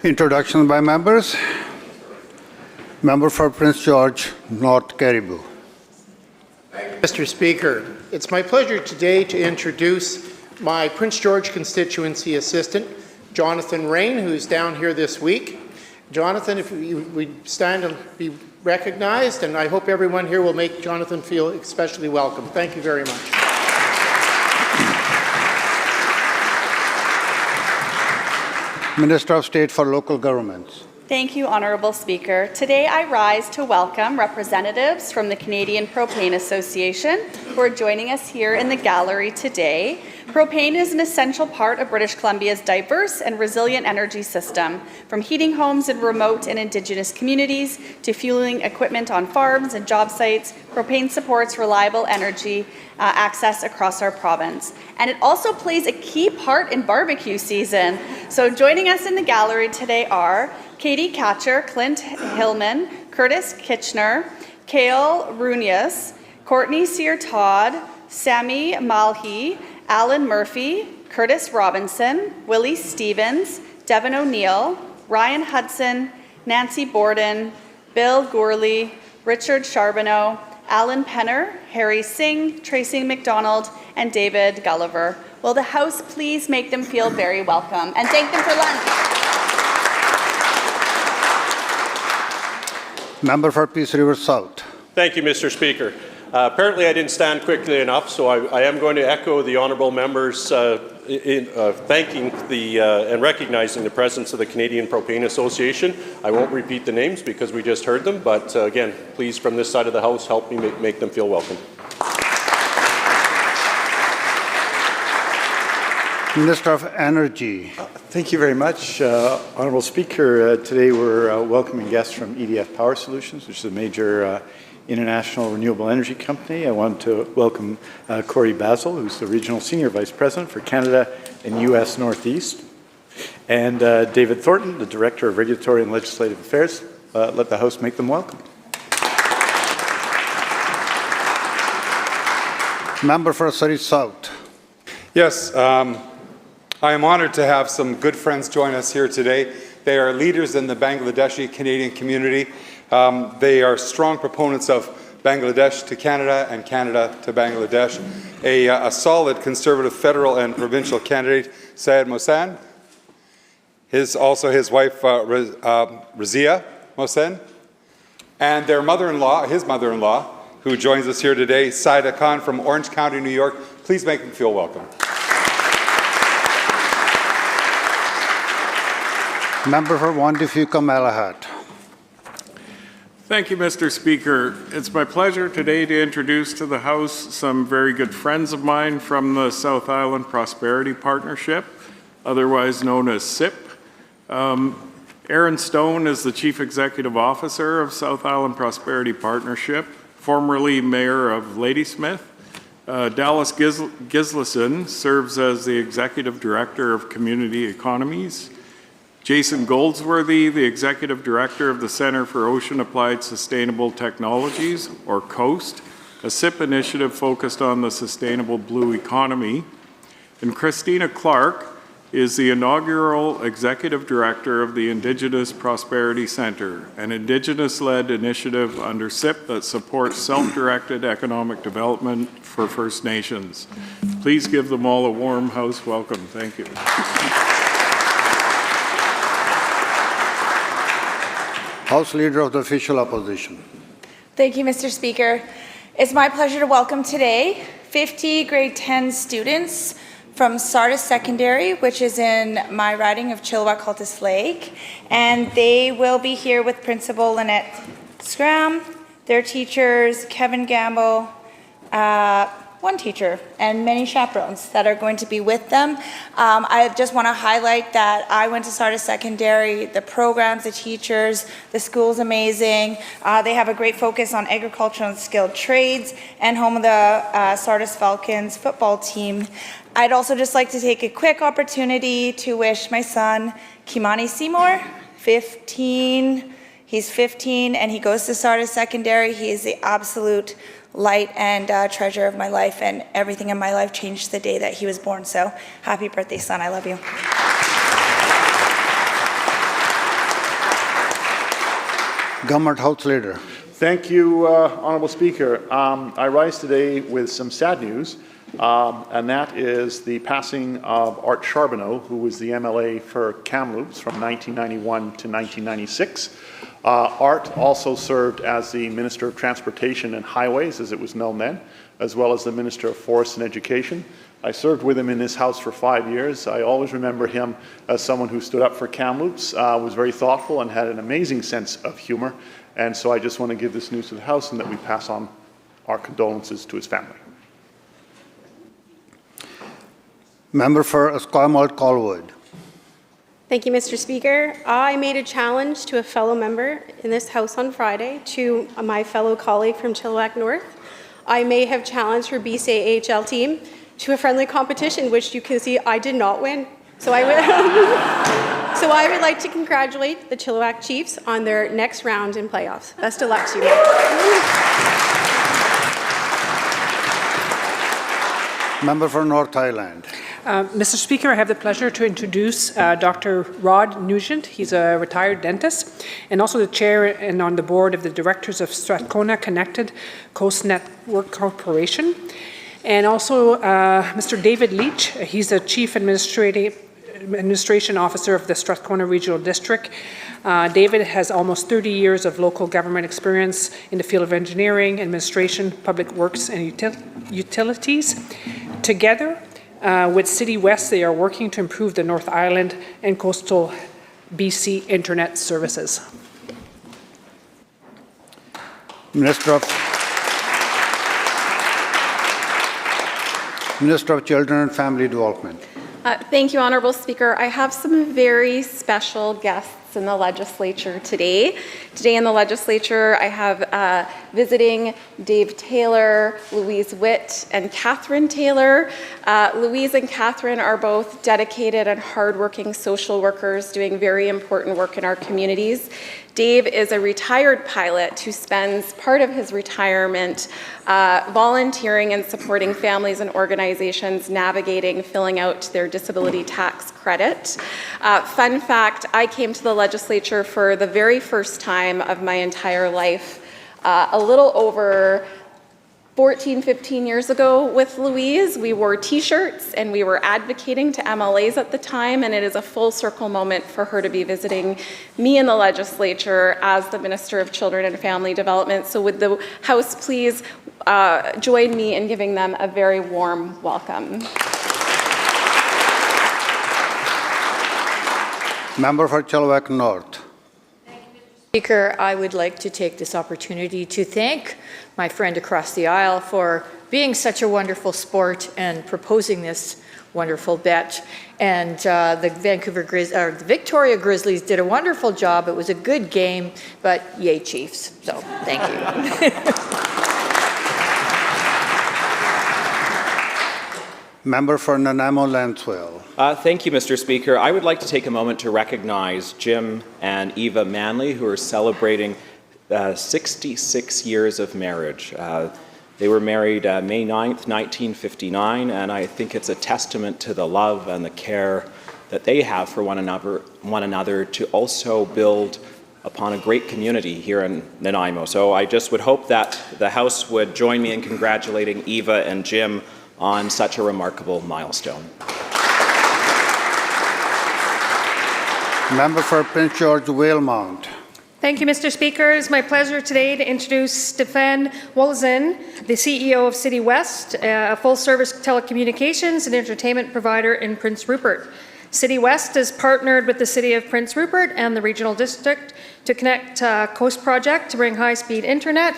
Introduction by members. Member for Prince George, North Caribou. Mr. Speaker, it's my pleasure today to introduce my Prince George constituency assistant, Jonathan Rain, who's down here this week. Jonathan, if we stand and be recognized, and I hope everyone here will make Jonathan feel especially welcome. Thank you very much. Minister of State for Local Governments. Thank you, Honourable Speaker. Today I rise to welcome representatives from the Canadian Propane Association who are joining us here in the gallery today. Propane is an essential part of British Columbia's diverse and resilient energy system. From heating homes in remote and Indigenous communities to fueling equipment on farms and job sites, propane supports reliable energy access across our province. And it also plays a key part in barbecue season. So joining us in the gallery today are Katie Catcher, Clint Hillman, Curtis Kitchener, Kale Runius, Courtney Sear-Todd, Sammy Malhi, Alan Murphy, Curtis Robinson, Willie Stevens, Devin O'Neill, Ryan Hudson, Nancy Borden, Bill Gourley, Richard Charbonneau, Alan Penner, Harry Singh, Tracy McDonald, and David Gulliver. Will the House please make them feel very welcome and thank them for lunch? Member for Peace River South. Thank you, Mr. Speaker. Apparently I didn't stand quickly enough, so I am going to echo the honourable members thanking and recognizing the presence of the Canadian Propane Association. I won't repeat the names because we just heard them, but again, please from this side of the House help me make them feel welcome. Minister of Energy. Thank you very much, Honourable Speaker. Today we're welcoming guests from EDF Power Solutions, which is a major international renewable energy company. I want to welcome Corey Basil, who's the Regional Senior Vice President for Canada and U.S. Northeast, and David Thornton, the Director of Regulatory and Legislative Affairs. Let the House make them welcome. Member for Surrey South. Yes, I am honoured to have some good friends join us here today. They are leaders in the Bangladeshi Canadian community. They are strong proponents of Bangladesh to Canada and Canada to Bangladesh. A solid Conservative federal and provincial candidate, Syed Mohsen. Also his wife, Razia Mohsen. And their mother-in-law, his mother-in-law, who joins us here today, Saida Khan from Orange County, New York. Please make them feel welcome. Member for Wandifuka Malahat. Thank you, Mr. Speaker. It's my pleasure today to introduce to the House some very good friends of mine from the South Island Prosperity Partnership, otherwise known as SIP. Aaron Stone is the Chief Executive Officer of South Island Prosperity Partnership, formerly Mayor of Ladysmith. Dallas Gislason serves as the Executive Director of Community Economies. Jason Goldsworthy, the Executive Director of the Centre for Ocean Applied Sustainable Technologies, or COAST, a SIP initiative focused on the sustainable blue economy. And Christina Clark is the inaugural Executive Director of the Indigenous Prosperity Centre, an Indigenous-led initiative under SIP that supports self-directed economic development for First Nations. Please give them all a warm House welcome. Thank you. House Leader of the Official Opposition. Thank you, Mr. Speaker. It's my pleasure to welcome today 50 grade 10 students from Sardis Secondary, which is in my riding of Chilliwack-Cultus Lake, and they will be here with Principal Lynette Scram, their teachers, Kevin Gamble, one teacher, and many chaperones that are going to be with them. I just want to highlight that I went to Sardis Secondary, the programs, the teachers, the school's amazing. They have a great focus on agricultural and skilled trades, and home of the Sardis Falcons football team. I'd also just like to take a quick opportunity to wish my son, Kimani Seymour, 15. He's 15 and he goes to Sardis Secondary. He is the absolute light and treasure of my life, and everything in my life changed the day that he was born. So happy birthday, son. I love you. Government House Leader. Thank you, Honourable Speaker. I rise today with some sad news, and that is the passing of Art Charbonneau, who was the MLA for Kamloops from 1991 to 1996. Art also served as the Minister of Transportation and Highways, as it was known then, as well as the Minister of Forests and Education. I served with him in this House for 5 years. I always remember him as someone who stood up for Kamloops, was very thoughtful and had an amazing sense of humour. And so I just want to give this news to the House and that we pass on our condolences to his family. Member for Esquimalt-Colwood. Thank you, Mr. Speaker. I made a challenge to a fellow member in this House on Friday to my fellow colleague from Chilliwack North. I may have challenged her BC AHL team to a friendly competition, which you can see I did not win. So I would like to congratulate the Chilliwack Chiefs on their next round in playoffs. Best of luck to you. Member for North Island. Mr. Speaker, I have the pleasure to introduce Dr. Rod Nugent. He's a retired dentist and also the chair and on the board of the directors of Strathcona Connected Coast Network Corporation. And also Mr. David Leach. He's the chief administration officer of the Strathcona Regional District. David has almost 30 years of local government experience in the field of engineering, administration, public works, and utilities. Together with City West, they are working to improve the North Island and coastal BC internet services. Minister of Children and Family Development. Thank you, Honourable Speaker. I have some very special guests in the Legislature today. Today in the Legislature, I have visiting Dave Taylor, Louise Witt, and Catherine Taylor. Louise and Catherine are both dedicated and hardworking social workers doing very important work in our communities. Dave is a retired pilot who spends part of his retirement volunteering and supporting families and organizations navigating filling out their disability tax credit. Fun fact, I came to the Legislature for the very first time of my entire life a little over 14, 15 years ago with Louise. We wore t-shirts and we were advocating to MLAs at the time, and it is a full circle moment for her to be visiting me in the Legislature as the Minister of Children and Family Development. So would the House please join me in giving them a very warm welcome. Member for Chilliwack North. Speaker, I would like to take this opportunity to thank my friend across the aisle for being such a wonderful sport and proposing this wonderful bet. And the Victoria Grizzlies did a wonderful job. It was a good game, but yay Chiefs. So thank you. Member for Nanaimo-Lancewell. Thank you, Mr. Speaker. I would like to take a moment to recognize Jim and Eva Manley, who are celebrating 66 years of marriage. They were married May 9th, 1959, and I think it's a testament to the love and the care that they have for one another to also build upon a great community here in Nanaimo. So I just would hope that the House would join me in congratulating Eva and Jim on such a remarkable milestone. Member for Prince George Valemount. Thank you, Mr. Speaker. It's my pleasure today to introduce Stefan Wolozin, the CEO of City West, a full-service telecommunications and entertainment provider in Prince Rupert. City West has partnered with the City of Prince Rupert and the Regional District to connect Coast Project to bring high-speed internet,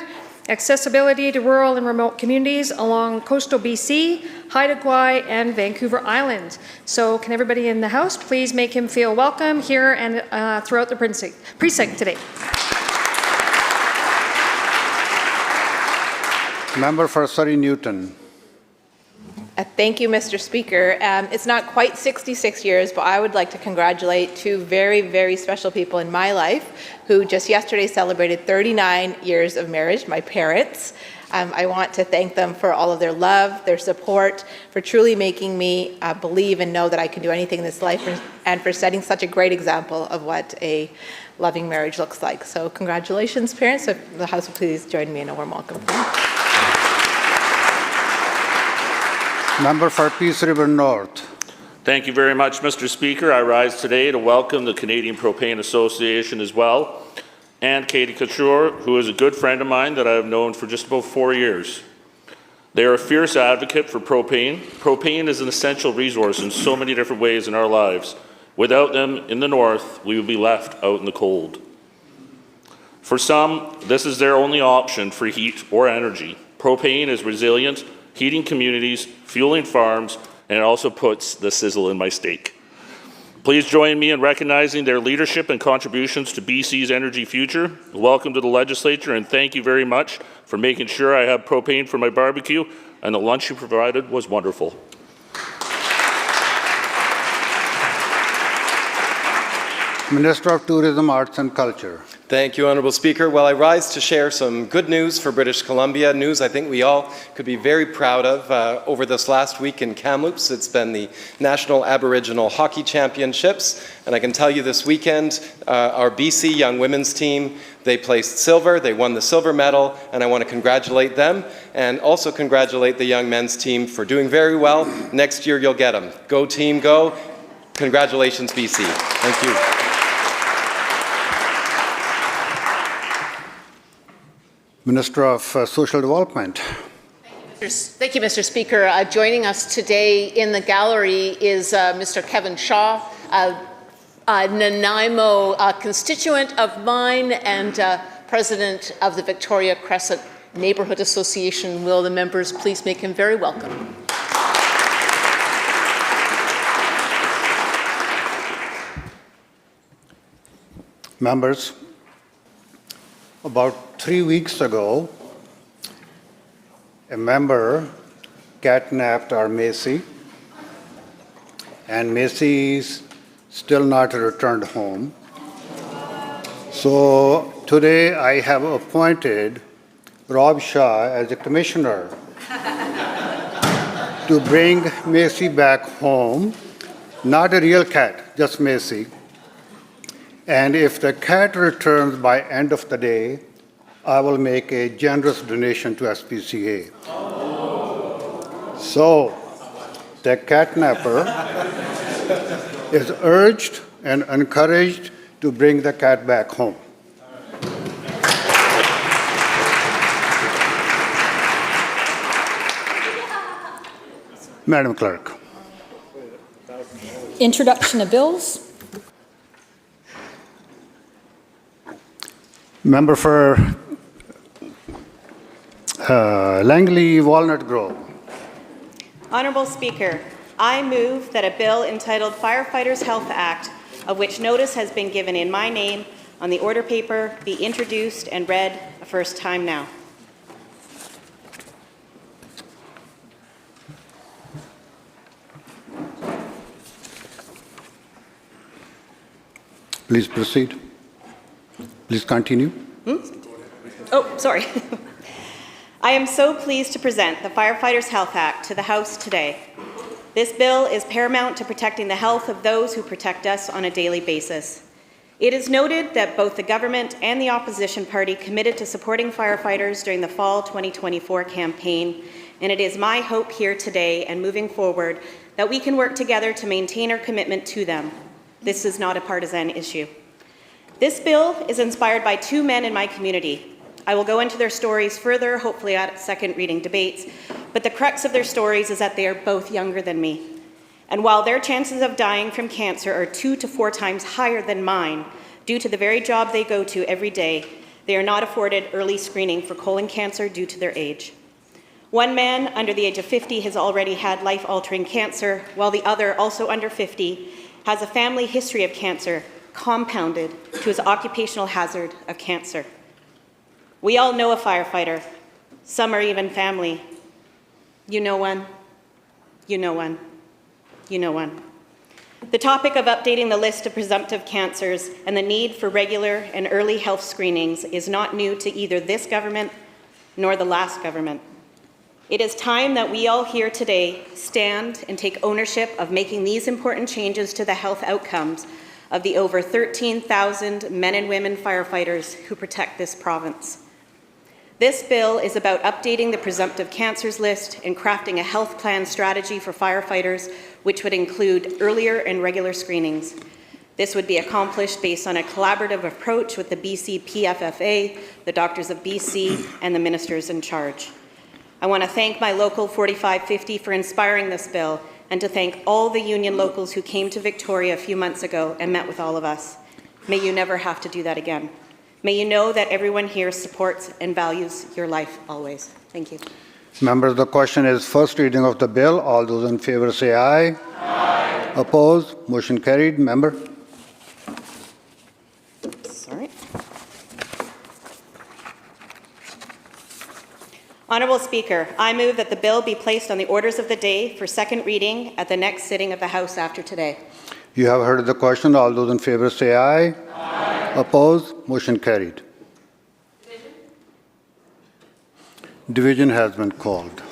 accessibility to rural and remote communities along coastal BC, Haida Gwaii, and Vancouver Island. So can everybody in the House please make him feel welcome here and throughout the precinct today. Member for Surrey Newton. Thank you, Mr. Speaker. It's not quite 66 years, but I would like to congratulate two very, very special people in my life who just yesterday celebrated 39 years of marriage, my parents. I want to thank them for all of their love, their support, for truly making me believe and know that I can do anything in this life, and for setting such a great example of what a loving marriage looks like. So congratulations, parents. If the House will please join me in a warm welcome. Member for Peace River North. Thank you very much, Mr. Speaker. I rise today to welcome the Canadian Propane Association as well, and Katie Couture, who is a good friend of mine that I have known for just about 4 years. They are a fierce advocate for propane. Propane is an essential resource in so many different ways in our lives. Without them in the north, we would be left out in the cold. For some, this is their only option for heat or energy. Propane is resilient, heating communities, fueling farms, and it also puts the sizzle in my steak. Please join me in recognizing their leadership and contributions to BC's energy future. Welcome to the Legislature, and thank you very much for making sure I have propane for my barbecue, and the lunch you provided was wonderful. Minister of Tourism, Arts and Culture. Thank you, Honourable Speaker. Well, I rise to share some good news for British Columbia, news I think we all could be very proud of. Over this last week in Kamloops, it's been the National Aboriginal Hockey Championships, and I can tell you this weekend, our BC young women's team, they placed silver, they won the silver medal, and I want to congratulate them, and also congratulate the young men's team for doing very well. Next year you'll get them. Go team, go. Congratulations, BC. Thank you. Minister of Social Development. Thank you, Mr. Speaker. Joining us today in the gallery is Mr. Kevin Shaw, a Nanaimo constituent of mine and president of the Victoria Crescent Neighbourhood Association. Will the members please make him very welcome? Members, about 3 weeks ago, a member catnapped our Macy, and Macy's still not returned home. So today I have appointed Rob Shaw as a commissioner to bring Macy back home, not a real cat, just Macy. And if the cat returns by end of the day, I will make a generous donation to SPCA. So, the catnapper is urged and encouraged to bring the cat back home. Madam Clerk. Introduction of bills. Member for Langley Walnut Grove. Honourable Speaker, I move that a bill entitled Firefighters Health Act, of which notice has been given in my name on the order paper, be introduced and read a first time now. Please proceed. Please continue. Oh, sorry. I am so pleased to present the Firefighters Health Act to the House today. This bill is paramount to protecting the health of those who protect us on a daily basis. It is noted that both the government and the opposition party committed to supporting firefighters during the fall 2024 campaign, and it is my hope here today and moving forward that we can work together to maintain our commitment to them. This is not a partisan issue. This bill is inspired by two men in my community. I will go into their stories further, hopefully at second reading debates, but the crux of their stories is that they are both younger than me. And while their chances of dying from cancer are 2 to 4 times higher than mine, due to the very job they go to every day, they are not afforded early screening for colon cancer due to their age. One man under the age of 50 has already had life-altering cancer, while the other, also under 50, has a family history of cancer compounded to his occupational hazard of cancer. We all know a firefighter. Some are even family. You know one. You know one. You know one. The topic of updating the list of presumptive cancers and the need for regular and early health screenings is not new to either this government nor the last government. It is time that we all here today stand and take ownership of making these important changes to the health outcomes of the over 13,000 men and women firefighters who protect this province. This bill is about updating the presumptive cancers list and crafting a health plan strategy for firefighters, which would include earlier and regular screenings. This would be accomplished based on a collaborative approach with the BC PFFA, the Doctors of BC, and the ministers in charge. I want to thank my local 4550 for inspiring this bill, and to thank all the union locals who came to Victoria a few months ago and met with all of us. May you never have to do that again. May you know that everyone here supports and values your life always. Thank you. Members, the question is first reading of the bill. All those in favor say aye. Aye. Opposed? Motion carried. Member. Sorry. Honourable Speaker, I move that the bill be placed on the orders of the day for second reading at the next sitting of the House after today. You have heard the question. All those in favor say aye. Aye. Opposed? Motion carried. Division has been called.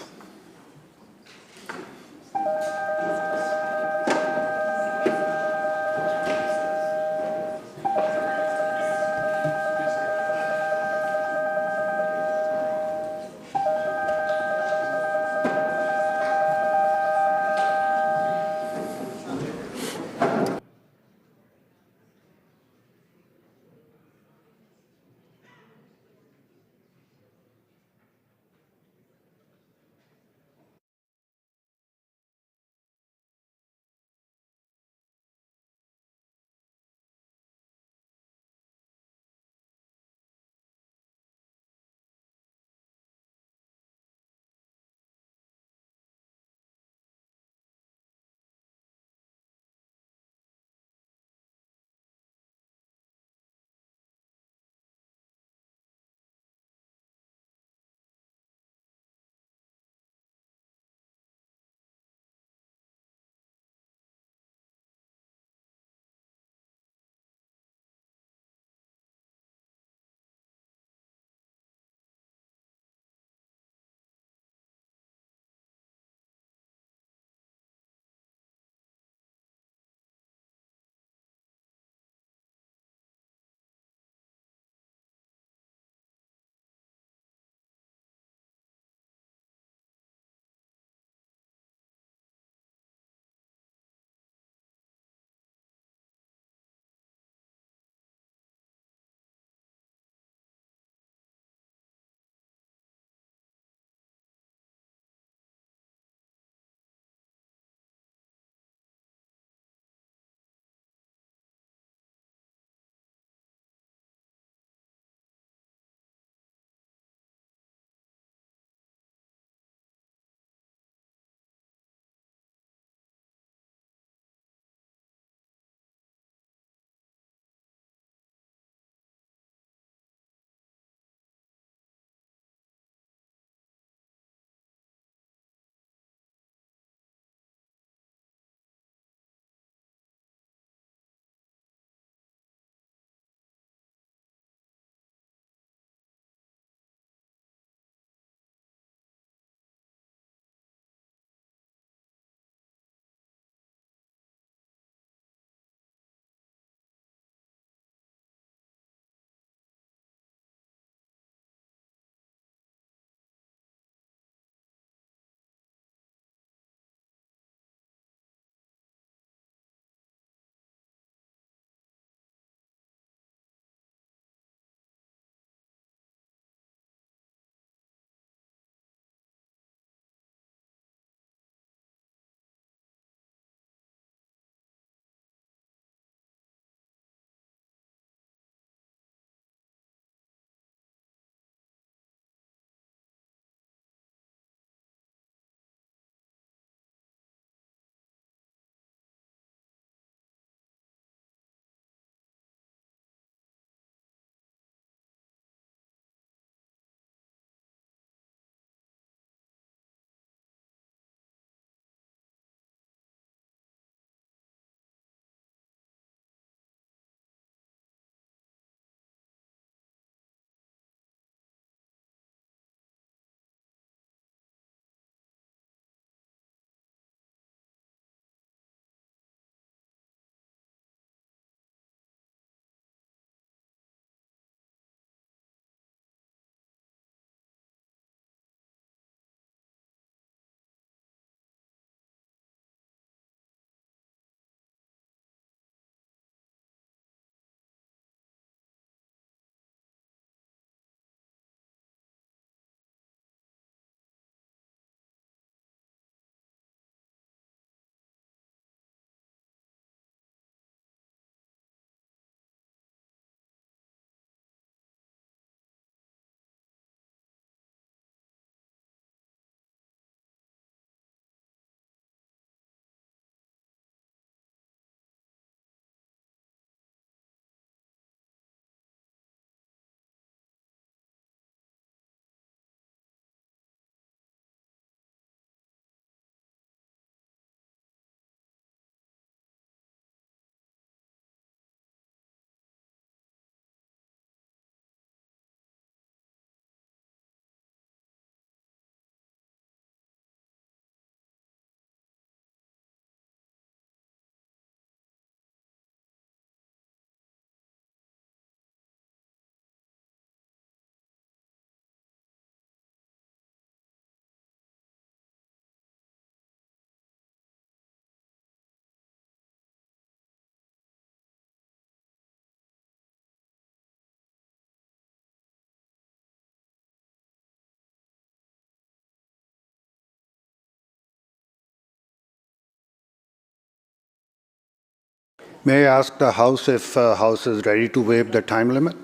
May I ask the House if House is ready to waive the time limit?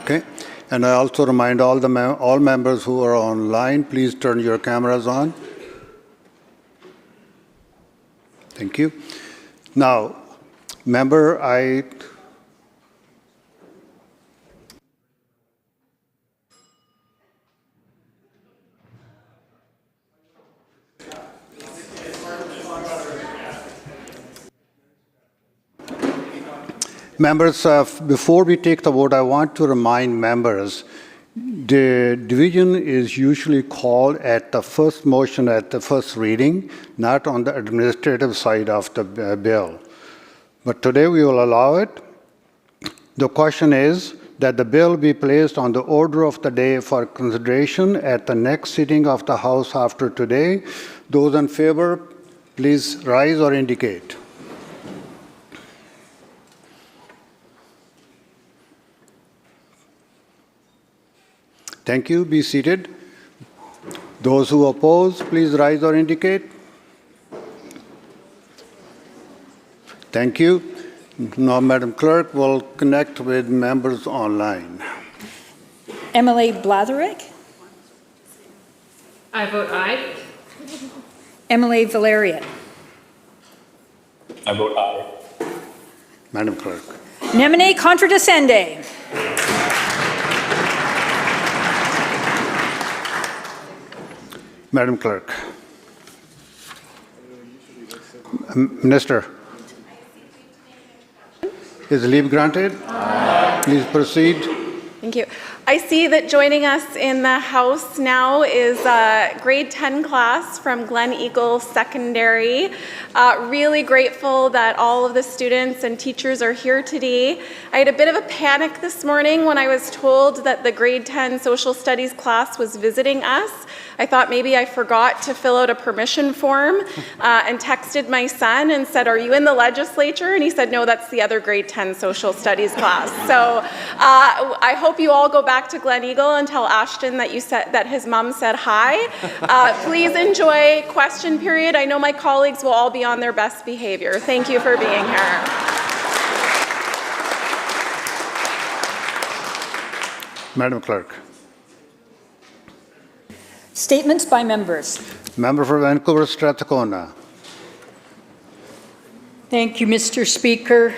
Okay. And I also remind all members who are online, please turn your cameras on. Thank you. Now, member, Members, before we take the vote, I want to remind members the division is usually called at the first motion at the first reading, not on the administrative side of the bill. But today we will allow it. The question is that the bill be placed on the order of the day for consideration at the next sitting of the House after today. Those in favor, please rise or indicate. Thank you. Be seated. Those who oppose, please rise or indicate. Thank you. Now, Madam Clerk will connect with members online. MLA Blatherick? I vote aye. MLA Valerian? I vote aye. Madam Clerk. Nemine Contradescende? Madam Clerk. Minister. Is leave granted? Please proceed. Thank you. I see that joining us in the House now is a grade 10 class from Glen Eagle Secondary. Really grateful that all of the students and teachers are here today. I had a bit of a panic this morning when I was told that the grade 10 social studies class was visiting us. I thought maybe I forgot to fill out a permission form and texted my son and said, "Are you in the legislature?" And he said, "No, that's the other grade 10 social studies class." So I hope you all go back to Glen Eagle and tell Ashton that that his mom said hi. Please enjoy question period. I know my colleagues will all be on their best behavior. Thank you for being here. Madam Clerk. Statements by members. Member for Vancouver Strathcona. Thank you, Mr. Speaker.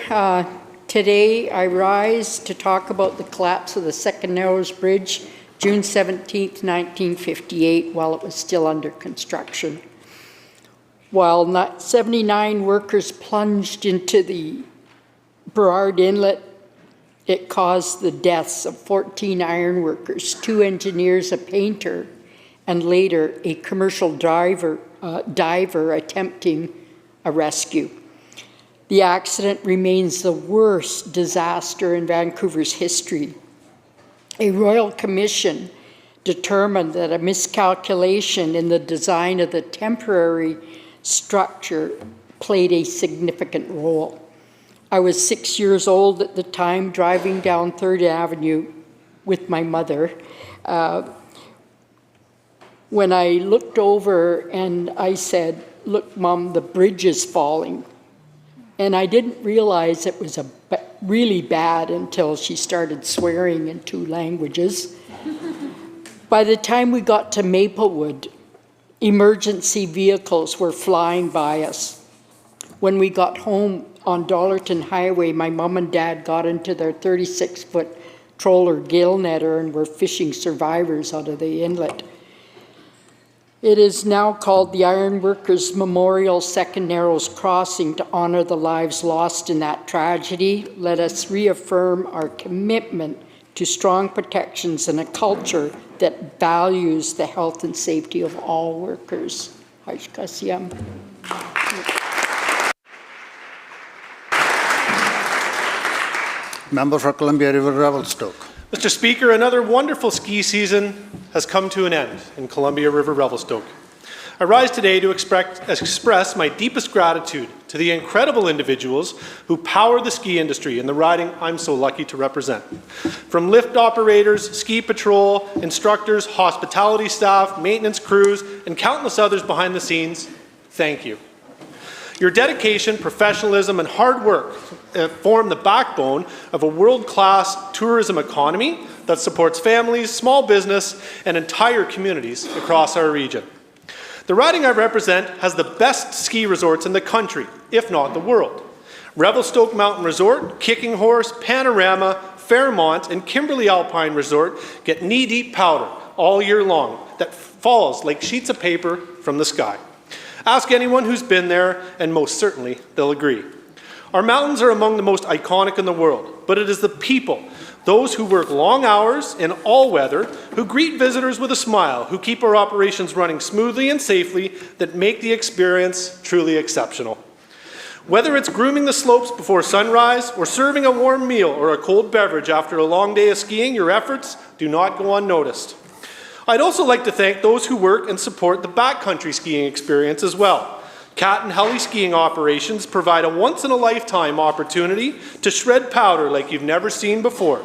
Today I rise to talk about the collapse of the Second Narrows Bridge, June 17, 1958, while it was still under construction. While 79 workers plunged into the Burrard Inlet, it caused the deaths of 14 iron workers, 2 engineers, a painter, and later a commercial diver attempting a rescue. The accident remains the worst disaster in Vancouver's history. A royal commission determined that a miscalculation in the design of the temporary structure played a significant role. I was 6 years old at the time, driving down 3rd Avenue with my mother. When I looked over and I said, "Look, Mom, the bridge is falling." And I didn't realize it was really bad until she started swearing in 2 languages. By the time we got to Maplewood, emergency vehicles were flying by us. When we got home on Dollarton Highway, my mom and dad got into their 36-foot troller gill netter and were fishing survivors out of the inlet. It is now called the Ironworkers Memorial Second Narrows Crossing to honor the lives lost in that tragedy. Let us reaffirm our commitment to strong protections and a culture that values the health and safety of all workers. Hajkasiyam. Member for Columbia River Revelstoke. Mr. Speaker, another wonderful ski season has come to an end in Columbia River Revelstoke. I rise today to express my deepest gratitude to the incredible individuals who power the ski industry in the riding I'm so lucky to represent. From lift operators, ski patrol, instructors, hospitality staff, maintenance crews, and countless others behind the scenes, thank you. Your dedication, professionalism, and hard work form the backbone of a world-class tourism economy that supports families, small business, and entire communities across our region. The riding I represent has the best ski resorts in the country, if not the world. Revelstoke Mountain Resort, Kicking Horse, Panorama, Fairmont, and Kimberley Alpine Resort get knee-deep powder all year long that falls like sheets of paper from the sky. Ask anyone who's been there, and most certainly they'll agree. Our mountains are among the most iconic in the world, but it is the people, those who work long hours in all weather, who greet visitors with a smile, who keep our operations running smoothly and safely, that make the experience truly exceptional. Whether it's grooming the slopes before sunrise, or serving a warm meal or a cold beverage after a long day of skiing, your efforts do not go unnoticed. I'd also like to thank those who work and support the backcountry skiing experience as well. Cat and heli skiing operations provide a once-in-a-lifetime opportunity to shred powder like you've never seen before.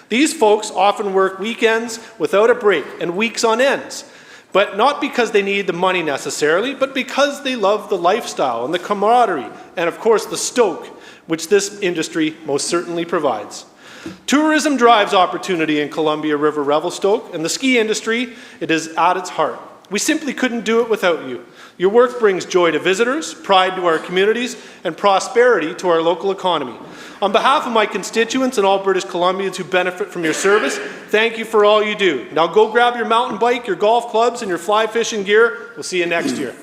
These folks often work weekends without a break and weeks on ends, but not because they need the money necessarily, but because they love the lifestyle and the camaraderie and, of course, the stoke, which this industry most certainly provides. Tourism drives opportunity in Columbia River Revelstoke, and the ski industry, it is at its heart. We simply couldn't do it without you. Your work brings joy to visitors, pride to our communities, and prosperity to our local economy. On behalf of my constituents and all British Columbians who benefit from your service, thank you for all you do. Now go grab your mountain bike, your golf clubs, and your fly fishing gear. We'll see you next year.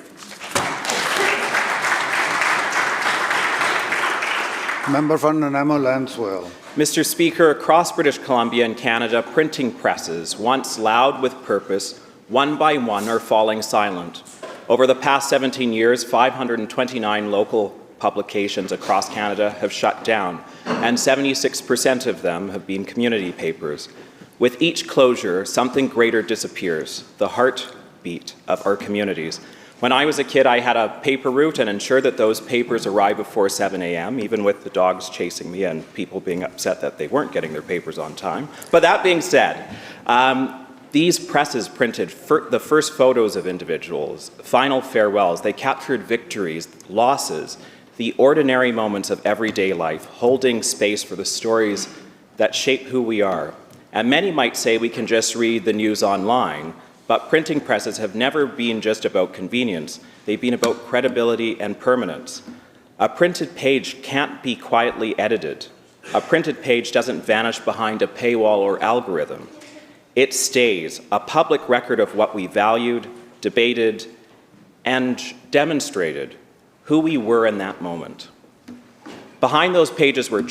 Member from Nanaimo Lanswell. Mr. Speaker, across British Columbia and Canada, printing presses, once loud with purpose, one by one are falling silent. Over the past 17 years, 529 local publications across Canada have shut down, and 76% of them have been community papers. With each closure, something greater disappears, the heartbeat of our communities. When I was a kid, I had a paper route and ensured that those papers arrived before 7 a.m., even with the dogs chasing me and people being upset that they weren't getting their papers on time. But that being said, these presses printed the first photos of individuals, final farewells. They captured victories, losses, the ordinary moments of everyday life, holding space for the stories that shape who we are. And many might say we can just read the news online, but printing presses have never been just about convenience. They've been about credibility and permanence. A printed page can't be quietly edited. A printed page doesn't vanish behind a paywall or algorithm. It stays, a public record of what we valued, debated, and demonstrated who we were in that moment. Behind those pages were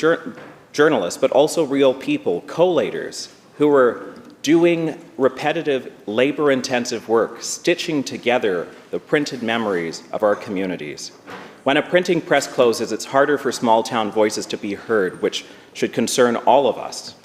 journalists, but also real people, collators, who were doing repetitive, labor-intensive work, stitching together the printed memories of our communities. When a printing press closes, it's harder for small-town voices to be heard, which should concern all of us.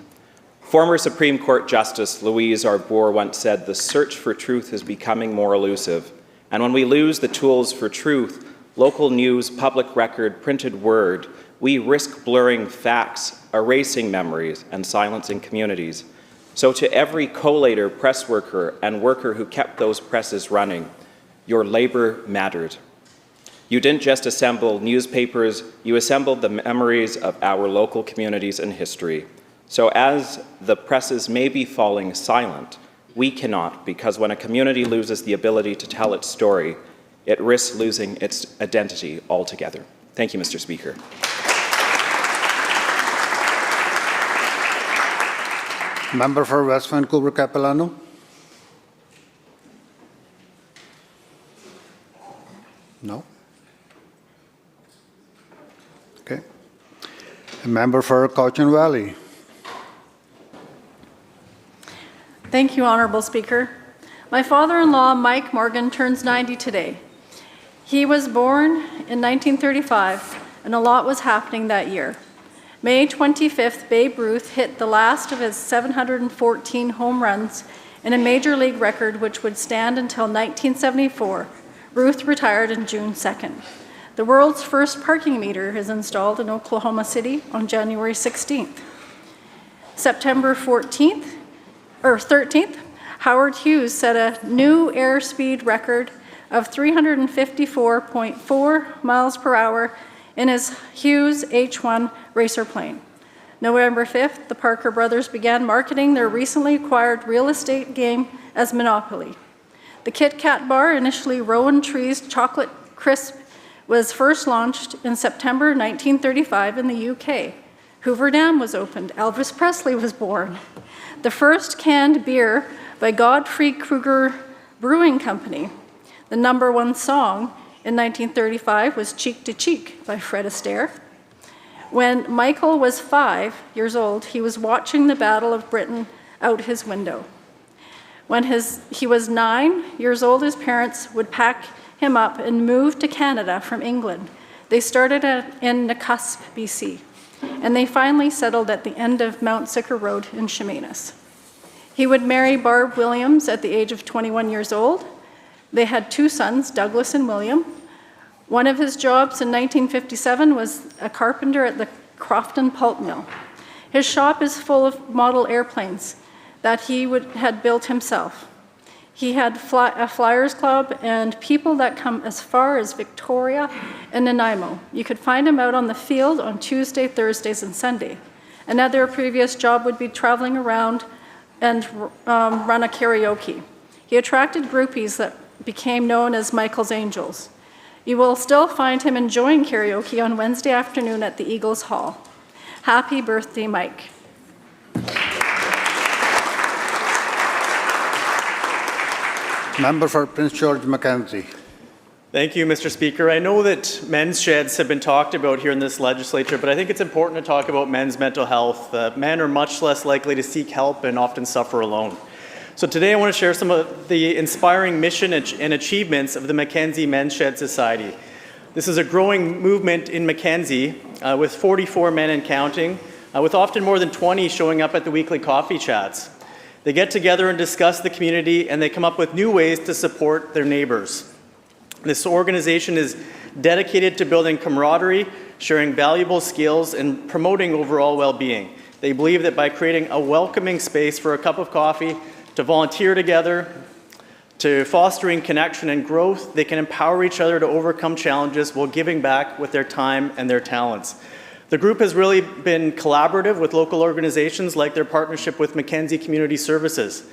Former Supreme Court Justice Louise Arbour once said, "The search for truth is becoming more elusive, and when we lose the tools for truth, local news, public record, printed word, we risk blurring facts, erasing memories, and silencing communities." So to every collator, press worker, and worker who kept those presses running, your labor mattered. You didn't just assemble newspapers, you assembled the memories of our local communities and history. So as the presses may be falling silent, we cannot, because when a community loses the ability to tell its story, it risks losing its identity altogether. Thank you, Mr. Speaker. Member for West Vancouver Capilano. No? Okay. A member for Cochin Valley. Thank you, Honourable Speaker. My father-in-law, Mike Morgan, turns 90 today. He was born in 1935, and a lot was happening that year. May 25th, Babe Ruth hit the last of his 714 home runs in a major league record which would stand until 1974. Ruth retired on June 2nd. The world's first parking meter is installed in Oklahoma City on January 16th. September 13th, Howard Hughes set a new airspeed record of 354.4 miles per hour in his Hughes H-1 racer plane. November 5th, the Parker brothers began marketing their recently acquired real estate game as Monopoly. The Kit Kat bar, initially Rowan Tree's Chocolate Crisp, was first launched in September 1935 in the UK. Hoover Dam was opened. Elvis Presley was born. The first canned beer by Godfrey Kruger Brewing Company. The #1 song in 1935 was Cheek to Cheek by Fred Astaire. When Michael was 5 years old, he was watching the Battle of Britain out his window. When he was 9 years old, his parents would pack him up and move to Canada from England. They started in Nakusp, BC, and they finally settled at the end of Mount Sicker Road in Chemainus. He would marry Barb Williams at the age of 21 years old. They had 2 sons, Douglas and William. One of his jobs in 1957 was a carpenter at the Crofton Pulp Mill. His shop is full of model airplanes that he had built himself. He had a Flyers Club and people that come as far as Victoria and Nanaimo. You could find him out on the field on Tuesday, Thursdays, and Sunday. Another previous job would be traveling around and run a karaoke. He attracted groupies that became known as Michael's Angels. You will still find him enjoying karaoke on Wednesday afternoon at the Eagles Hall. Happy birthday, Mike. Member for Prince George Mackenzie. Thank you, Mr. Speaker. I know that men's sheds have been talked about here in this legislature, but I think it's important to talk about men's mental health. Men are much less likely to seek help and often suffer alone. So today I want to share some of the inspiring mission and achievements of the Mackenzie Men's Shed Society. This is a growing movement in Mackenzie with 44 men and counting, with often more than 20 showing up at the weekly coffee chats. They get together and discuss the community, and they come up with new ways to support their neighbors. This organization is dedicated to building camaraderie, sharing valuable skills, and promoting overall well-being. They believe that by creating a welcoming space for a cup of coffee, to volunteer together, to fostering connection and growth, they can empower each other to overcome challenges while giving back with their time and their talents. The group has really been collaborative with local organizations like their partnership with Mackenzie Community Services.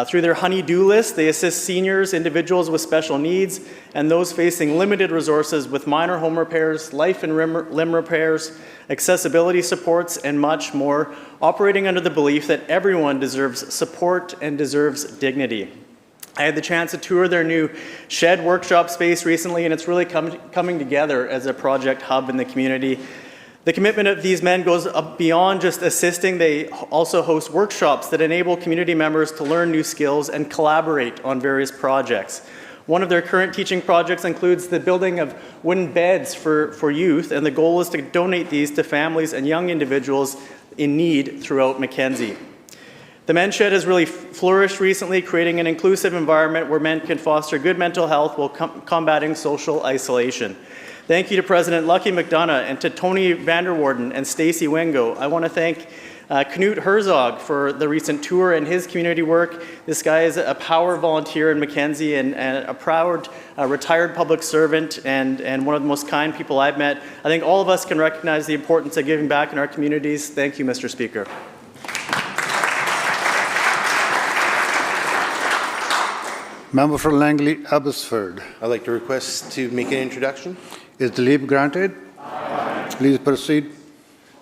Through their honey-do list, they assist seniors, individuals with special needs, and those facing limited resources with minor home repairs, life and limb repairs, accessibility supports, and much more, operating under the belief that everyone deserves support and deserves dignity. I had the chance to tour their new shed workshop space recently, and it's really coming together as a project hub in the community. The commitment of these men goes beyond just assisting. They also host workshops that enable community members to learn new skills and collaborate on various projects. One of their current teaching projects includes the building of wooden beds for youth, and the goal is to donate these to families and young individuals in need throughout Mackenzie. The Men's Shed has really flourished recently, creating an inclusive environment where men can foster good mental health while combating social isolation. Thank you to President Lucky McDonough and to Tony Vanderwarden and Stacey Wingo. I want to thank Knut Herzog for the recent tour and his community work. This guy is a power volunteer in Mackenzie and a proud retired public servant and one of the most kind people I've met. I think all of us can recognize the importance of giving back in our communities. Thank you, Mr. Speaker. Member for Langley Abbotsford. I'd like to request to make an introduction. Is the leave granted? Aye. Please proceed.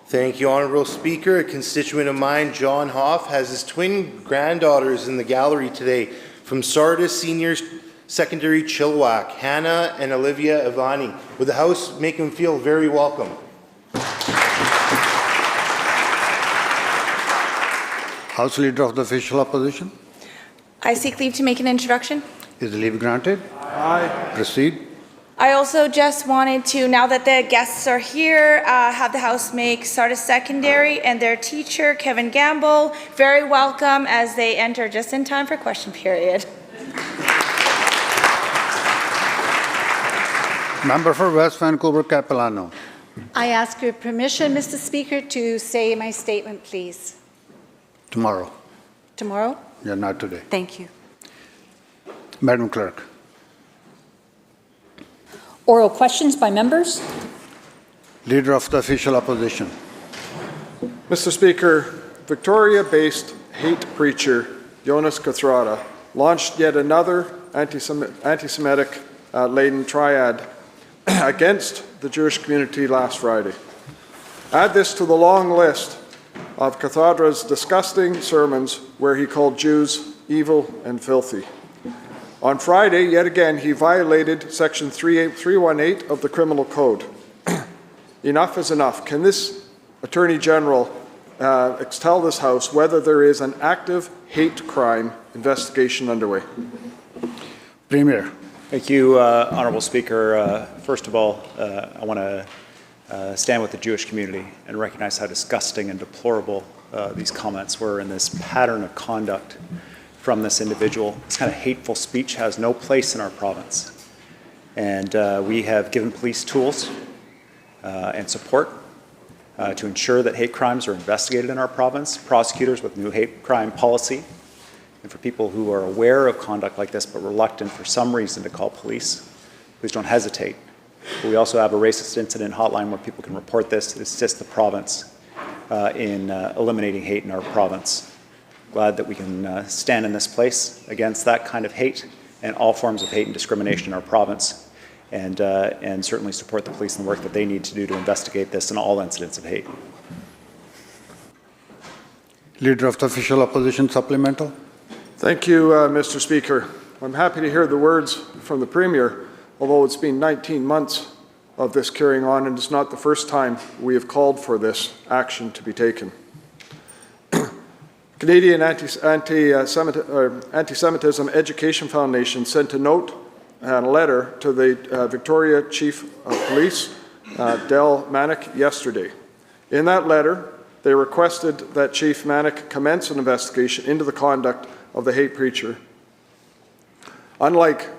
Thank you, Honourable Speaker. A constituent of mine, John Hoff, has his twin granddaughters in the gallery today from Sardis Senior Secondary Chilliwack, Hannah and Olivia Ivani. Would the House make them feel very welcome? House Leader of the Official Opposition. I seek leave to make an introduction. Is the leave granted? Aye. Proceed. I also just wanted to, now that the guests are here, have the House make Sardis Secondary and their teacher, Kevin Gamble, very welcome as they enter just in time for question period. Member for West Vancouver Capilano. I ask your permission, Mr. Speaker, to say my statement, please. Tomorrow. Tomorrow? Yeah, not today. Thank you. Madam Clerk. Oral questions by members. Leader of the Official Opposition. Mr. Speaker, Victoria-based hate preacher Jonas Kathrada launched yet another anti-Semitic-laden triad against the Jewish community last Friday. Add this to the long list of Kathrada's disgusting sermons where he called Jews evil and filthy. On Friday, yet again, he violated Section 318 of the Criminal Code. Enough is enough. Can this Attorney General tell this House whether there is an active hate crime investigation underway? Premier. Thank you, Honourable Speaker. First of all, I want to stand with the Jewish community and recognize how disgusting and deplorable these comments were, and this pattern of conduct from this individual. This kind of hateful speech has no place in our province. And we have given police tools and support to ensure that hate crimes are investigated in our province, prosecutors with new hate crime policy, and for people who are aware of conduct like this but reluctant for some reason to call police, please don't hesitate. But we also have a racist incident hotline where people can report this to assist the province in eliminating hate in our province. Glad that we can stand in this place against that kind of hate and all forms of hate and discrimination in our province, and certainly support the police and the work that they need to do to investigate this and all incidents of hate. Leader of the Official Opposition, supplemental. Thank you, Mr. Speaker. I'm happy to hear the words from the Premier, although it's been 19 months of this carrying on, and it's not the first time we have called for this action to be taken. Canadian Anti-Semitism Education Foundation sent a note and a letter to the Victoria Chief of Police, Del Manick, yesterday. In that letter, they requested that Chief Manick commence an investigation into the conduct of the hate preacher. Unlike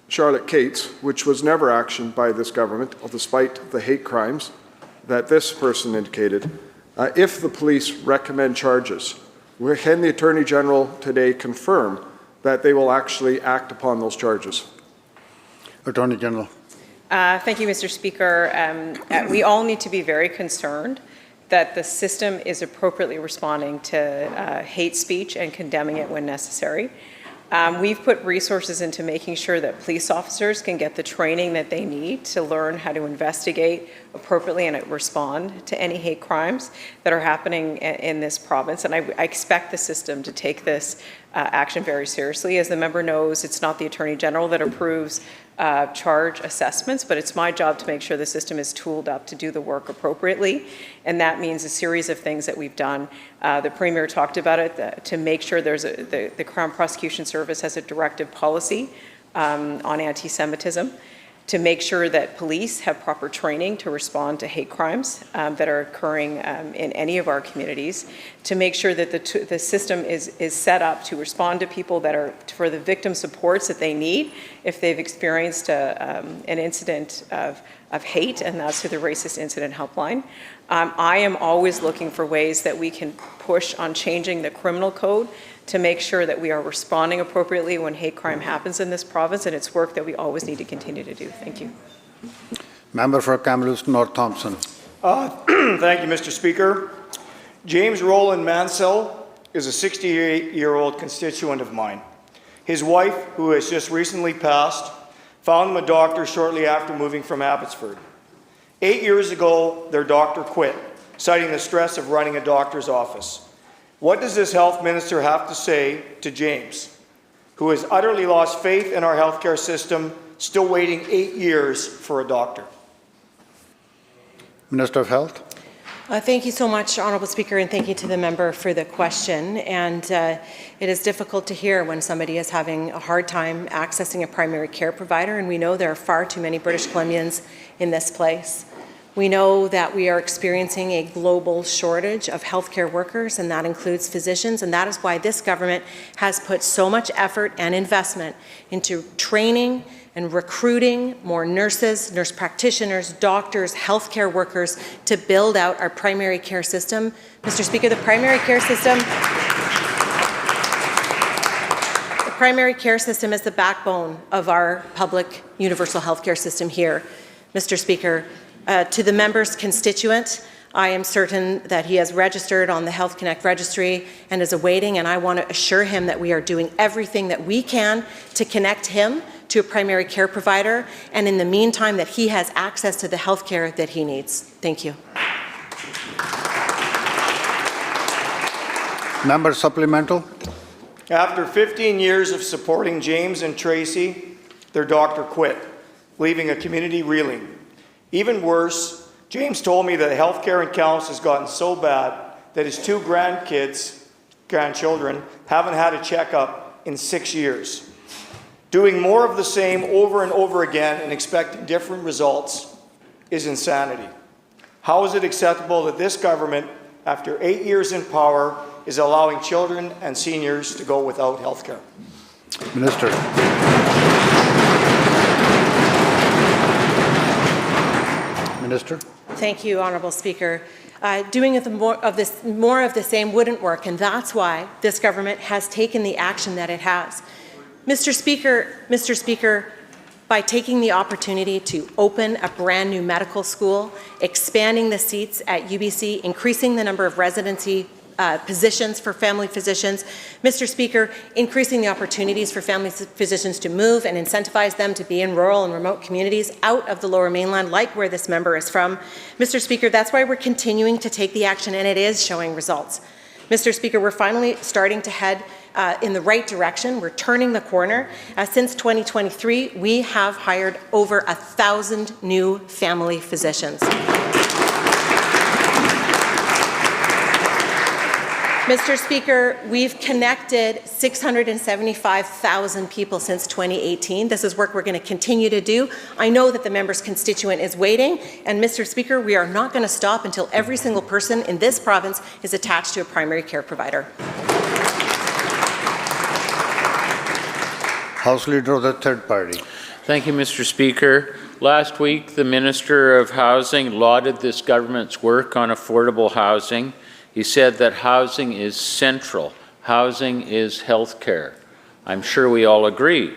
Charlotte Cates, which was never actioned by this government, despite the hate crimes that this person indicated, if the police recommend charges, can the Attorney General today confirm that they will actually act upon those charges? Attorney General. Thank you, Mr. Speaker. We all need to be very concerned that the system is appropriately responding to hate speech and condemning it when necessary. We've put resources into making sure that police officers can get the training that they need to learn how to investigate appropriately and respond to any hate crimes that are happening in this province. And I expect the system to take this action very seriously. As the member knows, it's not the Attorney General that approves charge assessments, but it's my job to make sure the system is tooled up to do the work appropriately. And that means a series of things that we've done. The Premier talked about it, to make sure the Crown Prosecution Service has a directive policy on anti-Semitism, to make sure that police have proper training to respond to hate crimes that are occurring in any of our communities, to make sure that the system is set up to respond to people that are, for the victim supports that they need if they've experienced an incident of hate, and that's through the Racist Incident Helpline. I am always looking for ways that we can push on changing the criminal code to make sure that we are responding appropriately when hate crime happens in this province, and it's work that we always need to continue to do. Thank you. Member for Kamloops North Thompson. Thank you, Mr. Speaker. James Roland Mansell is a 68-year-old constituent of mine. His wife, who has just recently passed, found him a doctor shortly after moving from Abbotsford. 8 years ago, their doctor quit, citing the stress of running a doctor's office. What does this health minister have to say to James, who has utterly lost faith in our healthcare system, still waiting 8 years for a doctor? Minister of Health. Thank you so much, Honourable Speaker, and thank you to the member for the question. And it is difficult to hear when somebody is having a hard time accessing a primary care provider, and we know there are far too many British Columbians in this place. We know that we are experiencing a global shortage of healthcare workers, and that includes physicians, and that is why this government has put so much effort and investment into training and recruiting more nurses, nurse practitioners, doctors, healthcare workers to build out our primary care system. Mr. Speaker, the primary care system primary care system is the backbone of our public universal health care system here. Mr. Speaker, to the member's constituent, I am certain that he has registered on the Health Connect registry and is awaiting, and I want to assure him that we are doing everything that we can to connect him to a primary care provider, and in the meantime that he has access to the health care that he needs. Thank you. Member supplemental. After 15 years of supporting James and Tracy, their doctor quit, leaving a community reeling. Even worse, James told me that healthcare in Kamloops has gotten so bad that his 2 grandchildren, haven't had a checkup in 6 years. Doing more of the same over and over again and expecting different results is insanity. How is it acceptable that this government, after 8 years in power, is allowing children and seniors to go without health care? Minister. Minister. Thank you, Honourable Speaker. Doing more of the same wouldn't work, and that's why this government has taken the action that it has. Mr. Speaker, by taking the opportunity to open a brand new medical school, expanding the seats at UBC, increasing the number of residency positions for family physicians. Mr. Speaker, increasing the opportunities for family physicians to move and incentivize them to be in rural and remote communities out of the Lower Mainland, like where this member is from. Mr. Speaker, that's why we're continuing to take the action, and it is showing results. Mr. Speaker, we're finally starting to head in the right direction. We're turning the corner. Since 2023, we have hired over 1,000 new family physicians. Mr. Speaker, we've connected 675,000 people since 2018. This is work we're going to continue to do. I know that the member's constituent is waiting, and Mr. Speaker, we are not going to stop until every single person in this province is attached to a primary care provider. House Leader of the Third Party. Thank you, Mr. Speaker. Last week, the Minister of Housing lauded this government's work on affordable housing. He said that housing is central. Housing is health care. I'm sure we all agree.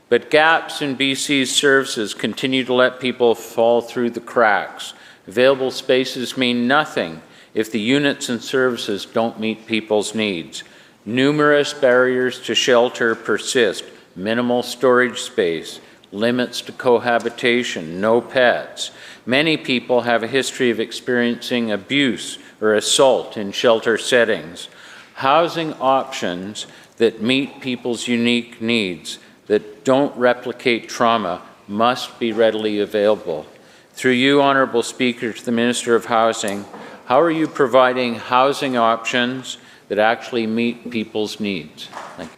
But gaps in BC's services continue to let people fall through the cracks. Available spaces mean nothing if the units and services don't meet people's needs. Numerous barriers to shelter persist. Minimal storage space, limits to cohabitation, no pets. Many people have a history of experiencing abuse or assault in shelter settings. Housing options that meet people's unique needs, that don't replicate trauma, must be readily available. Through you, Honourable Speaker, to the Minister of Housing, how are you providing housing options that actually meet people's needs? Thank you.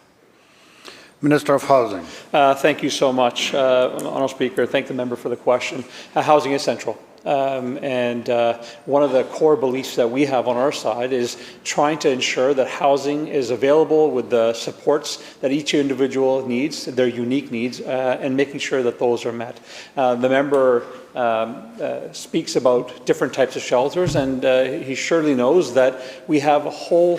Minister of Housing. Thank you so much, Honourable Speaker. Thank the member for the question. Housing is central. One of the core beliefs that we have on our side is trying to ensure that housing is available with the supports that each individual needs, their unique needs, and making sure that those are met. The member speaks about different types of shelters, and he surely knows that we have a whole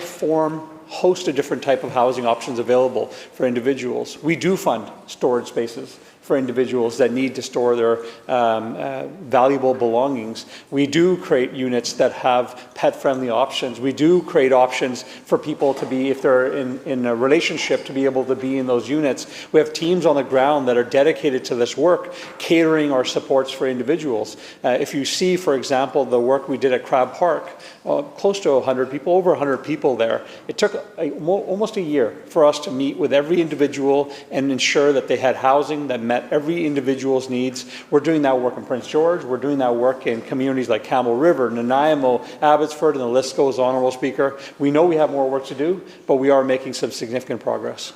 host of different type of housing options available for individuals. We do fund storage spaces for individuals that need to store their valuable belongings. We do create units that have pet-friendly options. We do create options for people to be, if they're in a relationship, to be able to be in those units. We have teams on the ground that are dedicated to this work, catering our supports for individuals. If you see, for example, the work we did at Crab Park, close to 100 people, over 100 people there. It took almost a year for us to meet with every individual and ensure that they had housing that met every individual's needs. We're doing that work in Prince George. We're doing that work in communities like Campbell River, Nanaimo, Abbotsford, and the list goes on, Honourable Speaker. We know we have more work to do, but we are making some significant progress.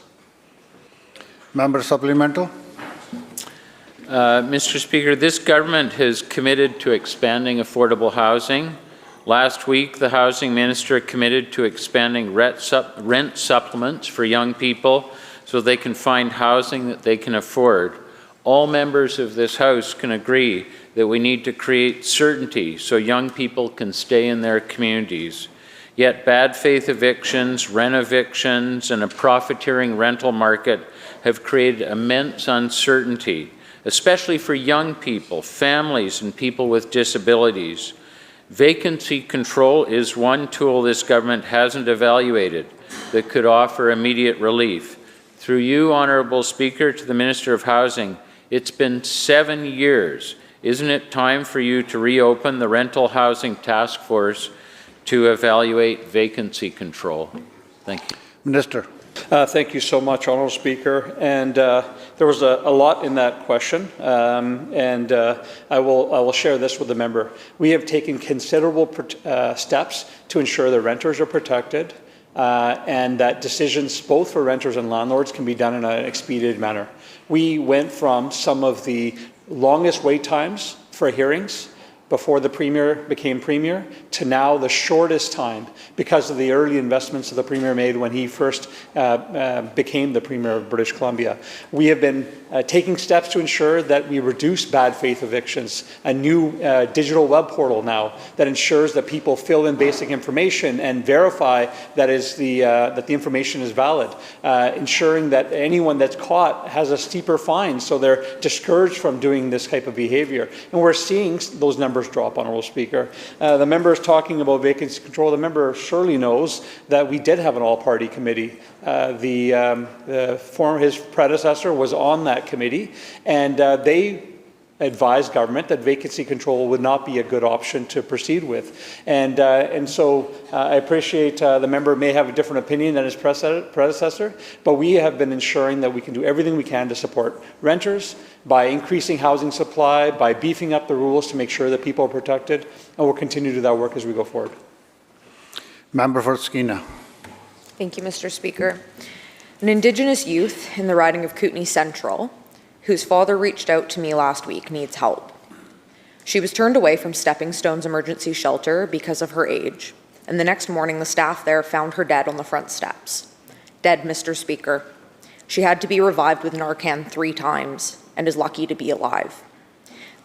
Member supplemental. Mr. Speaker, this government has committed to expanding affordable housing. Last week, the Housing Minister committed to expanding rent supplements for young people so they can find housing that they can afford. All members of this House can agree that we need to create certainty so young people can stay in their communities. Yet bad faith evictions, rent evictions, and a profiteering rental market have created immense uncertainty, especially for young people, families, and people with disabilities. Vacancy control is one tool this government hasn't evaluated that could offer immediate relief. Through you, Honourable Speaker, to the Minister of Housing, it's been 7 years. Isn't it time for you to reopen the Rental Housing Task Force to evaluate vacancy control? Thank you. Minister. Thank you so much, Honourable Speaker. And there was a lot in that question, and I will share this with the member. We have taken considerable steps to ensure that renters are protected and that decisions both for renters and landlords can be done in an expedited manner. We went from some of the longest wait times for hearings before the Premier became Premier to now the shortest time because of the early investments that the Premier made when he first became the Premier of British Columbia. We have been taking steps to ensure that we reduce bad faith evictions, a new digital web portal now that ensures that people fill in basic information and verify that the information is valid, ensuring that anyone that's caught has a steeper fine so they're discouraged from doing this type of behavior. And we're seeing those numbers drop, Honourable Speaker. The member is talking about vacancy control. The member surely knows that we did have an all-party committee. His predecessor was on that committee, and they advised government that vacancy control would not be a good option to proceed with. And so I appreciate the member may have a different opinion than his predecessor, but we have been ensuring that we can do everything we can to support renters by increasing housing supply, by beefing up the rules to make sure that people are protected, and we'll continue to do that work as we go forward. Member for Skeena. Thank you, Mr. Speaker. An Indigenous youth in the riding of Kootenay Central, whose father reached out to me last week, needs help. She was turned away from Stepping Stones Emergency Shelter because of her age, and the next morning the staff there found her dead on the front steps. Dead, Mr. Speaker. She had to be revived with Narcan 3 times and is lucky to be alive.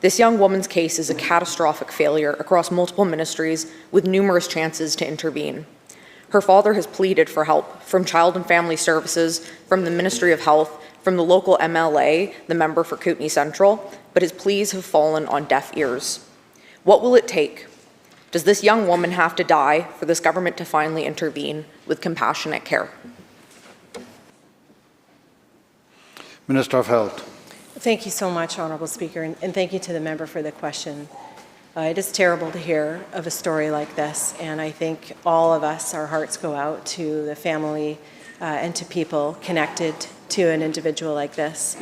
This young woman's case is a catastrophic failure across multiple ministries with numerous chances to intervene. Her father has pleaded for help from Child and Family Services, from the Ministry of Health, from the local MLA, the member for Kootenay Central, but his pleas have fallen on deaf ears. What will it take? Does this young woman have to die for this government to finally intervene with compassionate care? Minister of Health. Thank you so much, Honourable Speaker, and thank you to the member for the question. It is terrible to hear of a story like this, and I think all of us, our hearts go out to the family and to people connected to an individual like this.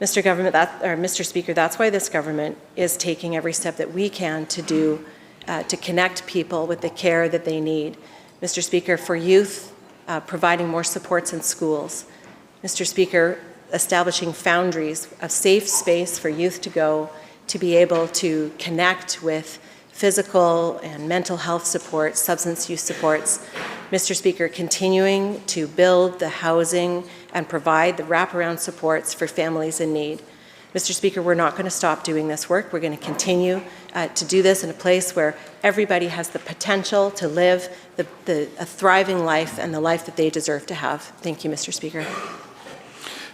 Mr. Speaker, that's why this government is taking every step that we can to do to connect people with the care that they need. Mr. Speaker, for youth, providing more supports in schools. Mr. Speaker, establishing foundries, a safe space for youth to go to be able to connect with physical and mental health supports, substance use supports. Mr. Speaker, continuing to build the housing and provide the wraparound supports for families in need. Mr. Speaker, we're not going to stop doing this work. We're going to continue to do this in a place where everybody has the potential to live a thriving life and the life that they deserve to have. Thank you, Mr. Speaker.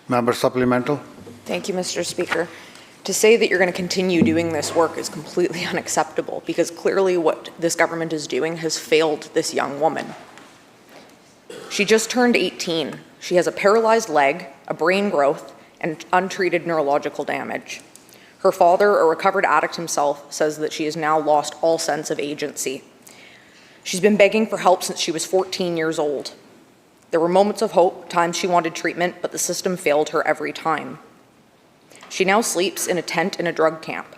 Member supplemental. Thank you, Mr. Speaker. To say that you're going to continue doing this work is completely unacceptable because clearly what this government is doing has failed this young woman. She just turned 18. She has a paralyzed leg, a brain growth, and untreated neurological damage. Her father, a recovered addict himself, says that she has now lost all sense of agency. She's been begging for help since she was 14 years old. There were moments of hope, times she wanted treatment, but the system failed her every time. She now sleeps in a tent in a drug camp.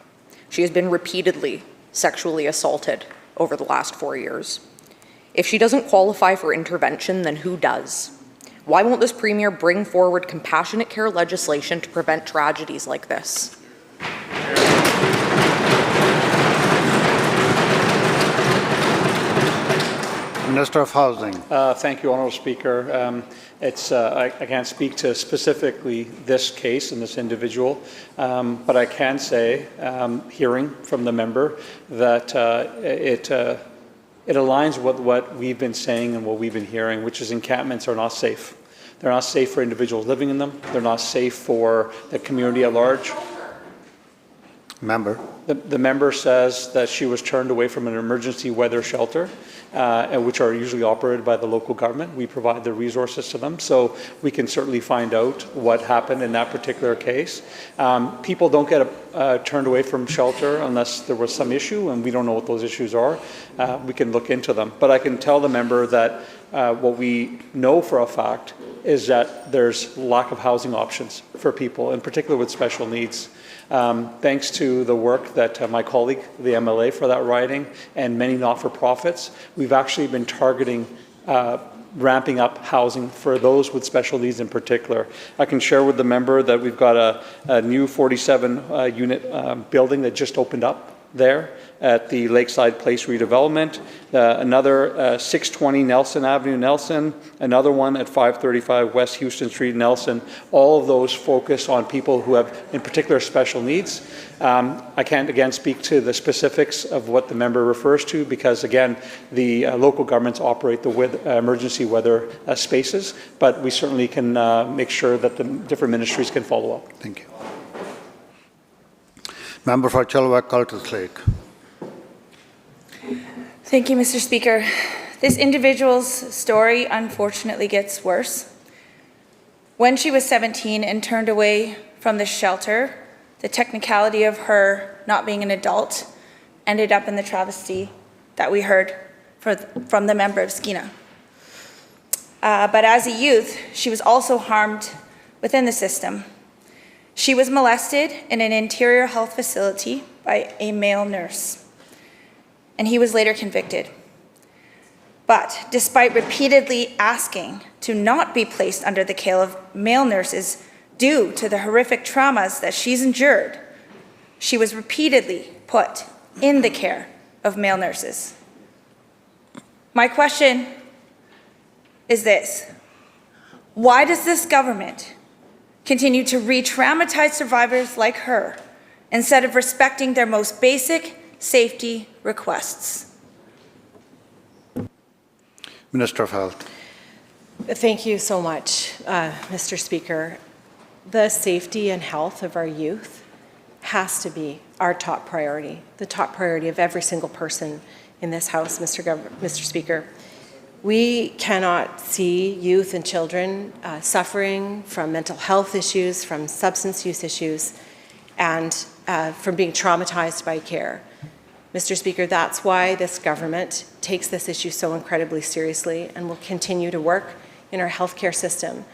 She has been repeatedly sexually assaulted over the last 4 years. If she doesn't qualify for intervention, then who does? Why won't this Premier bring forward compassionate care legislation to prevent tragedies like this? Minister of Housing. Thank you, Honourable Speaker. I can't speak to specifically this case and this individual, but I can say, hearing from the member, that it aligns with what we've been saying and what we've been hearing, which is encampments are not safe. They're not safe for individuals living in them. They're not safe for the community at large. Member. The member says that she was turned away from an emergency weather shelter, which are usually operated by the local government. We provide the resources to them, so we can certainly find out what happened in that particular case. People don't get turned away from shelter unless there was some issue, and we don't know what those issues are. We can look into them. But I can tell the member that what we know for a fact is that there's lack of housing options for people, in particular with special needs. Thanks to the work that my colleague, the MLA for that riding, and many not-for-profits, we've actually been targeting ramping up housing for those with special needs in particular. I can share with the member that we've got a new 47-unit building that just opened up there at the Lakeside Place redevelopment, another 620 Nelson Avenue, Nelson, another one at 535 West Houston Street, Nelson. All of those focus on people who have, in particular, special needs. I can't, again, speak to the specifics of what the member refers to because, again, the local governments operate the emergency weather spaces, but we certainly can make sure that the different ministries can follow up. Thank you. Member for Chilliwack, Cultus Lake. Thank you, Mr. Speaker. This individual's story unfortunately gets worse. When she was 17 and turned away from the shelter, the technicality of her not being an adult ended up in the travesty that we heard from the member of Skeena. But as a youth, she was also harmed within the system. She was molested in an interior health facility by a male nurse, and he was later convicted. But despite repeatedly asking to not be placed under the care of male nurses due to the horrific traumas that she's endured, she was repeatedly put in the care of male nurses. My question is this: why does this government continue to re-traumatize survivors like her instead of respecting their most basic safety requests? Minister of Health. Thank you so much, Mr. Speaker. The safety and health of our youth has to be our top priority, the top priority of every single person in this House, Mr. Speaker. We cannot see youth and children suffering from mental health issues, from substance use issues, and from being traumatized by care. Mr. Speaker, that's why this government takes this issue so incredibly seriously and will continue to work in our healthcare system,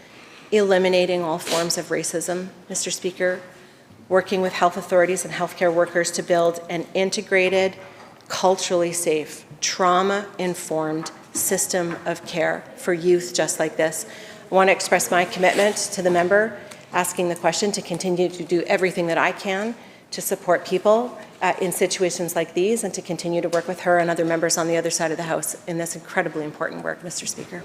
eliminating all forms of racism, Mr. Speaker, working with health authorities and healthcare workers to build an integrated, culturally safe, trauma-informed system of care for youth just like this. I want to express my commitment to the member asking the question to continue to do everything that I can to support people in situations like these and to continue to work with her and other members on the other side of the House in this incredibly important work, Mr. Speaker.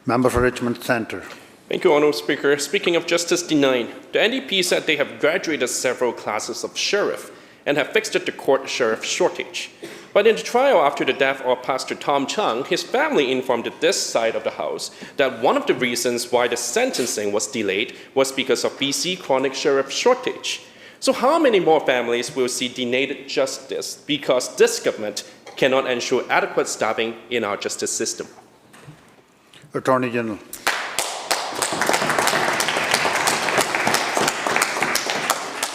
Member for Richmond Centre. Thank you, Honourable Speaker. Speaking of justice denied, the NDP said they have graduated several classes of sheriff and have fixed the court sheriff shortage. But in the trial after the death of Pastor Tom Chung, his family informed this side of the House that one of the reasons why the sentencing was delayed was because of BC chronic sheriff shortage. So how many more families will see denied justice because this government cannot ensure adequate staffing in our justice system? Attorney General.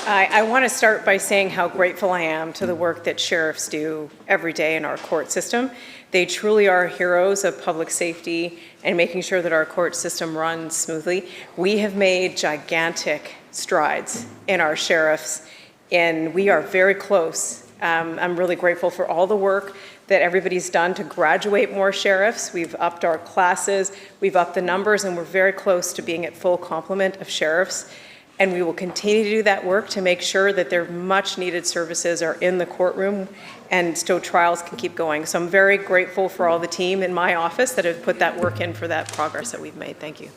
I want to start by saying how grateful I am to the work that sheriffs do every day in our court system. They truly are heroes of public safety and making sure that our court system runs smoothly. We have made gigantic strides in our sheriffs, and we are very close. I'm really grateful for all the work that everybody's done to graduate more sheriffs. We've upped our classes, we've upped the numbers, and we're very close to being at full complement of sheriffs. And we will continue to do that work to make sure that their much needed services are in the courtroom and so trials can keep going. So I'm very grateful for all the team in my office that have put that work in for that progress that we've made. Thank you.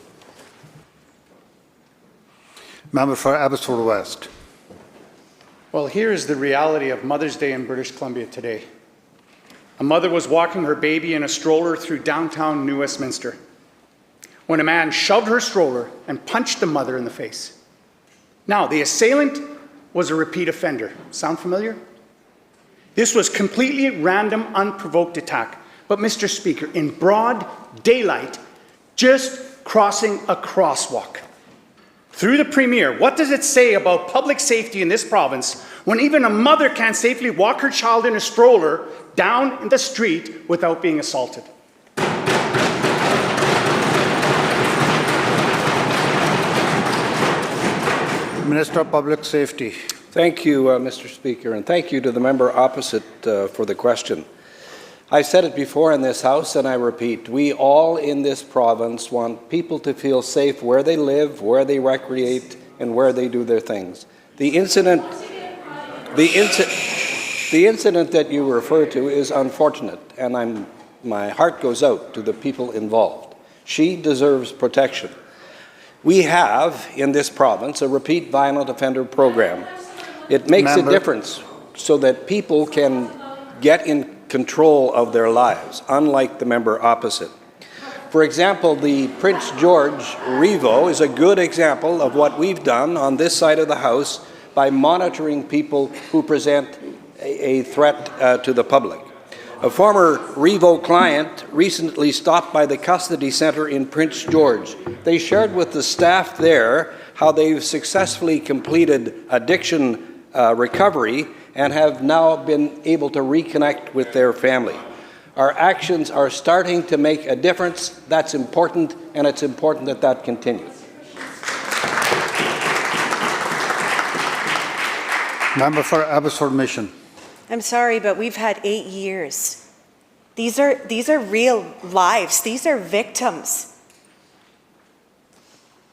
Member for Abbotsford West. Well, here is the reality of Mother's Day in British Columbia today. A mother was walking her baby in a stroller through downtown New Westminster when a man shoved her stroller and punched the mother in the face. Now, the assailant was a repeat offender. Sound familiar? This was completely random, unprovoked attack. But, Mr. Speaker, in broad daylight, just crossing a crosswalk. Through the Premier, what does it say about public safety in this province when even a mother can't safely walk her child in a stroller down in the street without being assaulted? Minister of Public Safety. Thank you, Mr. Speaker, and thank you to the member opposite for the question. I've said it before in this House, and I repeat, we all in this province want people to feel safe where they live, where they recreate, and where they do their things. The incident that you refer to is unfortunate, and my heart goes out to the people involved. She deserves protection. We have, in this province, a repeat violent offender program. It makes a difference so that people can get in control of their lives, unlike the member opposite. For example, the Prince George Revo is a good example of what we've done on this side of the House by monitoring people who present a threat to the public. A former Revo client recently stopped by the custody center in Prince George. They shared with the staff there how they've successfully completed addiction recovery and have now been able to reconnect with their family. Our actions are starting to make a difference. That's important, and it's important that that continues. Member for Abbotsford Mission. I'm sorry, but we've had 8 years. These are real lives. These are victims.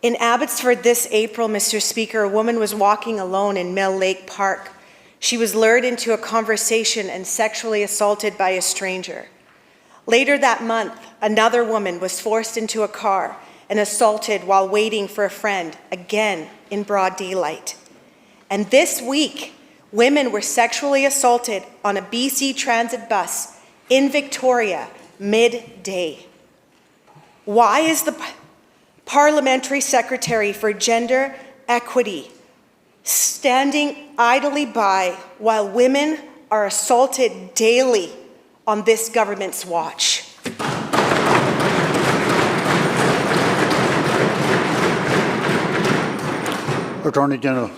In Abbotsford this April, Mr. Speaker, a woman was walking alone in Mill Lake Park. She was lured into a conversation and sexually assaulted by a stranger. Later that month, another woman was forced into a car and assaulted while waiting for a friend, again in broad daylight. And this week, women were sexually assaulted on a BC Transit bus in Victoria, midday. Why is the Parliamentary Secretary for Gender Equity standing idly by while women are assaulted daily on this government's watch? Attorney General.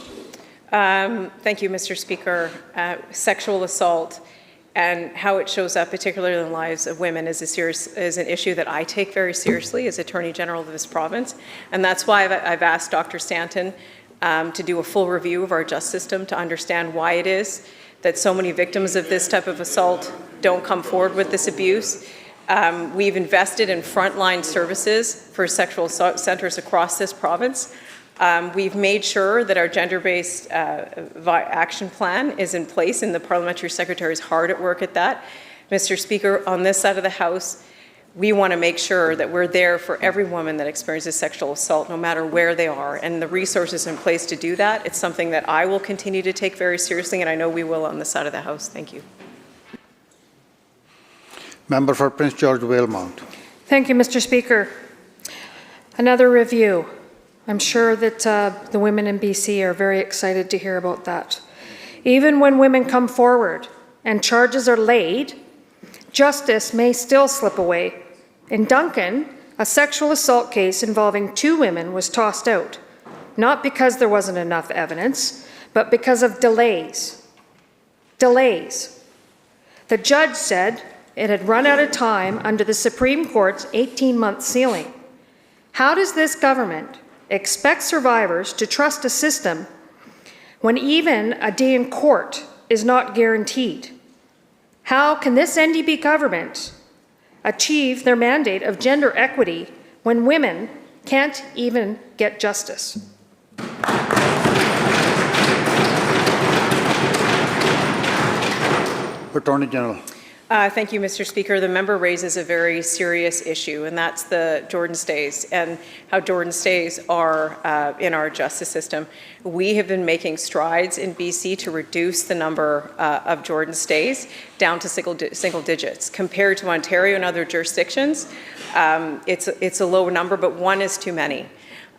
Thank you, Mr. Speaker. Sexual assault and how it shows up, particularly in the lives of women, is an issue that I take very seriously as Attorney General of this province. And that's why I've asked Dr. Stanton to do a full review of our justice system to understand why it is that so many victims of this type of assault don't come forward with this abuse. We've invested in frontline services for sexual assault centers across this province. We've made sure that our gender-based action plan is in place, and the Parliamentary Secretary is hard at work at that. Mr. Speaker, on this side of the House, we want to make sure that we're there for every woman that experiences sexual assault, no matter where they are, and the resources in place to do that. It's something that I will continue to take very seriously, and I know we will on this side of the House. Thank you. Member for Prince George Valemount. Thank you, Mr. Speaker. Another review. I'm sure that the women in BC are very excited to hear about that. Even when women come forward and charges are laid, justice may still slip away. In Duncan, a sexual assault case involving 2 women was tossed out, not because there wasn't enough evidence, but because of delays. Delays. The judge said it had run out of time under the Supreme Court's 18-month ceiling. How does this government expect survivors to trust a system when even a day in court is not guaranteed? How can this NDP government achieve their mandate of gender equity when women can't even get justice? Attorney General. Thank you, Mr. Speaker. The member raises a very serious issue, and that's the Jordan stays and how Jordan stays are in our justice system. We have been making strides in BC to reduce the number of Jordan stays down to single digits. Compared to Ontario and other jurisdictions, it's a low number, but one is too many.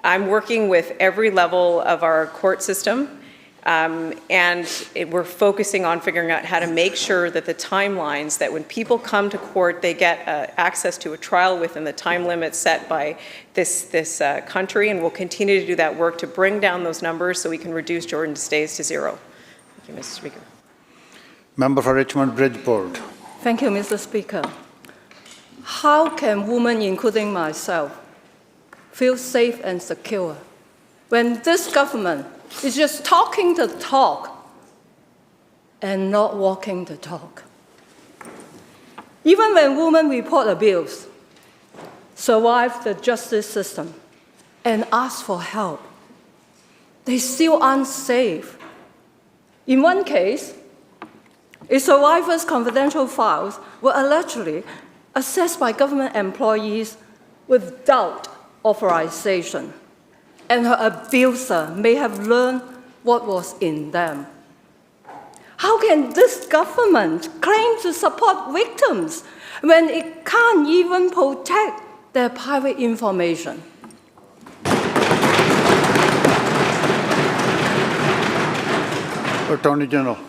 I'm working with every level of our court system. We're focusing on figuring out how to make sure that the timelines, that when people come to court, they get access to a trial within the time limit set by this country, and we'll continue to do that work to bring down those numbers so we can reduce Jordan stays to zero. Thank you, Mr. Speaker. Member for Richmond Bridgeport. Thank you, Mr. Speaker. How can women, including myself, feel safe and secure when this government is just talking the talk and not walking the talk? Even when women report abuse, survive the justice system, and ask for help, they still aren't safe. In one case, a survivor's confidential files were allegedly accessed by government employees without authorization, and her abuser may have learned what was in them. How can this government claim to support victims when it can't even protect their private information? Attorney General.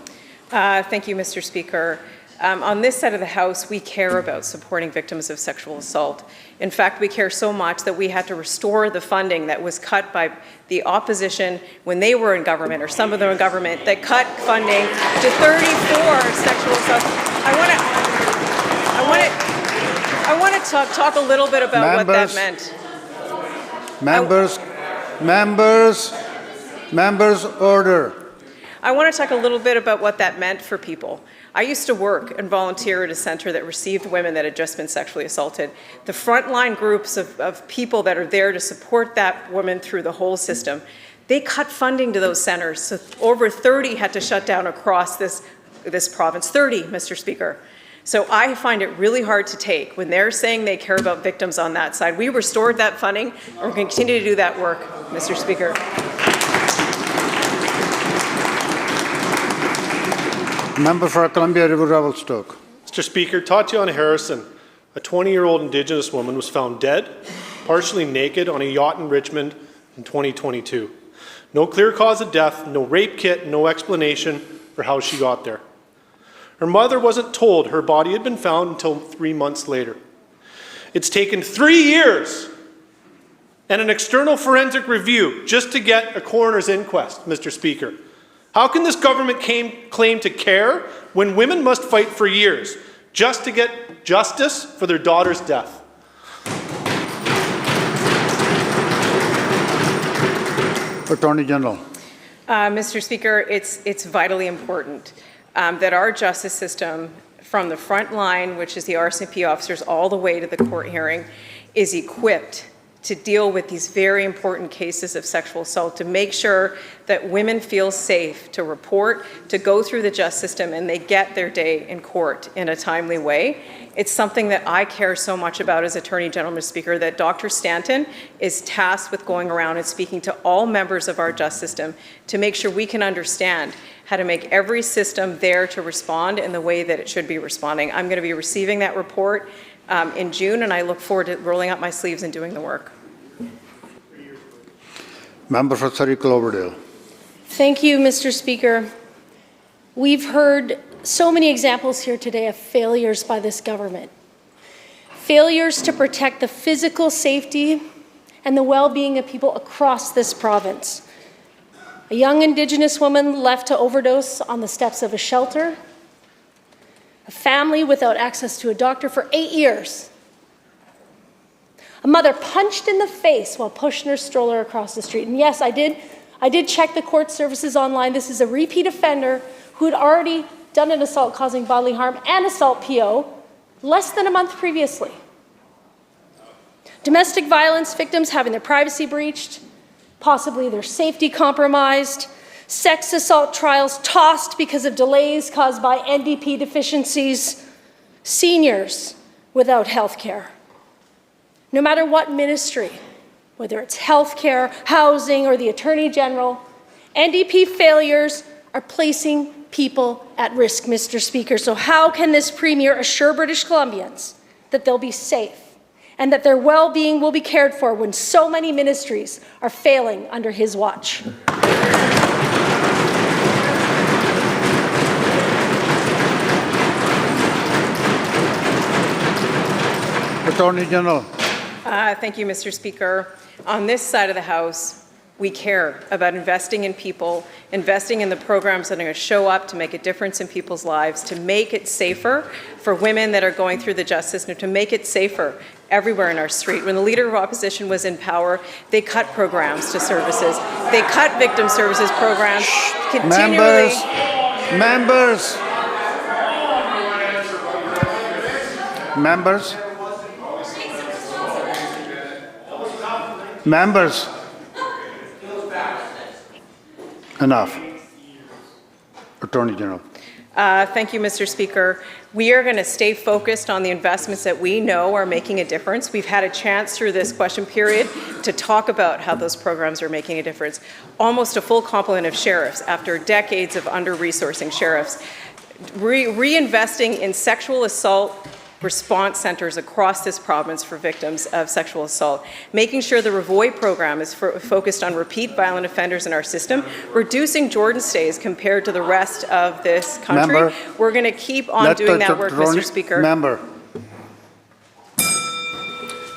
Thank you, Mr. Speaker. On this side of the House, we care about supporting victims of sexual assault. In fact, we care so much that we had to restore the funding that was cut by the opposition when they were in government, or some of them in government, that cut funding to 34 sexual assault. I want to talk a little bit about what that meant. Members, order. I want to talk a little bit about what that meant for people. I used to work and volunteer at a center that received women that had just been sexually assaulted. The frontline groups of people that are there to support that woman through the whole system, they cut funding to those centers. So over 30 had to shut down across this province. 30, Mr. Speaker. So I find it really hard to take when they're saying they care about victims on that side. We restored that funding, and we're going to continue to do that work, Mr. Speaker. Member for Columbia River Revelstoke. Mr. Speaker, Tatiana Harrison, a 20-year-old Indigenous woman, was found dead, partially naked, on a yacht in Richmond in 2022. No clear cause of death, no rape kit, no explanation for how she got there. Her mother wasn't told her body had been found until 3 months later. It's taken 3 years and an external forensic review just to get a coroner's inquest, Mr. Speaker. How can this government claim to care when women must fight for years just to get justice for their daughter's death? Attorney General. Mr. Speaker, it's vitally important that our justice system, from the front line, which is the RCMP officers, all the way to the court hearing, is equipped to deal with these very important cases of sexual assault, to make sure that women feel safe to report, to go through the justice system, and they get their day in court in a timely way. It's something that I care so much about as Attorney General, Mr. Speaker, that Dr. Stanton is tasked with going around and speaking to all members of our justice system to make sure we can understand how to make every system there to respond in the way that it should be responding. I'm going to be receiving that report in June, and I look forward to rolling up my sleeves and doing the work. Member for Surrey Cloverdale. Thank you, Mr. Speaker. We've heard so many examples here today of failures by this government. Failures to protect the physical safety and the well-being of people across this province. A young Indigenous woman left to overdose on the steps of a shelter. A family without access to a doctor for 8 years. A mother punched in the face while pushing her stroller across the street. And yes, I did check the court services online. This is a repeat offender who had already done an assault causing bodily harm and assault PO less than a month previously. Domestic violence victims having their privacy breached, possibly their safety compromised, sex assault trials tossed because of delays caused by NDP deficiencies, seniors without health care. No matter what ministry, whether it's health care, housing, or the Attorney General, NDP failures are placing people at risk, Mr. Speaker. So how can this Premier assure British Columbians that they'll be safe and that their well-being will be cared for when so many ministries are failing under his watch? Attorney General. Thank you, Mr. Speaker. On this side of the House, we care about investing in people, investing in the programs that are going to show up to make a difference in people's lives, to make it safer for women that are going through the justice system, to make it safer everywhere in our street. When the Leader of Opposition was in power, they cut programs to services. They cut victim services programs continually. Members. Members. Members. Enough. Attorney General. Thank you, Mr. Speaker. We are going to stay focused on the investments that we know are making a difference. We've had a chance through this question period to talk about how those programs are making a difference. Almost a full complement of sheriffs after decades of under-resourcing sheriffs. Reinvesting in sexual assault response centers across this province for victims of sexual assault, making sure the Revoy program is focused on repeat violent offenders in our system, reducing Jordan stays compared to the rest of this country. Member, we're going to keep on doing that work, Mr. Speaker. Member.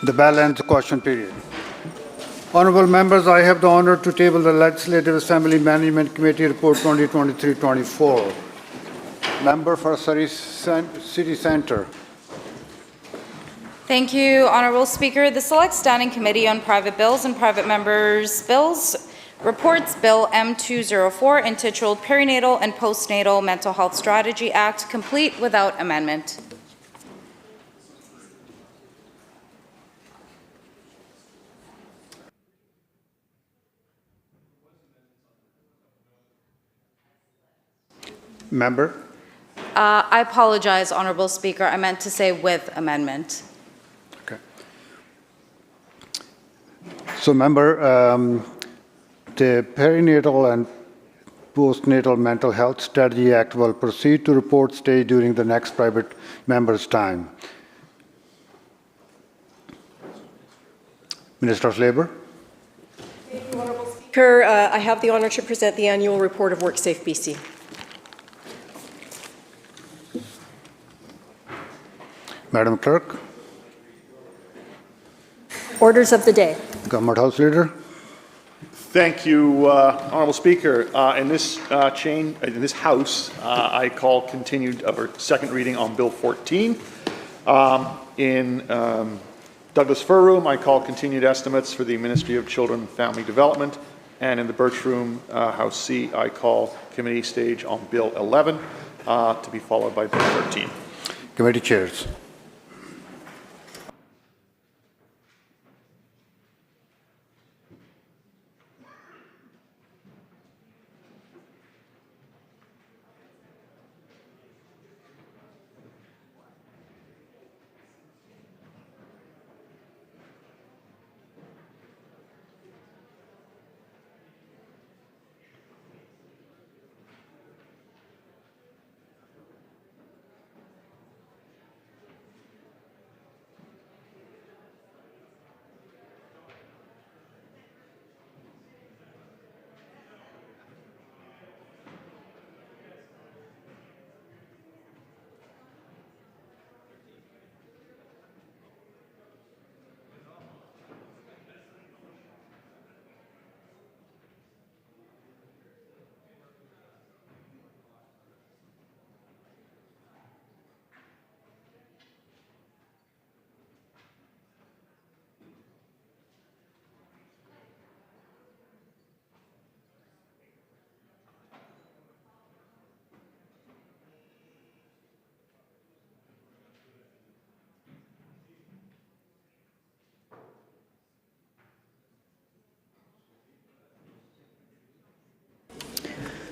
The bell ends the question period. Honourable members, I have the honour to table the Legislative Assembly Management Committee Report 2023-24. Member for Surrey City Centre. Thank you, Honourable Speaker. The Select Standing Committee on Private Bills and Private Members' Bills reports Bill M204 entitled Perinatal and Postnatal Mental Health Strategy Act complete without amendment. Member. I apologize, Honourable Speaker. I meant to say with amendment. Okay. So, member, the Perinatal and Postnatal Mental Health Strategy Act will proceed to report stage during the next private member's time. Minister of Labour. Thank you, Honourable Speaker. I have the honour to present the annual report of WorkSafe BC. Madam Clerk. Orders of the day. Government House Leader. Thank you, Honourable Speaker. In this House, I call continued or second reading on Bill 14. In Douglas Fir Room, I call continued estimates for the Ministry of Children and Family Development. And in the Birch Room, House C, I call committee stage on Bill 11 to be followed by Bill 13. Committee chairs.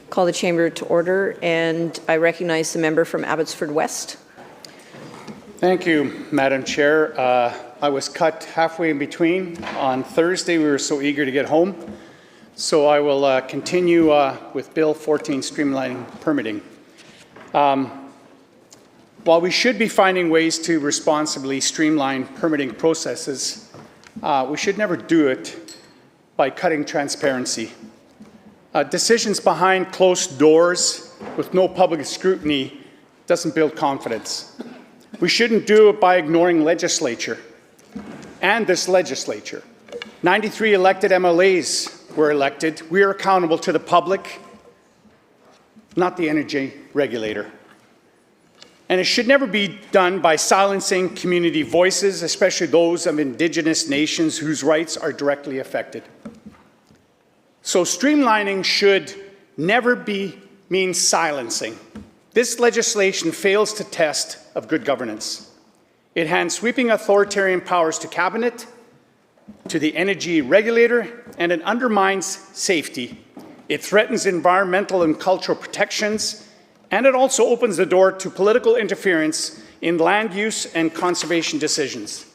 Call the chamber to order, and I recognize the member from Abbotsford West. Thank you, Madam Chair. I was cut halfway in between. On Thursday, we were so eager to get home. So I will continue with Bill 14, streamlining permitting. While we should be finding ways to responsibly streamline permitting processes, we should never do it by cutting transparency. Decisions behind closed doors with no public scrutiny doesn't build confidence. We shouldn't do it by ignoring legislature and this legislature. 93 elected MLAs were elected. We are accountable to the public, not the energy regulator. And it should never be done by silencing community voices, especially those of Indigenous nations whose rights are directly affected. So streamlining should never mean silencing. This legislation fails to test of good governance. It hands sweeping authoritarian powers to Cabinet, to the energy regulator, and it undermines safety. It threatens environmental and cultural protections, and it also opens the door to political interference in land use and conservation decisions.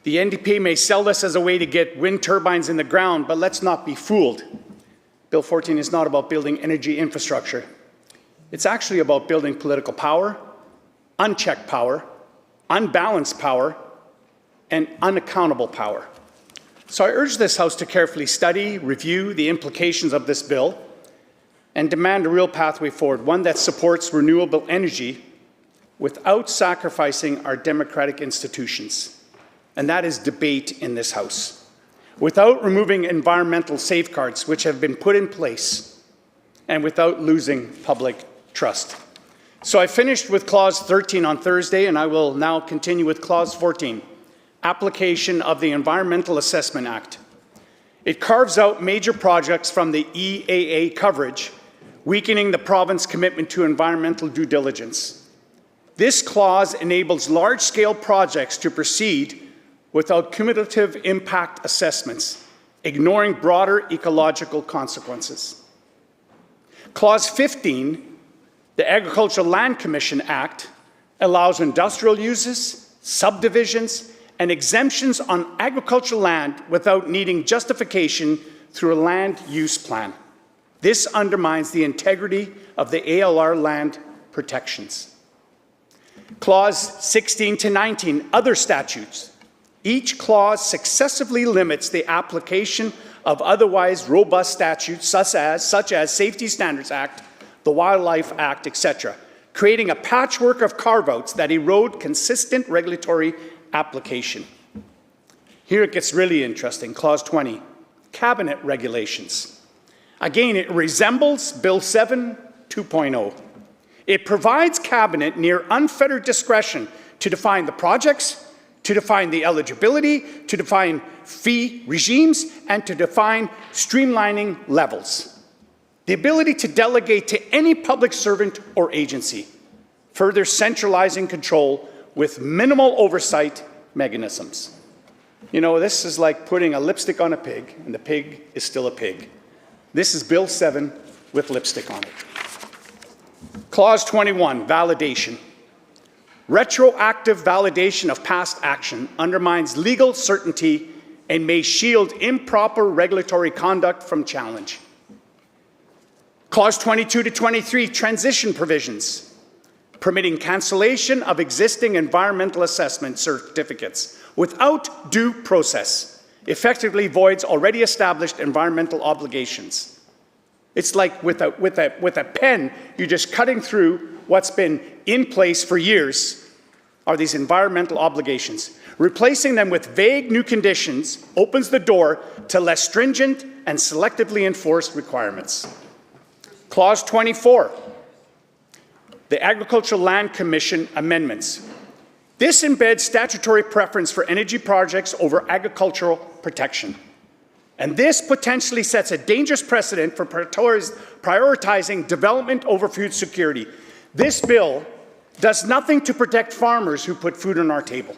The NDP may sell this as a way to get wind turbines in the ground, but let's not be fooled. Bill 14 is not about building energy infrastructure. It's actually about building political power, unchecked power, unbalanced power, and unaccountable power. So I urge this House to carefully study, review the implications of this bill, and demand a real pathway forward, one that supports renewable energy without sacrificing our democratic institutions. And that is debate in this House. Without removing environmental safeguards which have been put in place, and without losing public trust. So I finished with Clause 13 on Thursday, and I will now continue with Clause 14, application of the Environmental Assessment Act. It carves out major projects from the EAA coverage, weakening the province's commitment to environmental due diligence. This clause enables large-scale projects to proceed without cumulative impact assessments, ignoring broader ecological consequences. Clause 15, the Agricultural Land Commission Act, allows industrial uses, subdivisions, and exemptions on agricultural land without needing justification through a land use plan. This undermines the integrity of the ALR land protections. Clause 16 to 19, other statutes. Each clause successively limits the application of otherwise robust statutes such as Safety Standards Act, the Wildlife Act, etc., creating a patchwork of carve-outs that erode consistent regulatory application. Here it gets really interesting. Clause 20, Cabinet regulations. Again, it resembles Bill 7 2.0. It provides Cabinet near unfettered discretion to define the projects, to define the eligibility, to define fee regimes, and to define streamlining levels. The ability to delegate to any public servant or agency, further centralizing control with minimal oversight mechanisms. You know, this is like putting a lipstick on a pig, and the pig is still a pig. This is Bill 7 with lipstick on it. Clause 21, validation. Retroactive validation of past action undermines legal certainty and may shield improper regulatory conduct from challenge. Clause 22 to 23, transition provisions, permitting cancellation of existing environmental assessment certificates without due process, effectively voids already established environmental obligations. It's like with a pen, you're just cutting through what's been in place for years are these environmental obligations. Replacing them with vague new conditions opens the door to less stringent and selectively enforced requirements. Clause 24, the Agricultural Land Commission amendments. This embeds statutory preference for energy projects over agricultural protection. And this potentially sets a dangerous precedent for prioritizing development over food security. This bill does nothing to protect farmers who put food on our table.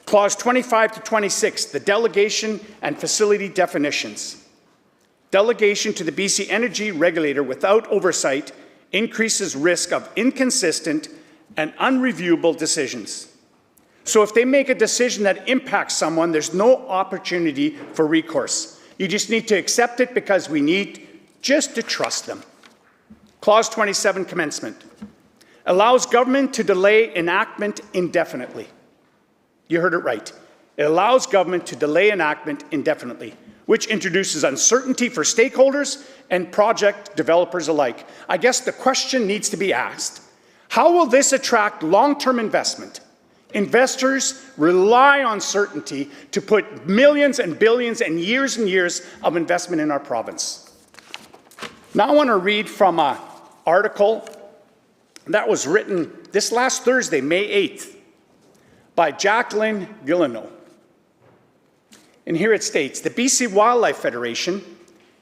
Clause 25 to 26, the delegation and facility definitions. Delegation to the BC Energy Regulator without oversight increases risk of inconsistent and unreviewable decisions. So if they make a decision that impacts someone, there's no opportunity for recourse. You just need to accept it because we need just to trust them. Clause 27, commencement, allows government to delay enactment indefinitely. You heard it right. It allows government to delay enactment indefinitely, which introduces uncertainty for stakeholders and project developers alike. I guess the question needs to be asked, how will this attract long-term investment? Investors rely on certainty to put millions and billions and years of investment in our province. Now I want to read from an article that was written this last Thursday, May 8th, by Jacqueline Guilleneau. And here it states, the BC Wildlife Federation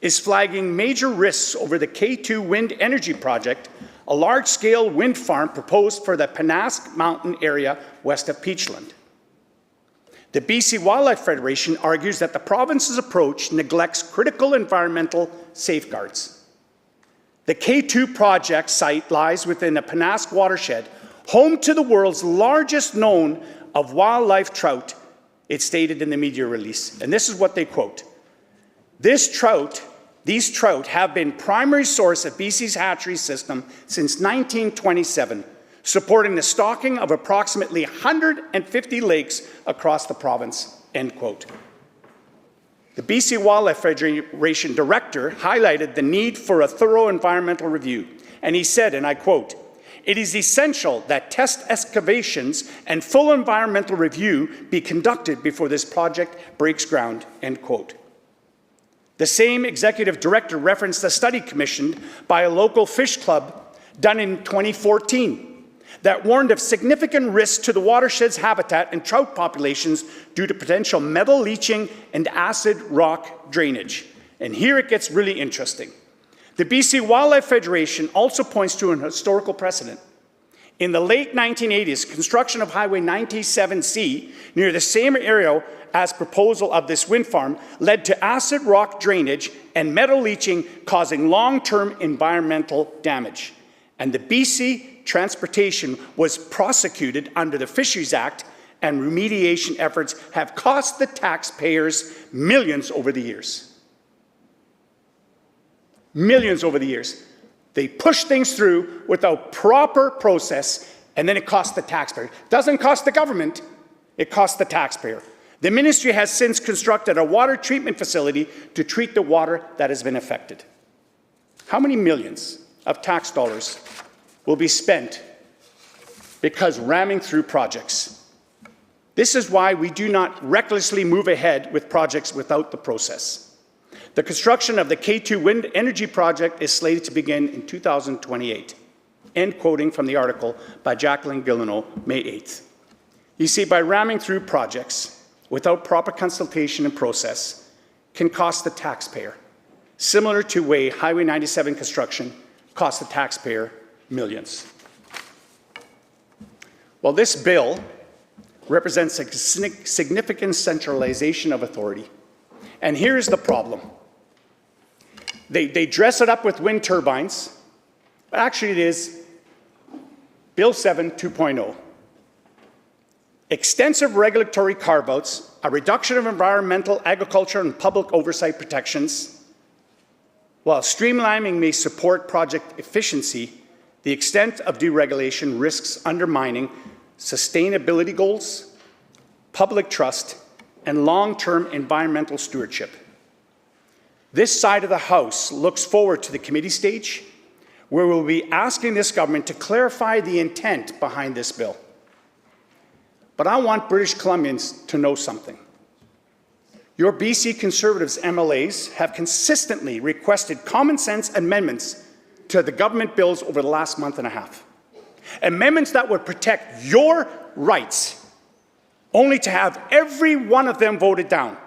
is flagging major risks over the K2 wind energy project, a large-scale wind farm proposed for the Pennask Mountain area west of Peachland. The BC Wildlife Federation argues that the province's approach neglects critical environmental safeguards. The K2 project site lies within the Pennask watershed, home to the world's largest known of wildlife trout, it stated in the media release. And this is what they quote. These trout have been primary source of BC's hatchery system since 1927, supporting the stocking of approximately 150 lakes across the province, end quote. The BC Wildlife Federation director highlighted the need for a thorough environmental review, and he said, and I quote, "It is essential that test excavations and full environmental review be conducted before this project breaks ground," end quote. The same executive director referenced a study commissioned by a local fish club done in 2014 that warned of significant risks to the watershed's habitat and trout populations due to potential metal leaching and acid rock drainage. And here it gets really interesting. The BC Wildlife Federation also points to an historical precedent. In the late 1980s, construction of Highway 97C near the same area as proposal of this wind farm led to acid rock drainage and metal leaching, causing long-term environmental damage. And the BC Transportation was prosecuted under the Fisheries Act, and remediation efforts have cost the taxpayers millions over the years. Millions over the years. They push things through without proper process, and then it costs the taxpayer. It doesn't cost the government, it costs the taxpayer. The ministry has since constructed a water treatment facility to treat the water that has been affected. How many millions of tax dollars will be spent because ramming through projects? This is why we do not recklessly move ahead with projects without the process. The construction of the K2 wind energy project is slated to begin in 2028. End quoting from the article by Jacqueline Guilleneau, May 8th. You see, by ramming through projects without proper consultation and process can cost the taxpayer, similar to way Highway 97 construction cost the taxpayer millions. Well, this bill represents a significant centralization of authority. And here's the problem. They dress it up with wind turbines, but actually it is Bill 7 2.0. Extensive regulatory carve-outs, a reduction of environmental, agriculture, and public oversight protections. While streamlining may support project efficiency, the extent of deregulation risks undermining sustainability goals, public trust, and long-term environmental stewardship. This side of the House looks forward to the committee stage, where we'll be asking this government to clarify the intent behind this bill. But I want British Columbians to know something. Your BC Conservatives MLAs have consistently requested common sense amendments to the government bills over the last month and a half. Amendments that would protect your rights, only to have every one of them voted down.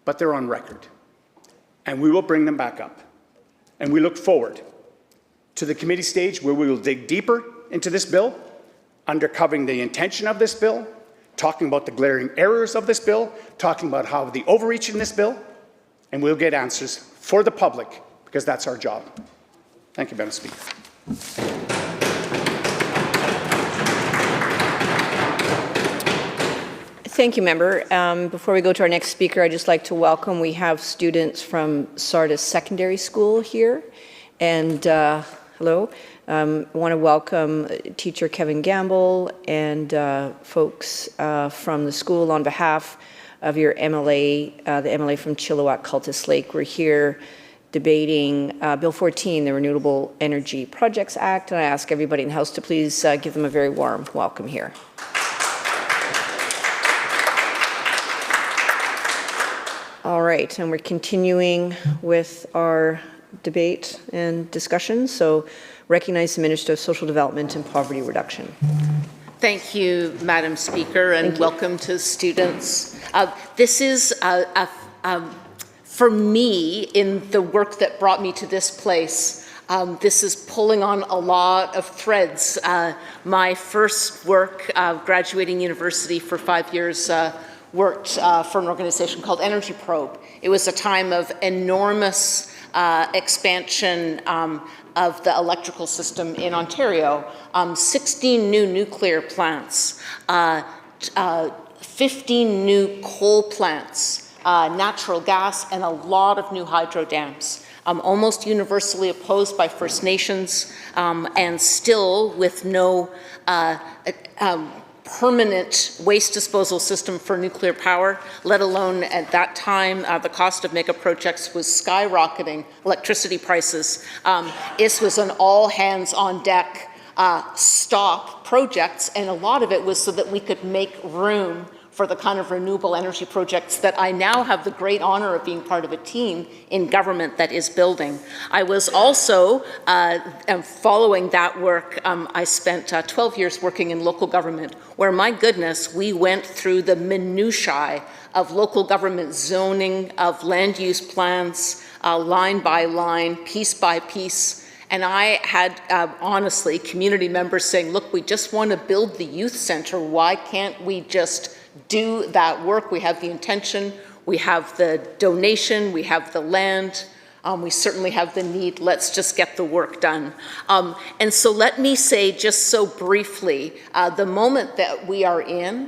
But they're on record. And we will bring them back up. And we look forward to the committee stage where we will dig deeper into this bill, undercovering the intention of this bill, talking about the glaring errors of this bill, talking about how the overreach in this bill, and we'll get answers for the public, because that's our job. Thank you, Madam Speaker. Thank you, member. Before we go to our next speaker, I'd just like to welcome, we have students from Sardis Secondary School here. And hello. I want to welcome teacher Kevin Gamble and folks from the school on behalf of your MLA, the MLA from Chilliwack Cultus Lake. We're here debating Bill 14, the Renewable Energy Projects Act, and I ask everybody in the House to please give them a very warm welcome here. All right, and we're continuing with our debate and discussion, so recognize the Minister of Social Development and Poverty Reduction. Thank you, Madam Speaker, and welcome to students. This is, for me, in the work that brought me to this place, this is pulling on a lot of threads. My first work, graduating university for 5 years, worked for an organization called Energy Probe. It was a time of enormous expansion of the electrical system in Ontario. 16 new nuclear plants, 15 new coal plants, natural gas, and a lot of new hydro dams. Almost universally opposed by First Nations, and still with no permanent waste disposal system for nuclear power, let alone at that time, the cost of mega projects was skyrocketing electricity prices. This was an all hands on deck stop projects, and a lot of it was so that we could make room for the kind of renewable energy projects that I now have the great honor of being part of a team in government that is building. I was also, following that work, I spent 12 years working in local government, where, my goodness, we went through the minutiae of local government zoning, of land use plans, line by line, piece by piece. And I had, honestly, community members saying, look, we just want to build the youth center. Why can't we just do that work? We have the intention, we have the donation, we have the land, we certainly have the need. Let's just get the work done. And so let me say just so briefly, the moment that we are in,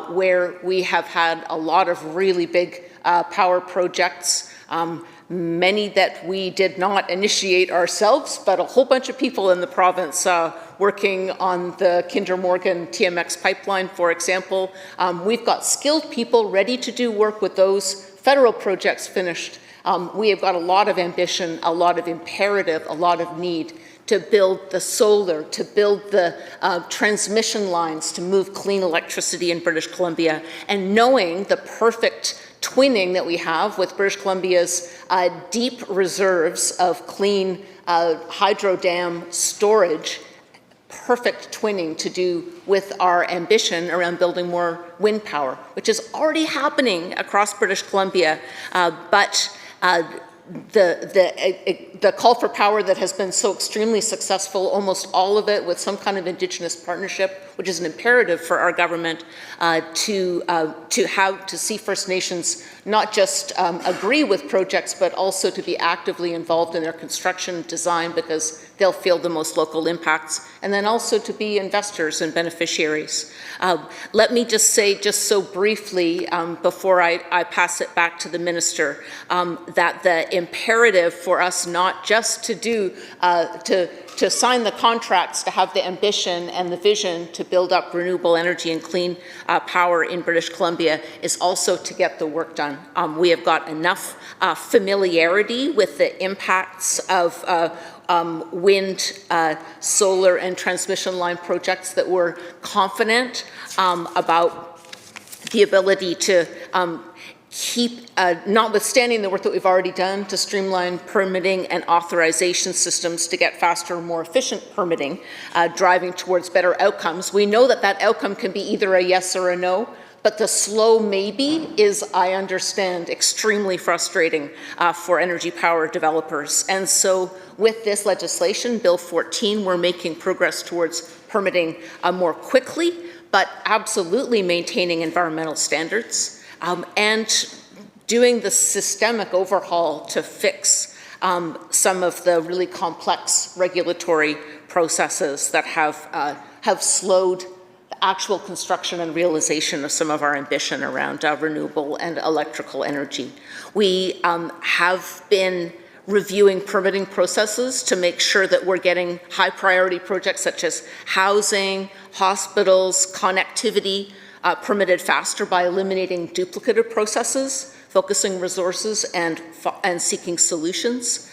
where we have had a lot of really big power projects, many that we did not initiate ourselves, but a whole bunch of people in the province working on the Kinder Morgan TMX pipeline, for example. We've got skilled people ready to do work with those federal projects finished. We have got a lot of ambition, a lot of imperative, a lot of need to build the solar, to build the transmission lines to move clean electricity in British Columbia, and knowing the perfect twinning that we have with British Columbia's deep reserves of clean hydro dam storage, perfect twinning to do with our ambition around building more wind power, which is already happening across British Columbia, but the call for power that has been so extremely successful, almost all of it with some kind of Indigenous partnership, which is an imperative for our government to see First Nations not just agree with projects, but also to be actively involved in their construction design, because they'll feel the most local impacts, and then also to be investors and beneficiaries. Let me just say, just so briefly, before I pass it back to the Minister, that the imperative for us not just to do, to sign the contracts, to have the ambition and the vision to build up renewable energy and clean power in British Columbia, is also to get the work done. We have got enough familiarity with the impacts of wind, solar, and transmission line projects that we're confident about the ability to keep, notwithstanding the work that we've already done to streamline permitting and authorization systems to get faster, more efficient permitting, driving towards better outcomes. We know that that outcome can be either a yes or a no, but the slow maybe is, I understand, extremely frustrating for energy power developers. And so with this legislation, Bill 14, we're making progress towards permitting more quickly, but absolutely maintaining environmental standards, and doing the systemic overhaul to fix some of the really complex regulatory processes that have slowed the actual construction and realization of some of our ambition around renewable and electrical energy. We have been reviewing permitting processes to make sure that we're getting high priority projects such as housing, hospitals, connectivity permitted faster by eliminating duplicative processes, focusing resources and seeking solutions.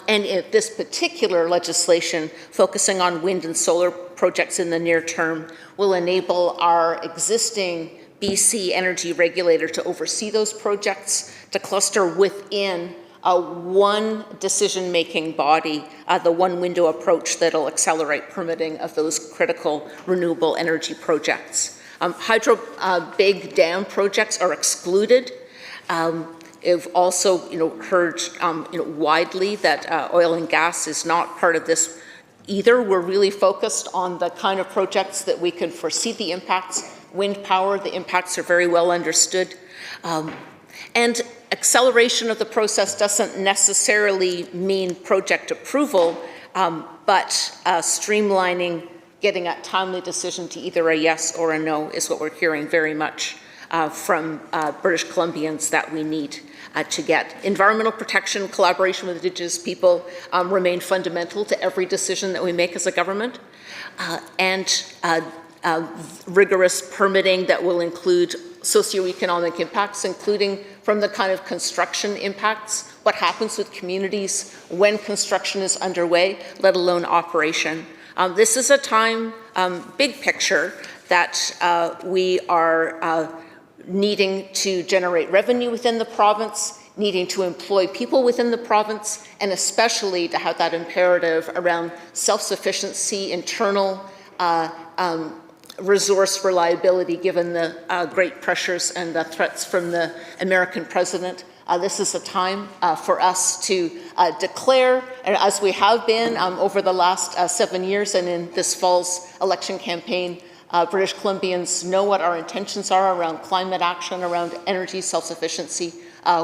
And if this particular legislation, focusing on wind and solar projects in the near term, will enable our existing BC energy regulator to oversee those projects, to cluster within one decision-making body, the one window approach that'll accelerate permitting of those critical renewable energy projects. Hydro big dam projects are excluded. I've also, heard, widely that oil and gas is not part of this either. We're really focused on the kind of projects that we can foresee the impacts. Wind power, the impacts are very well understood. And acceleration of the process doesn't necessarily mean project approval, but streamlining, getting a timely decision to either a yes or a no is what we're hearing very much from British Columbians that we need to get. Environmental protection, collaboration with Indigenous people remain fundamental to every decision that we make as a government, and rigorous permitting that will include socioeconomic impacts, including from the kind of construction impacts, what happens with communities when construction is underway, let alone operation. This is a time, big picture, that we are needing to generate revenue within the province, needing to employ people within the province, and especially to have that imperative around self-sufficiency, internal resource reliability, given the great pressures and the threats from the American president. This is a time for us to declare, as we have been over the last 7 years and in this fall's election campaign, British Columbians know what our intentions are around climate action, around energy self-sufficiency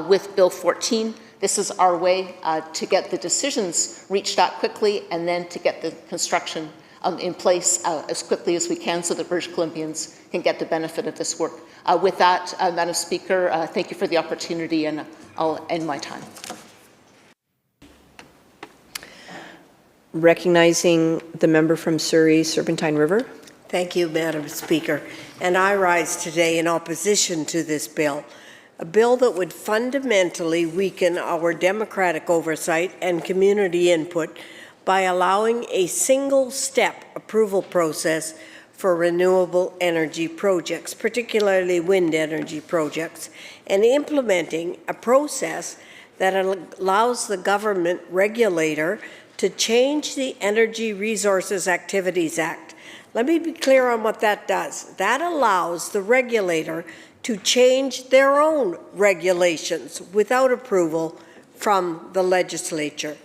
with Bill 14. This is our way to get the decisions reached out quickly and then to get the construction in place as quickly as we can so that British Columbians can get the benefit of this work. With that, Madam Speaker, thank you for the opportunity, and I'll end my time. Recognizing the member from Surrey, Serpentine River. Thank you, Madam Speaker. And I rise today in opposition to this bill, a bill that would fundamentally weaken our democratic oversight and community input by allowing a single-step approval process for renewable energy projects, particularly wind energy projects, and implementing a process that allows the government regulator to change the Energy Resources Activities Act. Let me be clear on what that does. That allows the regulator to change their own regulations without approval from the legislature.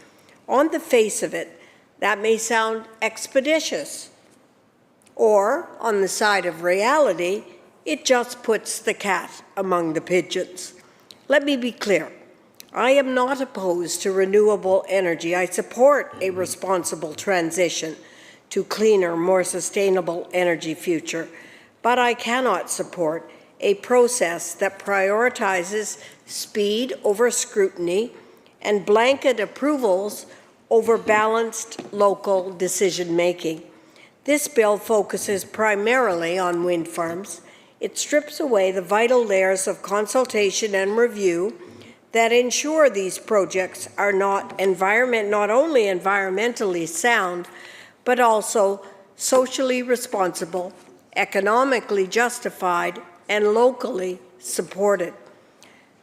On the face of it, that may sound expeditious, or on the side of reality, it just puts the cat among the pigeons. Let me be clear. I am not opposed to renewable energy. I support a responsible transition to cleaner, more sustainable energy future, but I cannot support a process that prioritizes speed over scrutiny and blanket approvals over balanced local decision-making. This bill focuses primarily on wind farms. It strips away the vital layers of consultation and review that ensure these projects are not only environmentally sound, but also socially responsible, economically justified, and locally supported.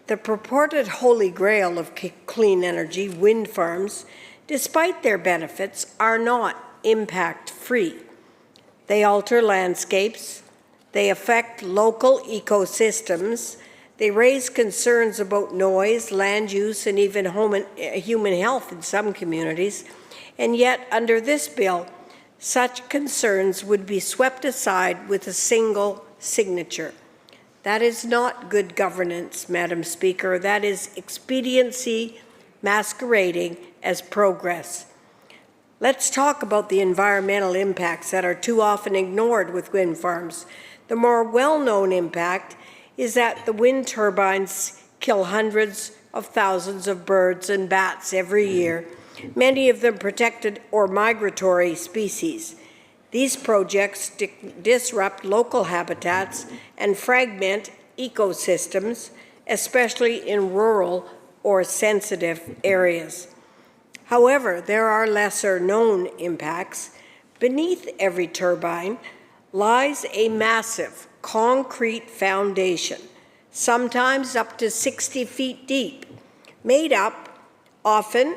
The purported holy grail of clean energy, wind farms, despite their benefits, are not impact-free. They alter landscapes, they affect local ecosystems, they raise concerns about noise, land use, and even human health in some communities. And yet, under this bill, such concerns would be swept aside with a single signature. That is not good governance, Madam Speaker. That is expediency masquerading as progress. Let's talk about the environmental impacts that are too often ignored with wind farms. The more well-known impact is that the wind turbines kill hundreds of thousands of birds and bats every year, many of them protected or migratory species. These projects disrupt local habitats and fragment ecosystems, especially in rural or sensitive areas. However, there are lesser-known impacts. Beneath every turbine lies a massive concrete foundation, sometimes up to 60 feet deep, made up often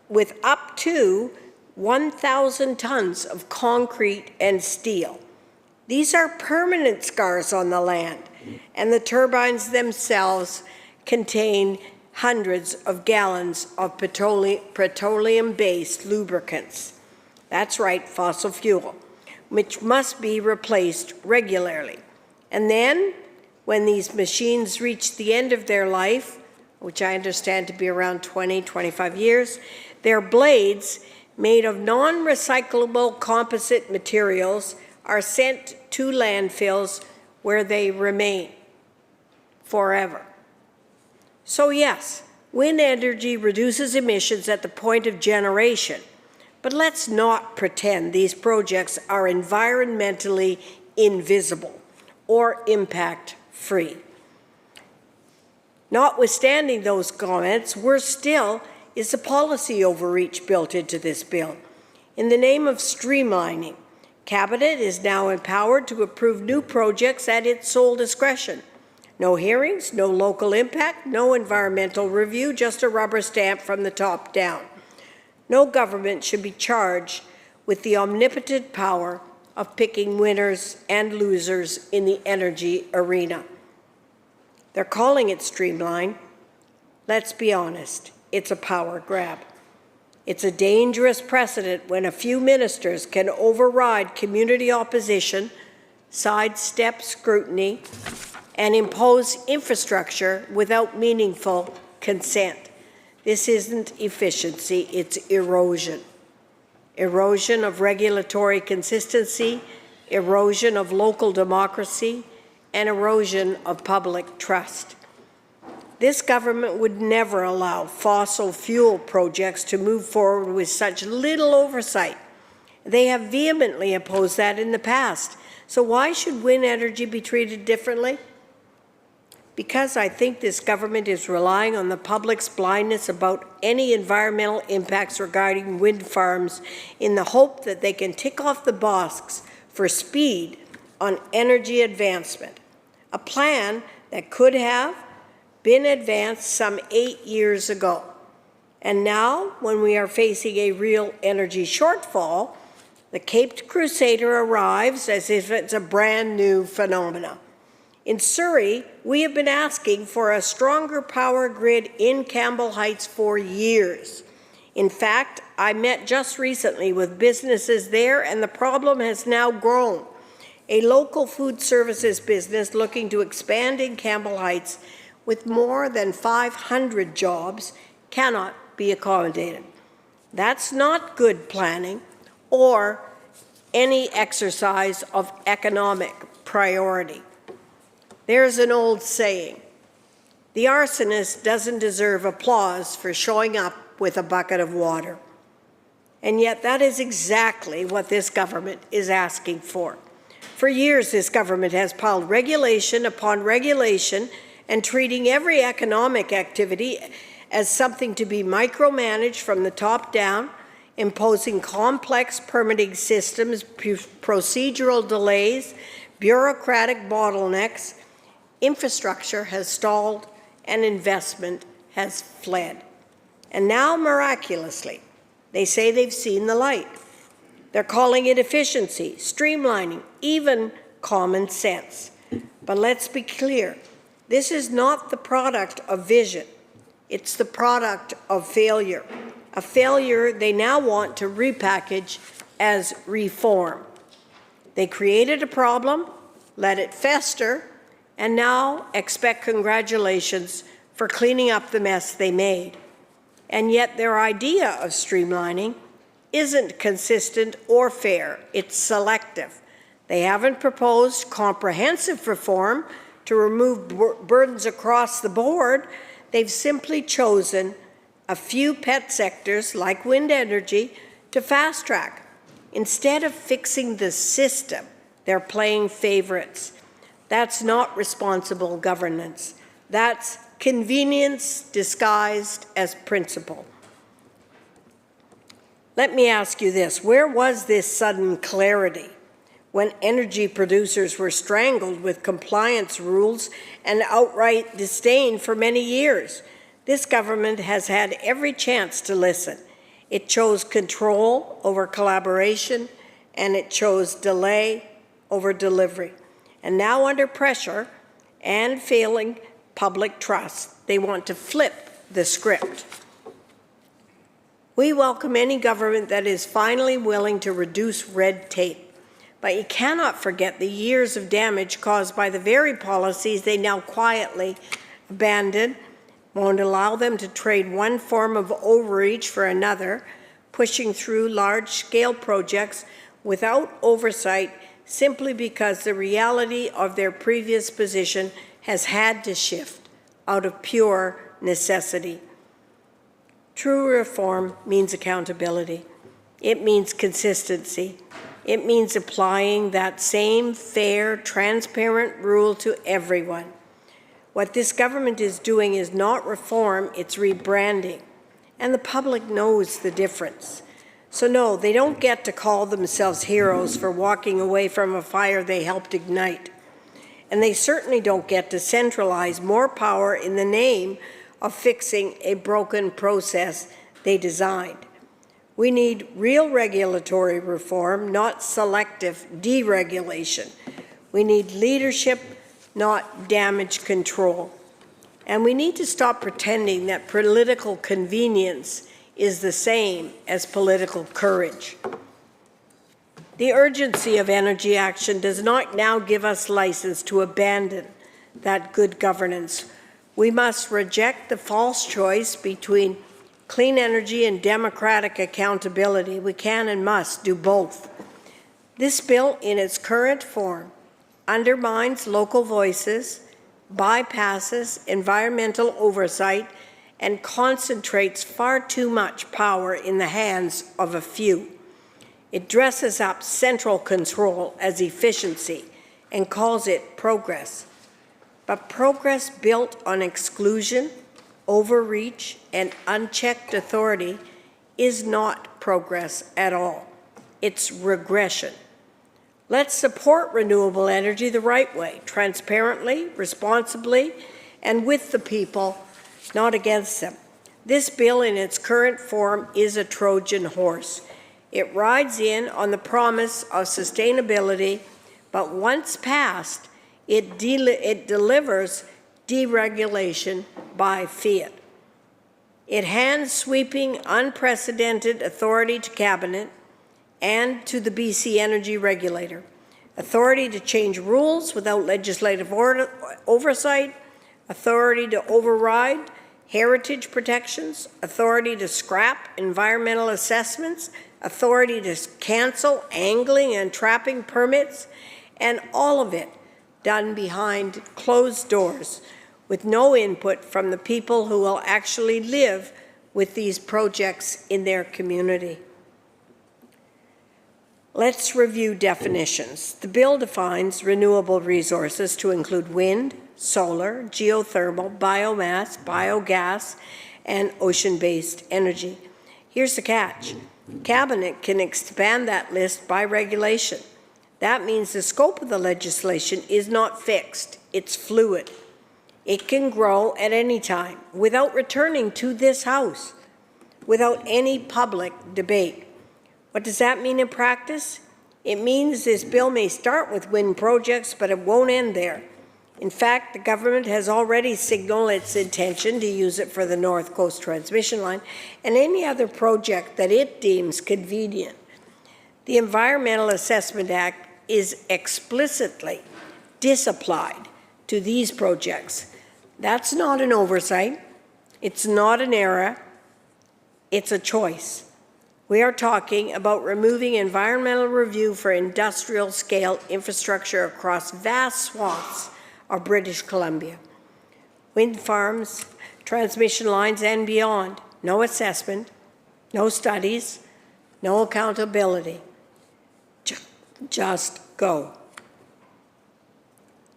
with up to 1,000 tons of concrete and steel. These are permanent scars on the land, and the turbines themselves contain hundreds of gallons of petroleum-based lubricants. That's right, fossil fuel, which must be replaced regularly. And then, when these machines reach the end of their life, which I understand to be around 20-25 years, their blades, made of non-recyclable composite materials, are sent to landfills where they remain forever. So yes, wind energy reduces emissions at the point of generation, but let's not pretend these projects are environmentally invisible or impact-free. Notwithstanding those comments, worse still is the policy overreach built into this bill. In the name of streamlining, Cabinet is now empowered to approve new projects at its sole discretion. No hearings, no local impact, no environmental review, just a rubber stamp from the top down. No government should be charged with the omnipotent power of picking winners and losers in the energy arena. They're calling it streamline. Let's be honest, it's a power grab. It's a dangerous precedent when a few ministers can override community opposition, sidestep scrutiny, and impose infrastructure without meaningful consent. This isn't efficiency, it's erosion. Erosion of regulatory consistency, erosion of local democracy, and erosion of public trust. This government would never allow fossil fuel projects to move forward with such little oversight. They have vehemently opposed that in the past. So why should wind energy be treated differently? Because I think this government is relying on the public's blindness about any environmental impacts regarding wind farms in the hope that they can tick off the box for speed on energy advancement, a plan that could have been advanced some 8 years ago. And now, when we are facing a real energy shortfall, the Caped Crusader arrives as if it's a brand new phenomenon. In Surrey, we have been asking for a stronger power grid in Campbell Heights for years. In fact, I met just recently with businesses there, and the problem has now grown. A local food services business looking to expand in Campbell Heights with more than 500 jobs cannot be accommodated. That's not good planning or any exercise of economic priority. There's an old saying, the arsonist doesn't deserve applause for showing up with a bucket of water. And yet that is exactly what this government is asking for. For years, this government has piled regulation upon regulation and treating every economic activity as something to be micromanaged from the top down, imposing complex permitting systems, procedural delays, bureaucratic bottlenecks. Infrastructure has stalled and investment has fled. And now, miraculously, they say they've seen the light. They're calling it efficiency, streamlining, even common sense. But let's be clear, this is not the product of vision. It's the product of failure, a failure they now want to repackage as reform. They created a problem, let it fester, and now expect congratulations for cleaning up the mess they made. And yet their idea of streamlining isn't consistent or fair. It's selective. They haven't proposed comprehensive reform to remove burdens across the board. They've simply chosen a few pet sectors like wind energy to fast track. Instead of fixing the system, they're playing favorites. That's not responsible governance. That's convenience disguised as principle. Let me ask you this: where was this sudden clarity when energy producers were strangled with compliance rules and outright disdain for many years? This government has had every chance to listen. It chose control over collaboration, and it chose delay over delivery. And now, under pressure and failing public trust, they want to flip the script. We welcome any government that is finally willing to reduce red tape, but you cannot forget the years of damage caused by the very policies they now quietly abandon, won't allow them to trade one form of overreach for another, pushing through large-scale projects without oversight simply because the reality of their previous position has had to shift out of pure necessity. True reform means accountability. It means consistency. It means applying that same fair, transparent rule to everyone. What this government is doing is not reform, it's rebranding. And the public knows the difference. So no, they don't get to call themselves heroes for walking away from a fire they helped ignite. And they certainly don't get to centralize more power in the name of fixing a broken process they designed. We need real regulatory reform, not selective deregulation. We need leadership, not damage control. And we need to stop pretending that political convenience is the same as political courage. The urgency of energy action does not now give us license to abandon that good governance. We must reject the false choice between clean energy and democratic accountability. We can and must do both. This bill, in its current form, undermines local voices, bypasses environmental oversight, and concentrates far too much power in the hands of a few. It dresses up central control as efficiency and calls it progress. But progress built on exclusion, overreach, and unchecked authority is not progress at all. It's regression. Let's support renewable energy the right way, transparently, responsibly, and with the people, not against them. This bill in its current form is a Trojan horse. It rides in on the promise of sustainability, but once passed, it delivers deregulation by fiat. It hands sweeping, unprecedented authority to Cabinet and to the BC Energy Regulator. Authority to change rules without legislative oversight, authority to override heritage protections, authority to scrap environmental assessments, authority to cancel angling and trapping permits, and all of it done behind closed doors with no input from the people who will actually live with these projects in their community. Let's review definitions. The bill defines renewable resources to include wind, solar, geothermal, biomass, biogas, and ocean-based energy. Here's the catch. Cabinet can expand that list by regulation. That means the scope of the legislation is not fixed, it's fluid. It can grow at any time without returning to this House, without any public debate. What does that mean in practice? It means this bill may start with wind projects, but it won't end there. In fact, the government has already signaled its intention to use it for the North Coast Transmission Line and any other project that it deems convenient. The Environmental Assessment Act is explicitly disapplied to these projects. That's not an oversight. It's not an error. It's a choice. We are talking about removing environmental review for industrial-scale infrastructure across vast swaths of British Columbia. Wind farms, transmission lines, and beyond. No assessment, no studies, no accountability. Just go.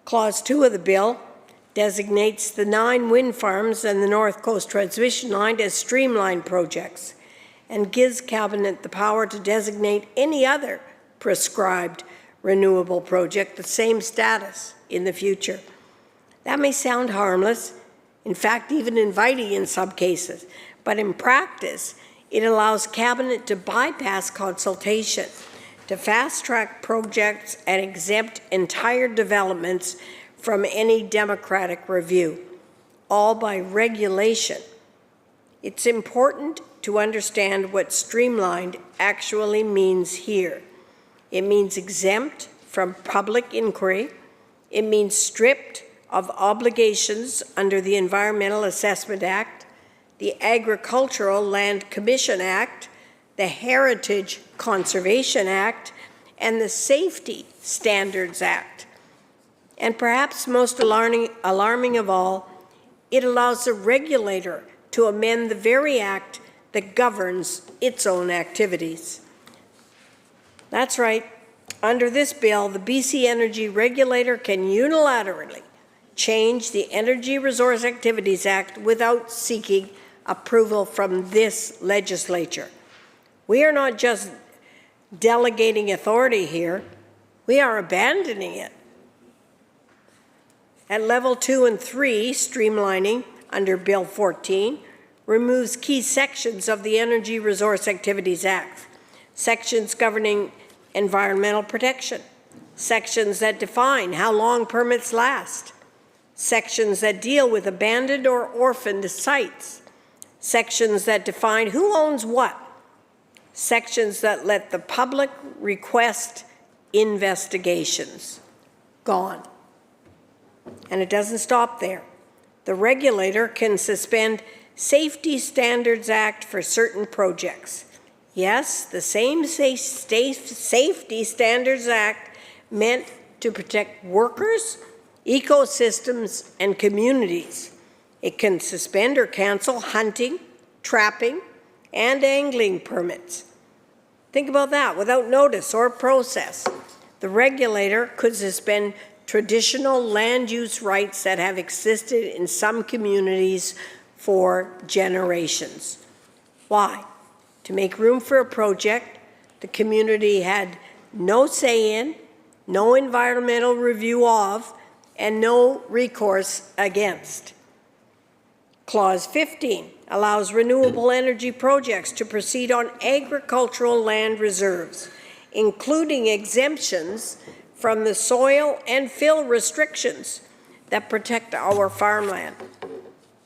Clause 2 of the bill designates the 9 wind farms and the North Coast Transmission Line as streamlined projects and gives Cabinet the power to designate any other prescribed renewable project the same status in the future. That may sound harmless, in fact, even inviting in some cases, but in practice, it allows Cabinet to bypass consultation, to fast-track projects and exempt entire developments from any democratic review, all by regulation. It's important to understand what streamlined actually means here. It means exempt from public inquiry. It means stripped of obligations under the Environmental Assessment Act, the Agricultural Land Commission Act, the Heritage Conservation Act, and the Safety Standards Act. And perhaps most alarming of all, it allows the regulator to amend the very act that governs its own activities. That's right. Under this bill, the BC Energy Regulator can unilaterally change the Energy Resource Activities Act without seeking approval from this legislature. We are not just delegating authority here, we are abandoning it. At level 2 and 3, streamlining under Bill 14 removes key sections of the Energy Resource Activities Act, sections governing environmental protection, sections that define how long permits last, sections that deal with abandoned or orphaned sites, sections that define who owns what, sections that let the public request investigations. Gone. And it doesn't stop there. The regulator can suspend Safety Standards Act for certain projects. Yes, the same Safety Standards Act meant to protect workers, ecosystems, and communities. It can suspend or cancel hunting, trapping, and angling permits. Think about that, without notice or process. The regulator could suspend traditional land use rights that have existed in some communities for generations. Why? To make room for a project the community had no say in, no environmental review of, and no recourse against. Clause 15 allows renewable energy projects to proceed on agricultural land reserves, including exemptions from the soil and fill restrictions that protect our farmland.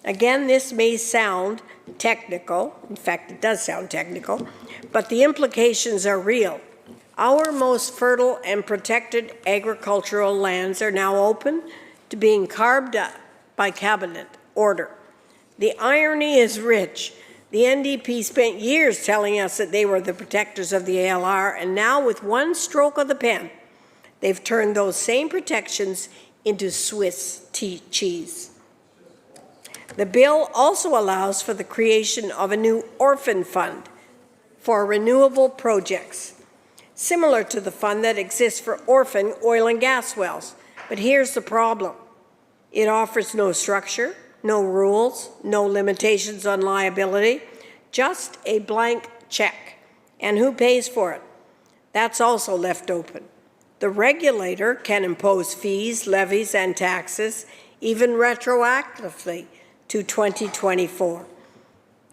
Again, this may sound technical. In fact, it does sound technical, but the implications are real. Our most fertile and protected agricultural lands are now open to being carved up by cabinet order. The irony is rich. The NDP spent years telling us that they were the protectors of the ALR, and now with one stroke of the pen, they've turned those same protections into Swiss cheese. The bill also allows for the creation of a new orphan fund for renewable projects, similar to the fund that exists for orphan oil and gas wells. But here's the problem. It offers no structure, no rules, no limitations on liability, just a blank check. And who pays for it? That's also left open. The regulator can impose fees, levies, and taxes, even retroactively to 2024.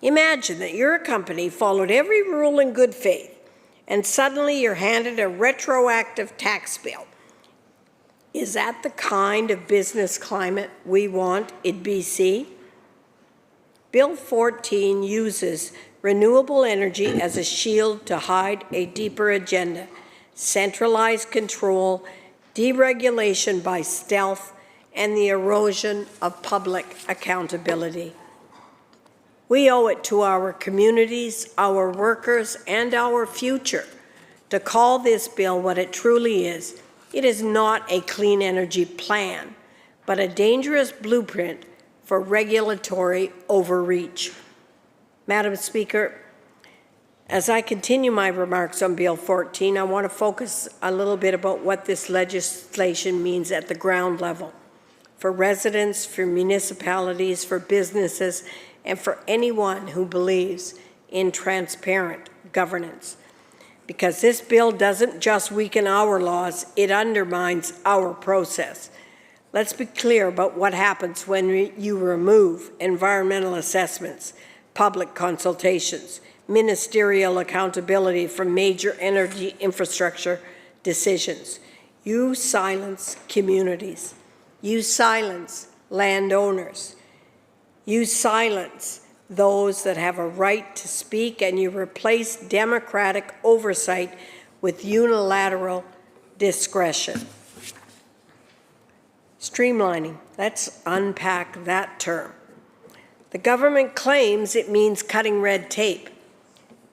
Imagine that your company followed every rule in good faith, and suddenly you're handed a retroactive tax bill. Is that the kind of business climate we want in BC? Bill 14 uses renewable energy as a shield to hide a deeper agenda: centralized control, deregulation by stealth, and the erosion of public accountability. We owe it to our communities, our workers, and our future to call this bill what it truly is. It is not a clean energy plan, but a dangerous blueprint for regulatory overreach. Madam Speaker, as I continue my remarks on Bill 14, I want to focus a little bit about what this legislation means at the ground level for residents, for municipalities, for businesses, and for anyone who believes in transparent governance. Because this bill doesn't just weaken our laws, it undermines our process. Let's be clear about what happens when you remove environmental assessments, public consultations, ministerial accountability from major energy infrastructure decisions. You silence communities. You silence landowners. You silence those that have a right to speak, and you replace democratic oversight with unilateral discretion. Streamlining, let's unpack that term. The government claims it means cutting red tape,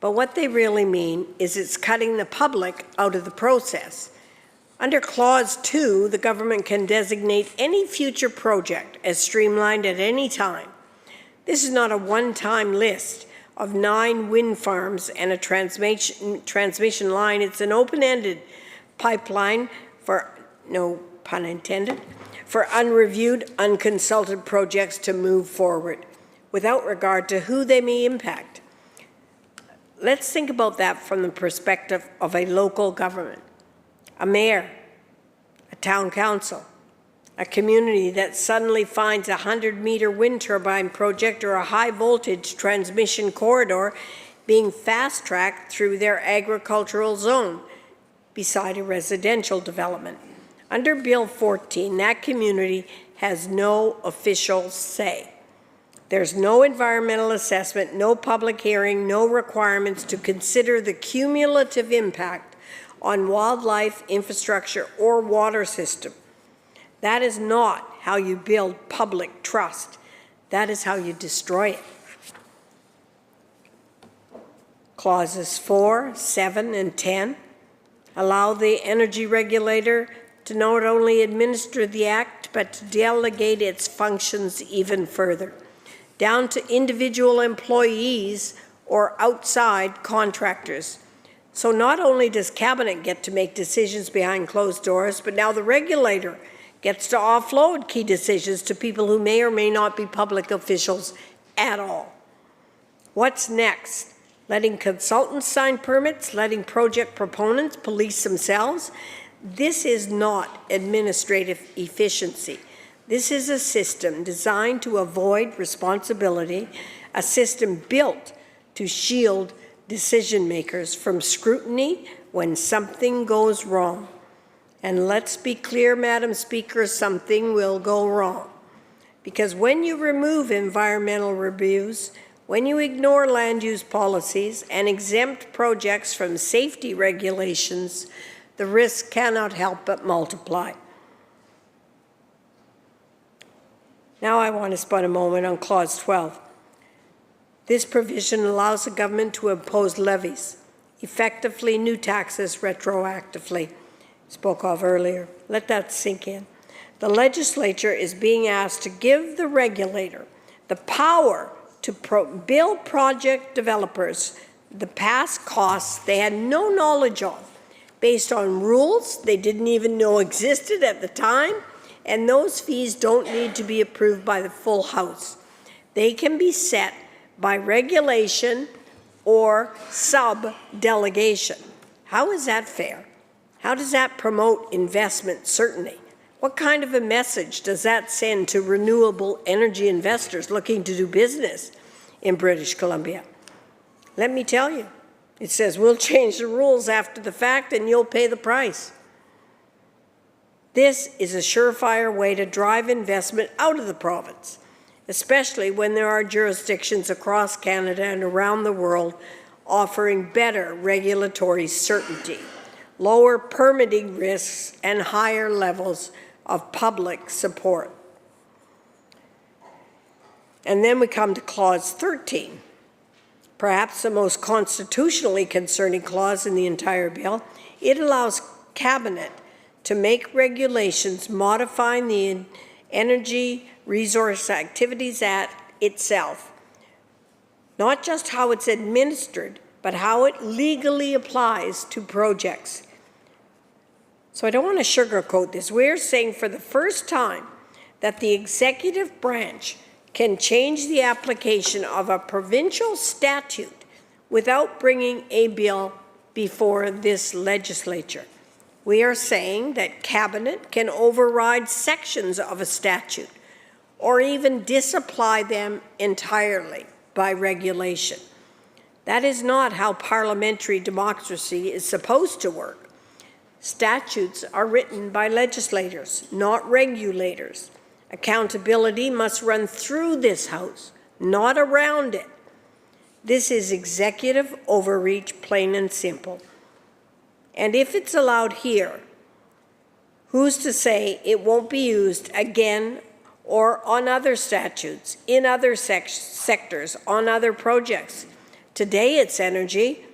but what they really mean is it's cutting the public out of the process. Under Clause 2, the government can designate any future project as streamlined at any time. This is not a one-time list of 9 wind farms and a transmission line. It's an open-ended pipeline for, no pun intended, for unreviewed, unconsulted projects to move forward without regard to who they may impact. Let's think about that from the perspective of a local government, a mayor, a town council, a community that suddenly finds a 100-meter wind turbine project or a high-voltage transmission corridor being fast-tracked through their agricultural zone beside a residential development. Under Bill 14, that community has no official say. There's no environmental assessment, no public hearing, no requirements to consider the cumulative impact on wildlife, infrastructure, or water system. That is not how you build public trust. That is how you destroy it. Clauses 4, 7, and 10 allow the energy regulator to not only administer the act, but to delegate its functions even further, down to individual employees or outside contractors. So not only does Cabinet get to make decisions behind closed doors, but now the regulator gets to offload key decisions to people who may or may not be public officials at all. What's next? Letting consultants sign permits, letting project proponents police themselves? This is not administrative efficiency. This is a system designed to avoid responsibility, a system built to shield decision makers from scrutiny when something goes wrong. And let's be clear, Madam Speaker, something will go wrong. Because when you remove environmental reviews, when you ignore land use policies and exempt projects from safety regulations, the risk cannot help but multiply. Now I want to spend a moment on Clause 12. This provision allows the government to impose levies, effectively new taxes retroactively. Spoke of earlier. Let that sink in. The legislature is being asked to give the regulator the power to bill project developers the past costs they had no knowledge of, based on rules they didn't even know existed at the time, and those fees don't need to be approved by the full House. They can be set by regulation or sub-delegation. How is that fair? How does that promote investment certainty? What kind of a message does that send to renewable energy investors looking to do business in British Columbia? Let me tell you, it says we'll change the rules after the fact and you'll pay the price. This is a surefire way to drive investment out of the province, especially when there are jurisdictions across Canada and around the world offering better regulatory certainty, lower permitting risks, and higher levels of public support. And then we come to Clause 13, perhaps the most constitutionally concerning clause in the entire bill. It allows Cabinet to make regulations modifying the Energy Resource Activities Act itself. Not just how it's administered, but how it legally applies to projects. So I don't want to sugarcoat this. We're saying for the first time that the executive branch can change the application of a provincial statute without bringing a bill before this legislature. We are saying that Cabinet can override sections of a statute or even disapply them entirely by regulation. That is not how parliamentary democracy is supposed to work. Statutes are written by legislators, not regulators. Accountability must run through this House, not around it. This is executive overreach, plain and simple. And if it's allowed here, who's to say it won't be used again or on other statutes, in other sectors, on other projects? Today it's energy,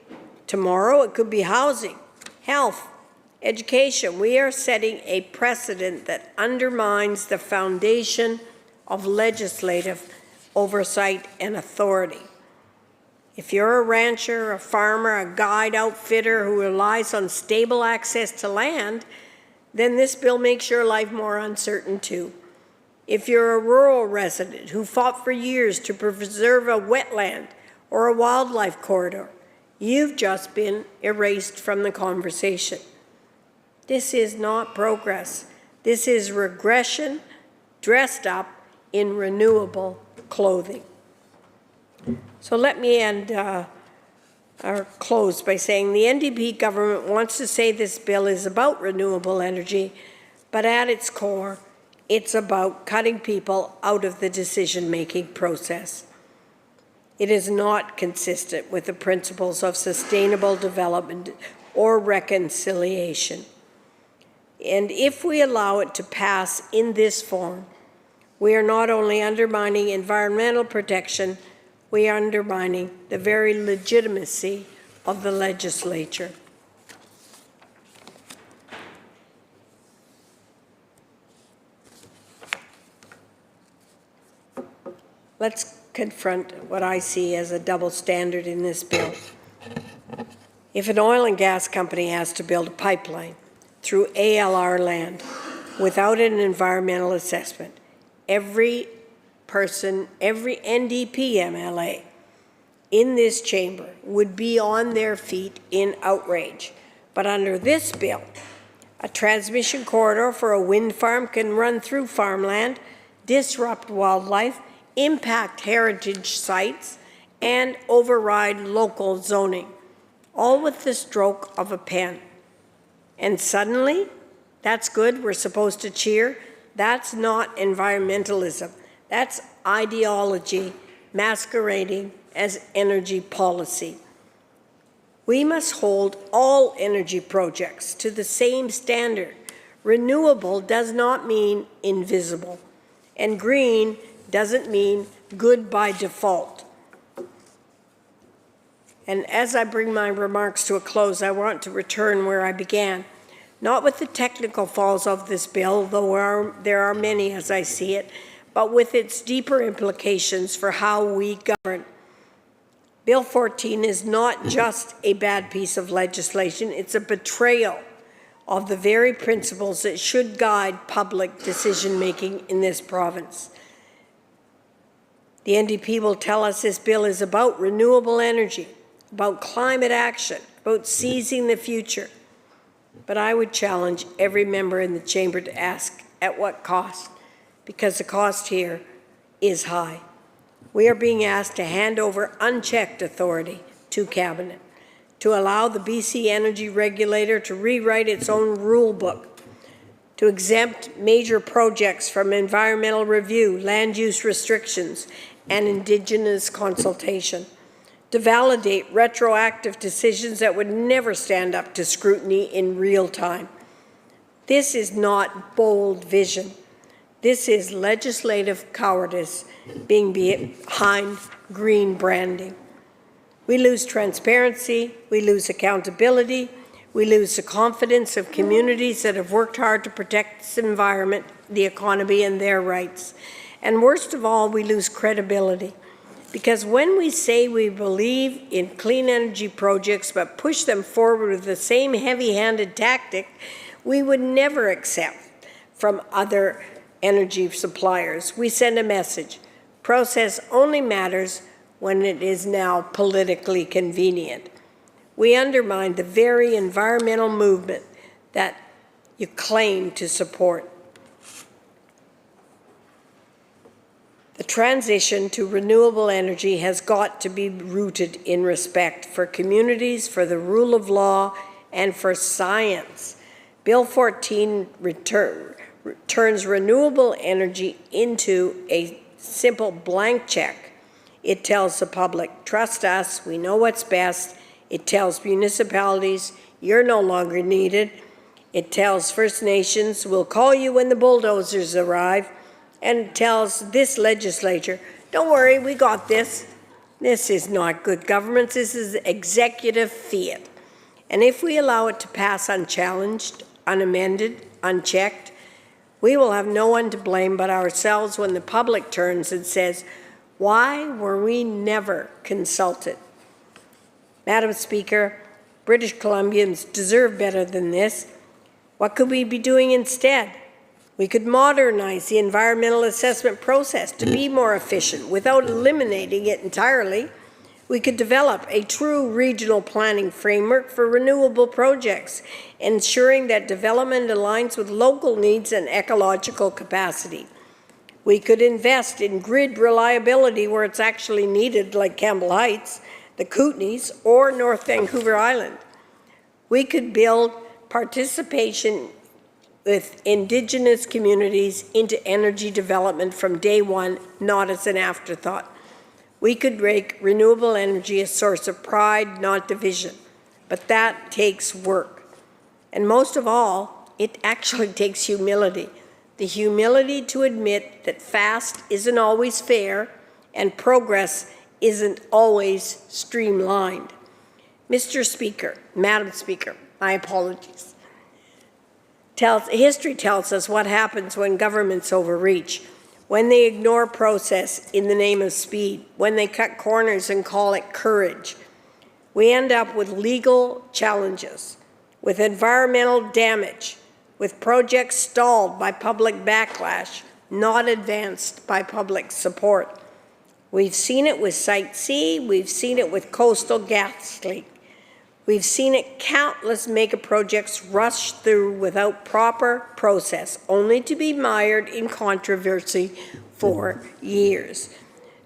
tomorrow it could be housing, health, education. We are setting a precedent that undermines the foundation of legislative oversight and authority. If you're a rancher, a farmer, a guide outfitter who relies on stable access to land, then this bill makes your life more uncertain too. If you're a rural resident who fought for years to preserve a wetland or a wildlife corridor, you've just been erased from the conversation. This is not progress. This is regression dressed up in renewable clothing. So let me end or close by saying the NDP government wants to say this bill is about renewable energy, but at its core, it's about cutting people out of the decision-making process. It is not consistent with the principles of sustainable development or reconciliation. And if we allow it to pass in this form, we are not only undermining environmental protection, we are undermining the very legitimacy of the legislature. Let's confront what I see as a double standard in this bill. If an oil and gas company has to build a pipeline through ALR land without an environmental assessment, every person, every NDP MLA in this chamber would be on their feet in outrage. But under this bill, a transmission corridor for a wind farm can run through farmland, disrupt wildlife, impact heritage sites, and override local zoning, all with the stroke of a pen. And suddenly, that's good, we're supposed to cheer. That's not environmentalism. That's ideology masquerading as energy policy. We must hold all energy projects to the same standard. Renewable does not mean invisible, and green doesn't mean good by default. And as I bring my remarks to a close, I want to return where I began, not with the technical flaws of this bill, though there are many as I see it, but with its deeper implications for how we govern. Bill 14 is not just a bad piece of legislation, it's a betrayal of the very principles that should guide public decision-making in this province. The NDP will tell us this bill is about renewable energy, about climate action, about seizing the future. But I would challenge every member in the chamber to ask, at what cost? Because the cost here is high. We are being asked to hand over unchecked authority to Cabinet, to allow the BC Energy Regulator to rewrite its own rule book, to exempt major projects from environmental review, land use restrictions, and Indigenous consultation, to validate retroactive decisions that would never stand up to scrutiny in real time. This is not bold vision. This is legislative cowardice being behind green branding. We lose transparency, we lose accountability, we lose the confidence of communities that have worked hard to protect this environment, the economy, and their rights. And worst of all, we lose credibility. Because when we say we believe in clean energy projects but push them forward with the same heavy-handed tactic, we would never accept from other energy suppliers. We send a message. Process only matters when it is now politically convenient. We undermine the very environmental movement that you claim to support. The transition to renewable energy has got to be rooted in respect for communities, for the rule of law, and for science. Bill 14 turns renewable energy into a simple blank check. It tells the public, trust us, we know what's best. It tells municipalities, you're no longer needed. It tells First Nations, we'll call you when the bulldozers arrive. And it tells this legislature, don't worry, we got this. This is not good government, this is executive fiat. And if we allow it to pass unchallenged, unamended, unchecked, we will have no one to blame but ourselves when the public turns and says, why were we never consulted? Madam Speaker, British Columbians deserve better than this. What could we be doing instead? We could modernize the environmental assessment process to be more efficient without eliminating it entirely. We could develop a true regional planning framework for renewable projects, ensuring that development aligns with local needs and ecological capacity. We could invest in grid reliability where it's actually needed, like Campbell Heights, the Kootenays, or North Vancouver Island. We could build participation with Indigenous communities into energy development from day one, not as an afterthought. We could make renewable energy a source of pride, not division. But that takes work. And most of all, it actually takes humility. The humility to admit that fast isn't always fair and progress isn't always streamlined. Mr. Speaker, Madam Speaker, my apologies. History tells us what happens when governments overreach, when they ignore process in the name of speed, when they cut corners and call it courage. We end up with legal challenges, with environmental damage, with projects stalled by public backlash, not advanced by public support. We've seen it with Site C, we've seen it with Coastal GasLink. We've seen it countless mega projects rush through without proper process, only to be mired in controversy for years.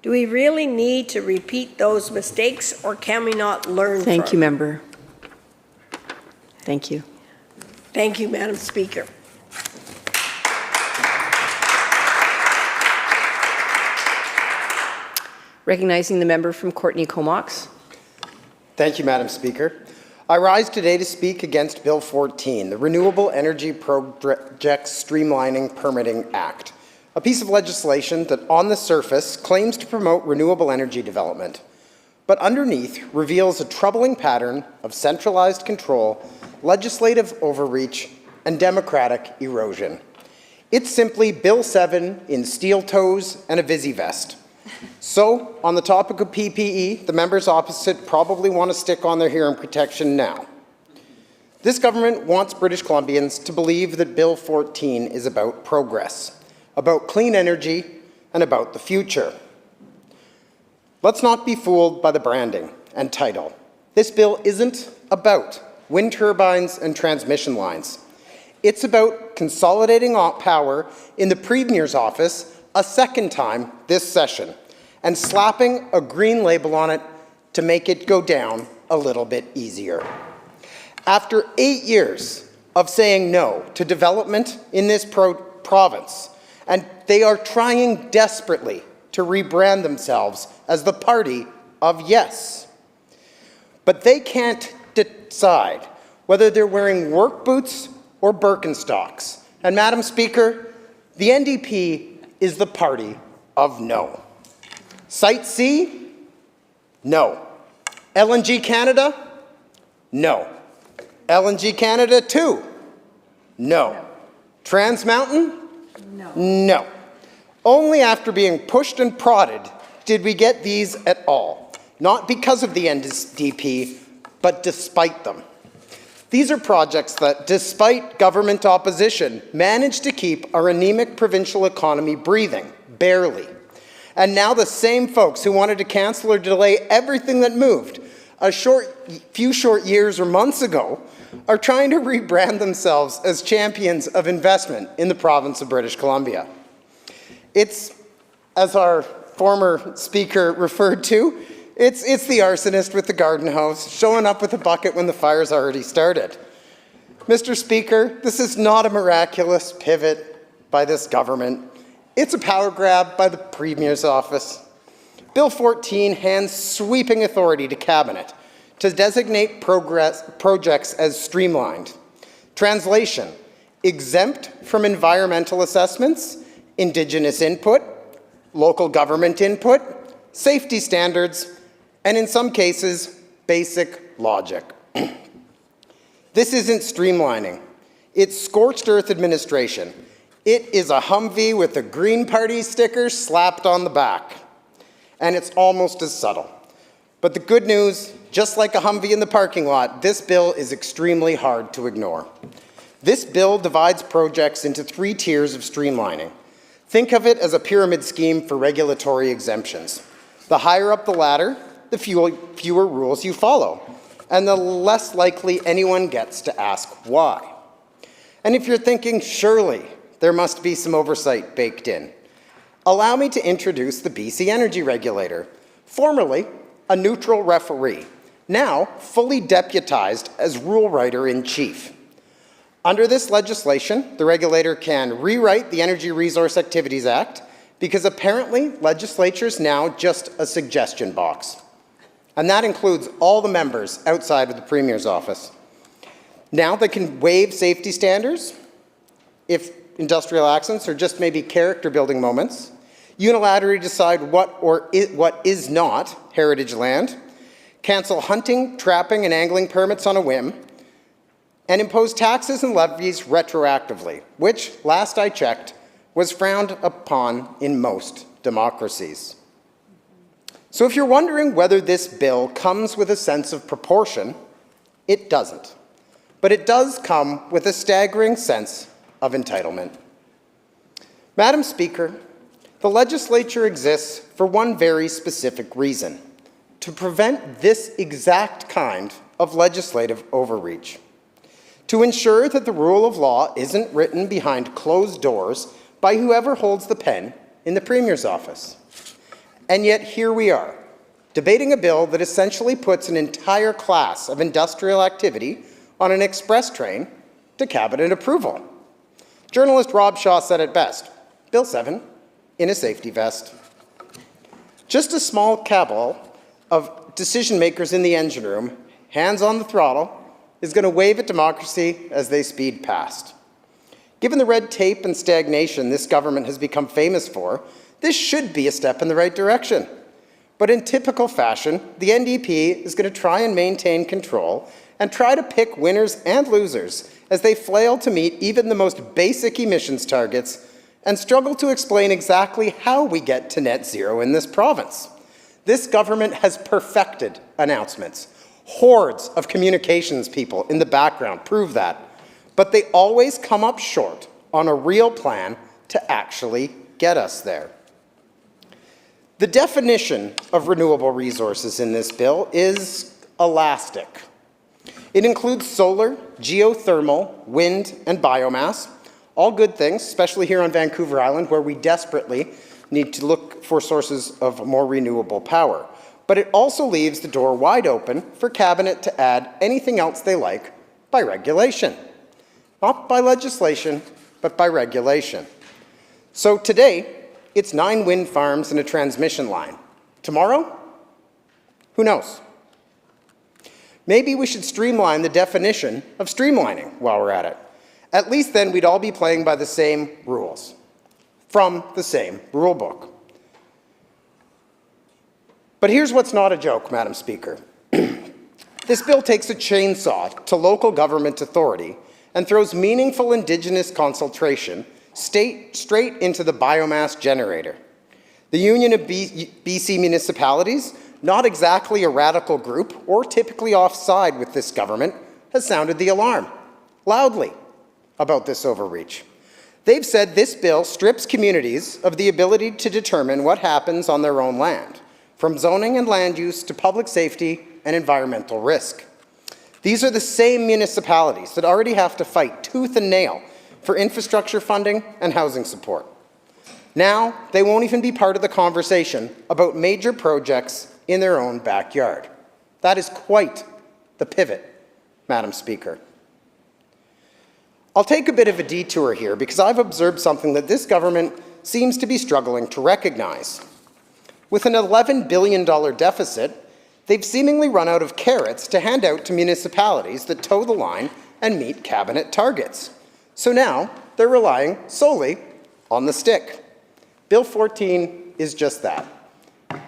Do we really need to repeat those mistakes, or can we not learn from them? Thank you, member. Thank you. Thank you, Madam Speaker. Recognizing the member from Courtenay-Comox. Thank you, Madam Speaker. I rise today to speak against Bill 14, the Renewable Energy Projects Streamlining Permitting Act, a piece of legislation that on the surface claims to promote renewable energy development, but underneath reveals a troubling pattern of centralized control, legislative overreach, and democratic erosion. It's simply Bill 7 in steel toes and a Visi vest. So, on the topic of PPE, the members opposite probably want to stick on their hearing protection now. This government wants British Columbians to believe that Bill 14 is about progress, about clean energy, and about the future. Let's not be fooled by the branding and title. This bill isn't about wind turbines and transmission lines. It's about consolidating power in the Premier's office a second time this session, and slapping a green label on it to make it go down a little bit easier. After 8 years of saying no to development in this province, and they are trying desperately to rebrand themselves as the party of yes. But they can't decide whether they're wearing work boots or Birkenstocks. And Madam Speaker, The NDP is the party of no. Site C? No. LNG Canada? No. LNG Canada 2? No. Trans Mountain? No. No. Only after being pushed and prodded did we get these at all. Not because of the NDP, but despite them. These are projects that, despite government opposition, managed to keep our anemic provincial economy breathing, barely. And now the same folks who wanted to cancel or delay everything that moved a few short years or months ago are trying to rebrand themselves as champions of investment in the province of British Columbia. It's, as our former speaker referred to, it's the arsonist with the garden hose showing up with a bucket when the fire's already started. Mr. Speaker, this is not a miraculous pivot by this government. It's a power grab by the Premier's office. Bill 14 hands sweeping authority to Cabinet to designate projects as streamlined. Translation: exempt from environmental assessments, Indigenous input, local government input, safety standards, and in some cases, basic logic. This isn't streamlining. It's scorched earth administration. It is a Humvee with a Green Party sticker slapped on the back. And it's almost as subtle. But the good news, just like a Humvee in the parking lot, this bill is extremely hard to ignore. This bill divides projects into 3 tiers of streamlining. Think of it as a pyramid scheme for regulatory exemptions. The higher up the ladder, the fewer rules you follow, and the less likely anyone gets to ask why. And if you're thinking, surely there must be some oversight baked in, allow me to introduce the BC Energy Regulator, formerly a neutral referee, now fully deputized as rule writer-in-chief. Under this legislation, the regulator can rewrite the Energy Resource Activities Act because apparently legislature is now just a suggestion box. And that includes all the members outside of the Premier's office. Now they can waive safety standards if industrial accidents or just maybe character building moments, unilaterally decide what is not heritage land, cancel hunting, trapping, and angling permits on a whim, and impose taxes and levies retroactively, which, last I checked, was frowned upon in most democracies. So if you're wondering whether this bill comes with a sense of proportion, it doesn't. But it does come with a staggering sense of entitlement. Madam Speaker, the legislature exists for one very specific reason: to prevent this exact kind of legislative overreach. To ensure that the rule of law isn't written behind closed doors by whoever holds the pen in the Premier's office. And yet here we are, debating a bill that essentially puts an entire class of industrial activity on an express train to Cabinet approval. Journalist Rob Shaw said it best: Bill 7 in a safety vest. Just a small cabal of decision makers in the engine room, hands on the throttle, is going to wave at democracy as they speed past. Given the red tape and stagnation this government has become famous for, this should be a step in the right direction. But in typical fashion, the NDP is going to try and maintain control and try to pick winners and losers as they flail to meet even the most basic emissions targets and struggle to explain exactly how we get to net zero in this province. This government has perfected announcements. Hordes of communications people in the background prove that, but they always come up short on a real plan to actually get us there. The definition of renewable resources in this bill is elastic. It includes solar, geothermal, wind, and biomass, all good things, especially here on Vancouver Island, where we desperately need to look for sources of more renewable power. But it also leaves the door wide open for Cabinet to add anything else they like by regulation. Not by legislation, but by regulation. So today, it's 9 wind farms and a transmission line. Tomorrow? Who knows? Maybe we should streamline the definition of streamlining while we're at it. At least then we'd all be playing by the same rules. from the same rulebook. But here's what's not a joke, Madam Speaker. This bill takes a chainsaw to local government authority and throws meaningful Indigenous consultation straight into the biomass generator. The Union of BC Municipalities, not exactly a radical group or typically offside with this government, has sounded the alarm loudly about this overreach. They've said this bill strips communities of the ability to determine what happens on their own land, from zoning and land use to public safety and environmental risk. These are the same municipalities that already have to fight tooth and nail for infrastructure funding and housing support. Now, they won't even be part of the conversation about major projects in their own backyard. That is quite the pivot, Madam Speaker. I'll take a bit of a detour here because I've observed something that this government seems to be struggling to recognize. With an $11 billion deficit, they've seemingly run out of carrots to hand out to municipalities that toe the line and meet cabinet targets. So now they're relying solely on the stick. Bill 14 is just that.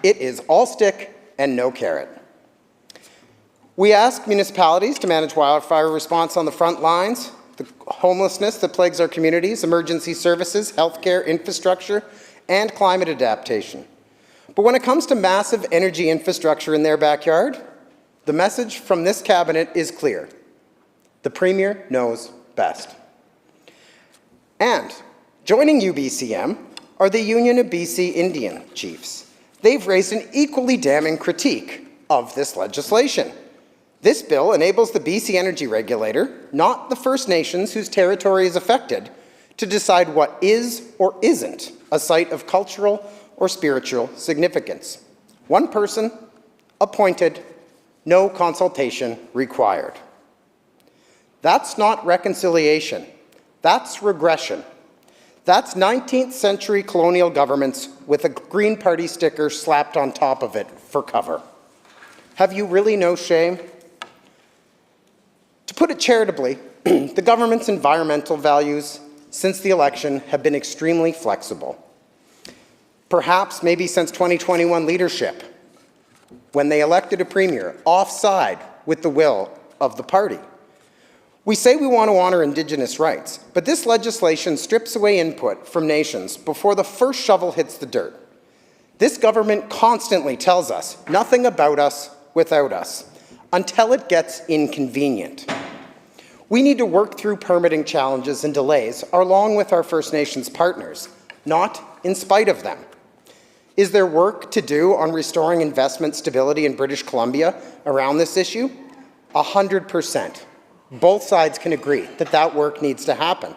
It is all stick and no carrot. We ask municipalities to manage wildfire response on the front lines, the homelessness that plagues our communities, emergency services, healthcare, infrastructure, and climate adaptation. But when it comes to massive energy infrastructure in their backyard, the message from this cabinet is clear. The Premier knows best. And joining UBCM are the Union of BC Indian Chiefs. They've raised an equally damning critique of this legislation. This bill enables the BC Energy Regulator, not the First Nations whose territory is affected, to decide what is or isn't a site of cultural or spiritual significance. One person, appointed, no consultation required. That's not reconciliation. That's regression. That's 19th century colonial governments with a Green Party sticker slapped on top of it for cover. Have you really no shame? To put it charitably, the government's environmental values since the election have been extremely flexible. Perhaps maybe since 2021 leadership, when they elected a premier offside with the will of the party. We say we want to honor Indigenous rights, but this legislation strips away input from nations before the first shovel hits the dirt. This government constantly tells us nothing about us without us, until it gets inconvenient. We need to work through permitting challenges and delays along with our First Nations partners, not in spite of them. Is there work to do on restoring investment stability in British Columbia around this issue? 100%. Both sides can agree that that work needs to happen.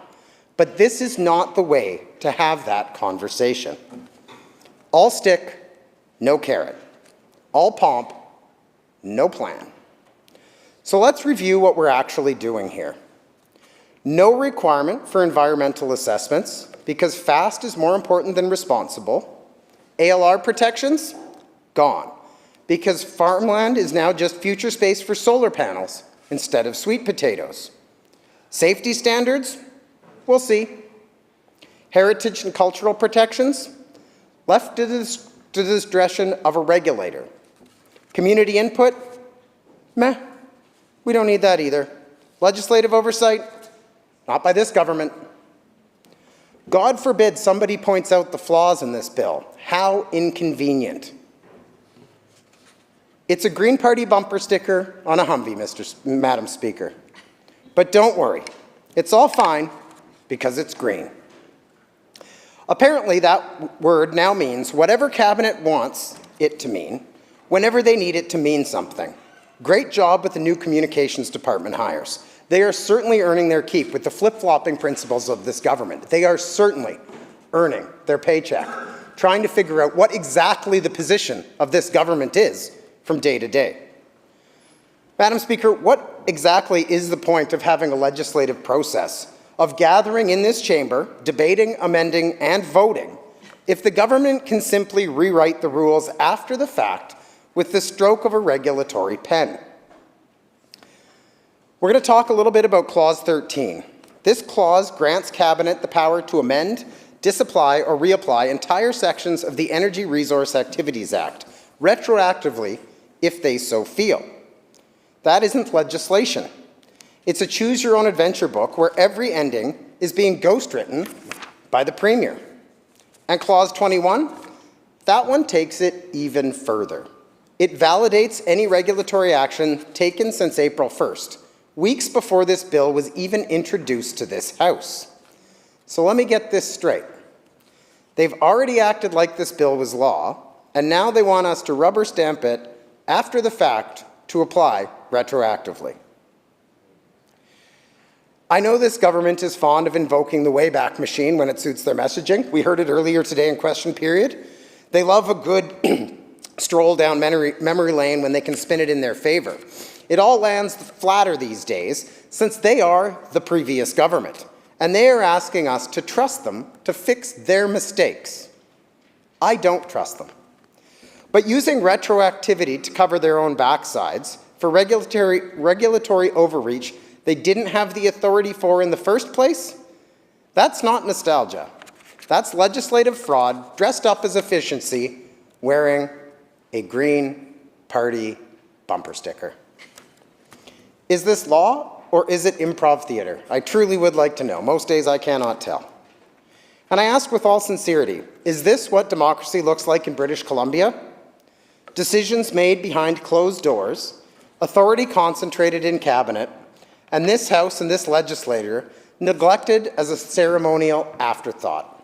But this is not the way to have that conversation. All stick, no carrot. All pomp, no plan. So let's review what we're actually doing here. No requirement for environmental assessments because fast is more important than responsible. ALR protections? Gone. Because farmland is now just future space for solar panels instead of sweet potatoes. Safety standards? We'll see. Heritage and cultural protections? Left to the discretion of a regulator. Community input? Meh. We don't need that either. Legislative oversight? Not by this government. God forbid somebody points out the flaws in this bill. How inconvenient. It's a Green Party bumper sticker on a Humvee, Madam Speaker. But don't worry, it's all fine because it's green. Apparently that word now means whatever cabinet wants it to mean, whenever they need it to mean something. Great job with the new communications department hires. They are certainly earning their keep with the flip-flopping principles of this government. They are certainly earning their paycheck, trying to figure out what exactly the position of this government is from day to day. Madam Speaker, what exactly is the point of having a legislative process, of gathering in this chamber, debating, amending, and voting, if the government can simply rewrite the rules after the fact with the stroke of a regulatory pen? We're going to talk a little bit about Clause 13. This clause grants Cabinet the power to amend, disapply or reapply entire sections of the Energy Resource Activities Act, retroactively if they so feel. That isn't legislation. It's a choose-your-own-adventure book where every ending is being ghost-written by the Premier. And Clause 21, that one takes it even further. It validates any regulatory action taken since April 1st, weeks before this bill was even introduced to this House. So let me get this straight. They've already acted like this bill was law, and now they want us to rubber stamp it after the fact to apply retroactively. I know this government is fond of invoking the Wayback Machine when it suits their messaging. We heard it earlier today in question period. They love a good stroll down memory lane when they can spin it in their favor. It all lands flatter these days since they are the previous government, and they are asking us to trust them to fix their mistakes. I don't trust them. But using retroactivity to cover their own backsides for regulatory overreach they didn't have the authority for in the first place, that's not nostalgia. That's legislative fraud dressed up as efficiency, wearing a Green Party bumper sticker. Is this law or is it improv theater? I truly would like to know. Most days I cannot tell. And I ask with all sincerity, is this what democracy looks like in British Columbia? Decisions made behind closed doors, authority concentrated in cabinet, and this House and this legislature neglected as a ceremonial afterthought,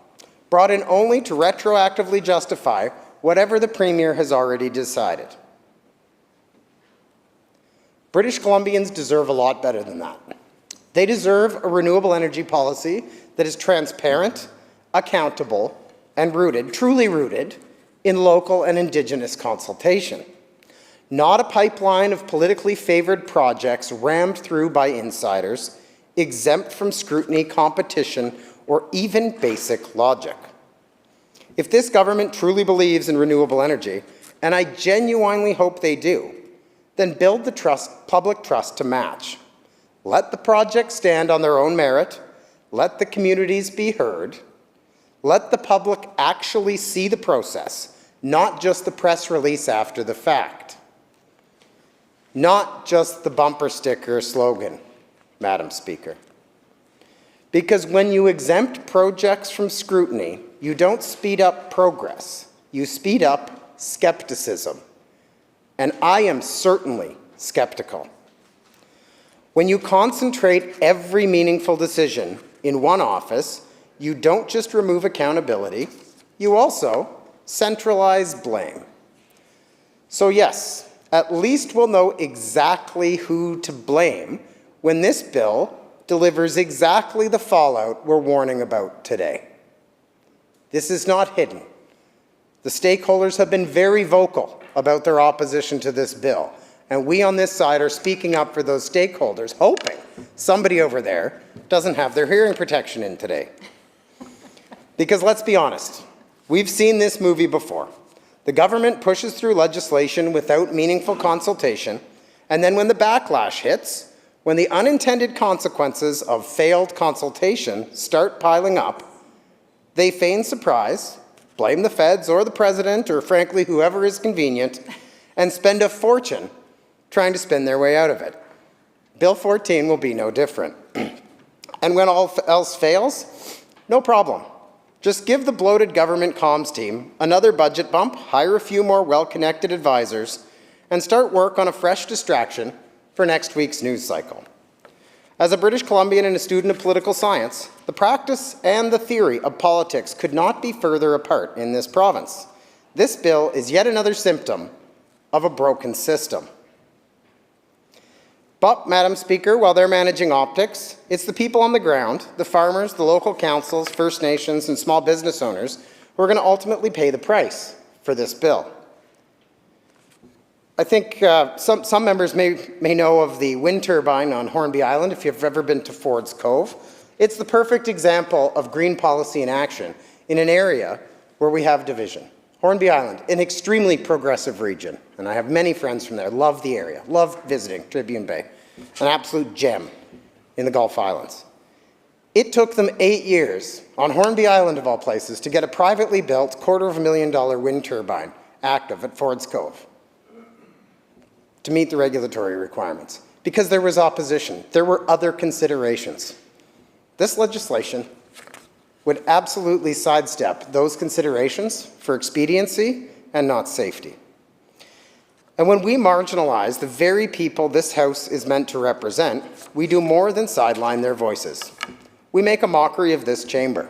brought in only to retroactively justify whatever the Premier has already decided. British Columbians deserve a lot better than that. They deserve a renewable energy policy that is transparent, accountable, and rooted, truly rooted, in local and Indigenous consultation. Not a pipeline of politically favored projects rammed through by insiders, exempt from scrutiny, competition, or even basic logic. If this government truly believes in renewable energy, and I genuinely hope they do, then build the public trust to match. Let the projects stand on their own merit, let the communities be heard, let the public actually see the process, not just the press release after the fact. Not just the bumper sticker slogan, Madam Speaker. Because when you exempt projects from scrutiny, you don't speed up progress, you speed up skepticism. And I am certainly skeptical. When you concentrate every meaningful decision in one office, you don't just remove accountability, you also centralize blame. So yes, at least we'll know exactly who to blame when this bill delivers exactly the fallout we're warning about today. This is not hidden. The stakeholders have been very vocal about their opposition to this bill, and we on this side are speaking up for those stakeholders, hoping somebody over there doesn't have their hearing protection in today. Because let's be honest, we've seen this movie before. The government pushes through legislation without meaningful consultation, and then when the backlash hits, when the unintended consequences of failed consultation start piling up, they feign surprise, blame the feds or the president or frankly whoever is convenient, and spend a fortune trying to spin their way out of it. Bill 14 will be no different. And when all else fails, no problem. Just give the bloated government comms team another budget bump, hire a few more well-connected advisors, and start work on a fresh distraction for next week's news cycle. As a British Columbian and a student of political science, the practice and the theory of politics could not be further apart in this province. This bill is yet another symptom of a broken system. But, Madam Speaker, while they're managing optics, it's the people on the ground, the farmers, the local councils, First Nations, and small business owners who are going to ultimately pay the price for this bill. I think some members may know of the wind turbine on Hornby Island, if you've ever been to Ford's Cove. It's the perfect example of green policy in action in an area where we have division. Hornby Island, an extremely progressive region, and I have many friends from there, love the area, love visiting Tribune Bay, an absolute gem in the Gulf Islands. It took them 8 years, on Hornby Island of all places, to get a privately built $250,000 wind turbine active at Ford's Cove to meet the regulatory requirements, because there was opposition. There were other considerations. This legislation would absolutely sidestep those considerations for expediency and not safety. And when we marginalize the very people this House is meant to represent, we do more than sideline their voices. We make a mockery of this chamber.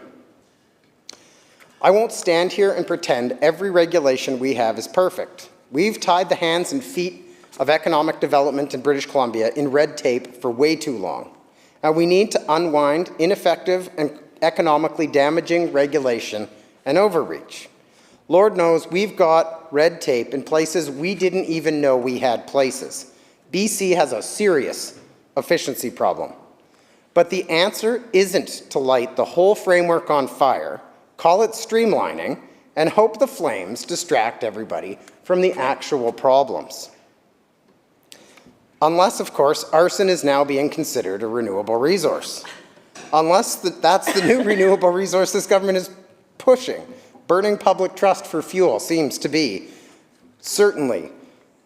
I won't stand here and pretend every regulation we have is perfect. We've tied the hands and feet of economic development in British Columbia in red tape for way too long. And we need to unwind ineffective and economically damaging regulation and overreach. Lord knows we've got red tape in places we didn't even know we had places. BC has a serious efficiency problem. But the answer isn't to light the whole framework on fire, call it streamlining, and hope the flames distract everybody from the actual problems. Unless, of course, arson is now being considered a renewable resource. Unless that's the new renewable resource this government is pushing. Burning public trust for fuel seems to be certainly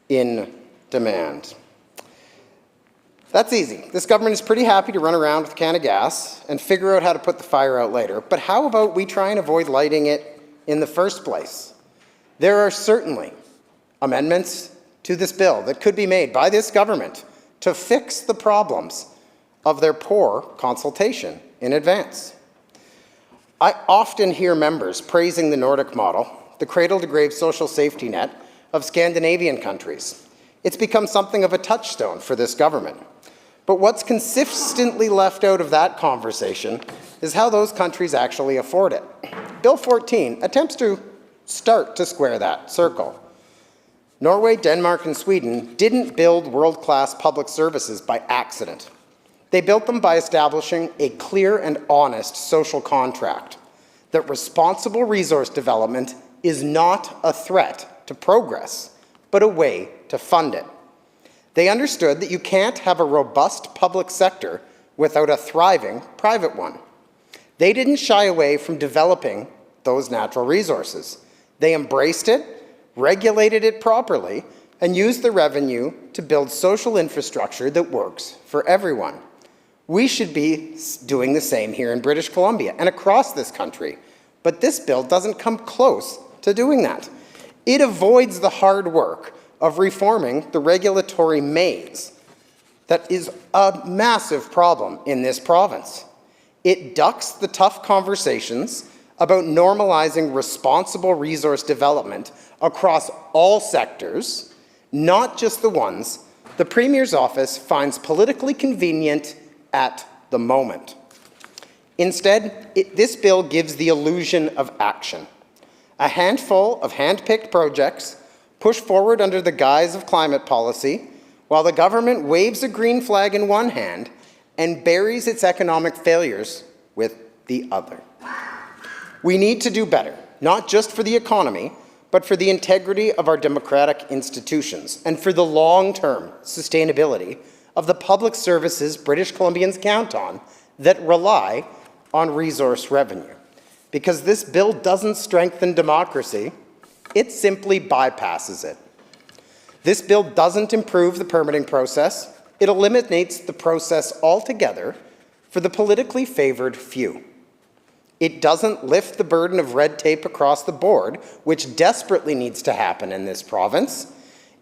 in demand. That's easy. This government is pretty happy to run around with a can of gas and figure out how to put the fire out later. But how about we try and avoid lighting it in the first place? There are certainly amendments to this bill that could be made by this government to fix the problems of their poor consultation in advance. I often hear members praising the Nordic model, the cradle-to-grave social safety net of Scandinavian countries. It's become something of a touchstone for this government. But what's consistently left out of that conversation is how those countries actually afford it. Bill 14 attempts to start to square that circle. Norway, Denmark, and Sweden didn't build world-class public services by accident. They built them by establishing a clear and honest social contract that responsible resource development is not a threat to progress, but a way to fund it. They understood that you can't have a robust public sector without a thriving private one. They didn't shy away from developing those natural resources. They embraced it, regulated it properly, and used the revenue to build social infrastructure that works for everyone. We should be doing the same here in British Columbia and across this country, but this bill doesn't come close to doing that. It avoids the hard work of reforming the regulatory maze that is a massive problem in this province. It ducks the tough conversations about normalizing responsible resource development across all sectors, not just the ones the Premier's office finds politically convenient at the moment. Instead, this bill gives the illusion of action. A handful of hand-picked projects pushed forward under the guise of climate policy, while the government waves a green flag in one hand and buries its economic failures with the other. We need to do better, not just for the economy, but for the integrity of our democratic institutions and for the long-term sustainability of the public services British Columbians count on that rely on resource revenue. Because this bill doesn't strengthen democracy, it simply bypasses it. This bill doesn't improve the permitting process, it eliminates the process altogether for the politically favored few. It doesn't lift the burden of red tape across the board, which desperately needs to happen in this province.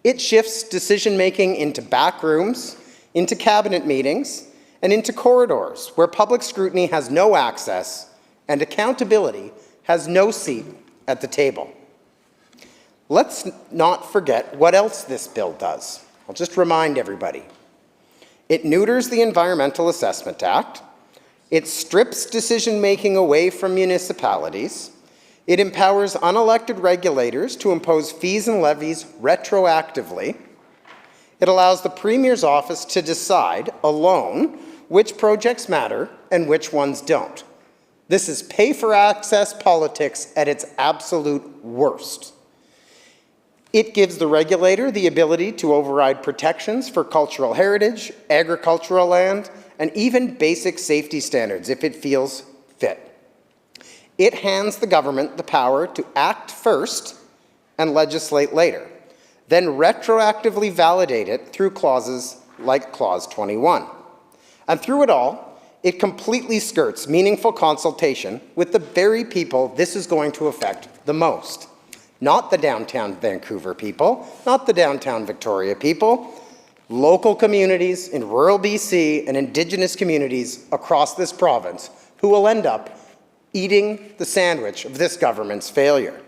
It shifts decision-making into back rooms, into cabinet meetings, and into corridors where public scrutiny has no access and accountability has no seat at the table. Let's not forget what else this bill does. I'll just remind everybody. It neuters the Environmental Assessment Act. It strips decision-making away from municipalities. It empowers unelected regulators to impose fees and levies retroactively. It allows the Premier's office to decide alone which projects matter and which ones don't. This is pay-for-access politics at its absolute worst. It gives the regulator the ability to override protections for cultural heritage, agricultural land, and even basic safety standards if it feels fit. It hands the government the power to act first and legislate later, then retroactively validate it through clauses like Clause 21. And through it all, it completely skirts meaningful consultation with the very people this is going to affect the most. Not the downtown Vancouver people, not the downtown Victoria people, local communities in rural BC and Indigenous communities across this province who will end up eating the sandwich of this government's failure.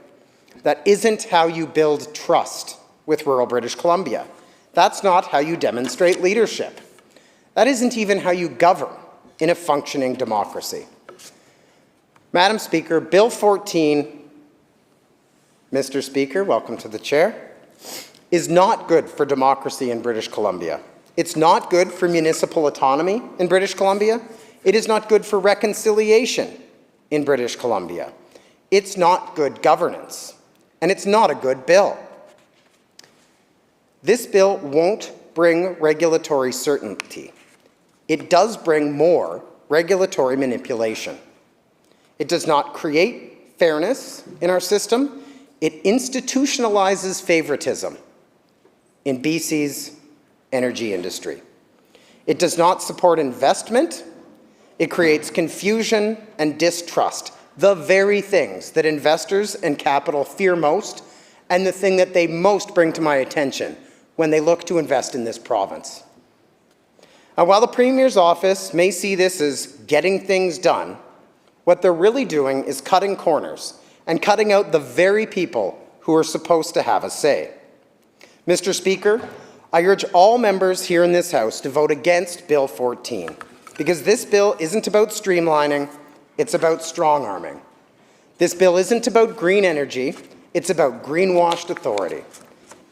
That isn't how you build trust with rural British Columbia. That's not how you demonstrate leadership. That isn't even how you govern in a functioning democracy. Madam Speaker, Bill 14, Mr. Speaker, welcome to the chair, is not good for democracy in British Columbia. It's not good for municipal autonomy in British Columbia. It is not good for reconciliation in British Columbia. It's not good governance, and it's not a good bill. This bill won't bring regulatory certainty. It does bring more regulatory manipulation. It does not create fairness in our system. It institutionalizes favoritism in BC's energy industry. It does not support investment. It creates confusion and distrust, the very things that investors and capital fear most, and the thing that they most bring to my attention when they look to invest in this province. And while the Premier's office may see this as getting things done, what they're really doing is cutting corners and cutting out the very people who are supposed to have a say. Mr. Speaker, I urge all members here in this House to vote against Bill 14, because this bill isn't about streamlining, it's about strong-arming. This bill isn't about green energy, it's about greenwashed authority.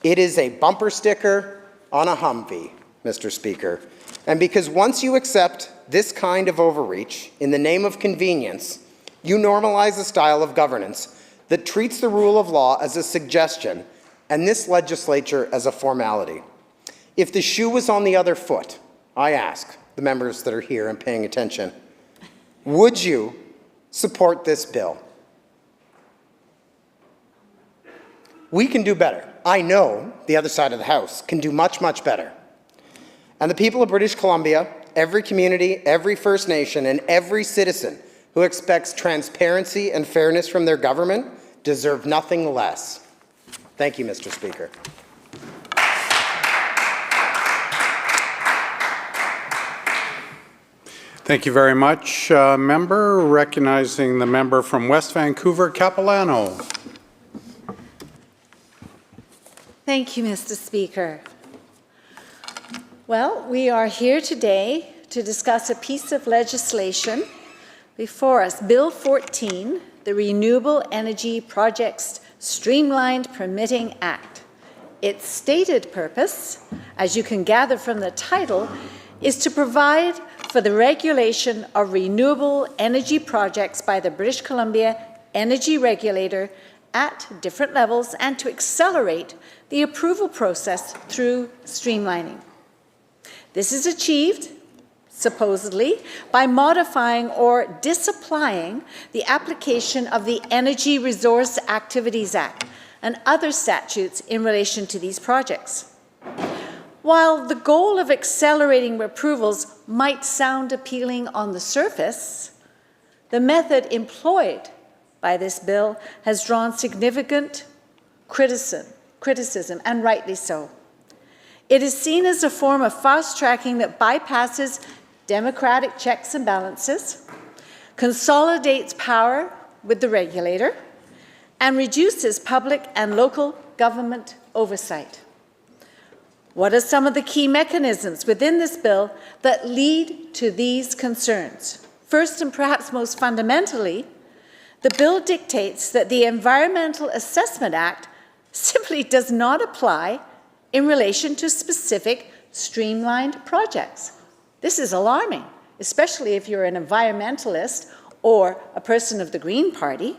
It is a bumper sticker on a Humvee, Mr. Speaker. And because once you accept this kind of overreach in the name of convenience, you normalize a style of governance that treats the rule of law as a suggestion and this legislature as a formality. If the shoe was on the other foot, I ask the members that are here and paying attention, would you support this bill? We can do better. I know the other side of the House can do much, much better. And the people of British Columbia, every community, every First Nation, and every citizen who expects transparency and fairness from their government deserve nothing less. Thank you, Mr. Speaker. Thank you very much, member. Recognizing the member from West Vancouver, Capilano. Thank you, Mr. Speaker. Well, we are here today to discuss a piece of legislation before us, Bill 14, the Renewable Energy Projects Streamlined Permitting Act. Its stated purpose, as you can gather from the title, is to provide for the regulation of renewable energy projects by the British Columbia Energy Regulator at different levels and to accelerate the approval process through streamlining. This is achieved, supposedly, by modifying or disapplying the application of the Energy Resource Activities Act and other statutes in relation to these projects. While the goal of accelerating approvals might sound appealing on the surface, the method employed by this bill has drawn significant criticism, and rightly so. It is seen as a form of fast-tracking that bypasses democratic checks and balances, consolidates power with the regulator, and reduces public and local government oversight. What are some of the key mechanisms within this bill that lead to these concerns? First, and perhaps most fundamentally, the bill dictates that the Environmental Assessment Act simply does not apply in relation to specific streamlined projects. This is alarming, especially if you're an environmentalist or a person of the Green Party.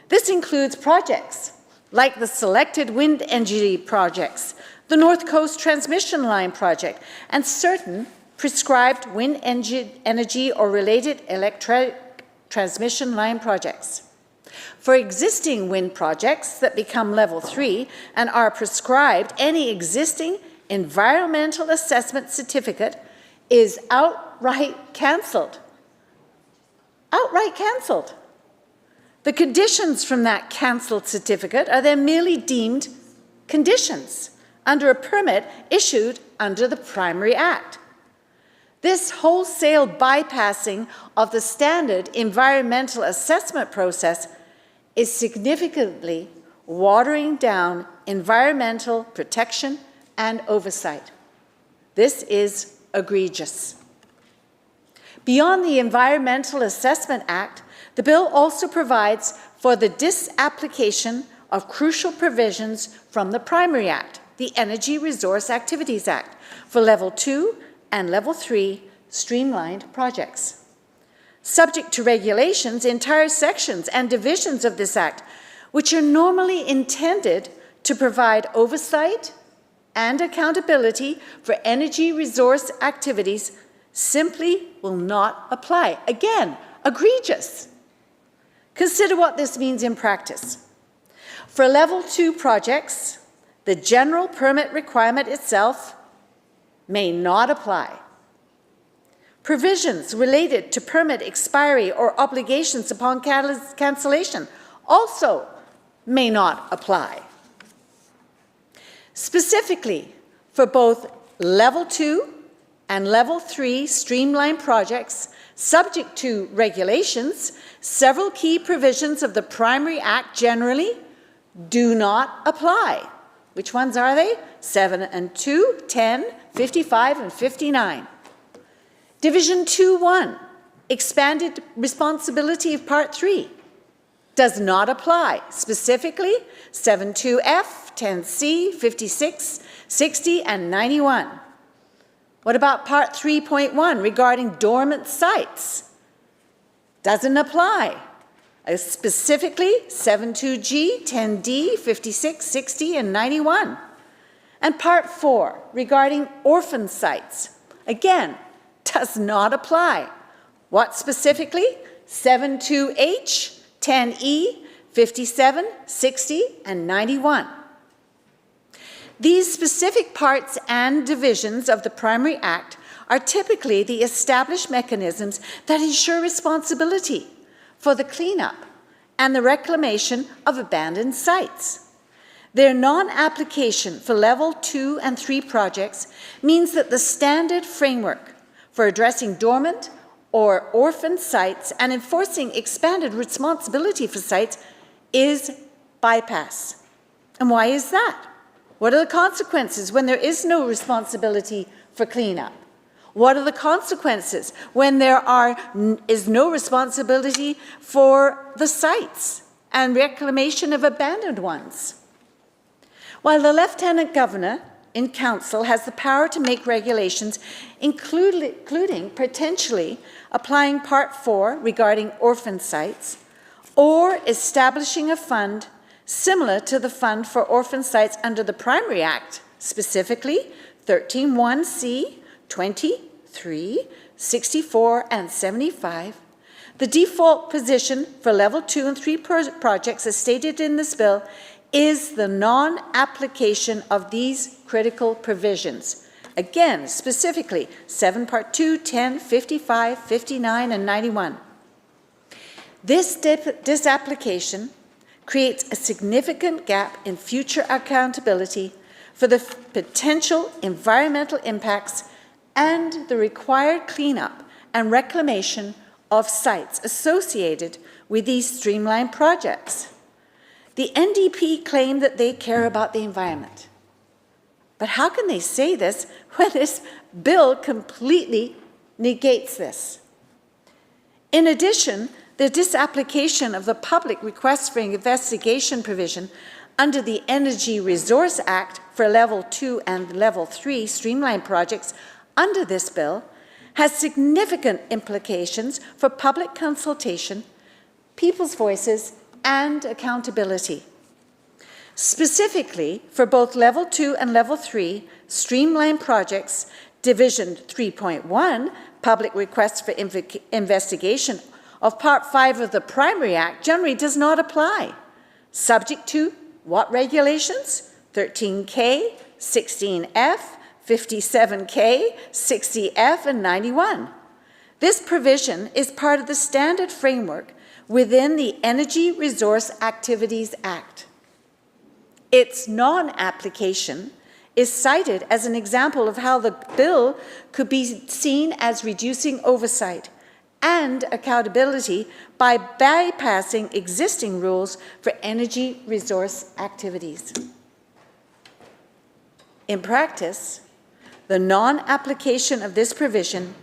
This includes projects like the selected wind energy projects, the North Coast Transmission Line project, and certain prescribed wind energy or related electric transmission line projects. For existing wind projects that become level 3 and are prescribed, any existing environmental assessment certificate is outright cancelled. Outright cancelled. The conditions from that cancelled certificate are then merely deemed conditions under a permit issued under the Primary Act. This wholesale bypassing of the standard environmental assessment process is significantly watering down environmental protection and oversight. This is egregious. Beyond the Environmental Assessment Act, the bill also provides for the disapplication of crucial provisions from the Primary Act, the Energy Resource Activities Act, for Level 2 and Level 3 streamlined projects. Subject to regulations, entire sections and divisions of this Act, which are normally intended to provide oversight and accountability for energy resource activities, simply will not apply. Again, egregious. Consider what this means in practice. For Level 2 projects, the general permit requirement itself may not apply. Provisions related to permit expiry or obligations upon cancellation also may not apply. Specifically, for both Level 2 and Level 3 streamlined projects, subject to regulations, several key provisions of the Primary Act generally do not apply. Which ones are they? 7 and 2, 10, 55, and 59. Division 2.1, expanded responsibility of Part 3, does not apply. Specifically, 7.2F, 10C, 56, 60, and 91. What about Part 3.1 regarding dormant sites? Doesn't apply. Specifically, 7.2G, 10D, 56, 60, and 91. And Part 4 regarding orphan sites. Again, does not apply. What specifically? 7.2H, 10E, 57, 60, and 91. These specific parts and divisions of the Primary Act are typically the established mechanisms that ensure responsibility for the cleanup and the reclamation of abandoned sites. Their non-application for Level 2 and 3 projects means that the standard framework for addressing dormant or orphaned sites and enforcing expanded responsibility for sites is bypassed. And why is that? What are the consequences when there is no responsibility for cleanup? What are the consequences when there is no responsibility for the sites and reclamation of abandoned ones? While the Lieutenant Governor in Council has the power to make regulations, including potentially applying Part 4 regarding orphan sites, or establishing a fund similar to the Fund for Orphan Sites under the Primary Act, specifically 13.1C, 23, 64, and 75, the default position for Level 2 and 3 projects, as stated in this bill, is the non-application of these critical provisions. Again, specifically, 7 Part 2, 10, 55, 59, and 91. This disapplication creates a significant gap in future accountability for the potential environmental impacts and the required cleanup and reclamation of sites associated with these streamlined projects. The NDP claim that they care about the environment. But how can they say this when this bill completely negates this? In addition, the disapplication of the public request for investigation provision under the Energy Resource Act for Level 2 and Level 3 streamlined projects under this bill has significant implications for public consultation, people's voices, and accountability. Specifically, for both Level 2 and Level 3 streamlined projects, Division 3.1, Public Requests for Investigation of Part 5 of the Primary Act generally does not apply. Subject to what regulations? 13K, 16F, 57K, 60F, and 91. This provision is part of the standard framework within the Energy Resource Activities Act. Its non-application is cited as an example of how the bill could be seen as reducing oversight and accountability by bypassing existing rules for energy resource activities. In practice, the non-application of this provision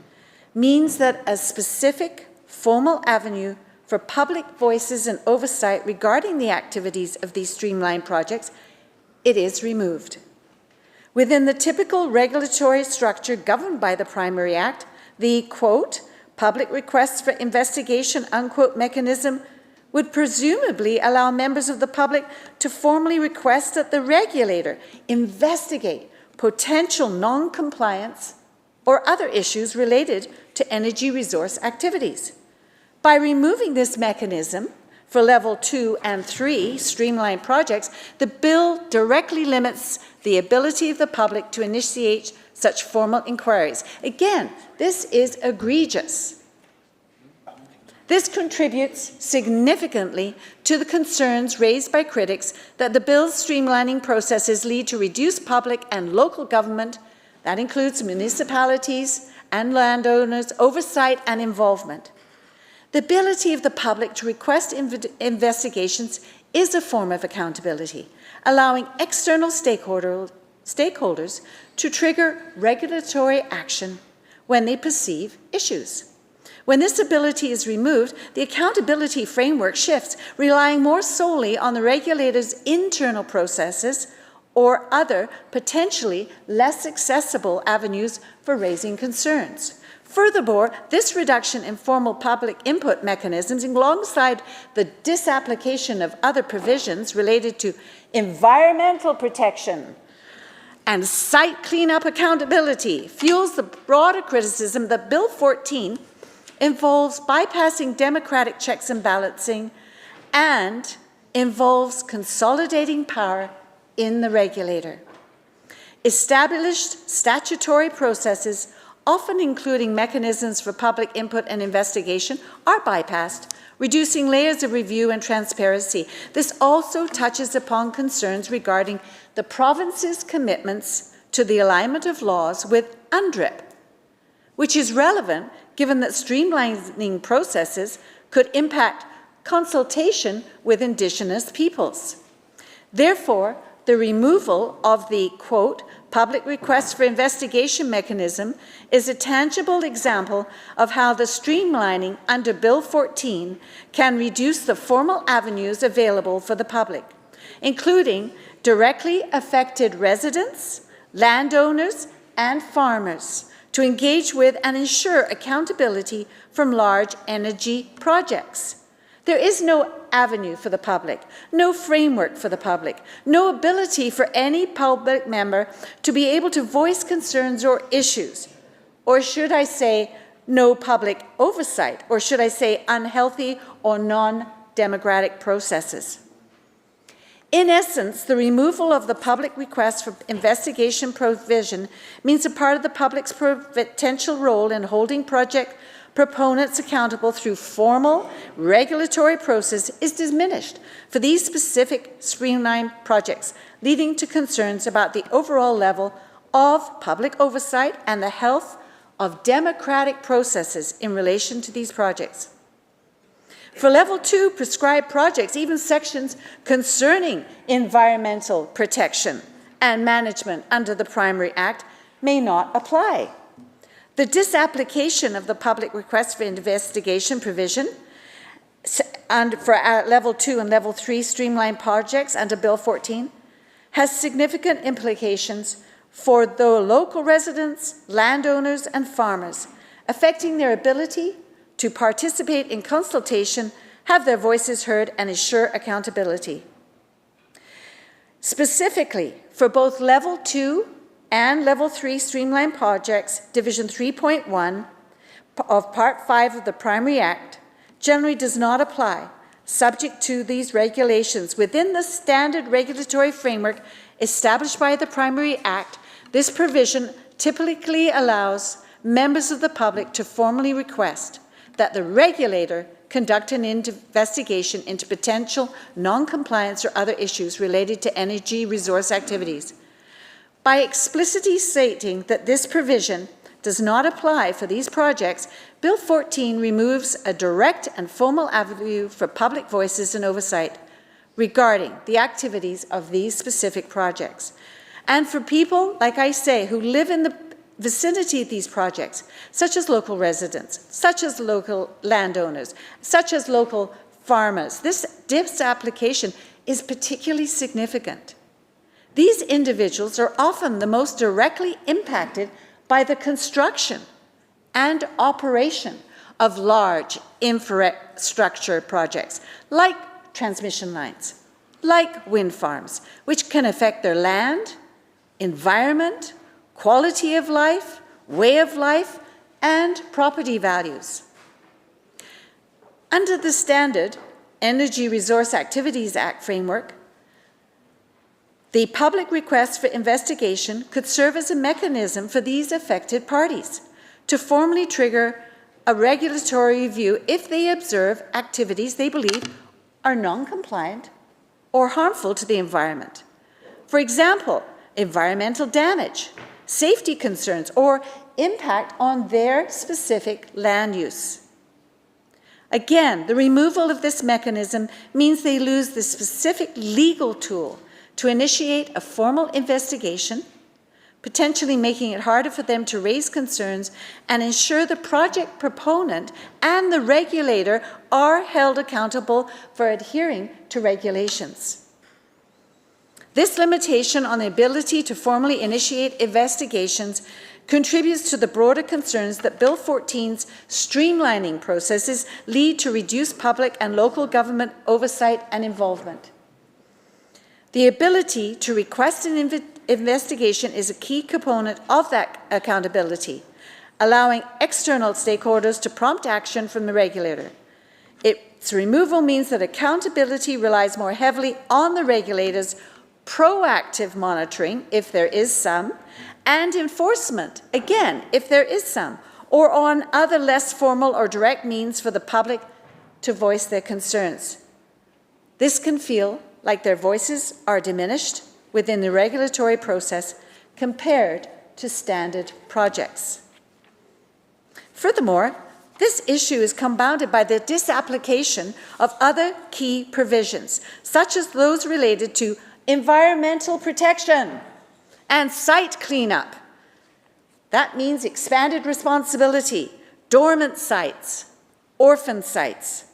means that a specific formal avenue for public voices and oversight regarding the activities of these streamlined projects, it is removed. Within the typical regulatory structure governed by the Primary Act, the, quote, public requests for investigation, unquote, mechanism would presumably allow members of the public to formally request that the regulator investigate potential non-compliance or other issues related to energy resource activities. By removing this mechanism for level 2 and 3 streamlined projects, the bill directly limits the ability of the public to initiate such formal inquiries. Again, this is egregious. This contributes significantly to the concerns raised by critics that the bill's streamlining processes lead to reduced public and local government, that includes municipalities and landowners, oversight and involvement. The ability of the public to request investigations is a form of accountability, allowing external stakeholders to trigger regulatory action when they perceive issues. When this ability is removed, the accountability framework shifts, relying more solely on the regulator's internal processes or other potentially less accessible avenues for raising concerns. Furthermore, this reduction in formal public input mechanisms, alongside the disapplication of other provisions related to environmental protection and site cleanup accountability, fuels the broader criticism that Bill 14 involves bypassing democratic checks and balancing and involves consolidating power in the regulator. Established statutory processes, often including mechanisms for public input and investigation, are bypassed, reducing layers of review and transparency. This also touches upon concerns regarding the province's commitments to the alignment of laws with UNDRIP, which is relevant given that streamlining processes could impact consultation with Indigenous peoples. Therefore, the removal of the, quote, public request for investigation mechanism is a tangible example of how the streamlining under Bill 14 can reduce the formal avenues available for the public, including directly affected residents, landowners, and farmers, to engage with and ensure accountability from large energy projects. There is no avenue for the public, no framework for the public, no ability for any public member to be able to voice concerns or issues, or should I say, no public oversight, or should I say unhealthy or non-democratic processes. In essence, the removal of the public request for investigation provision means a part of the public's potential role in holding project proponents accountable through formal regulatory process is diminished for these specific streamlined projects, leading to concerns about the overall level of public oversight and the health of democratic processes in relation to these projects. For level 2 prescribed projects, even sections concerning environmental protection and management under the Primary Act may not apply. The disapplication of the public request for investigation provision and for level 2 and level 3 streamlined projects under Bill 14 has significant implications for the local residents, landowners, and farmers, affecting their ability to participate in consultation, have their voices heard, and ensure accountability. Specifically, for both level 2 and Level 3 Streamlined Projects, Division 3.1 of Part 5 of the Primary Act, generally does not apply, subject to these regulations. Within the standard regulatory framework established by the Primary Act, this provision typically allows members of the public to formally request that the regulator conduct an investigation into potential non-compliance or other issues related to energy resource activities. By explicitly stating that this provision does not apply for these projects, Bill 14 removes a direct and formal avenue for public voices and oversight regarding the activities of these specific projects. And for people, like I say, who live in the vicinity of these projects, such as local residents, such as local landowners, such as local farmers, this application is particularly significant. These individuals are often the most directly impacted by the construction and operation of large infrastructure projects like transmission lines, like wind farms, which can affect their land, environment, quality of life, way of life, and property values. Under the standard Energy Resource Activities Act framework, the public request for investigation could serve as a mechanism for these affected parties to formally trigger a regulatory review if they observe activities they believe are non-compliant or harmful to the environment. For example, environmental damage, safety concerns, or impact on their specific land use. Again, the removal of this mechanism means they lose the specific legal tool to initiate a formal investigation, potentially making it harder for them to raise concerns and ensure the project proponent and the regulator are held accountable for adhering to regulations. This limitation on the ability to formally initiate investigations contributes to the broader concerns that Bill 14's streamlining processes lead to reduced public and local government oversight and involvement. The ability to request an investigation is a key component of that accountability, allowing external stakeholders to prompt action from the regulator. Its removal means that accountability relies more heavily on the regulator's proactive monitoring, if there is some, and enforcement, again, if there is some, or on other less formal or direct means for the public to voice their concerns. This can feel like their voices are diminished within the regulatory process compared to standard projects. Furthermore, this issue is compounded by the disapplication of other key provisions, such as those related to environmental protection and site cleanup. That means expanded responsibility, dormant sites, orphan sites.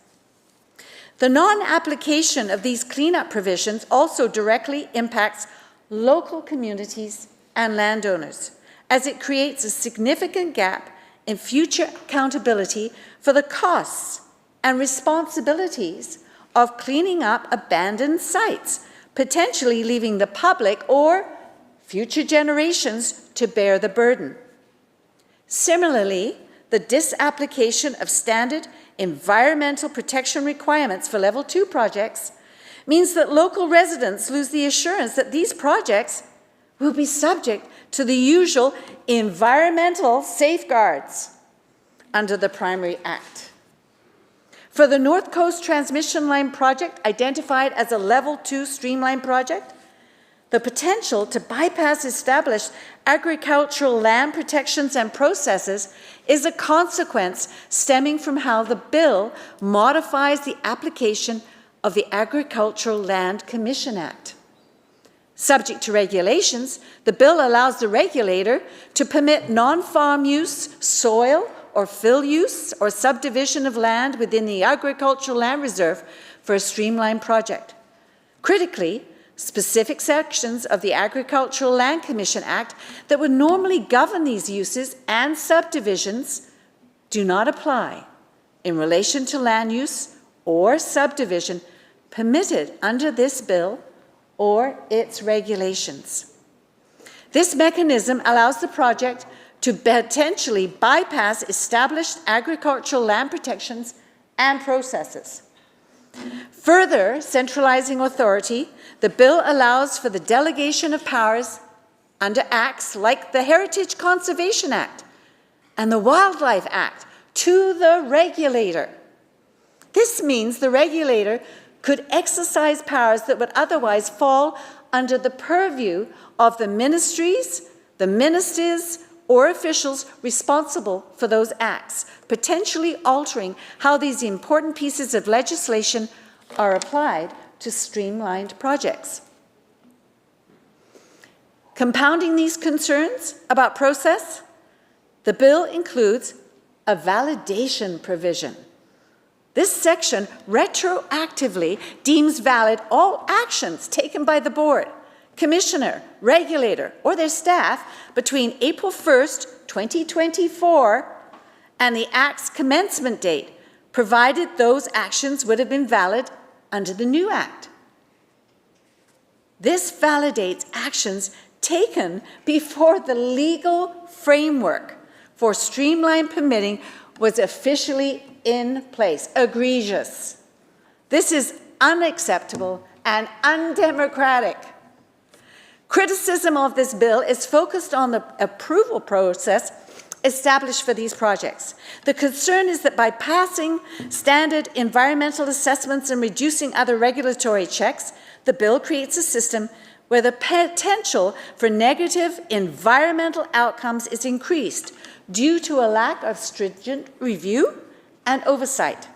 The non-application of these cleanup provisions also directly impacts local communities and landowners, as it creates a significant gap in future accountability for the costs and responsibilities of cleaning up abandoned sites, potentially leaving the public or future generations to bear the burden. Similarly, the disapplication of standard environmental protection requirements for Level 2 projects means that local residents lose the assurance that these projects will be subject to the usual environmental safeguards under the Primary Act. For the North Coast Transmission Line project, identified as a Level 2 streamline project, the potential to bypass established agricultural land protections and processes is a consequence stemming from how the bill modifies the application of the Agricultural Land Commission Act. Subject to regulations, the bill allows the regulator to permit non-farm use, soil or fill use or subdivision of land within the Agricultural Land Reserve for a streamlined project. Critically, specific sections of the Agricultural Land Commission Act that would normally govern these uses and subdivisions do not apply in relation to land use or subdivision permitted under this bill or its regulations. This mechanism allows the project to potentially bypass established agricultural land protections and processes. Further centralizing authority, the bill allows for the delegation of powers under acts like the Heritage Conservation Act and the Wildlife Act to the regulator. This means the regulator could exercise powers that would otherwise fall under the purview of the ministries, the ministers, or officials responsible for those acts, potentially altering how these important pieces of legislation are applied to streamlined projects. Compounding these concerns about process, the bill includes a validation provision. This section retroactively deems valid all actions taken by the board, commissioner, regulator, or their staff between April 1st, 2024 and the Act's commencement date, provided those actions would have been valid under the new Act. This validates actions taken before the legal framework for streamlined permitting was officially in place. Egregious. This is unacceptable and undemocratic. Criticism of this bill is focused on the approval process established for these projects. The concern is that by passing standard environmental assessments and reducing other regulatory checks, the bill creates a system where the potential for negative environmental outcomes is increased due to a lack of stringent review and oversight.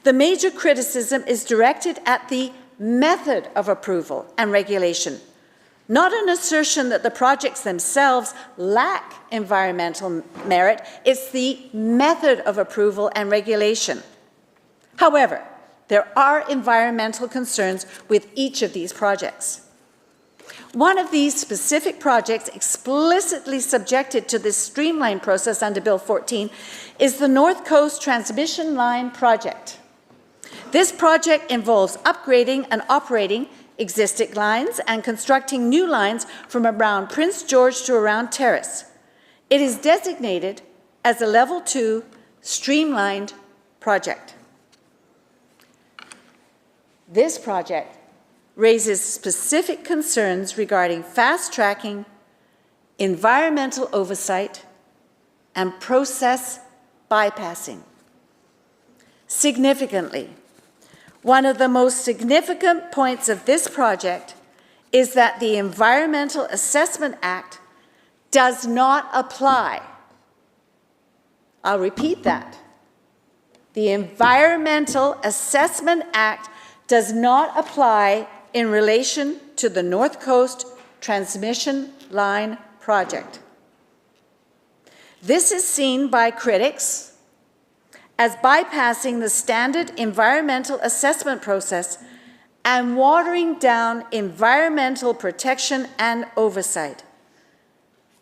The major criticism is directed at the method of approval and regulation, not an assertion that the projects themselves lack environmental merit. It's the method of approval and regulation. However, there are environmental concerns with each of these projects. One of these specific projects explicitly subjected to this streamlined process under Bill 14 is the North Coast Transmission Line project. This project involves upgrading and operating existing lines and constructing new lines from around Prince George to around Terrace. It is designated as a Level 2 streamlined project. This project raises specific concerns regarding fast-tracking, environmental oversight, and process bypassing. Significantly, one of the most significant points of this project is that the Environmental Assessment Act does not apply. I'll repeat that. The Environmental Assessment Act does not apply in relation to the North Coast Transmission Line project. This is seen by critics as bypassing the standard environmental assessment process and watering down environmental protection and oversight.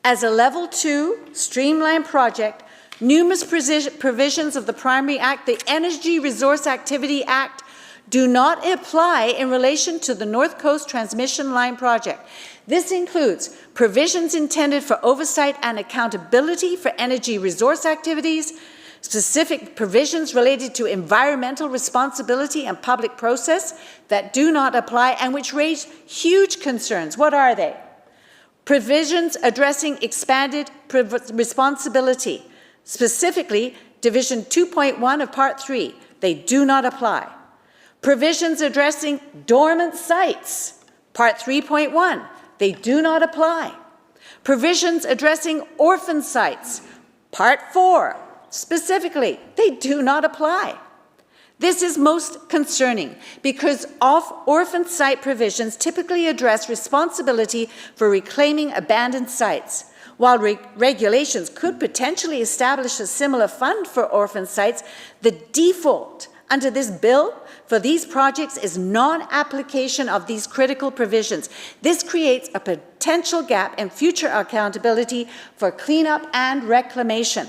As a Level 2 streamlined project, numerous provisions of the Primary Act, the Energy Resource Activity Act, do not apply in relation to the North Coast Transmission Line project. This includes provisions intended for oversight and accountability for energy resource activities, specific provisions related to environmental responsibility and public process that do not apply and which raise huge concerns. What are they? Provisions addressing expanded responsibility, specifically Division 2.1 of Part 3. They do not apply. Provisions addressing dormant sites, Part 3.1, they do not apply. Provisions addressing orphan sites, Part 4, specifically, they do not apply. This is most concerning because orphan site provisions typically address responsibility for reclaiming abandoned sites. While regulations could potentially establish a similar fund for orphan sites, the default under this bill for these projects is non-application of these critical provisions. This creates a potential gap in future accountability for cleanup and reclamation.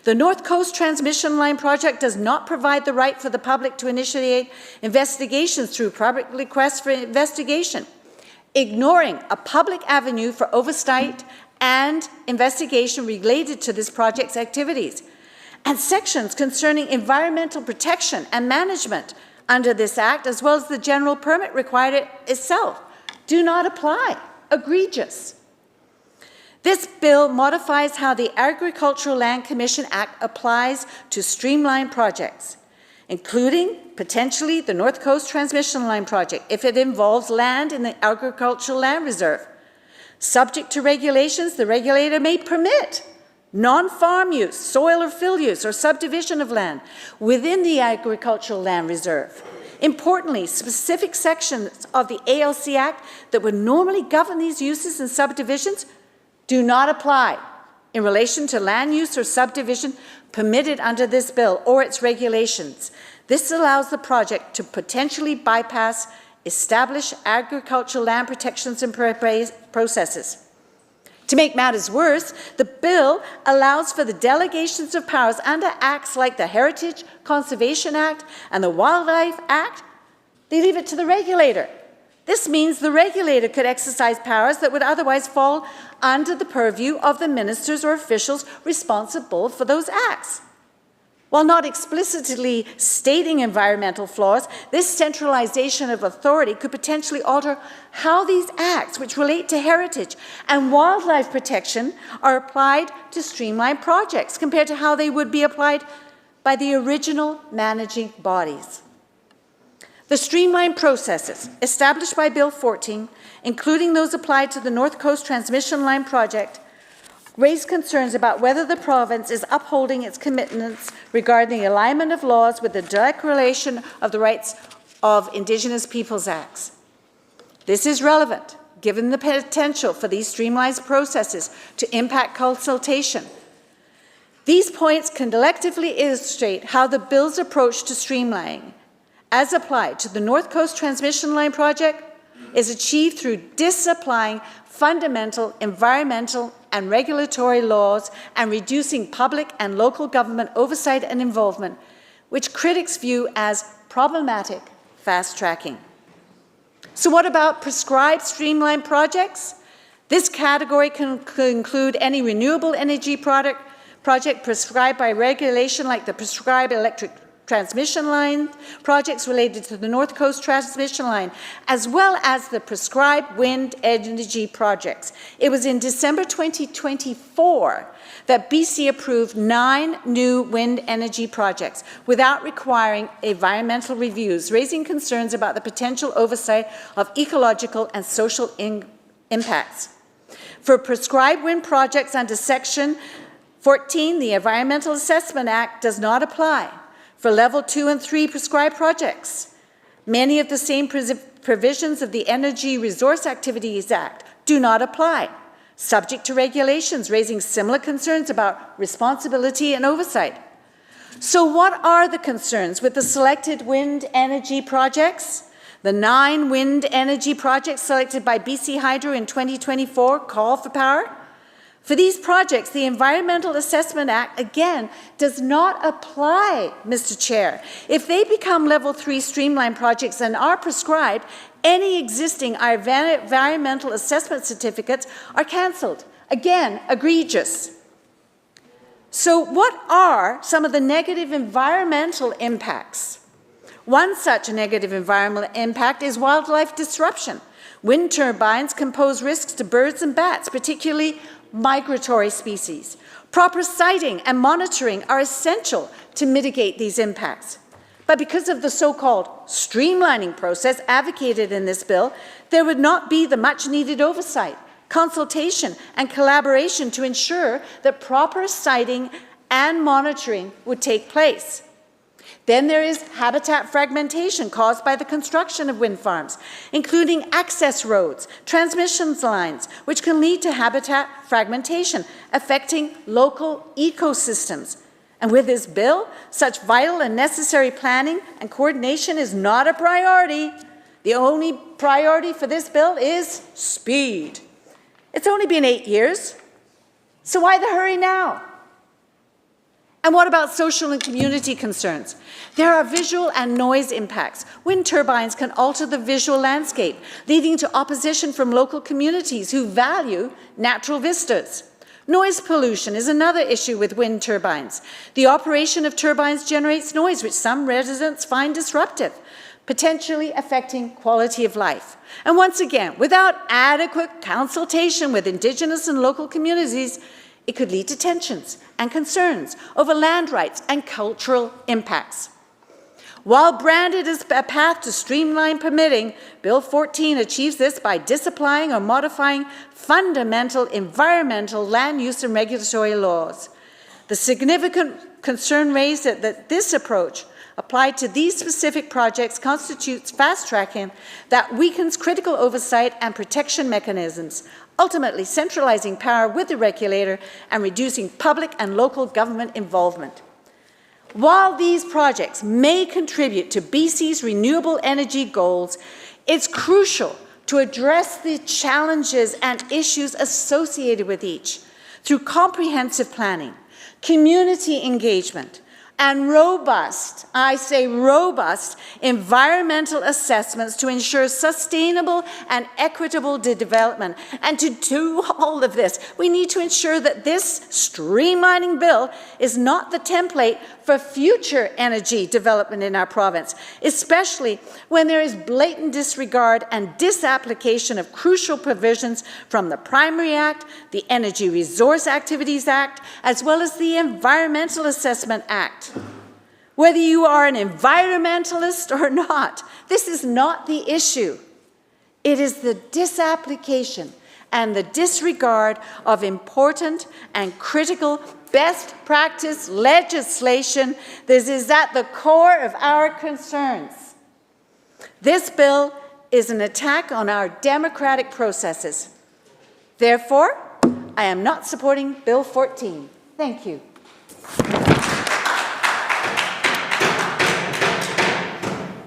The North Coast Transmission Line project does not provide the right for the public to initiate investigations through public requests for investigation. ignoring a public avenue for oversight and investigation related to this project's activities. And sections concerning environmental protection and management under this Act, as well as the general permit required itself, do not apply. Egregious. This bill modifies how the Agricultural Land Commission Act applies to streamlined projects, including potentially the North Coast Transmission Line project if it involves land in the Agricultural Land Reserve. Subject to regulations, the regulator may permit non-farm use, soil or fill use, or subdivision of land within the Agricultural Land Reserve. Importantly, specific sections of the ALC Act that would normally govern these uses and subdivisions do not apply in relation to land use or subdivision permitted under this bill or its regulations. This allows the project to potentially bypass established agricultural land protections and processes. To make matters worse, the bill allows for the delegations of powers under acts like the Heritage Conservation Act and the Wildlife Act. They leave it to the regulator. This means the regulator could exercise powers that would otherwise fall under the purview of the ministers or officials responsible for those acts. While not explicitly stating environmental flaws, this centralization of authority could potentially alter how these acts, which relate to heritage and wildlife protection, are applied to streamlined projects compared to how they would be applied by the original managing bodies. The streamlined processes established by Bill 14, including those applied to the North Coast Transmission Line project, raise concerns about whether the province is upholding its commitments regarding the alignment of laws with the Declaration of the Rights of Indigenous Peoples Acts. This is relevant, given the potential for these streamlined processes to impact consultation. These points can collectively illustrate how the bill's approach to streamlining, as applied to the North Coast Transmission Line project, is achieved through disapplying fundamental environmental and regulatory laws and reducing public and local government oversight and involvement, which critics view as problematic fast-tracking. So what about prescribed streamlined projects? This category can include any renewable energy project prescribed by regulation, like the prescribed electric transmission line projects related to the North Coast Transmission Line, as well as the prescribed wind energy projects. It was in December 2024 that BC approved 9 new wind energy projects without requiring environmental reviews, raising concerns about the potential oversight of ecological and social impacts. For prescribed wind projects under Section 14, the Environmental Assessment Act does not apply. For Level 2 and 3 prescribed projects, many of the same provisions of the Energy Resource Activities Act do not apply, subject to regulations raising similar concerns about responsibility and oversight. So what are the concerns with the selected wind energy projects? The 9 wind energy projects selected by BC Hydro in 2024 call for power. For these projects, the Environmental Assessment Act, again, does not apply, Mr. Chair. If they become Level 3 streamlined projects and are prescribed, any existing environmental assessment certificates are cancelled. Again, egregious. So what are some of the negative environmental impacts? One such negative environmental impact is wildlife disruption. Wind turbines can pose risks to birds and bats, particularly migratory species. Proper siting and monitoring are essential to mitigate these impacts. But because of the so-called streamlining process advocated in this bill, there would not be the much-needed oversight, consultation, and collaboration to ensure that proper siting and monitoring would take place. Then there is habitat fragmentation caused by the construction of wind farms, including access roads, transmission lines, which can lead to habitat fragmentation, affecting local ecosystems. And with this bill, such vital and necessary planning and coordination is not a priority. The only priority for this bill is speed. It's only been 8 years, so why the hurry now? And what about social and community concerns? There are visual and noise impacts. Wind turbines can alter the visual landscape, leading to opposition from local communities who value natural vistas. Noise pollution is another issue with wind turbines. The operation of turbines generates noise which some residents find disruptive, potentially affecting quality of life. And once again, without adequate consultation with Indigenous and local communities, it could lead to tensions and concerns over land rights and cultural impacts. While branded as a path to streamline permitting, Bill 14 achieves this by disapplying or modifying fundamental environmental land use and regulatory laws. The significant concern raised that this approach applied to these specific projects constitutes fast-tracking that weakens critical oversight and protection mechanisms, ultimately centralizing power with the regulator and reducing public and local government involvement. While these projects may contribute to BC's renewable energy goals, it's crucial to address the challenges and issues associated with each through comprehensive planning, community engagement, and robust, I say robust, environmental assessments to ensure sustainable and equitable development. And to do all of this, we need to ensure that this streamlining bill is not the template for future energy development in our province, especially when there is blatant disregard and disapplication of crucial provisions from the Primary Act, the Energy Resource Activities Act, as well as the Environmental Assessment Act. Whether you are an environmentalist or not, this is not the issue. It is the disapplication and the disregard of important and critical best practice legislation that is at the core of our concerns. This bill is an attack on our democratic processes. Therefore, I am not supporting Bill 14. Thank you.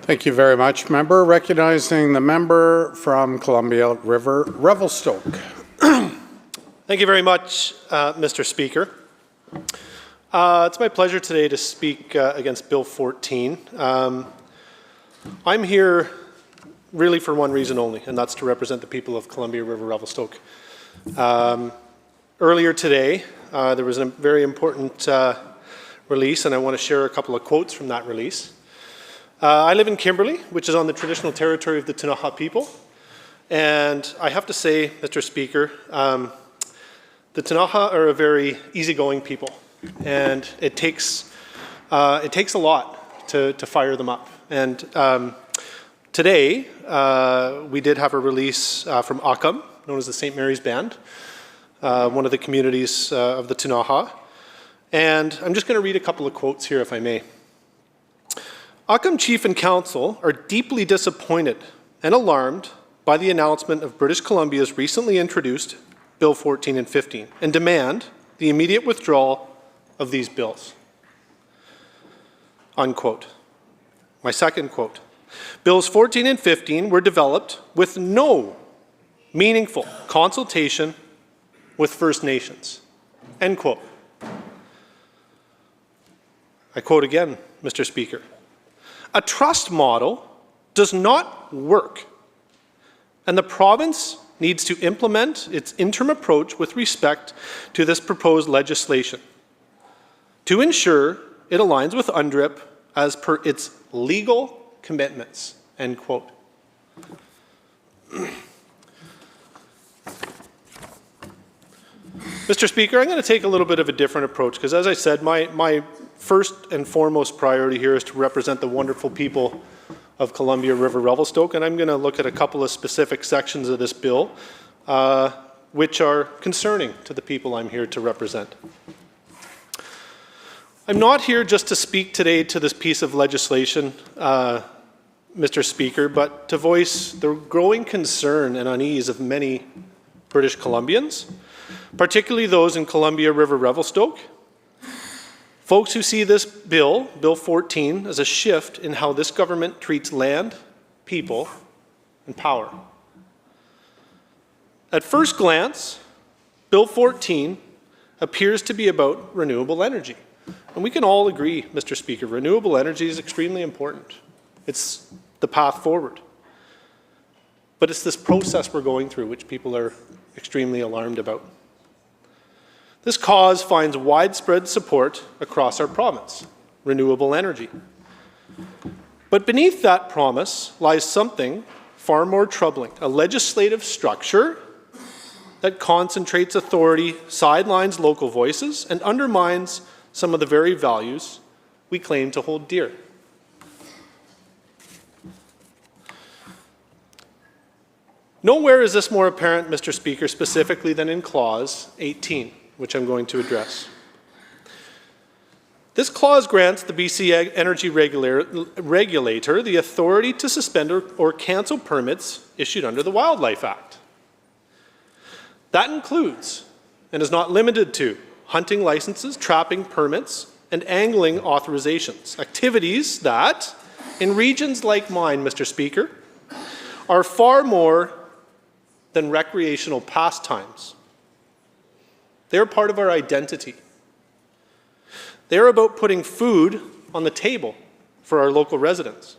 Thank you very much, member. Recognizing the member from Columbia River, Revelstoke. Thank you very much, Mr. Speaker. It's my pleasure today to speak against Bill 14. I'm here really for one reason only, and that's to represent the people of Columbia River, Revelstoke. Earlier today, there was a very important release, and I want to share a couple of quotes from that release. I live in Kimberley, which is on the traditional territory of the Ktunaxa people. And I have to say, Mr. Speaker, the Ktunaxa are a very easygoing people. And it takes a lot to fire them up. And today, we did have a release from Akam, known as the St. Mary's Band, one of the communities of the Ktunaxa. And I'm just going to read a couple of quotes here, if I may. Akam Chief and Council are deeply disappointed and alarmed by the announcement of British Columbia's recently introduced Bill 14 and 15 and demand the immediate withdrawal of these bills. Unquote. My second quote. Bills 14 and 15 were developed with no meaningful consultation with First Nations. End quote. I quote again, Mr. Speaker. A trust model does not work, and the province needs to implement its interim approach with respect to this proposed legislation to ensure it aligns with UNDRIP as per its legal commitments, end quote. Mr. Speaker, I'm going to take a little bit of a different approach because, as I said, my first and foremost priority here is to represent the wonderful people of Columbia River Revelstoke, and I'm going to look at a couple of specific sections of this bill which are concerning to the people I'm here to represent. I'm not here just to speak today to this piece of legislation, Mr. Speaker, but to voice the growing concern and unease of many British Columbians, particularly those in Columbia River Revelstoke. Folks who see this bill, Bill 14, as a shift in how this government treats land, people, and power. At first glance, Bill 14 appears to be about renewable energy. And we can all agree, Mr. Speaker, renewable energy is extremely important. It's the path forward. But it's this process we're going through which people are extremely alarmed about. This cause finds widespread support across our province, renewable energy. But beneath that promise lies something far more troubling, a legislative structure that concentrates authority, sidelines local voices, and undermines some of the very values we claim to hold dear. Nowhere is this more apparent, Mr. Speaker, specifically than in Clause 18, which I'm going to address. This clause grants the BC Energy Regulator the authority to suspend or cancel permits issued under the Wildlife Act. That includes, and is not limited to, hunting licenses, trapping permits, and angling authorizations, activities that, in regions like mine, Mr. Speaker, are far more than recreational pastimes. They are part of our identity. They are about putting food on the table for our local residents.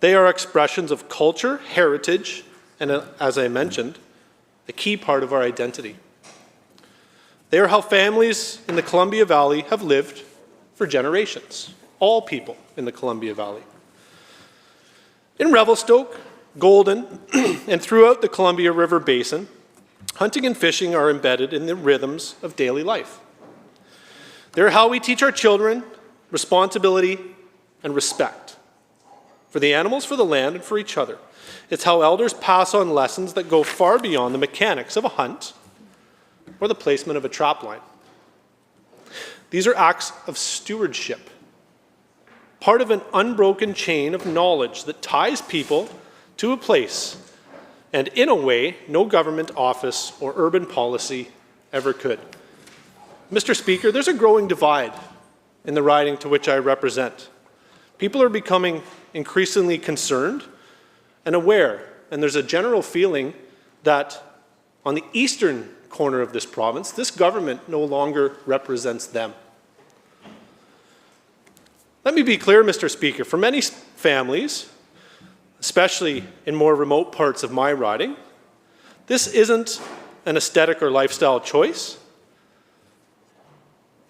They are expressions of culture, heritage, and, as I mentioned, a key part of our identity. They are how families in the Columbia Valley have lived for generations, all people in the Columbia Valley. In Revelstoke, Golden, and throughout the Columbia River Basin, hunting and fishing are embedded in the rhythms of daily life. They're how we teach our children responsibility and respect for the animals, for the land, and for each other. It's how elders pass on lessons that go far beyond the mechanics of a hunt or the placement of a trap line. These are acts of stewardship, part of an unbroken chain of knowledge that ties people to a place, and in a way no government office or urban policy ever could. Mr. Speaker, there's a growing divide in the riding to which I represent. People are becoming increasingly concerned and aware, and there's a general feeling that on the eastern corner of this province, this government no longer represents them. Let me be clear, Mr. Speaker, for many families, especially in more remote parts of my riding, this isn't an aesthetic or lifestyle choice.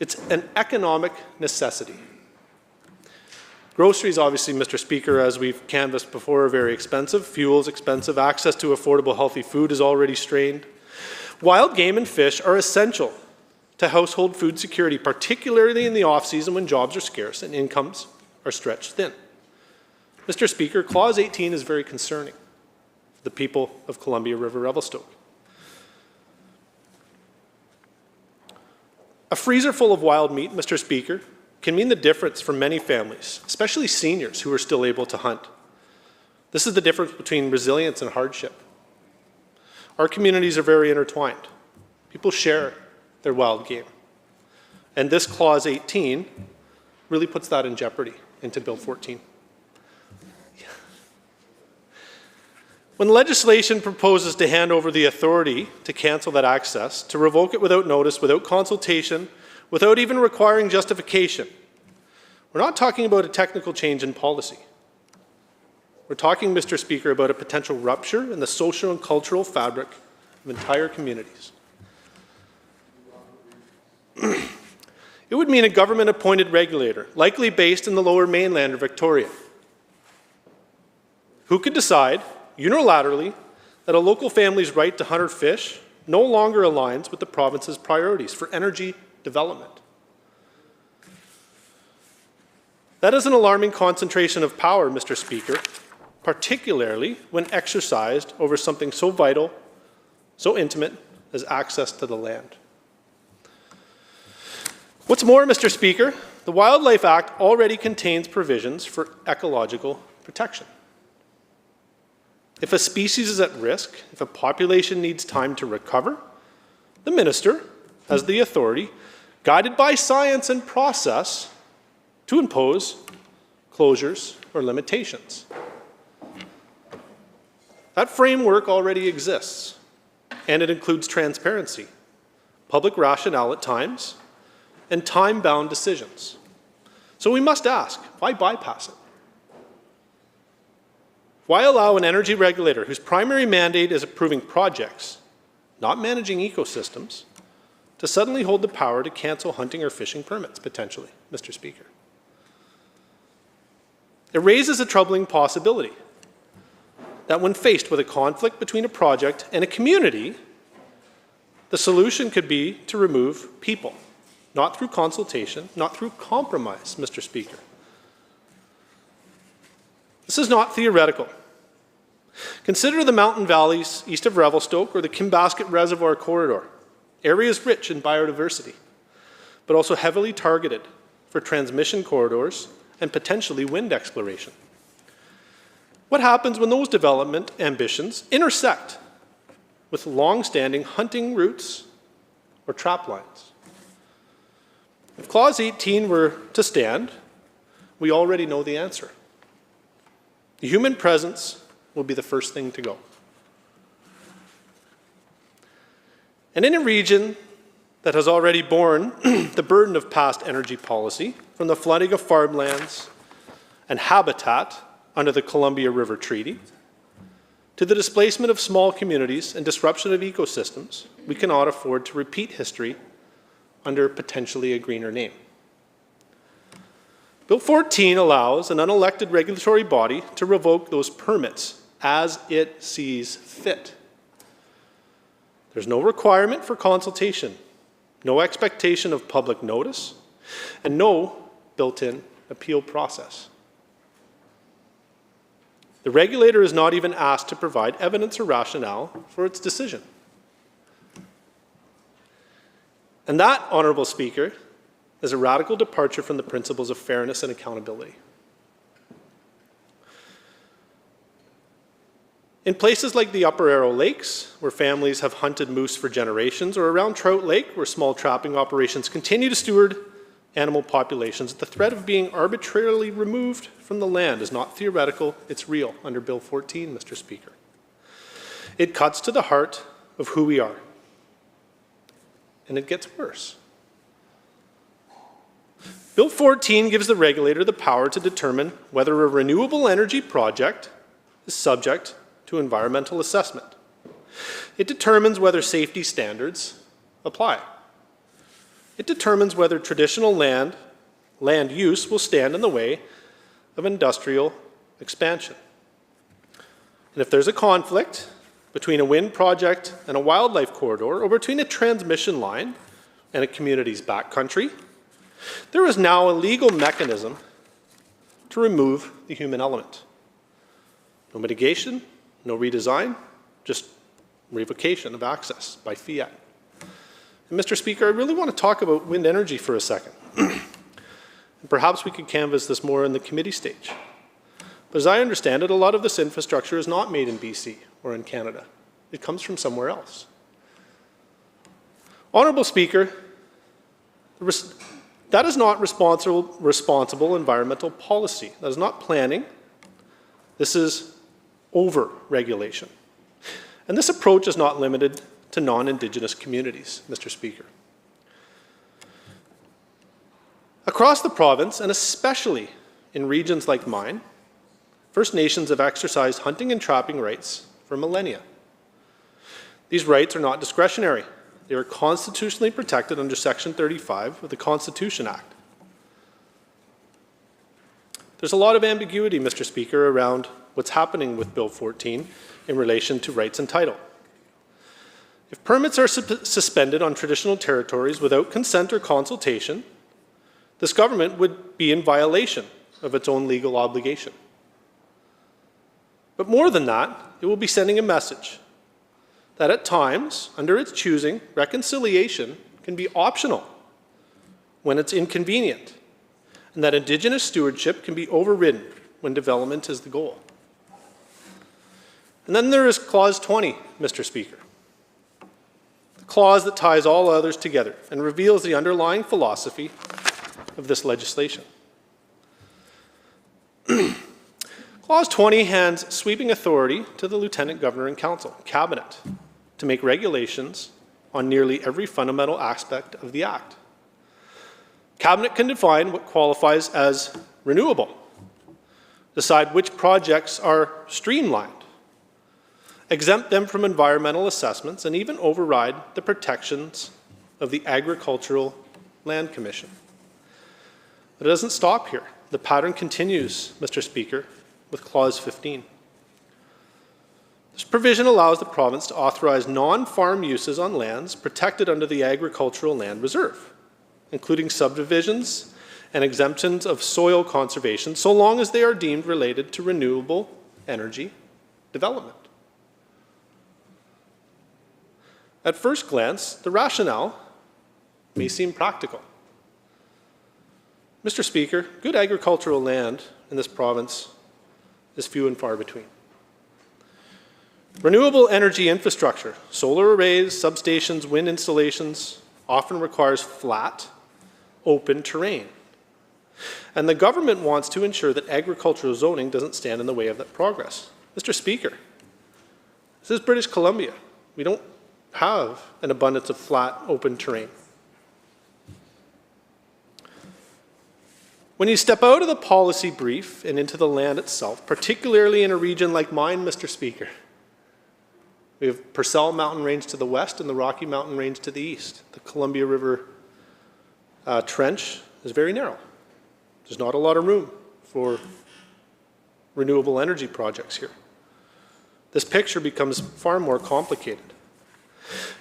It's an economic necessity. Groceries, obviously, Mr. Speaker, as we've canvassed before, are very expensive. Fuel is expensive. Access to affordable, healthy food is already strained. Wild game and fish are essential to household food security, particularly in the off-season when jobs are scarce and incomes are stretched thin. Mr. Speaker, Clause 18 is very concerning for the people of Columbia River Revelstoke. A freezer full of wild meat, Mr. Speaker, can mean the difference for many families, especially seniors who are still able to hunt. This is the difference between resilience and hardship. Our communities are very intertwined. People share their wild game. And this Clause 18 really puts that in jeopardy into Bill 14. When legislation proposes to hand over the authority to cancel that access, to revoke it without notice, without consultation, without even requiring justification, we're not talking about a technical change in policy. We're talking, Mr. Speaker, about a potential rupture in the social and cultural fabric of entire communities. It would mean a government-appointed regulator, likely based in the Lower Mainland or Victoria, who could decide unilaterally that a local family's right to hunt or fish no longer aligns with the province's priorities for energy development. That is an alarming concentration of power, Mr. Speaker, particularly when exercised over something so vital, so intimate as access to the land. What's more, Mr. Speaker, the Wildlife Act already contains provisions for ecological protection. If a species is at risk, if a population needs time to recover, the minister has the authority, guided by science and process, to impose closures or limitations. That framework already exists, and it includes transparency, public rationale at times, and time-bound decisions. So we must ask, why bypass it? Why allow an energy regulator whose primary mandate is approving projects, not managing ecosystems, to suddenly hold the power to cancel hunting or fishing permits, potentially, Mr. Speaker? It raises a troubling possibility that when faced with a conflict between a project and a community, the solution could be to remove people, not through consultation, not through compromise, Mr. Speaker. This is not theoretical. Consider the mountain valleys east of Revelstoke or the Kimbasket Reservoir corridor, areas rich in biodiversity, but also heavily targeted for transmission corridors and potentially wind exploration. What happens when those development ambitions intersect with long-standing hunting routes or trap lines? If Clause 18 were to stand, we already know the answer. The human presence will be the first thing to go. And in a region that has already borne the burden of past energy policy, from the flooding of farmlands and habitat under the Columbia River Treaty, to the displacement of small communities and disruption of ecosystems, we cannot afford to repeat history under potentially a greener name. Bill 14 allows an unelected regulatory body to revoke those permits as it sees fit. There's no requirement for consultation, no expectation of public notice, and no built-in appeal process. The regulator is not even asked to provide evidence or rationale for its decision. And that, Honourable Speaker, is a radical departure from the principles of fairness and accountability. In places like the Upper Arrow Lakes, where families have hunted moose for generations, or around Trout Lake, where small trapping operations continue to steward animal populations, the threat of being arbitrarily removed from the land is not theoretical, it's real under Bill 14, Mr. Speaker. It cuts to the heart of who we are. And it gets worse. Bill 14 gives the regulator the power to determine whether a renewable energy project is subject to environmental assessment. It determines whether safety standards apply. It determines whether traditional land use will stand in the way of industrial expansion. And if there's a conflict between a wind project and a wildlife corridor, or between a transmission line and a community's backcountry, there is now a legal mechanism to remove the human element. No mitigation, no redesign, just revocation of access by fiat. And Mr. Speaker, I really want to talk about wind energy for a second. And perhaps we could canvass this more in the committee stage. But as I understand it, a lot of this infrastructure is not made in BC or in Canada. It comes from somewhere else. Honourable Speaker, that is not responsible environmental policy. That is not planning. This is over-regulation. And this approach is not limited to non-Indigenous communities, Mr. Speaker. Across the province, and especially in regions like mine, First Nations have exercised hunting and trapping rights for millennia. These rights are not discretionary. They are constitutionally protected under Section 35 of the Constitution Act. There's a lot of ambiguity, Mr. Speaker, around what's happening with Bill 14 in relation to rights and title. If permits are suspended on traditional territories without consent or consultation, this government would be in violation of its own legal obligation. But more than that, it will be sending a message that at times, under its choosing, reconciliation can be optional when it's inconvenient, and that Indigenous stewardship can be overridden when development is the goal. And then there is Clause 20, Mr. Speaker, the clause that ties all others together and reveals the underlying philosophy of this legislation. Clause 20 hands sweeping authority to the Lieutenant Governor and Council, Cabinet, to make regulations on nearly every fundamental aspect of the Act. Cabinet can define what qualifies as renewable, decide which projects are streamlined, exempt them from environmental assessments, and even override the protections of the Agricultural Land Commission. But it doesn't stop here. The pattern continues, Mr. Speaker, with Clause 15. This provision allows the province to authorize non-farm uses on lands protected under the Agricultural Land Reserve, including subdivisions and exemptions of soil conservation, so long as they are deemed related to renewable energy development. At first glance, the rationale may seem practical. Mr. Speaker, good agricultural land in this province is few and far between. Renewable energy infrastructure, solar arrays, substations, wind installations, often requires flat, open terrain. And the government wants to ensure that agricultural zoning doesn't stand in the way of that progress. Mr. Speaker, this is British Columbia. We don't have an abundance of flat, open terrain. When you step out of the policy brief and into the land itself, particularly in a region like mine, Mr. Speaker, we have Purcell Mountain Range to the west and the Rocky Mountain Range to the east. The Columbia River trench is very narrow. There's not a lot of room for renewable energy projects here. This picture becomes far more complicated.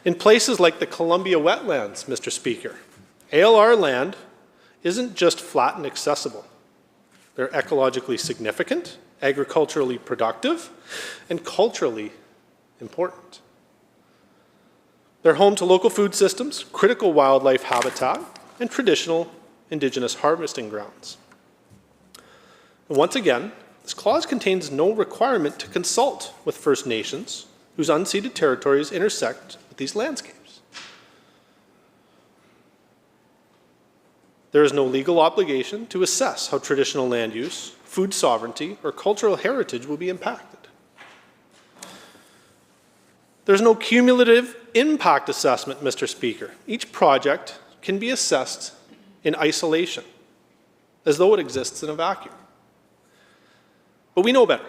In places like the Columbia wetlands, Mr. Speaker, ALR land isn't just flat and accessible. They're ecologically significant, agriculturally productive, and culturally important. They're home to local food systems, critical wildlife habitat, and traditional Indigenous harvesting grounds. And once again, this clause contains no requirement to consult with First Nations whose unceded territories intersect with these landscapes. There is no legal obligation to assess how traditional land use, food sovereignty, or cultural heritage will be impacted. There's no cumulative impact assessment, Mr. Speaker. Each project can be assessed in isolation, as though it exists in a vacuum. But we know better.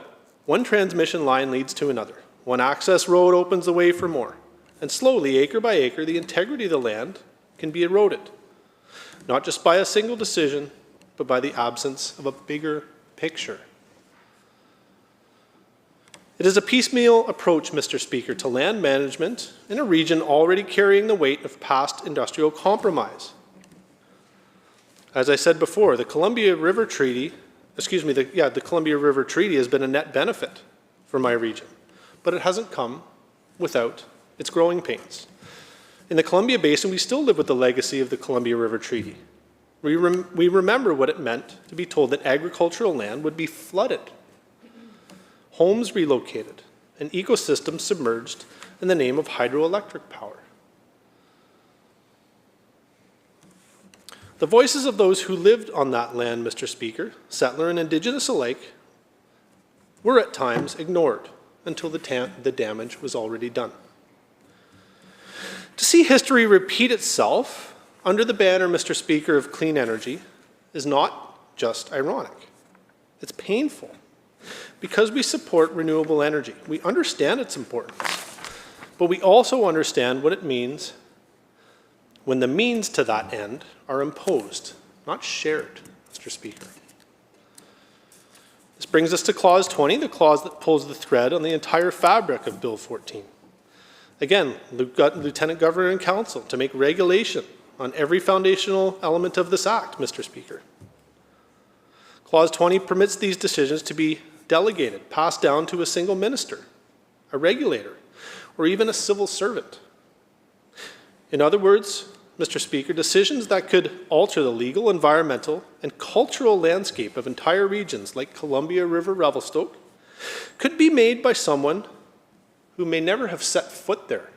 One transmission line leads to another. One access road opens the way for more. And slowly, acre by acre, the integrity of the land can be eroded. Not just by a single decision, but by the absence of a bigger picture. It is a piecemeal approach, Mr. Speaker, to land management in a region already carrying the weight of past industrial compromise. As I said before, the Columbia River Treaty has been a net benefit for my region, but it hasn't come without its growing pains. In the Columbia Basin, we still live with the legacy of the Columbia River Treaty. We remember what it meant to be told that agricultural land would be flooded, homes relocated, and ecosystems submerged in the name of hydroelectric power. The voices of those who lived on that land, Mr. Speaker, settler and Indigenous alike, were at times ignored until the damage was already done. To see history repeat itself under the banner, Mr. Speaker, of clean energy is not just ironic. It's painful. Because we support renewable energy, we understand its importance, but we also understand what it means when the means to that end are imposed, not shared, Mr. Speaker. This brings us to Clause 20, the clause that pulls the thread on the entire fabric of Bill 14. Again, we've got Lieutenant Governor and Council to make regulation on every foundational element of this Act, Mr. Speaker. Clause 20 permits these decisions to be delegated, passed down to a single minister, a regulator, or even a civil servant. In other words, Mr. Speaker, decisions that could alter the legal, environmental, and cultural landscape of entire regions like Columbia River Revelstoke could be made by someone who may never have set foot there.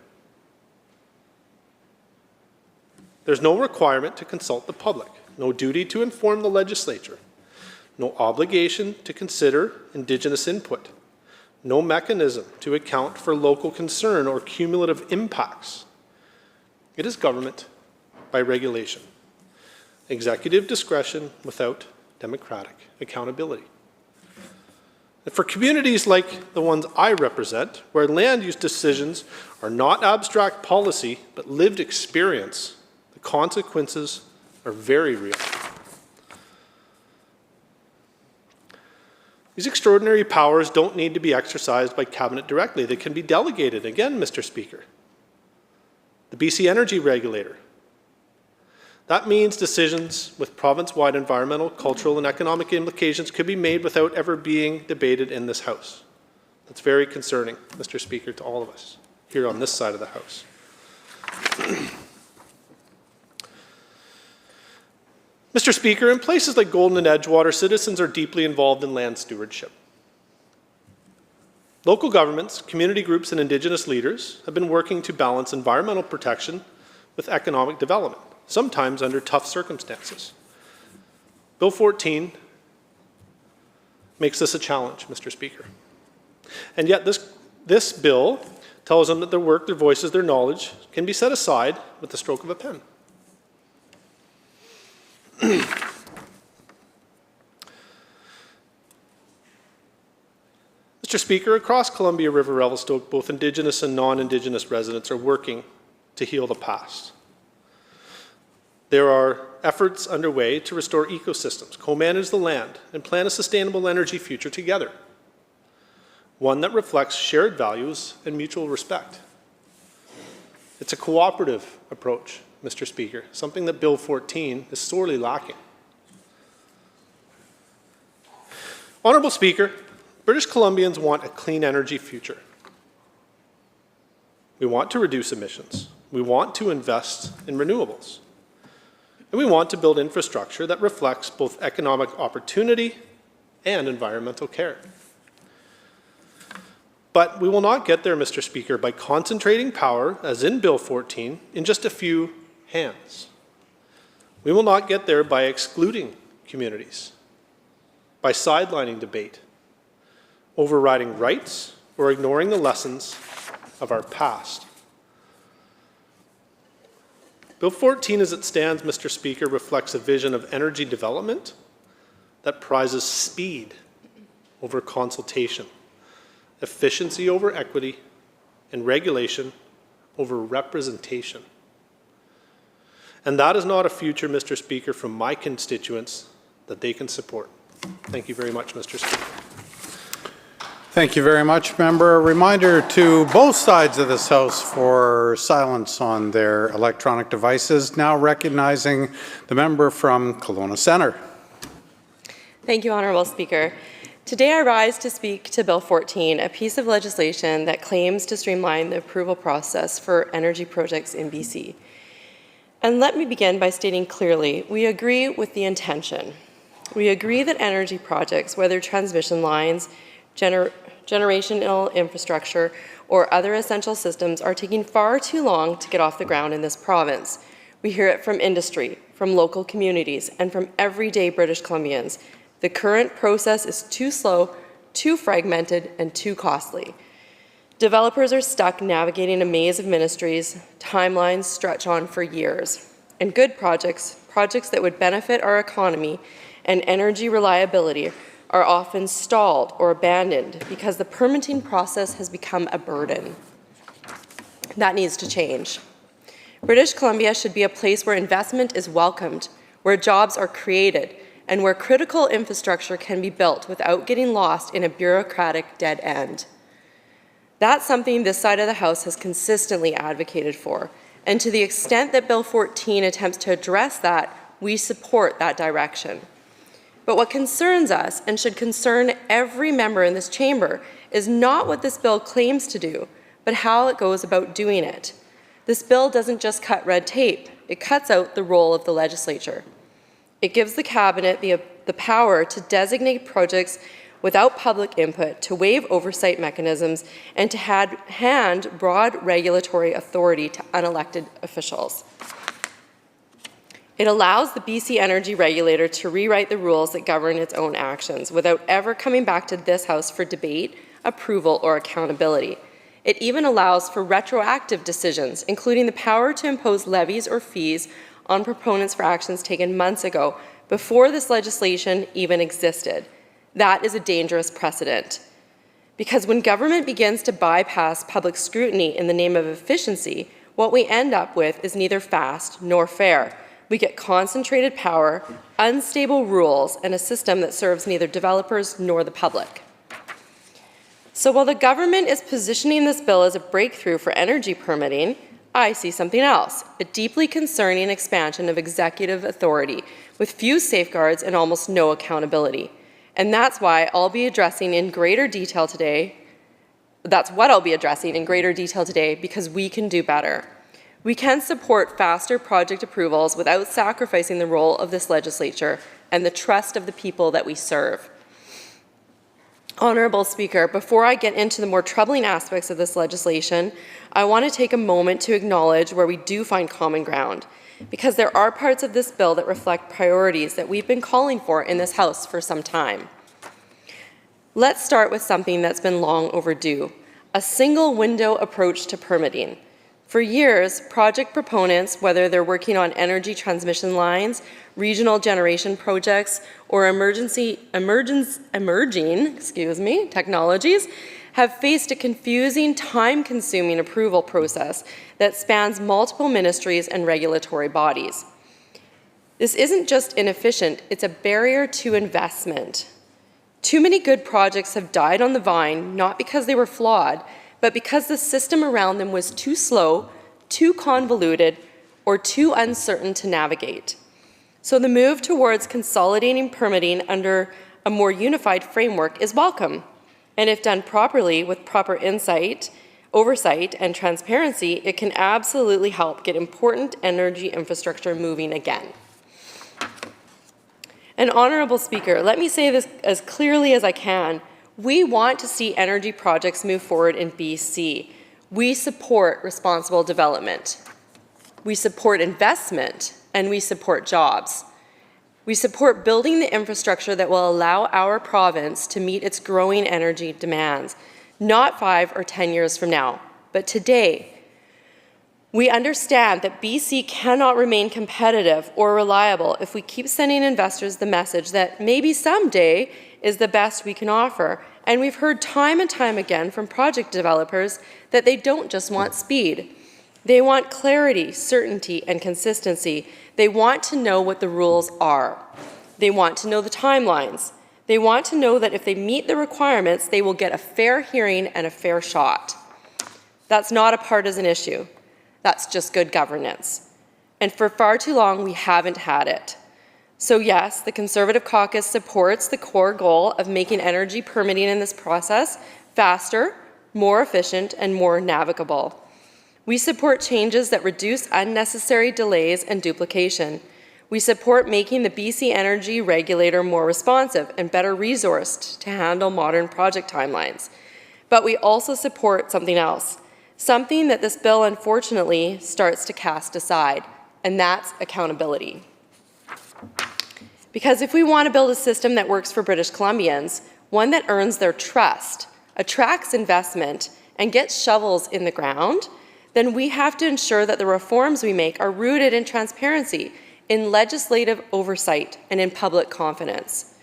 There's no requirement to consult the public, no duty to inform the legislature, no obligation to consider Indigenous input, no mechanism to account for local concern or cumulative impacts. It is government by regulation. executive discretion without democratic accountability. And for communities like the ones I represent, where land use decisions are not abstract policy but lived experience, the consequences are very real. These extraordinary powers don't need to be exercised by Cabinet directly. They can be delegated. Again, Mr. Speaker, the BC Energy Regulator. That means decisions with province-wide environmental, cultural, and economic implications could be made without ever being debated in this House. That's very concerning, Mr. Speaker, to all of us here on this side of the House. Mr. Speaker, in places like Golden and Edgewater, citizens are deeply involved in land stewardship. Local governments, community groups, and Indigenous leaders have been working to balance environmental protection with economic development, sometimes under tough circumstances. Bill 14 makes this a challenge, Mr. Speaker. And yet this bill tells them that their work, their voices, their knowledge can be set aside with the stroke of a pen. Mr. Speaker, across Columbia River Revelstoke, both Indigenous and non-Indigenous residents are working to heal the past. There are efforts underway to restore ecosystems, co-manage the land, and plan a sustainable energy future together, one that reflects shared values and mutual respect. It's a cooperative approach, Mr. Speaker, something that Bill 14 is sorely lacking. Honourable Speaker, British Columbians want a clean energy future. We want to reduce emissions. We want to invest in renewables. And we want to build infrastructure that reflects both economic opportunity and environmental care. But we will not get there, Mr. Speaker, by concentrating power, as in Bill 14, in just a few hands. We will not get there by excluding communities, by sidelining debate, overriding rights, or ignoring the lessons of our past. Bill 14 as it stands, Mr. Speaker, reflects a vision of energy development that prizes speed over consultation, efficiency over equity, and regulation over representation. And that is not a future, Mr. Speaker, from my constituents that they can support. Thank you very much, Mr. Speaker. Thank you very much, member. A reminder to both sides of this House for silence on their electronic devices. Now recognizing the member from Kelowna Centre. Thank you, Honourable Speaker. Today I rise to speak to Bill 14, a piece of legislation that claims to streamline the approval process for energy projects in BC. And let me begin by stating clearly, we agree with the intention. We agree that energy projects, whether transmission lines, generational infrastructure, or other essential systems, are taking far too long to get off the ground in this province. We hear it from industry, from local communities, and from everyday British Columbians. The current process is too slow, too fragmented, and too costly. Developers are stuck navigating a maze of ministries. Timelines stretch on for years. And good projects, projects that would benefit our economy and energy reliability, are often stalled or abandoned because the permitting process has become a burden. That needs to change. British Columbia should be a place where investment is welcomed, where jobs are created, and where critical infrastructure can be built without getting lost in a bureaucratic dead end. That's something this side of the House has consistently advocated for, and to the extent that Bill 14 attempts to address that, we support that direction. But what concerns us, and should concern every member in this chamber, is not what this bill claims to do, but how it goes about doing it. This bill doesn't just cut red tape, it cuts out the role of the legislature. It gives the Cabinet the power to designate projects without public input, to waive oversight mechanisms, and to hand broad regulatory authority to unelected officials. It allows the BC Energy Regulator to rewrite the rules that govern its own actions without ever coming back to this House for debate, approval, or accountability. It even allows for retroactive decisions, including the power to impose levies or fees on proponents for actions taken months ago, before this legislation even existed. That is a dangerous precedent. Because when government begins to bypass public scrutiny in the name of efficiency, what we end up with is neither fast nor fair. We get concentrated power, unstable rules, and a system that serves neither developers nor the public. So while the government is positioning this bill as a breakthrough for energy permitting, I see something else, a deeply concerning expansion of executive authority with few safeguards and almost no accountability. And that's why I'll be addressing in greater detail today. That's what I'll be addressing in greater detail today, because we can do better. We can support faster project approvals without sacrificing the role of this legislature and the trust of the people that we serve. Honourable Speaker, before I get into the more troubling aspects of this legislation, I want to take a moment to acknowledge where we do find common ground, because there are parts of this bill that reflect priorities that we've been calling for in this House for some time. Let's start with something that's been long overdue, a single window approach to permitting. For years, project proponents, whether they're working on energy transmission lines, regional generation projects, or emerging technologies, have faced a confusing, time-consuming approval process that spans multiple ministries and regulatory bodies. This isn't just inefficient, it's a barrier to investment. Too many good projects have died on the vine, not because they were flawed, but because the system around them was too slow, too convoluted, or too uncertain to navigate. So the move towards consolidating permitting under a more unified framework is welcome. And if done properly with proper oversight, and transparency, it can absolutely help get important energy infrastructure moving again. And Honourable Speaker, let me say this as clearly as I can. We want to see energy projects move forward in BC. We support responsible development. We support investment, and we support jobs. We support building the infrastructure that will allow our province to meet its growing energy demands, not 5 or 10 years from now, but today. We understand that BC cannot remain competitive or reliable if we keep sending investors the message that maybe someday is the best we can offer. And we've heard time and time again from project developers that they don't just want speed. They want clarity, certainty, and consistency. They want to know what the rules are. They want to know the timelines. They want to know that if they meet the requirements, they will get a fair hearing and a fair shot. That's not a partisan issue. That's just good governance. And for far too long, we haven't had it. So yes, the Conservative caucus supports the core goal of making energy permitting in this process faster, more efficient, and more navigable. We support changes that reduce unnecessary delays and duplication. We support making the BC Energy Regulator more responsive and better resourced to handle modern project timelines. But we also support something else, something that this bill unfortunately starts to cast aside, and that's accountability. Because if we want to build a system that works for British Columbians, one that earns their trust, attracts investment, and gets shovels in the ground, then we have to ensure that the reforms we make are rooted in transparency, in legislative oversight, and in public confidence.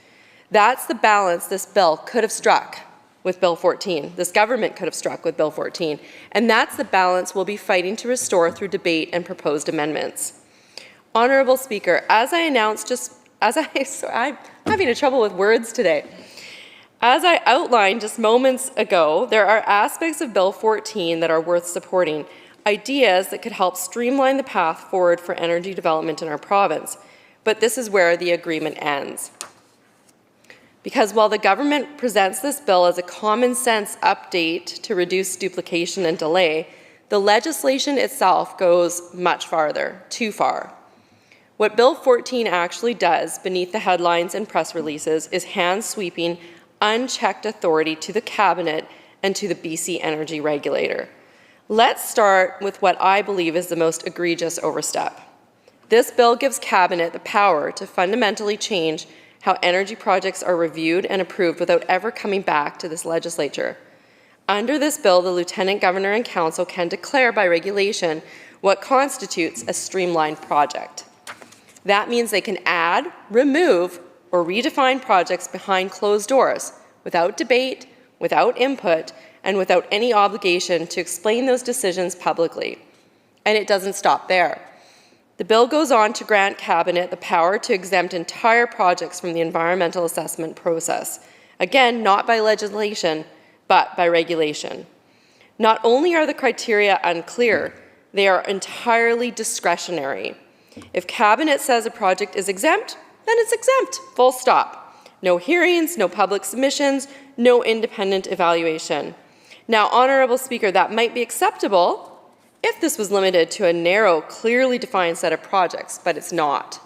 That's the balance this bill could have struck with Bill 14. This government could have struck with Bill 14. And that's the balance we'll be fighting to restore through debate and proposed amendments. Honourable Speaker, as I announced I'm having trouble with words today. As I outlined just moments ago, there are aspects of Bill 14 that are worth supporting, ideas that could help streamline the path forward for energy development in our province. But this is where the agreement ends. Because while the government presents this bill as a common sense update to reduce duplication and delay, the legislation itself goes much farther, too far. What Bill 14 actually does beneath the headlines and press releases is hand-sweeping, unchecked authority to the Cabinet and to the BC Energy Regulator. Let's start with what I believe is the most egregious overstep. This bill gives Cabinet the power to fundamentally change how energy projects are reviewed and approved without ever coming back to this legislature. Under this bill, the Lieutenant Governor and Council can declare by regulation what constitutes a streamlined project. That means they can add, remove, or redefine projects behind closed doors without debate, without input, and without any obligation to explain those decisions publicly. And it doesn't stop there. The bill goes on to grant Cabinet the power to exempt entire projects from the environmental assessment process. Again, not by legislation, but by regulation. Not only are the criteria unclear, they are entirely discretionary. If Cabinet says a project is exempt, then it's exempt, full stop. No hearings, no public submissions, no independent evaluation. Now, Honourable Speaker, that might be acceptable if this was limited to a narrow, clearly defined set of projects, but it's not.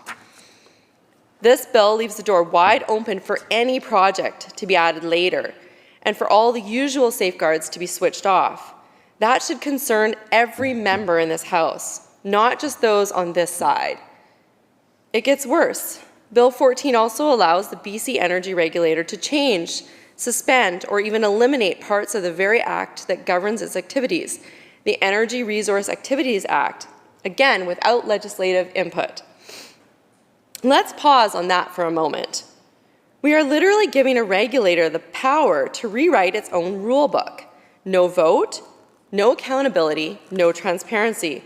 This bill leaves the door wide open for any project to be added later, and for all the usual safeguards to be switched off. That should concern every member in this House, not just those on this side. It gets worse. Bill 14 also allows the BC Energy Regulator to change, suspend, or even eliminate parts of the very act that governs its activities, the Energy Resource Activities Act, again, without legislative input. Let's pause on that for a moment. We are literally giving a regulator the power to rewrite its own rule book. No vote, no accountability, no transparency.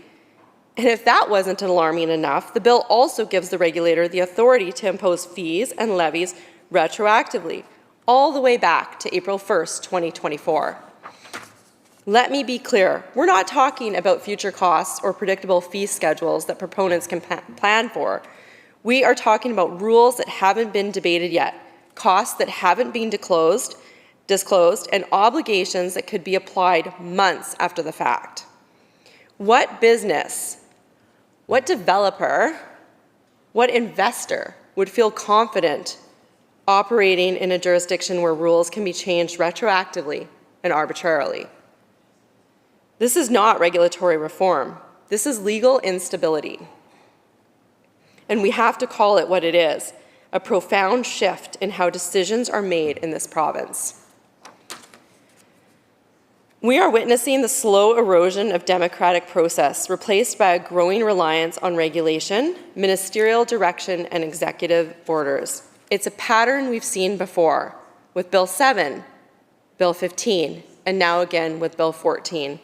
And if that wasn't alarming enough, the bill also gives the regulator the authority to impose fees and levies retroactively, all the way back to April 1st, 2024. Let me be clear, we're not talking about future costs or predictable fee schedules that proponents can plan for. We are talking about rules that haven't been debated yet, costs that haven't been disclosed, and obligations that could be applied months after the fact. What business, what developer, what investor would feel confident operating in a jurisdiction where rules can be changed retroactively and arbitrarily? This is not regulatory reform. This is legal instability. And we have to call it what it is, a profound shift in how decisions are made in this province. We are witnessing the slow erosion of democratic process, replaced by a growing reliance on regulation, ministerial direction, and executive orders. It's a pattern we've seen before with Bill 7, Bill 15, and now again with Bill 14.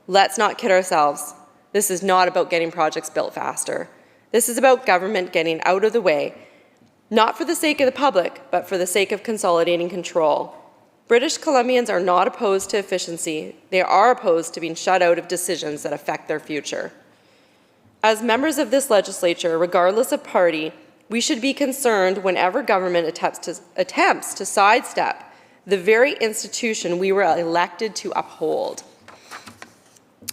Let's not kid ourselves. This is not about getting projects built faster. This is about government getting out of the way, not for the sake of the public, but for the sake of consolidating control. British Columbians are not opposed to efficiency. They are opposed to being shut out of decisions that affect their future. As members of this legislature, regardless of party, we should be concerned whenever government attempts to sidestep the very institution we were elected to uphold.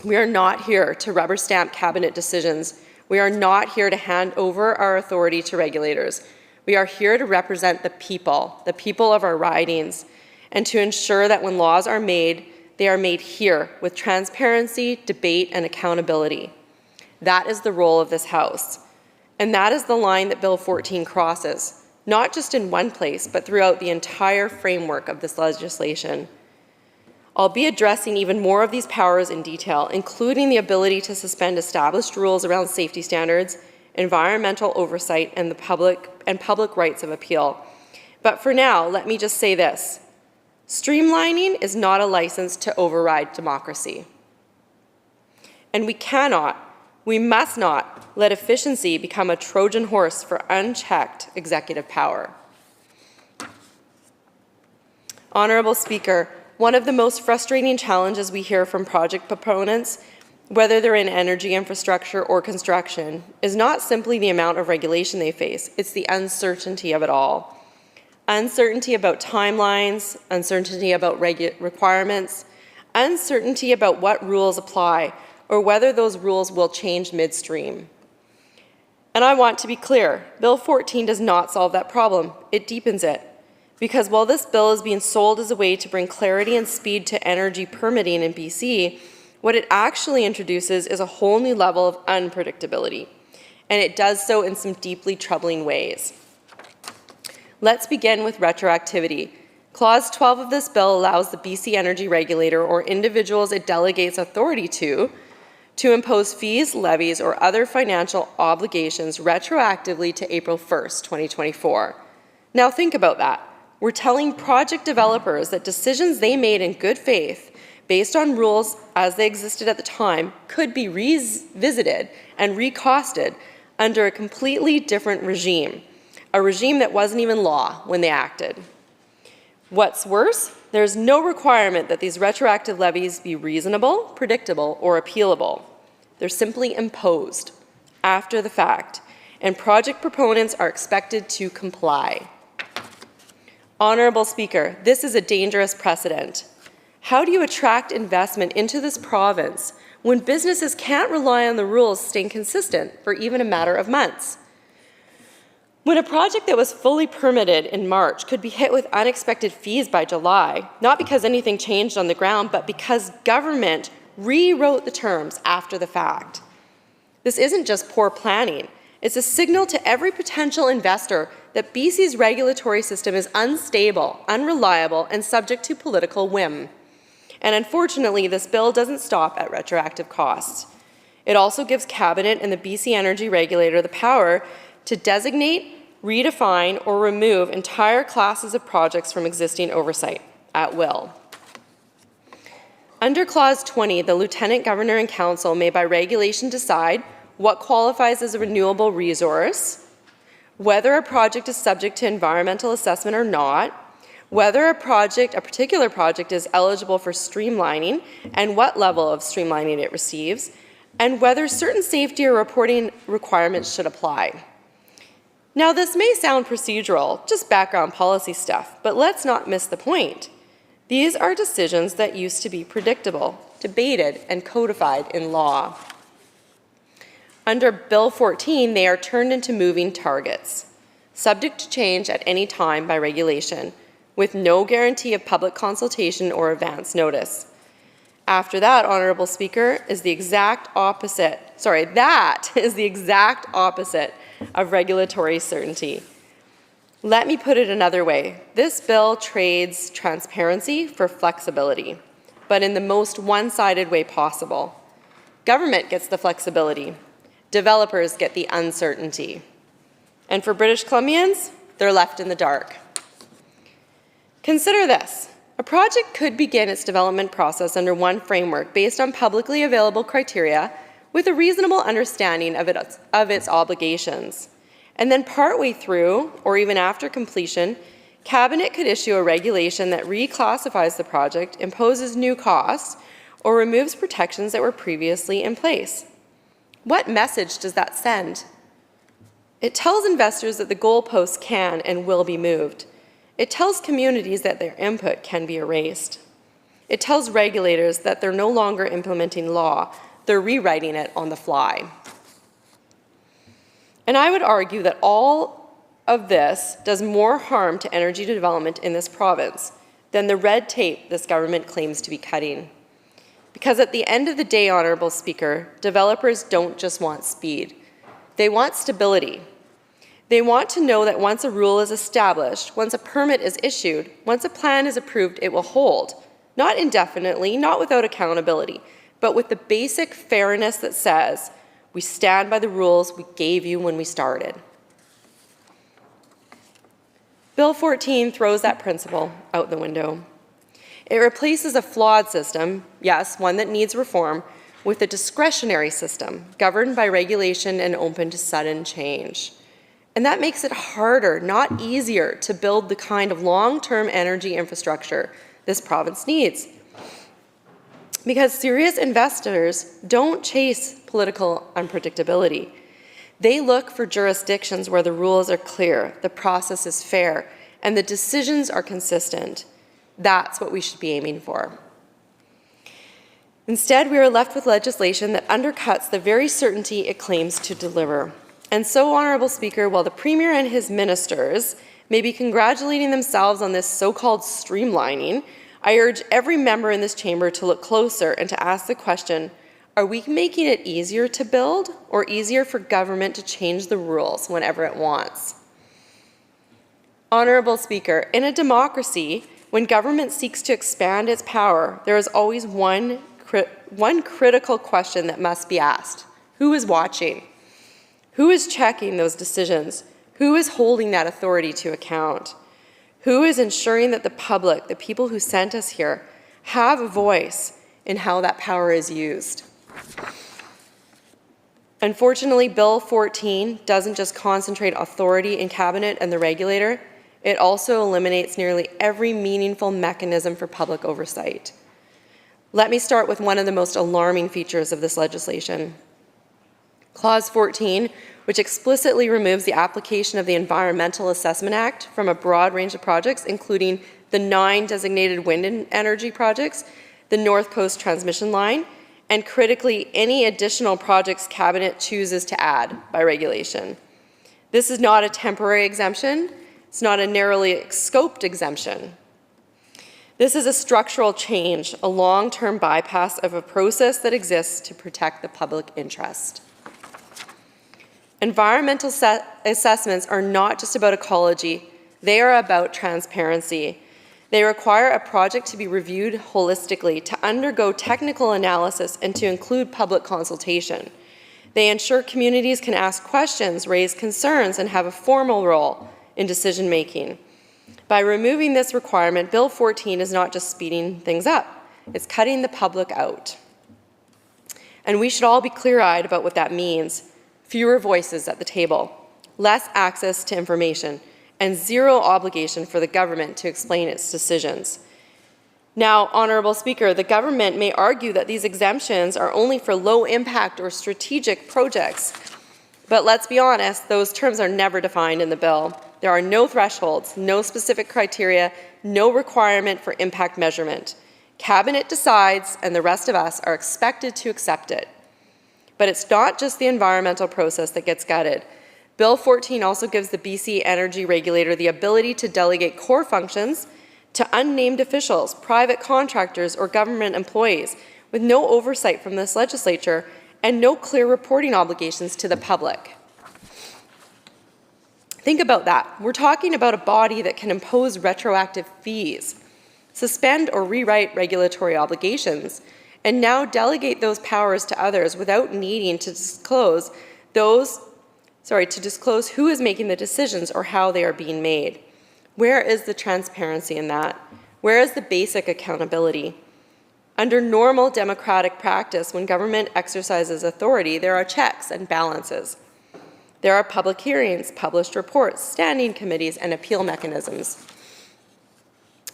We are not here to rubber stamp cabinet decisions. We are not here to hand over our authority to regulators. We are here to represent the people of our ridings, and to ensure that when laws are made, they are made here with transparency, debate, and accountability. That is the role of this House. And that is the line that Bill 14 crosses, not just in one place, but throughout the entire framework of this legislation. I'll be addressing even more of these powers in detail, including the ability to suspend established rules around safety standards, environmental oversight, and public rights of appeal. But for now, let me just say this. Streamlining is not a license to override democracy. And we must not let efficiency become a Trojan horse for unchecked executive power. Honourable Speaker, one of the most frustrating challenges we hear from project proponents, whether they're in energy infrastructure or construction, is not simply the amount of regulation they face, it's the uncertainty of it all. Uncertainty about timelines, uncertainty about requirements, uncertainty about what rules apply, or whether those rules will change midstream. And I want to be clear, Bill 14 does not solve that problem, it deepens it. Because while this bill is being sold as a way to bring clarity and speed to energy permitting in BC, what it actually introduces is a whole new level of unpredictability. And it does so in some deeply troubling ways. Let's begin with retroactivity. Clause 12 of this bill allows the BC Energy Regulator, or individuals it delegates authority to to impose fees, levies, or other financial obligations retroactively to April 1st, 2024. Now think about that. We're telling project developers that decisions they made in good faith, based on rules as they existed at the time, could be revisited and recosted under a completely different regime, a regime that wasn't even law when they acted. What's worse, there's no requirement that these retroactive levies be reasonable, predictable, or appealable. They're simply imposed after the fact, and project proponents are expected to comply. Honourable Speaker, this is a dangerous precedent. How do you attract investment into this province when businesses can't rely on the rules staying consistent for even a matter of months? When a project that was fully permitted in March could be hit with unexpected fees by July, not because anything changed on the ground, but because government rewrote the terms after the fact. This isn't just poor planning. It's a signal to every potential investor that BC's regulatory system is unstable, unreliable, and subject to political whim. And unfortunately, this bill doesn't stop at retroactive costs. It also gives Cabinet and the BC Energy Regulator the power to designate, redefine, or remove entire classes of projects from existing oversight at will. Under Clause 20, the Lieutenant Governor and Council may by regulation decide what qualifies as a renewable resource, whether a project is subject to environmental assessment or not, whether a particular project is eligible for streamlining and what level of streamlining it receives, and whether certain safety or reporting requirements should apply. Now, this may sound procedural, just background policy stuff, but let's not miss the point. These are decisions that used to be predictable, debated, and codified in law. Under Bill 14, they are turned into moving targets, subject to change at any time by regulation, with no guarantee of public consultation or advance notice. After that, Honourable Speaker, is the exact opposite. That is the exact opposite of regulatory certainty. Let me put it another way. This bill trades transparency for flexibility, but in the most one-sided way possible. Government gets the flexibility. Developers get the uncertainty. And for British Columbians, they're left in the dark. Consider this. A project could begin its development process under one framework based on publicly available criteria with a reasonable understanding of its obligations. And then partway through, or even after completion, Cabinet could issue a regulation that reclassifies the project, imposes new costs, or removes protections that were previously in place. What message does that send? It tells investors that the goalposts can and will be moved. It tells communities that their input can be erased. It tells regulators that they're no longer implementing law, they're rewriting it on the fly. And I would argue that all of this does more harm to energy development in this province than the red tape this government claims to be cutting. Because at the end of the day, Honourable Speaker, developers don't just want speed. They want stability. They want to know that once a rule is established, once a permit is issued, once a plan is approved, it will hold. Not indefinitely, not without accountability, but with the basic fairness that says, we stand by the rules we gave you when we started. Bill 14 throws that principle out the window. It replaces a flawed system, yes, one that needs reform, with a discretionary system governed by regulation and open to sudden change. And that makes it harder, not easier, to build the kind of long-term energy infrastructure this province needs. Because serious investors don't chase political unpredictability. They look for jurisdictions where the rules are clear, the process is fair, and the decisions are consistent. That's what we should be aiming for. Instead, we are left with legislation that undercuts the very certainty it claims to deliver. And so, Honourable Speaker, while the Premier and his ministers may be congratulating themselves on this so-called streamlining, I urge every member in this chamber to look closer and to ask the question, are we making it easier to build or easier for government to change the rules whenever it wants? Honourable Speaker, in a democracy, when government seeks to expand its power, there is always one critical question that must be asked. Who is watching? Who is checking those decisions? Who is holding that authority to account? Who is ensuring that the public, the people who sent us here, have a voice in how that power is used? Unfortunately, Bill 14 doesn't just concentrate authority in Cabinet and the regulator, it also eliminates nearly every meaningful mechanism for public oversight. Let me start with one of the most alarming features of this legislation. Clause 14, which explicitly removes the application of the Environmental Assessment Act from a broad range of projects, including the 9 designated wind energy projects, the North Coast Transmission Line, and critically, any additional projects Cabinet chooses to add by regulation. This is not a temporary exemption. It's not a narrowly scoped exemption. This is a structural change, a long-term bypass of a process that exists to protect the public interest. Environmental assessments are not just about ecology, they are about transparency. They require a project to be reviewed holistically, to undergo technical analysis, and to include public consultation. They ensure communities can ask questions, raise concerns, and have a formal role in decision-making. By removing this requirement, Bill 14 is not just speeding things up, it's cutting the public out. And we should all be clear-eyed about what that means. Fewer voices at the table, less access to information, and zero obligation for the government to explain its decisions. Now, Honourable Speaker, the government may argue that these exemptions are only for low-impact or strategic projects, but let's be honest, those terms are never defined in the bill. There are no thresholds, no specific criteria, no requirement for impact measurement. Cabinet decides, and the rest of us are expected to accept it. But it's not just the environmental process that gets gutted. Bill 14 also gives the BC Energy Regulator the ability to delegate core functions to unnamed officials, private contractors, or government employees with no oversight from this legislature and no clear reporting obligations to the public. Think about that. We're talking about a body that can impose retroactive fees, suspend or rewrite regulatory obligations, and now delegate those powers to others without needing to disclose who is making the decisions or how they are being made. Where is the transparency in that? Where is the basic accountability? Under normal democratic practice, when government exercises authority, there are checks and balances. There are public hearings, published reports, standing committees, and appeal mechanisms.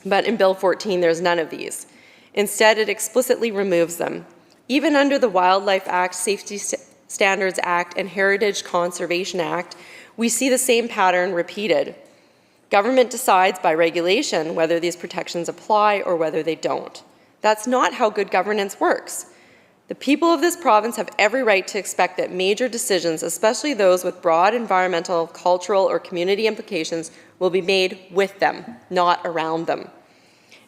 But in Bill 14, there's none of these. Instead, it explicitly removes them. Even under the Wildlife Act, Safety Standards Act, and Heritage Conservation Act, we see the same pattern repeated. Government decides by regulation whether these protections apply or whether they don't. That's not how good governance works. The people of this province have every right to expect that major decisions, especially those with broad environmental, cultural, or community implications, will be made with them, not around them.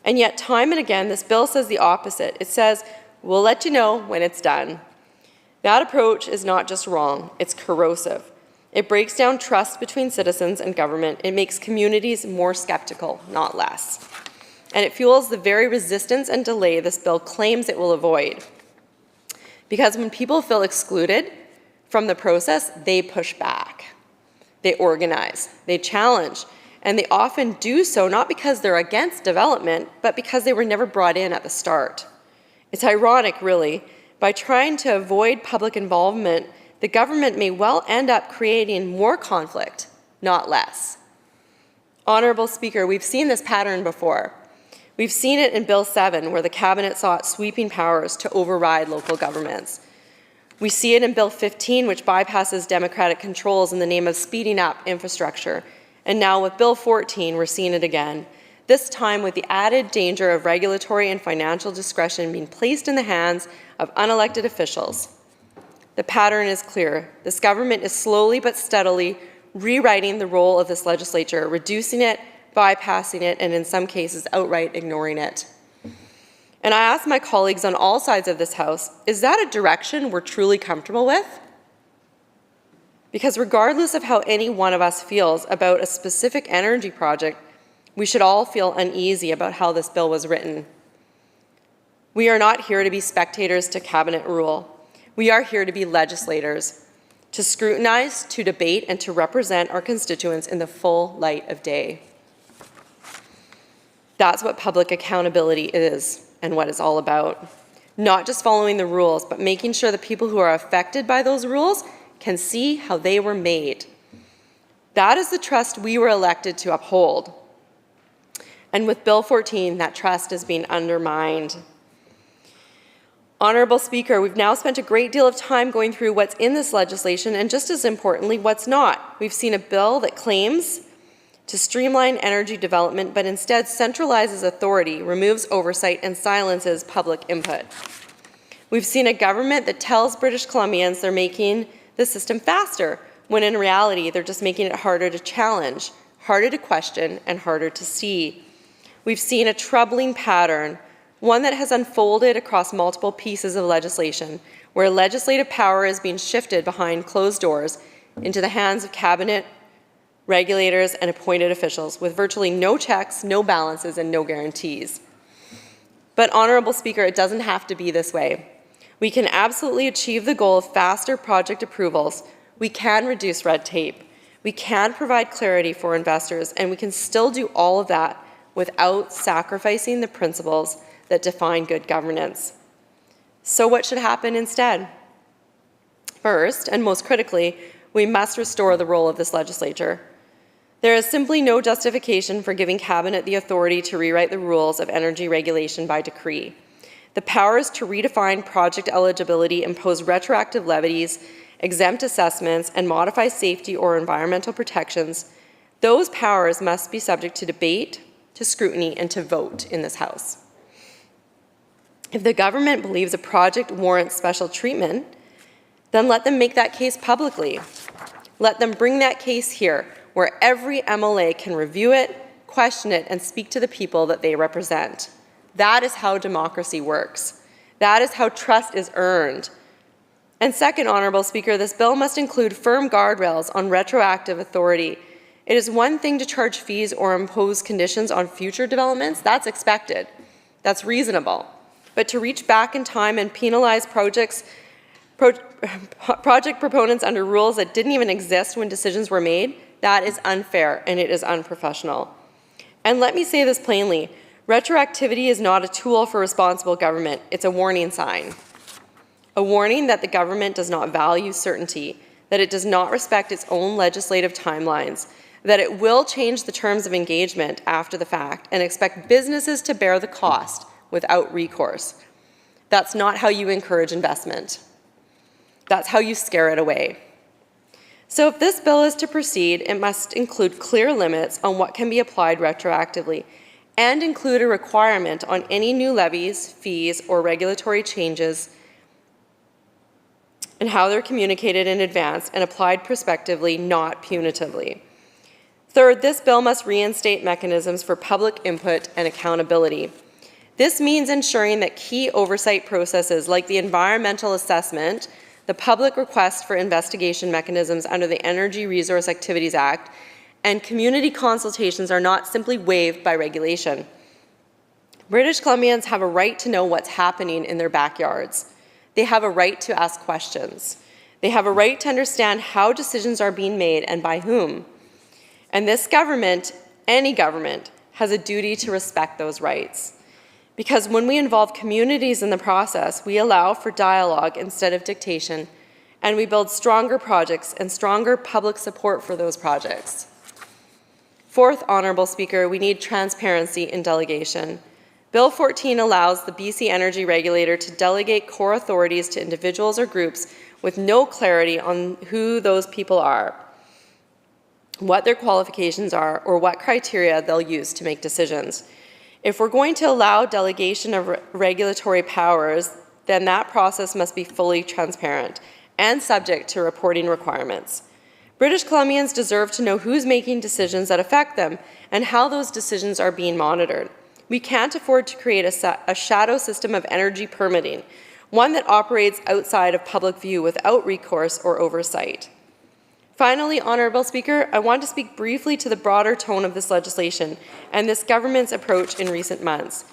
And yet, time and again, this bill says the opposite. It says, we'll let you know when it's done. That approach is not just wrong, it's corrosive. It breaks down trust between citizens and government. It makes communities more skeptical, not less. And it fuels the very resistance and delay this bill claims it will avoid. Because when people feel excluded from the process, they push back. They organize, they challenge, and they often do so not because they're against development, but because they were never brought in at the start. It's ironic, really. By trying to avoid public involvement, the government may well end up creating more conflict, not less. Honourable Speaker, we've seen this pattern before. We've seen it in Bill 7, where the Cabinet sought sweeping powers to override local governments. We see it in Bill 15, which bypasses democratic controls in the name of speeding up infrastructure. And now with Bill 14, we're seeing it again, this time with the added danger of regulatory and financial discretion being placed in the hands of unelected officials. The pattern is clear. This government is slowly but steadily rewriting the role of this legislature, reducing it, bypassing it, and in some cases outright ignoring it. And I ask my colleagues on all sides of this House, is that a direction we're truly comfortable with? Because regardless of how any one of us feels about a specific energy project, we should all feel uneasy about how this bill was written. We are not here to be spectators to cabinet rule. We are here to be legislators, to scrutinize, to debate, and to represent our constituents in the full light of day. That's what public accountability is and what it's all about. Not just following the rules, but making sure the people who are affected by those rules can see how they were made. That is the trust we were elected to uphold. And with Bill 14, that trust is being undermined. Honourable Speaker, we've now spent a great deal of time going through what's in this legislation and, just as importantly, what's not. We've seen a bill that claims to streamline energy development, but instead centralizes authority, removes oversight, and silences public input. We've seen a government that tells British Columbians they're making the system faster, when in reality they're just making it harder to challenge, harder to question, and harder to see. We've seen a troubling pattern, one that has unfolded across multiple pieces of legislation, where legislative power is being shifted behind closed doors into the hands of cabinet, regulators, and appointed officials, with virtually no checks, no balances, and no guarantees. But, Honourable Speaker, it doesn't have to be this way. We can absolutely achieve the goal of faster project approvals. We can reduce red tape. We can provide clarity for investors, and we can still do all of that without sacrificing the principles that define good governance. So what should happen instead? First, and most critically, we must restore the role of this legislature. There is simply no justification for giving Cabinet the authority to rewrite the rules of energy regulation by decree. The powers to redefine project eligibility, impose retroactive levies, exempt assessments, and modify safety or environmental protections, those powers must be subject to debate, to scrutiny, and to vote in this House. If the government believes a project warrants special treatment, then let them make that case publicly. Let them bring that case here, where every MLA can review it, question it, and speak to the people that they represent. That is how democracy works. That is how trust is earned. And second, Honourable Speaker, this bill must include firm guardrails on retroactive authority. It is one thing to charge fees or impose conditions on future developments. That's expected. That's reasonable. But to reach back in time and penalize project proponents under rules that didn't even exist when decisions were made, that is unfair and it is unprofessional. And let me say this plainly, retroactivity is not a tool for responsible government. It's a warning sign. A warning that the government does not value certainty, that it does not respect its own legislative timelines, that it will change the terms of engagement after the fact and expect businesses to bear the cost without recourse. That's not how you encourage investment. That's how you scare it away. So if this bill is to proceed, it must include clear limits on what can be applied retroactively and include a requirement on any new levies, fees, or regulatory changes and how they're communicated in advance and applied prospectively, not punitively. Third, this bill must reinstate mechanisms for public input and accountability. This means ensuring that key oversight processes like the environmental assessment, the public request for investigation mechanisms under the Energy Resource Activities Act, and community consultations are not simply waived by regulation. British Columbians have a right to know what's happening in their backyards. They have a right to ask questions. They have a right to understand how decisions are being made and by whom. And this government, any government, has a duty to respect those rights. Because when we involve communities in the process, we allow for dialogue instead of dictation, and we build stronger projects and stronger public support for those projects. Fourth, Honourable Speaker, we need transparency in delegation. Bill 14 allows the BC Energy Regulator to delegate core authorities to individuals or groups with no clarity on who those people are, what their qualifications are, or what criteria they'll use to make decisions. If we're going to allow delegation of regulatory powers, then that process must be fully transparent and subject to reporting requirements. British Columbians deserve to know who's making decisions that affect them and how those decisions are being monitored. We can't afford to create a shadow system of energy permitting, one that operates outside of public view without recourse or oversight. Finally, Honourable Speaker, I want to speak briefly to the broader tone of this legislation and this government's approach in recent months.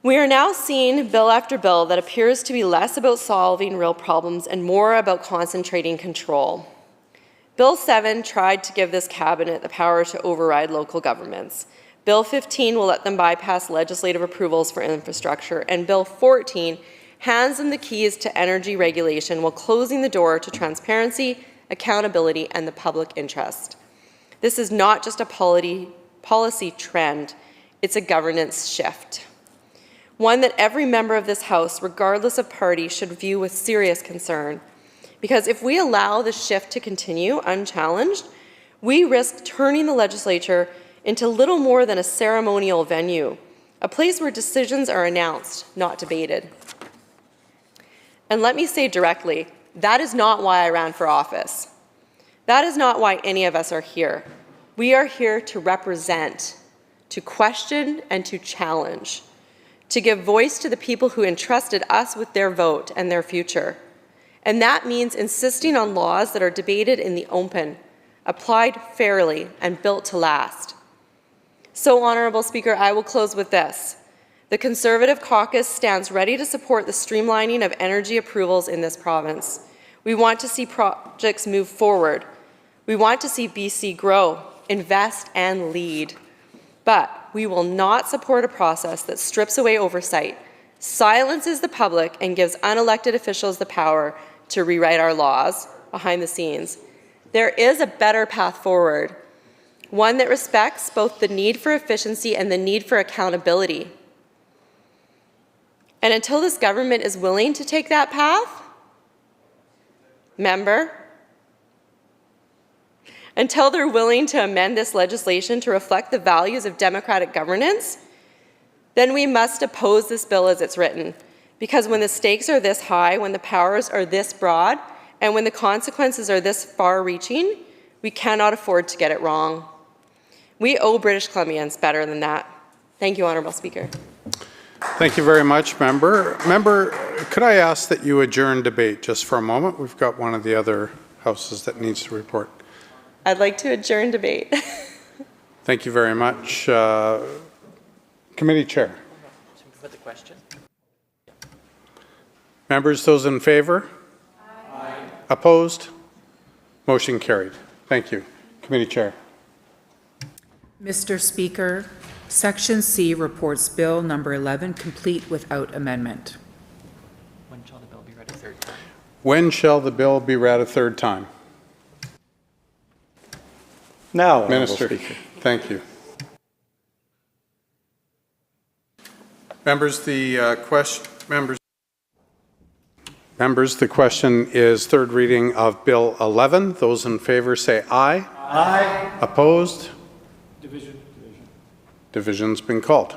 We are now seeing bill after bill that appears to be less about solving real problems and more about concentrating control. Bill 7 tried to give this cabinet the power to override local governments. Bill 15 will let them bypass legislative approvals for infrastructure, and Bill 14 hands them the keys to energy regulation while closing the door to transparency, accountability, and the public interest. This is not just a policy trend, it's a governance shift. One that every member of this House, regardless of party, should view with serious concern. Because if we allow this shift to continue unchallenged, we risk turning the legislature into little more than a ceremonial venue, a place where decisions are announced, not debated. And let me say directly, that is not why I ran for office. That is not why any of us are here. We are here to represent, to question, and to challenge, to give voice to the people who entrusted us with their vote and their future. And that means insisting on laws that are debated in the open, applied fairly, and built to last. So, Honourable Speaker, I will close with this. The Conservative caucus stands ready to support the streamlining of energy approvals in this province. We want to see projects move forward. We want to see BC grow, invest, and lead. But we will not support a process that strips away oversight, silences the public, and gives unelected officials the power to rewrite our laws behind the scenes. There is a better path forward, one that respects both the need for efficiency and the need for accountability. And until this government is willing to take that path, until they're willing to amend this legislation to reflect the values of democratic governance, then we must oppose this bill as it's written. Because when the stakes are this high, when the powers are this broad, and when the consequences are this far-reaching, we cannot afford to get it wrong. We owe British Columbians better than that. Thank you, Honourable Speaker. Thank you very much, Member. Member, could I ask that you adjourn debate just for a moment? We've got one of the other houses that needs to report. I'd like to adjourn debate. Thank you very much. Committee Chair. For the question. Members, those in favour? Aye. Opposed? Motion carried. Thank you. Committee Chair. Mr. Speaker, Section C reports Bill number 11 complete without amendment. When shall the bill be read a third time? When shall the bill be read a third time? Now, Minister. Speaker. Thank you. Members, the question is third reading of Bill 11. Those in favour say aye. Aye. Opposed? Division. Division's been called.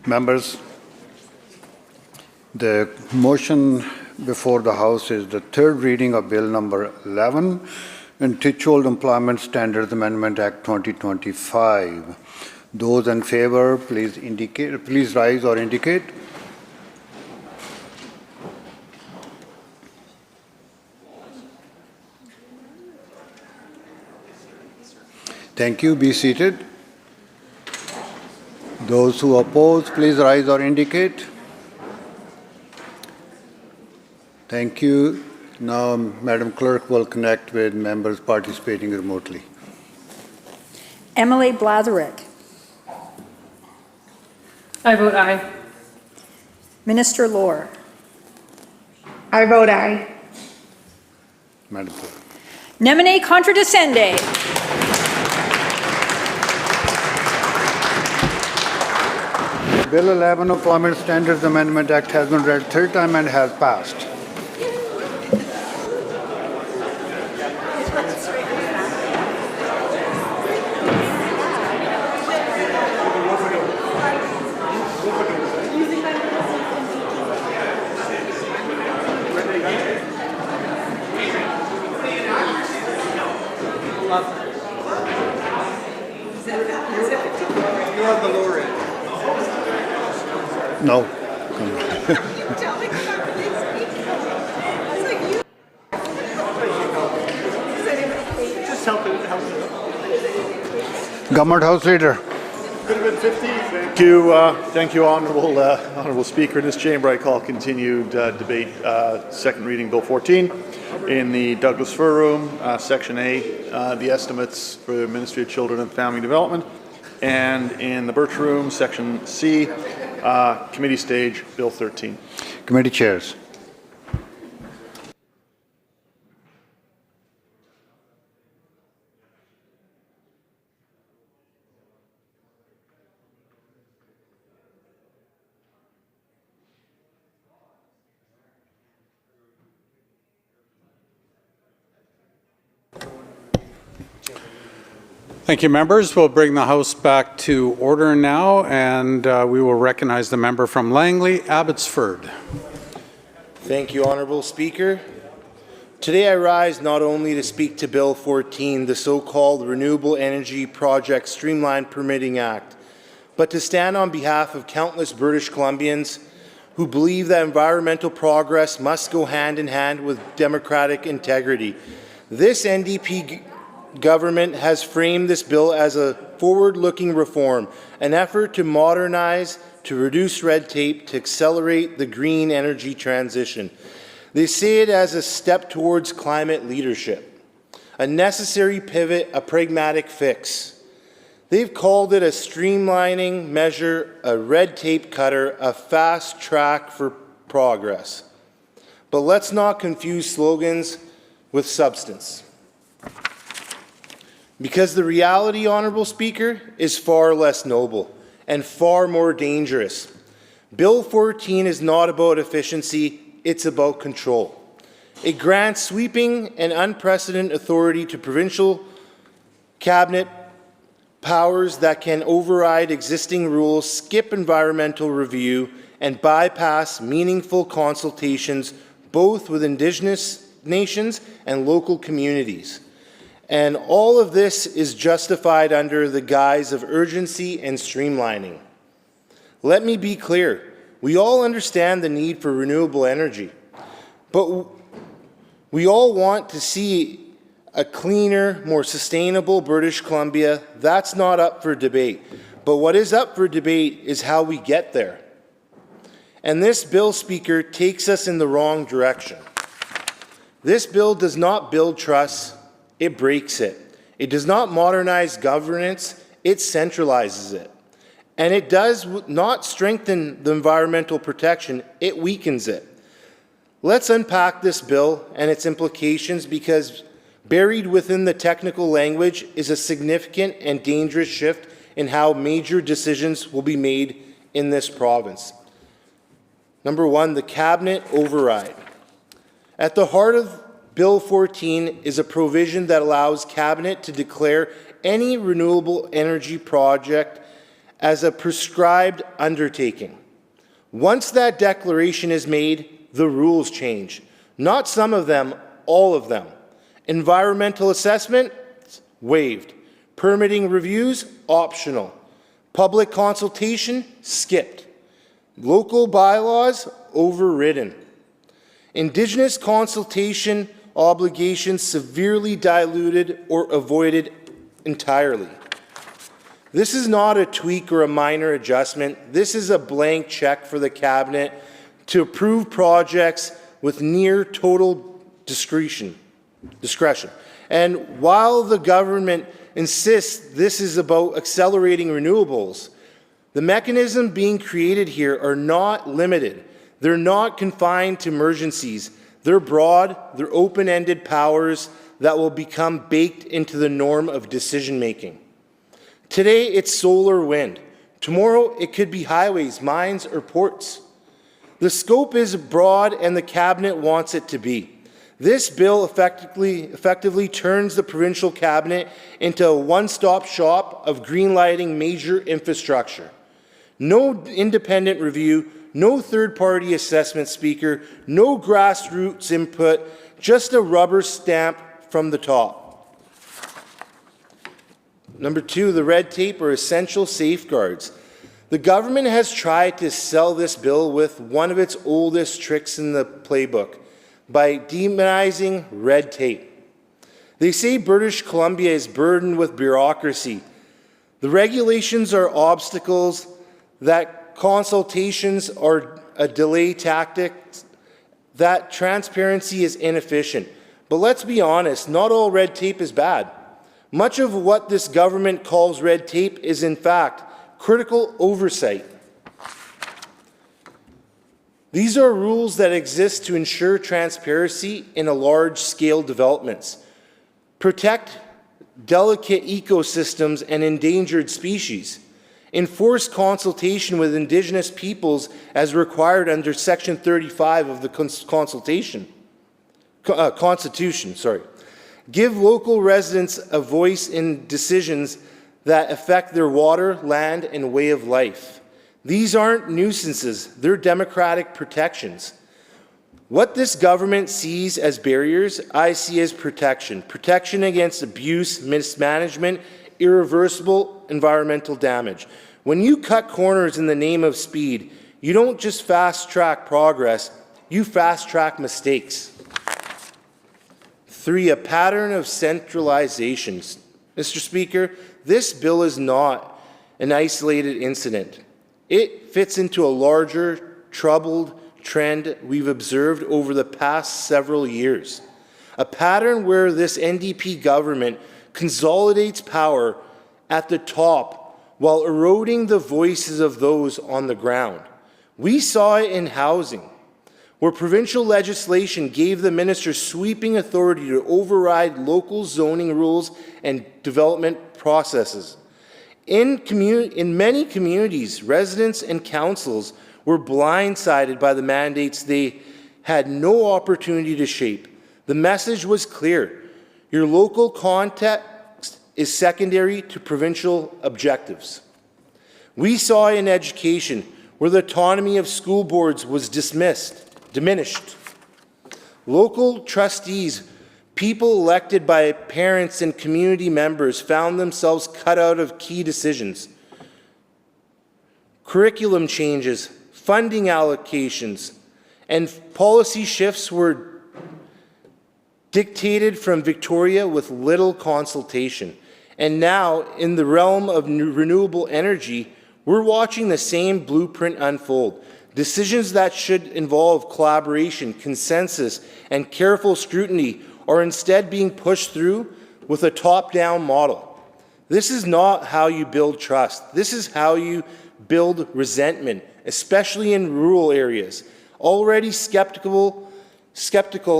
Members, the motion before the House is the third reading of Bill number 11, Intituled Employment Standards Amendment Act 2025. Those in favor, please indicate. Please rise or indicate. Thank you. Be seated. Those who oppose, please rise or indicate. Thank you. Now, Madam Clerk will connect with members participating remotely. Emily Blatherick. I vote aye. Minister Lohr. I vote aye. Madam Clerk. Nemine contradicende. Bill 11, Employment Standards Amendment Act has been read third time and has passed. You have the lower end. No. Just help it. Government House Leader. Could have been 50. Thank you, Honourable Speaker. In this chamber, I call continued debate, second reading Bill 14. In the Douglas Fir Room, Section A, the estimates for the Ministry of Children and Family Development. And in the Birch Room, Section C, committee stage, Bill 13. Committee chairs. Thank you, members. We'll bring the House back to order now, and we will recognize the member from Langley, Abbotsford. Thank you, Honourable Speaker. Today I rise not only to speak to Bill 14, the so-called Renewable Energy Project Streamlined Permitting Act, but to stand on behalf of countless British Columbians who believe that environmental progress must go hand in hand with democratic integrity. This NDP government has framed this bill as a forward-looking reform, an effort to modernize, to reduce red tape, to accelerate the green energy transition. They see it as a step towards climate leadership, a necessary pivot, a pragmatic fix. They've called it a streamlining measure, a red tape cutter, a fast track for progress. But let's not confuse slogans with substance. Because the reality, Honourable Speaker, is far less noble and far more dangerous. Bill 14 is not about efficiency, it's about control. It grants sweeping and unprecedented authority to provincial cabinet powers that can override existing rules, skip environmental review, and bypass meaningful consultations both with Indigenous nations and local communities. And all of this is justified under the guise of urgency and streamlining. Let me be clear. We all understand the need for renewable energy, but we all want to see a cleaner, more sustainable British Columbia. That's not up for debate. But what is up for debate is how we get there. And this bill, Speaker, takes us in the wrong direction. This bill does not build trust. It breaks it. It does not modernize governance, it centralizes it. And it does not strengthen the environmental protection, it weakens it. Let's unpack this bill and its implications, because buried within the technical language is a significant and dangerous shift in how major decisions will be made in this province. Number one, the cabinet override. At the heart of Bill 14 is a provision that allows Cabinet to declare any renewable energy project as a prescribed undertaking. Once that declaration is made, the rules change. Not some of them, all of them. Environmental assessment, waived. Permitting reviews, optional. Public consultation, skipped. Local bylaws, overridden. Indigenous consultation obligations severely diluted or avoided entirely. This is not a tweak or a minor adjustment. This is a blank check for the Cabinet to approve projects with near total discretion. And while the government insists this is about accelerating renewables, the mechanisms being created here are not limited. They're not confined to emergencies. They're broad, they're open-ended powers that will become baked into the norm of decision-making. Today, it's solar wind. Tomorrow, it could be highways, mines, or ports. The scope is broad, and the Cabinet wants it to be. This bill effectively turns the provincial Cabinet into a one-stop shop of greenlighting major infrastructure. No independent review, no third-party assessment, Speaker, no grassroots input, just a rubber stamp from the top. Number two, the red tape or essential safeguards. The government has tried to sell this bill with one of its oldest tricks in the playbook by demonizing red tape. They say British Columbia is burdened with bureaucracy. The regulations are obstacles, that consultations are a delay tactic, that transparency is inefficient. But let's be honest, not all red tape is bad. Much of what this government calls red tape is in fact critical oversight. These are rules that exist to ensure transparency in large-scale developments, protect delicate ecosystems and endangered species, enforce consultation with Indigenous peoples as required under Section 35 of the Constitution. Give local residents a voice in decisions that affect their water, land, and way of life. These aren't nuisances, they're democratic protections. What this government sees as barriers, I see as protection. Protection against abuse, mismanagement, irreversible environmental damage. When you cut corners in the name of speed, you don't just fast-track progress, you fast-track mistakes. 3, a pattern of centralizations. Mr. Speaker, this bill is not an isolated incident. It fits into a larger, troubled trend we've observed over the past several years. A pattern where this NDP government consolidates power at the top while eroding the voices of those on the ground. We saw it in housing, where provincial legislation gave the minister sweeping authority to override local zoning rules and development processes. In many communities, residents and councils were blindsided by the mandates they had no opportunity to shape. The message was clear. Your local context is secondary to provincial objectives. We saw in education where the autonomy of school boards was diminished. Local trustees, people elected by parents and community members, found themselves cut out of key decisions. Curriculum changes, funding allocations, and policy shifts were dictated from Victoria with little consultation. And now, in the realm of renewable energy, we're watching the same blueprint unfold. Decisions that should involve collaboration, consensus, and careful scrutiny are instead being pushed through with a top-down model. This is not how you build trust. This is how you build resentment, especially in rural areas. Already skeptical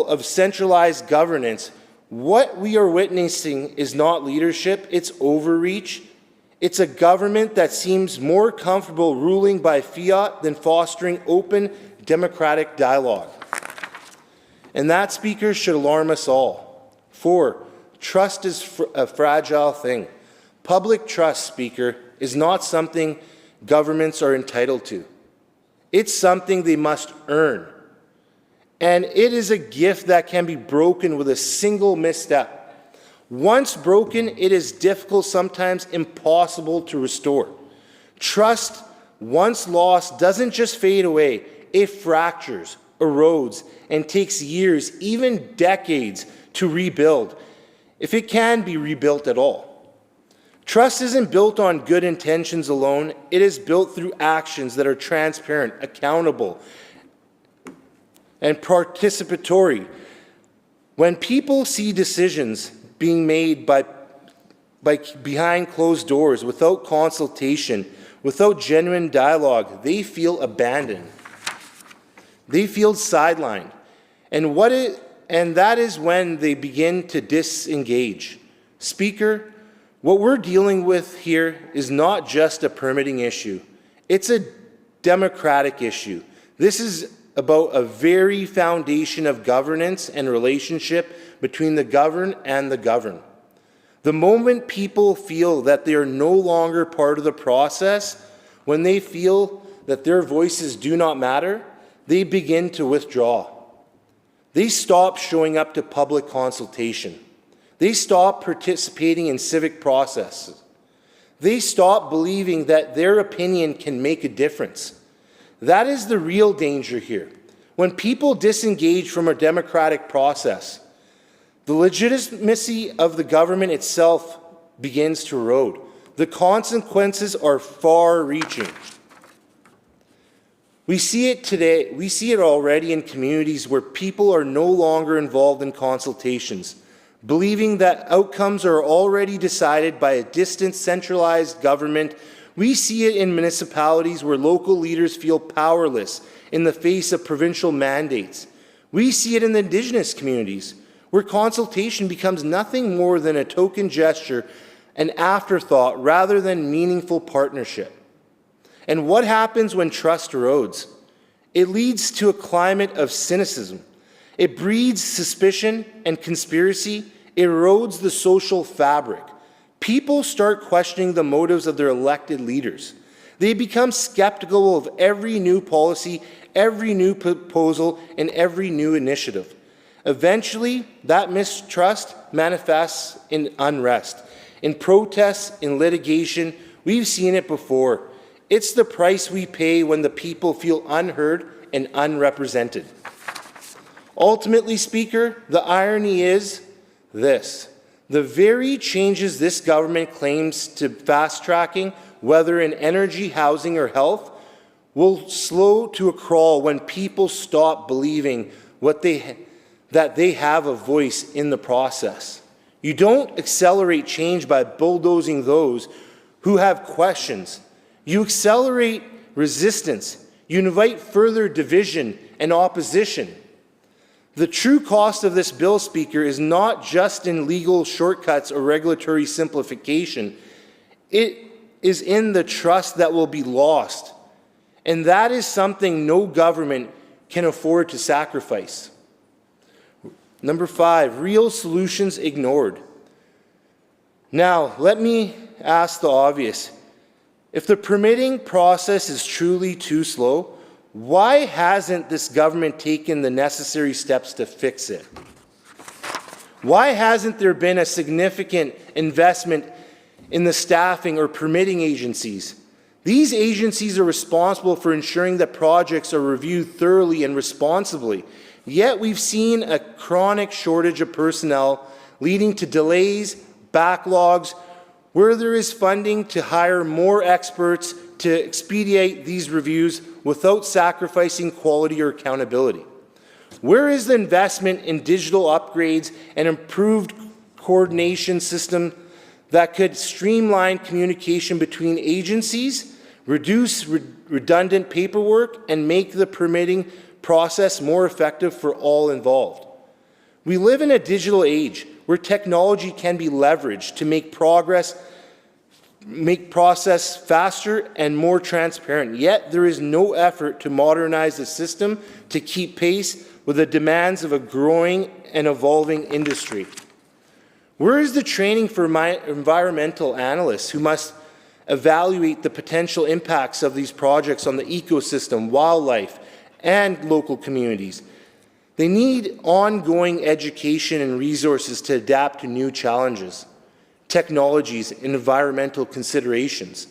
of centralized governance, what we are witnessing is not leadership, it's overreach. It's a government that seems more comfortable ruling by fiat than fostering open, democratic dialogue. And that, Speaker, should alarm us all. 4, trust is a fragile thing. Public trust, Speaker, is not something governments are entitled to. It's something they must earn. And it is a gift that can be broken with a single misstep. Once broken, it is difficult, sometimes impossible to restore. Trust, once lost, doesn't just fade away. It fractures, erodes, and takes years, even decades, to rebuild, if it can be rebuilt at all. Trust isn't built on good intentions alone. It is built through actions that are transparent, accountable, and participatory. When people see decisions being made by behind closed doors, without consultation, without genuine dialogue, they feel abandoned. They feel sidelined. And that is when they begin to disengage. Speaker, what we're dealing with here is not just a permitting issue. It's a democratic issue. This is about a very foundation of governance and relationship between the governed and the governed. The moment people feel that they are no longer part of the process, when they feel that their voices do not matter, they begin to withdraw. They stop showing up to public consultation. They stop participating in civic processes. They stop believing that their opinion can make a difference. That is the real danger here. When people disengage from a democratic process, the legitimacy of the government itself begins to erode. The consequences are far-reaching. We see it today. We see it already in communities where people are no longer involved in consultations, believing that outcomes are already decided by a distant, centralized government. We see it in municipalities where local leaders feel powerless in the face of provincial mandates. We see it in the Indigenous communities, where consultation becomes nothing more than a token gesture, an afterthought, rather than meaningful partnership. And what happens when trust erodes? It leads to a climate of cynicism. It breeds suspicion and conspiracy. It erodes the social fabric. People start questioning the motives of their elected leaders. They become skeptical of every new policy, every new proposal, and every new initiative. Eventually, that mistrust manifests in unrest, in protests, in litigation. We've seen it before. It's the price we pay when the people feel unheard and unrepresented. Ultimately, Speaker, the irony is this. The very changes this government claims to fast-tracking, whether in energy, housing, or health, will slow to a crawl when people stop believing that they have a voice in the process. You don't accelerate change by bulldozing those who have questions. You accelerate resistance. You invite further division and opposition. The true cost of this bill, Speaker, is not just in legal shortcuts or regulatory simplification. It is in the trust that will be lost. And that is something no government can afford to sacrifice. Number 5, real solutions ignored. Now, let me ask the obvious. If the permitting process is truly too slow, why hasn't this government taken the necessary steps to fix it? Why hasn't there been a significant investment in the staffing or permitting agencies? These agencies are responsible for ensuring that projects are reviewed thoroughly and responsibly. Yet we've seen a chronic shortage of personnel, leading to delays, backlogs, where there is funding to hire more experts to expedite these reviews without sacrificing quality or accountability. Where is the investment in digital upgrades and improved coordination system that could streamline communication between agencies, reduce redundant paperwork, and make the permitting process more effective for all involved? We live in a digital age where technology can be leveraged to make process faster and more transparent. Yet there is no effort to modernize the system to keep pace with the demands of a growing and evolving industry. Where is the training for environmental analysts who must evaluate the potential impacts of these projects on the ecosystem, wildlife, and local communities. They need ongoing education and resources to adapt to new challenges, technologies, and environmental considerations.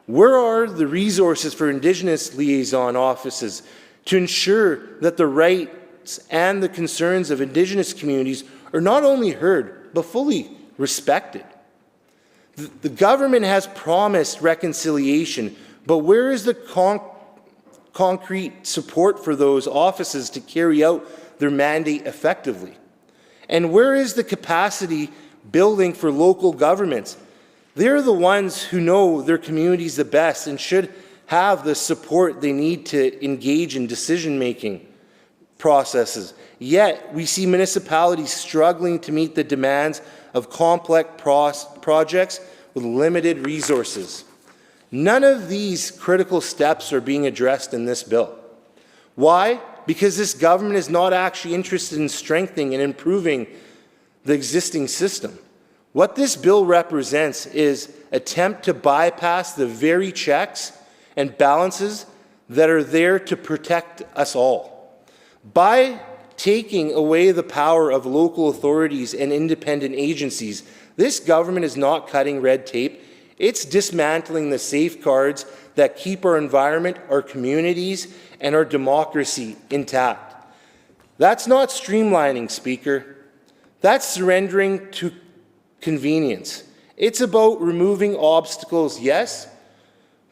Where are the resources for Indigenous liaison offices to ensure that the rights and the concerns of Indigenous communities are not only heard, but fully respected? The government has promised reconciliation, but where is the concrete support for those offices to carry out their mandate effectively? And where is the capacity building for local governments? They're the ones who know their communities the best and should have the support they need to engage in decision-making processes. Yet, we see municipalities struggling to meet the demands of complex projects with limited resources. None of these critical steps are being addressed in this bill. Why? Because this government is not actually interested in strengthening and improving the existing system. What this bill represents is an attempt to bypass the very checks and balances that are there to protect us all. By taking away the power of local authorities and independent agencies, this government is not cutting red tape. It's dismantling the safeguards that keep our environment, our communities, and our democracy intact. That's not streamlining, Speaker. That's surrendering to convenience. It's about removing obstacles, yes,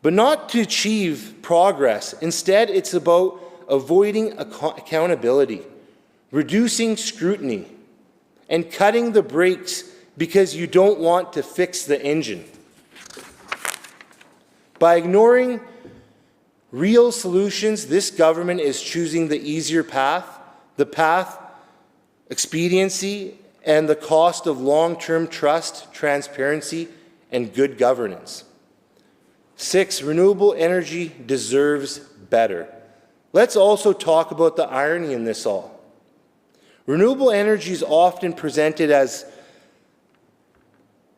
but not to achieve progress. Instead, it's about avoiding accountability, reducing scrutiny, and cutting the brakes because you don't want to fix the engine. By ignoring real solutions, this government is choosing the easier path, the path, expediency, and the cost of long-term trust, transparency, and good governance. 6, renewable energy deserves better. Let's also talk about the irony in this all. Renewable energy is often presented as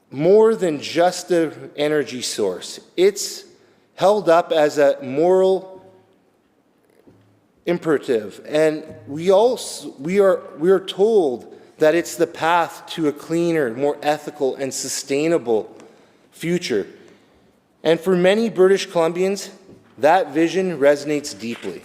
more than just an energy source. It's held up as a moral imperative, and we are told that it's the path to a cleaner, more ethical, and sustainable future. And for many British Columbians, that vision resonates deeply.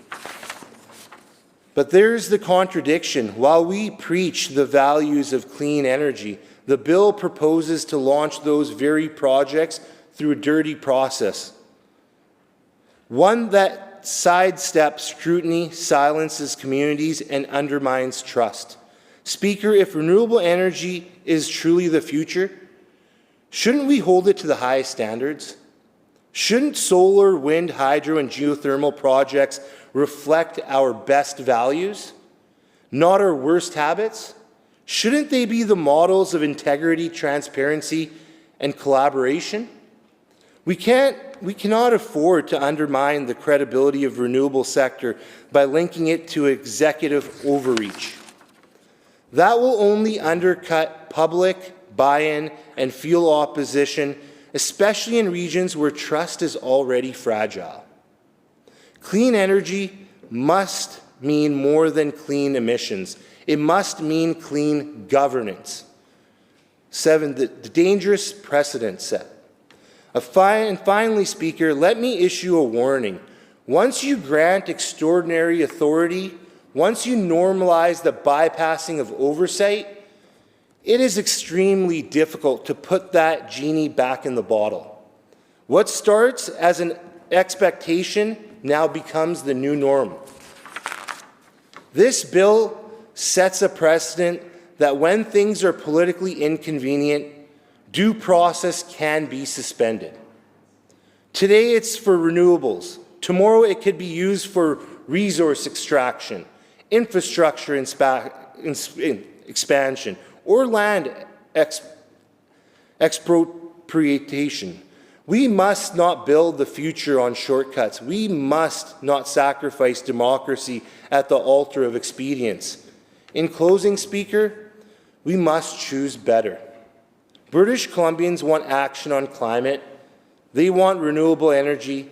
But there's the contradiction. While we preach the values of clean energy, the bill proposes to launch those very projects through a dirty process. One that sidesteps scrutiny, silences communities, and undermines trust. Speaker, if renewable energy is truly the future, shouldn't we hold it to the highest standards? Shouldn't solar, wind, hydro, and geothermal projects reflect our best values, not our worst habits? Shouldn't they be the models of integrity, transparency, and collaboration? We cannot afford to undermine the credibility of the renewable sector by linking it to executive overreach. That will only undercut public buy-in and fuel opposition, especially in regions where trust is already fragile. Clean energy must mean more than clean emissions. It must mean clean governance. 7, the dangerous precedent set. And finally, Speaker, let me issue a warning. Once you grant extraordinary authority, once you normalize the bypassing of oversight, it is extremely difficult to put that genie back in the bottle. What starts as an expectation now becomes the new norm. This bill sets a precedent that when things are politically inconvenient, due process can be suspended. Today it's for renewables. Tomorrow it could be used for resource extraction, infrastructure expansion, or land expropriation. We must not build the future on shortcuts. We must not sacrifice democracy at the altar of expedience. In closing, Speaker, we must choose better. British Columbians want action on climate, They want renewable energy.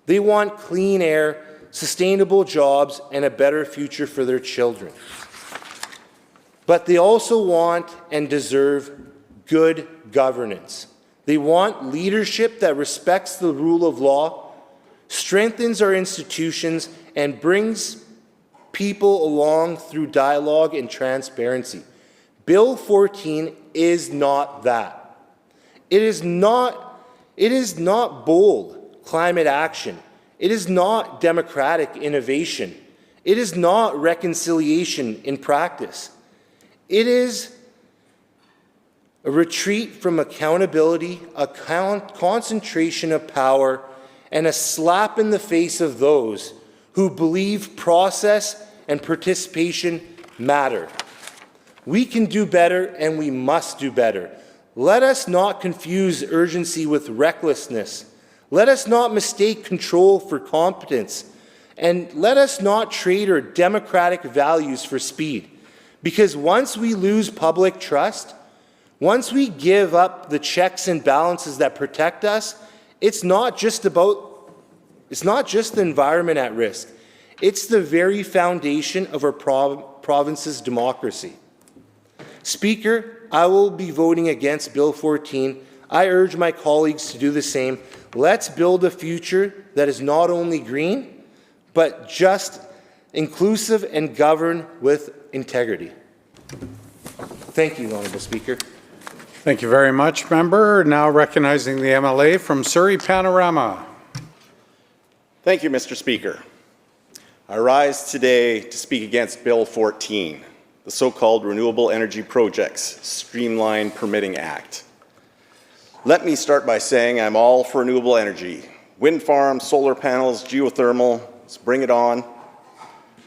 They want clean air, sustainable jobs, and a better future for their children. But they also want and deserve good governance. They want leadership that respects the rule of law, strengthens our institutions, and brings people along through dialogue and transparency. Bill 14 is not that. It is not bold climate action. It is not democratic innovation. It is not reconciliation in practice. It is a retreat from accountability, a concentration of power, and a slap in the face of those who believe process and participation matter. We can do better, and we must do better. Let us not confuse urgency with recklessness. Let us not mistake control for competence. And let us not trade our democratic values for speed. Because once we lose public trust, once we give up the checks and balances that protect us, it's not just the environment at risk. It's the very foundation of our province's democracy. Speaker, I will be voting against Bill 14. I urge my colleagues to do the same. Let's build a future that is not only green, but just, inclusive, and governed with integrity. Thank you, Honourable Speaker. Thank you very much, member. Now recognizing the MLA from Surrey Panorama. Thank you, Mr. Speaker. I rise today to speak against Bill 14, the so-called Renewable Energy Projects Streamlined Permitting Act. Let me start by saying I'm all for renewable energy. Wind farms, solar panels, geothermal, let's bring it on.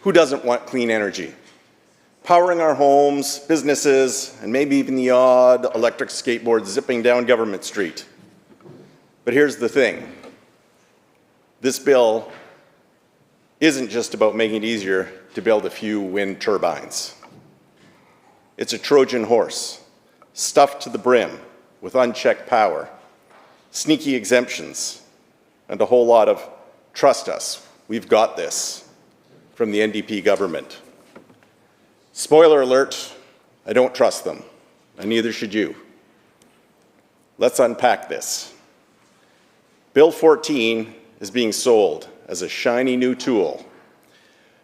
Who doesn't want clean energy? Powering our homes, businesses, and maybe even the odd electric skateboard zipping down Government Street. But here's the thing. This bill isn't just about making it easier to build a few wind turbines. It's a Trojan horse, stuffed to the brim with unchecked power, sneaky exemptions, and a whole lot of "trust us, we've got this" from the NDP government. Spoiler alert, I don't trust them, and neither should you. Let's unpack this. Bill 14 is being sold as a shiny new tool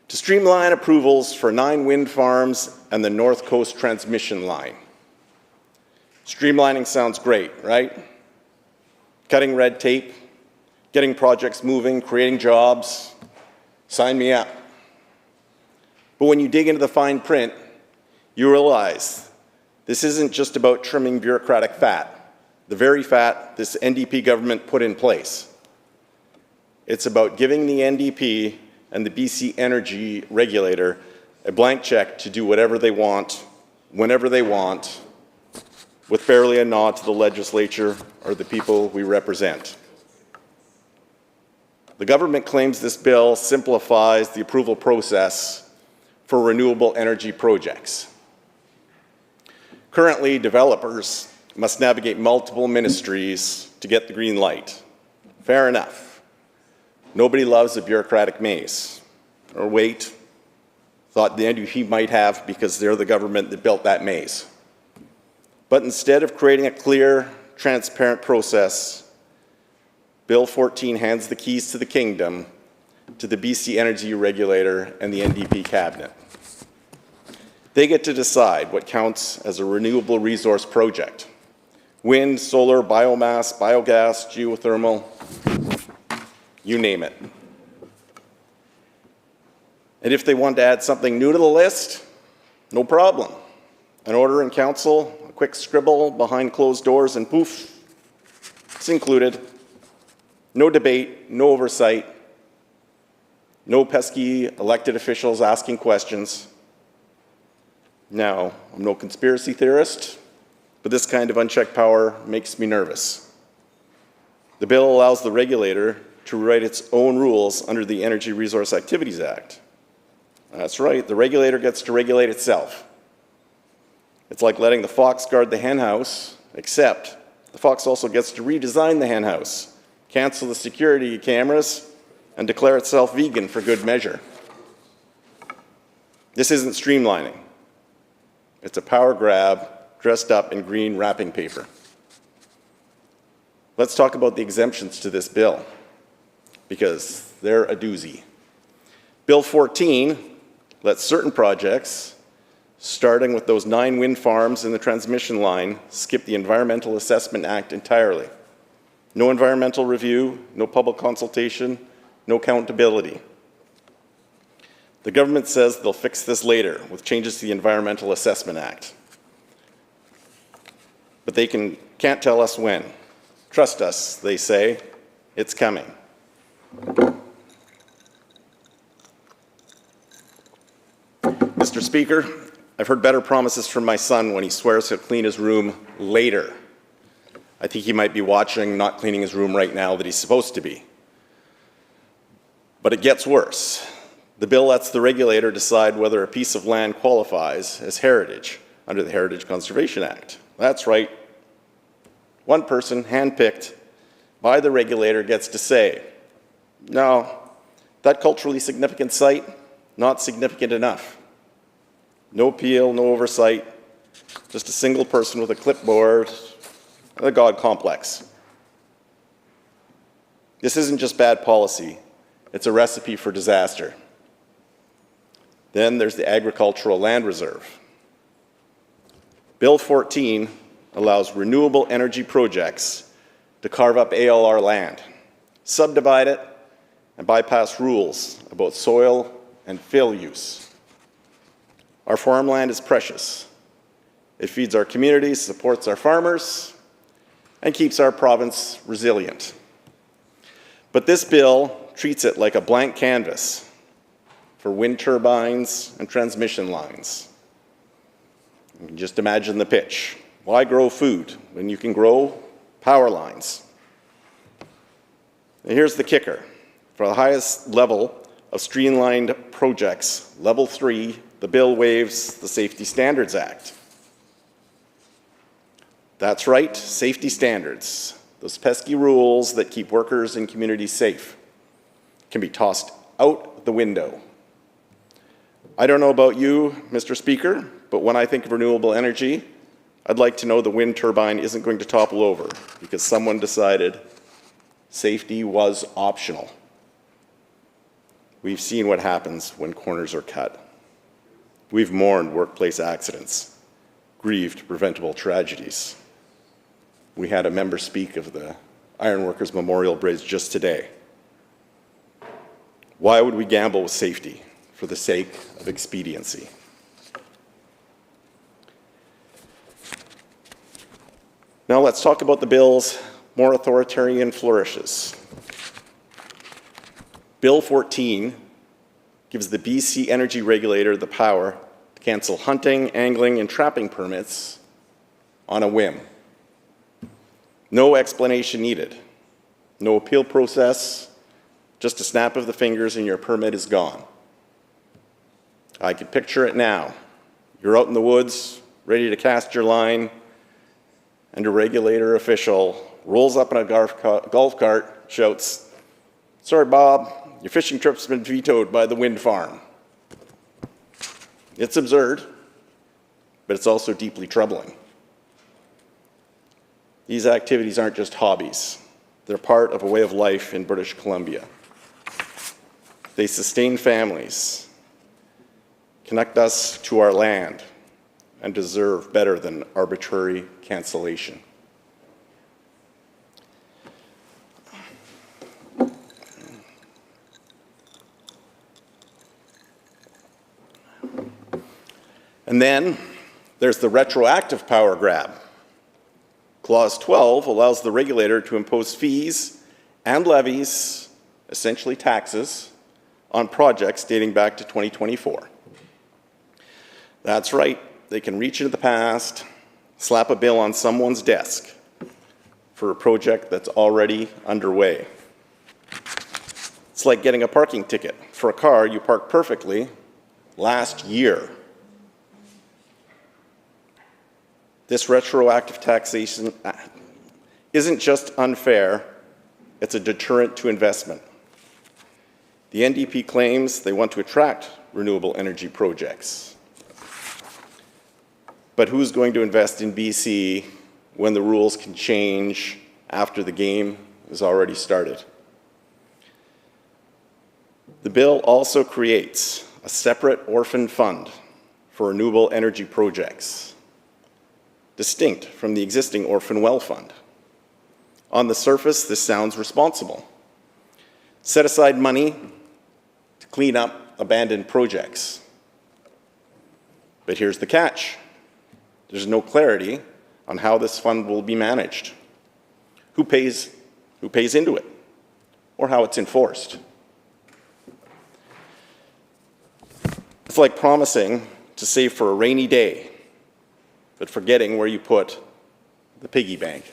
to streamline approvals for 9 wind farms and the North Coast transmission line. Streamlining sounds great, right? Cutting red tape, getting projects moving, creating jobs. Sign me up. But when you dig into the fine print, you realize this isn't just about trimming bureaucratic fat, the very fat this NDP government put in place. It's about giving the NDP and the BC Energy Regulator a blank check to do whatever they want, whenever they want, with barely a nod to the legislature or the people we represent. The government claims this bill simplifies the approval process for renewable energy projects. Currently, developers must navigate multiple ministries to get the green light. Fair enough. Nobody loves a bureaucratic maze. Or wait, thought the NDP might have because they're the government that built that maze. But instead of creating a clear, transparent process, Bill 14 hands the keys to the kingdom to the BC Energy Regulator and the NDP cabinet. They get to decide what counts as a renewable resource project. Wind, solar, biomass, biogas, geothermal, you name it. And if they want to add something new to the list, no problem. An order in council, a quick scribble behind closed doors, and poof, it's included. No debate, no oversight, no pesky elected officials asking questions. Now, I'm no conspiracy theorist, but this kind of unchecked power makes me nervous. The bill allows the regulator to write its own rules under the Energy Resource Activities Act. That's right, the regulator gets to regulate itself. It's like letting the fox guard the hen house, except the fox also gets to redesign the hen house cancel the security cameras, and declare itself vegan for good measure. This isn't streamlining. It's a power grab dressed up in green wrapping paper. Let's talk about the exemptions to this bill, because they're a doozy. Bill 14 lets certain projects, starting with those 9 wind farms in the transmission line, skip the Environmental Assessment Act entirely. No environmental review, no public consultation, no accountability. The government says they'll fix this later with changes to the Environmental Assessment Act. But they can't tell us when. Trust us, they say. It's coming. Mr. Speaker, I've heard better promises from my son when he swears he'll clean his room later. I think he might be watching, not cleaning his room right now that he's supposed to be. But it gets worse. The bill lets the regulator decide whether a piece of land qualifies as heritage under the Heritage Conservation Act. That's right. One person, handpicked by the regulator, gets to say, no, that culturally significant site, not significant enough. No appeal, no oversight, just a single person with a clipboard, a God complex. This isn't just bad policy, it's a recipe for disaster. Then there's the Agricultural Land Reserve. Bill 14 allows renewable energy projects to carve up ALR land, subdivide it, and bypass rules about soil and fill use. Our farmland is precious. It feeds our communities, supports our farmers, and keeps our province resilient. But this bill treats it like a blank canvas for wind turbines and transmission lines. You can just imagine the pitch. Why grow food when you can grow power lines? And here's the kicker. For the highest level of streamlined projects, level 3, the bill waives the Safety Standards Act. That's right, safety standards. Those pesky rules that keep workers and communities safe can be tossed out the window. I don't know about you, Mr. Speaker, but when I think of renewable energy, I'd like to know the wind turbine isn't going to topple over because someone decided safety was optional. We've seen what happens when corners are cut. We've mourned workplace accidents, grieved preventable tragedies. We had a member speak of the Ironworkers Memorial Bridge just today. Why would we gamble with safety for the sake of expediency? Now let's talk about the bill's more authoritarian flourishes. Bill 14 gives the BC Energy Regulator the power to cancel hunting, angling, and trapping permits on a whim. No explanation needed. No appeal process, just a snap of the fingers and your permit is gone. I can picture it now. You're out in the woods, ready to cast your line, and a regulator official rolls up in a golf cart, shouts, "Sorry, Bob, your fishing trip's been vetoed by the wind farm." It's absurd, but it's also deeply troubling. These activities aren't just hobbies. They're part of a way of life in British Columbia. They sustain families, connect us to our land, and deserve better than arbitrary cancellation. And then there's the retroactive power grab. Clause 12 allows the regulator to impose fees and levies, essentially taxes, on projects dating back to 2024. That's right, they can reach into the past, slap a bill on someone's desk for a project that's already underway. It's like getting a parking ticket for a car you parked perfectly last year. This retroactive taxation isn't just unfair, It's a deterrent to investment. The NDP claims they want to attract renewable energy projects. But who's going to invest in BC when the rules can change after the game is already started? The bill also creates a separate orphan fund for renewable energy projects, distinct from the existing orphan well fund. On the surface, this sounds responsible. Set aside money to clean up abandoned projects. But here's the catch. There's no clarity on how this fund will be managed, who pays into it, or how it's enforced. It's like promising to save for a rainy day, but forgetting where you put the piggy bank.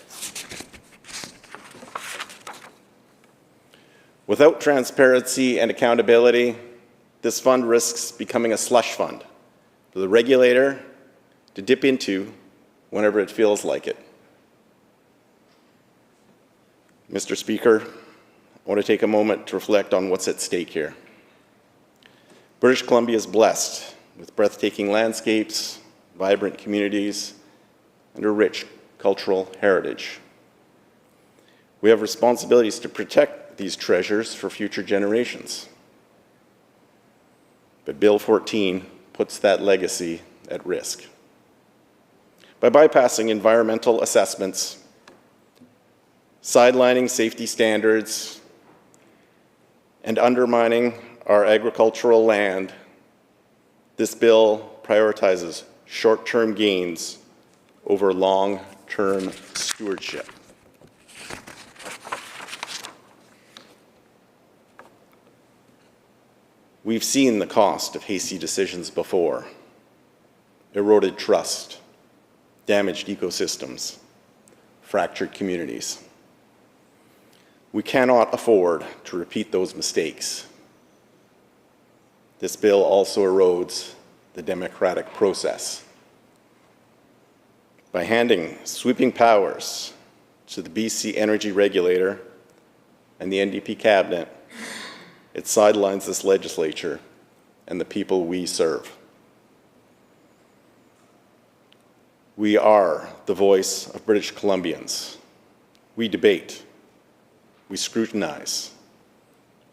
Without transparency and accountability, this fund risks becoming a slush fund for the regulator to dip into whenever it feels like it. Mr. Speaker, I want to take a moment to reflect on what's at stake here. British Columbia is blessed with breathtaking landscapes, vibrant communities, and a rich cultural heritage. We have responsibilities to protect these treasures for future generations. But Bill 14 puts that legacy at risk. By bypassing environmental assessments, sidelining safety standards, and undermining our agricultural land, this bill prioritizes short-term gains over long-term stewardship. We've seen the cost of hasty decisions before: eroded trust, damaged ecosystems, fractured communities. We cannot afford to repeat those mistakes. This bill also erodes the democratic process. By handing sweeping powers to the BC Energy Regulator and the NDP Cabinet, it sidelines this legislature and the people we serve. We are the voice of British Columbians. We debate, we scrutinize,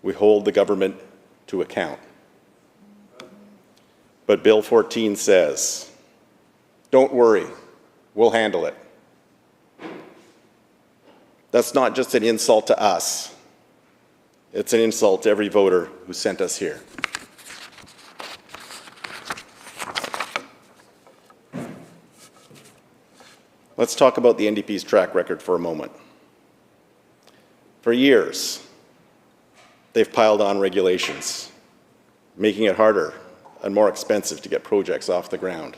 we hold the government to account. But Bill 14 says, don't worry, we'll handle it. That's not just an insult to us. It's an insult to every voter who sent us here. Let's talk about the NDP's track record for a moment. For years, they've piled on regulations, making it harder and more expensive to get projects off the ground.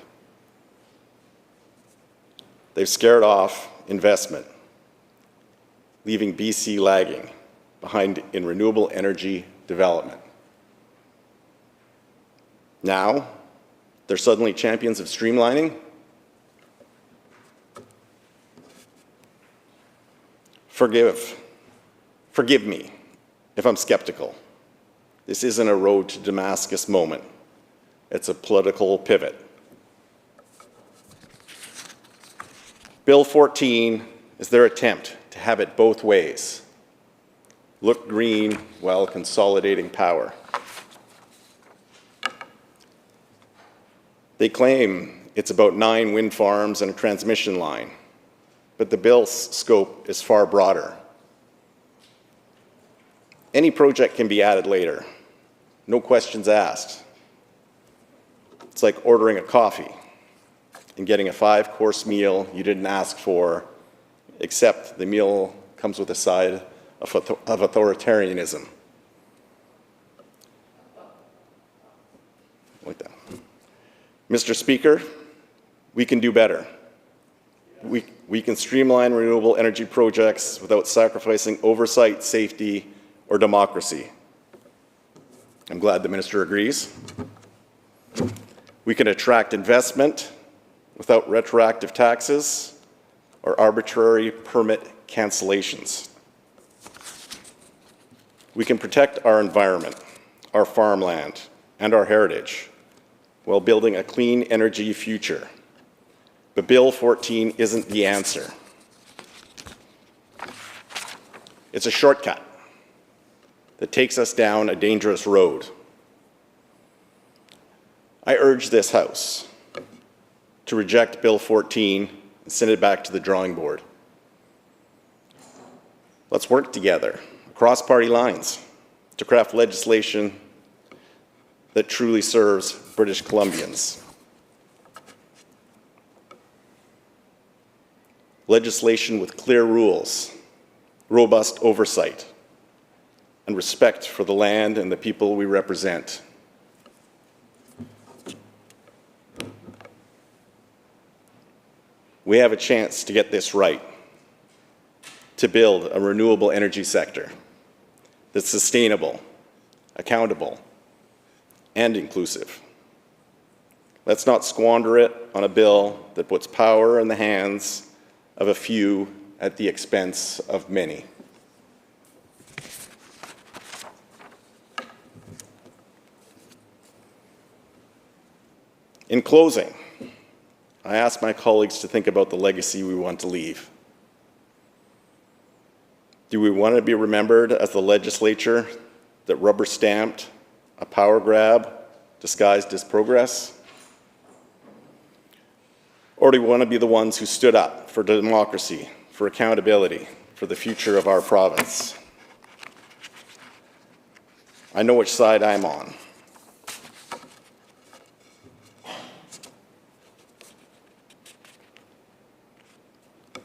They've scared off investment, leaving BC lagging behind in renewable energy development. Now, they're suddenly champions of streamlining? Forgive me if I'm skeptical. This isn't a road to Damascus moment. It's a political pivot. Bill 14 is their attempt to have it both ways. Look green while consolidating power. They claim it's about 9 wind farms and a transmission line, but the bill's scope is far broader. Any project can be added later, no questions asked. It's like ordering a coffee and getting a 5-course meal you didn't ask for, except the meal comes with a side of authoritarianism. Like that. Mr. Speaker, we can do better. We can streamline renewable energy projects without sacrificing oversight, safety, or democracy. I'm glad the minister agrees. We can attract investment without retroactive taxes or arbitrary permit cancellations. We can protect our environment, our farmland, and our heritage while building a clean energy future. But Bill 14 isn't the answer. It's a shortcut that takes us down a dangerous road. I urge this House to reject Bill 14 and send it back to the drawing board. Let's work together across party lines to craft legislation that truly serves British Columbians. Legislation with clear rules, robust oversight, and respect for the land and the people we represent. We have a chance to get this right, to build a renewable energy sector that's sustainable, accountable, and inclusive. Let's not squander it on a bill that puts power in the hands of a few at the expense of many. In closing, I ask my colleagues to think about the legacy we want to leave. Do we want to be remembered as the legislature that rubber-stamped a power grab disguised as progress? Or do we want to be the ones who stood up for democracy, for accountability, for the future of our province? I know which side I'm on.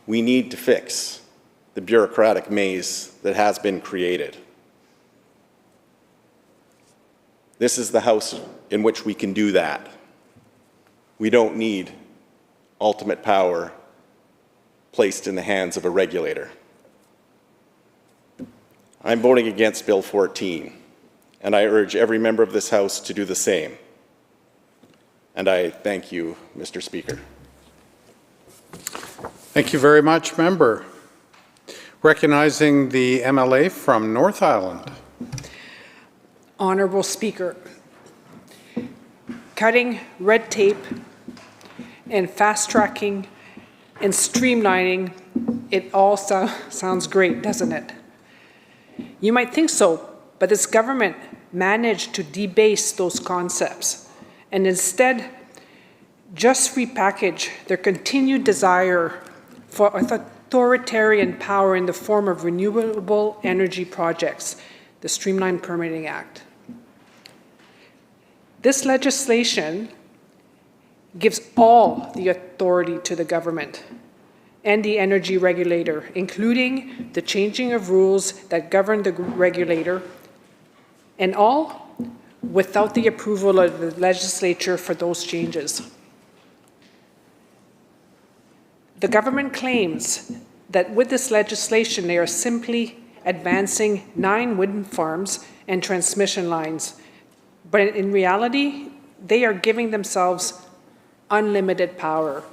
We need to fix the bureaucratic maze that has been created. This is the House in which we can do that. We don't need ultimate power placed in the hands of a regulator. I'm voting against Bill 14, and I urge every member of this House to do the same. And I thank you, Mr. Speaker. Thank you very much, member. Recognizing the MLA from North Island. Honorable Speaker, cutting red tape and fast-tracking and streamlining, it all sounds great, doesn't it? You might think so, but this government managed to debase those concepts and instead just repackage their continued desire for authoritarian power in the form of renewable energy projects, the Streamlined Permitting Act. This legislation gives all the authority to the government and the energy regulator, including the changing of rules that govern the regulator, and all without the approval of the legislature for those changes. The government claims that with this legislation, they are simply advancing 9 wind farms and transmission lines, but in reality, they are giving themselves unlimited power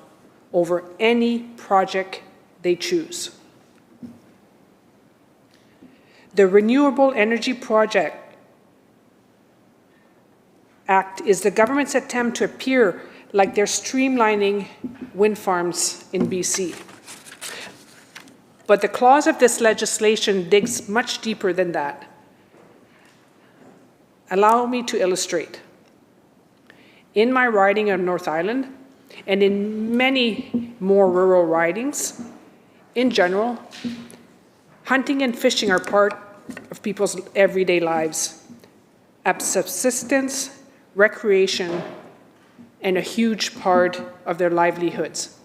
over any project they choose. The Renewable Energy Project Act is the government's attempt to appear like they're streamlining wind farms in BC. But the clause of this legislation digs much deeper than that. Allow me to illustrate. In my riding of North Island, and in many more rural ridings, in general, hunting and fishing are part of people's everyday lives, as subsistence, recreation, and a huge part of their livelihoods.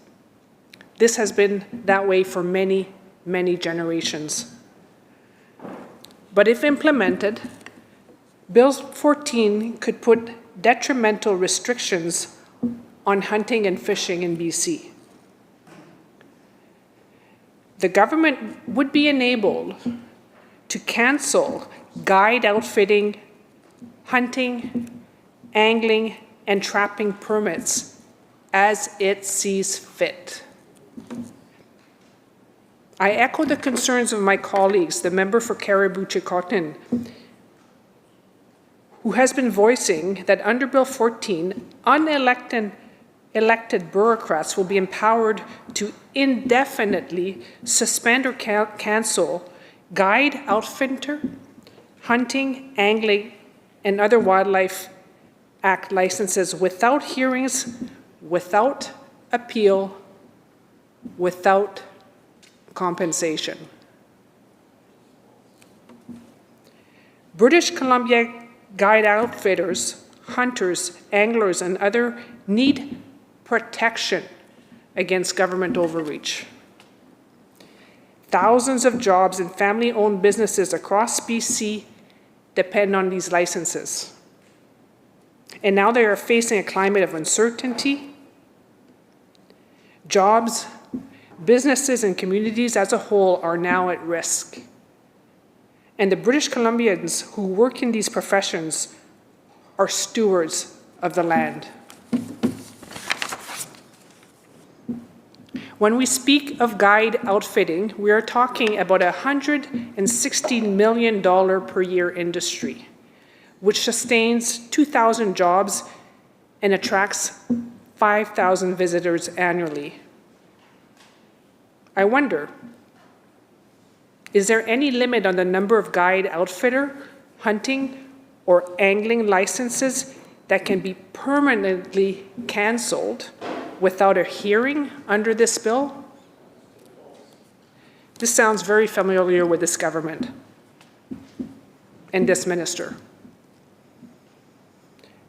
This has been that way for many, many generations. But if implemented, Bill 14 could put detrimental restrictions on hunting and fishing in BC. The government would be enabled to cancel guide outfitting, hunting, angling, and trapping permits as it sees fit. I echo the concerns of my colleagues, the member for Caribou-Chicotin, who has been voicing that under Bill 14, elected bureaucrats will be empowered to indefinitely suspend or cancel guide, outfitter, hunting, angling, and other Wildlife Act licenses without hearings, without appeal, without compensation. British Columbia guide outfitters, hunters, anglers, and other need protection against government overreach. Thousands of jobs and family-owned businesses across BC depend on these licenses. And now they are facing a climate of uncertainty. Jobs, businesses, and communities as a whole are now at risk. And the British Columbians who work in these professions are stewards of the land. When we speak of guide outfitting, we are talking about a $160 million per year industry, which sustains 2,000 jobs and attracts 5,000 visitors annually. I wonder, is there any limit on the number of guide outfitter, hunting, or angling licenses that can be permanently canceled without a hearing under this bill? This sounds very familiar with this government and this minister.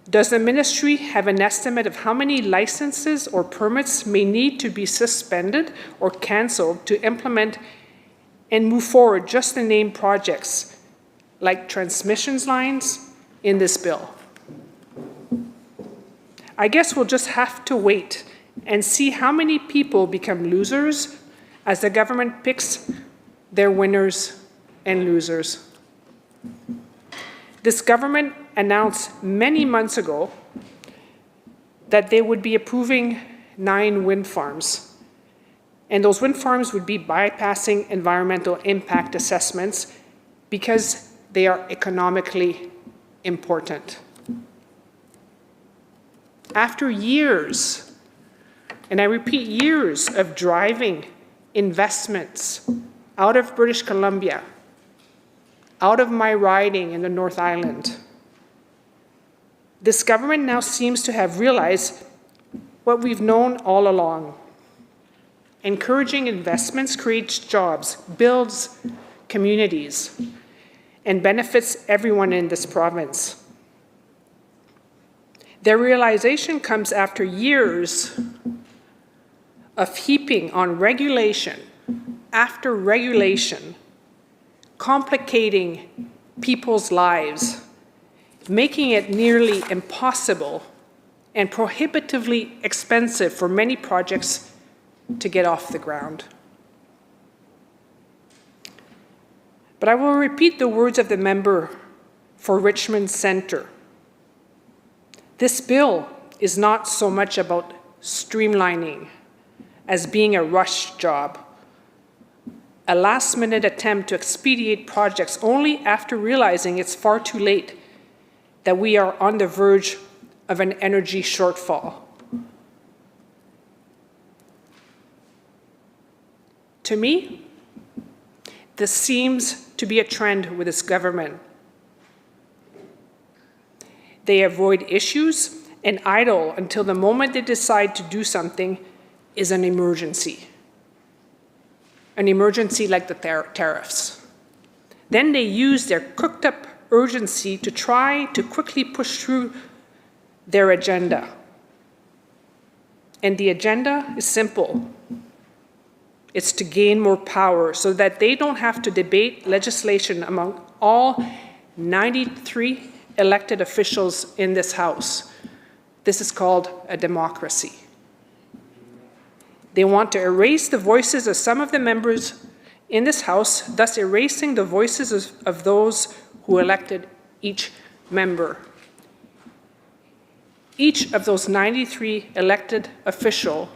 Does the ministry have an estimate of how many licenses or permits may need to be suspended or canceled to implement and move forward just to name projects like transmissions lines in this bill? I guess we'll just have to wait and see how many people become losers as the government picks their winners and losers. This government announced many months ago that they would be approving 9 wind farms. And those wind farms would be bypassing environmental impact assessments because they are economically important. After years, and I repeat, years of driving investments out of British Columbia, out of my riding in the North Island, this government now seems to have realized what we've known all along. Encouraging investments creates jobs, builds communities, and benefits everyone in this province. Their realization comes after years of heaping on regulation after regulation, complicating people's lives, making it nearly impossible and prohibitively expensive for many projects to get off the ground. But I will repeat the words of the member for Richmond Centre. This bill is not so much about streamlining as being a rush job, a last-minute attempt to expedite projects only after realizing it's far too late, that we are on the verge of an energy shortfall. To me, this seems to be a trend with this government. They avoid issues and idle until the moment they decide to do something is an emergency. An emergency like the tariffs. Then they use their cooked-up urgency to try to quickly push through their agenda. And the agenda is simple. It's to gain more power so that they don't have to debate legislation among all 93 elected officials in this House. This is called a democracy. They want to erase the voices of some of the members in this House, thus erasing the voices of those who elected each member. Each of those 93 elected officials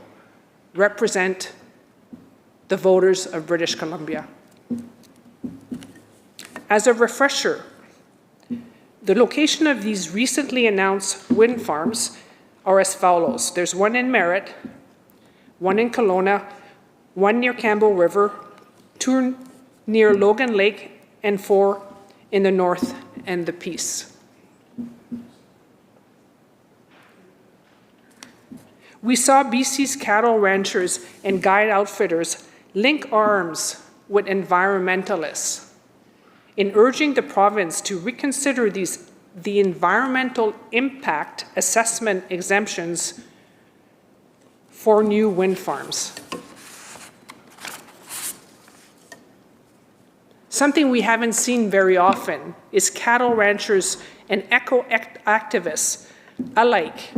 represent the voters of British Columbia. As a refresher, the location of these recently announced wind farms are as follows. There's one in Merritt, one in Kelowna, one near Campbell River, 2 near Logan Lake, and 4 in the north and the Peace. We saw BC's cattle ranchers and guide outfitters link arms with environmentalists in urging the province to reconsider the environmental impact assessment exemptions for new wind farms. Something we haven't seen very often is cattle ranchers and eco-activists alike,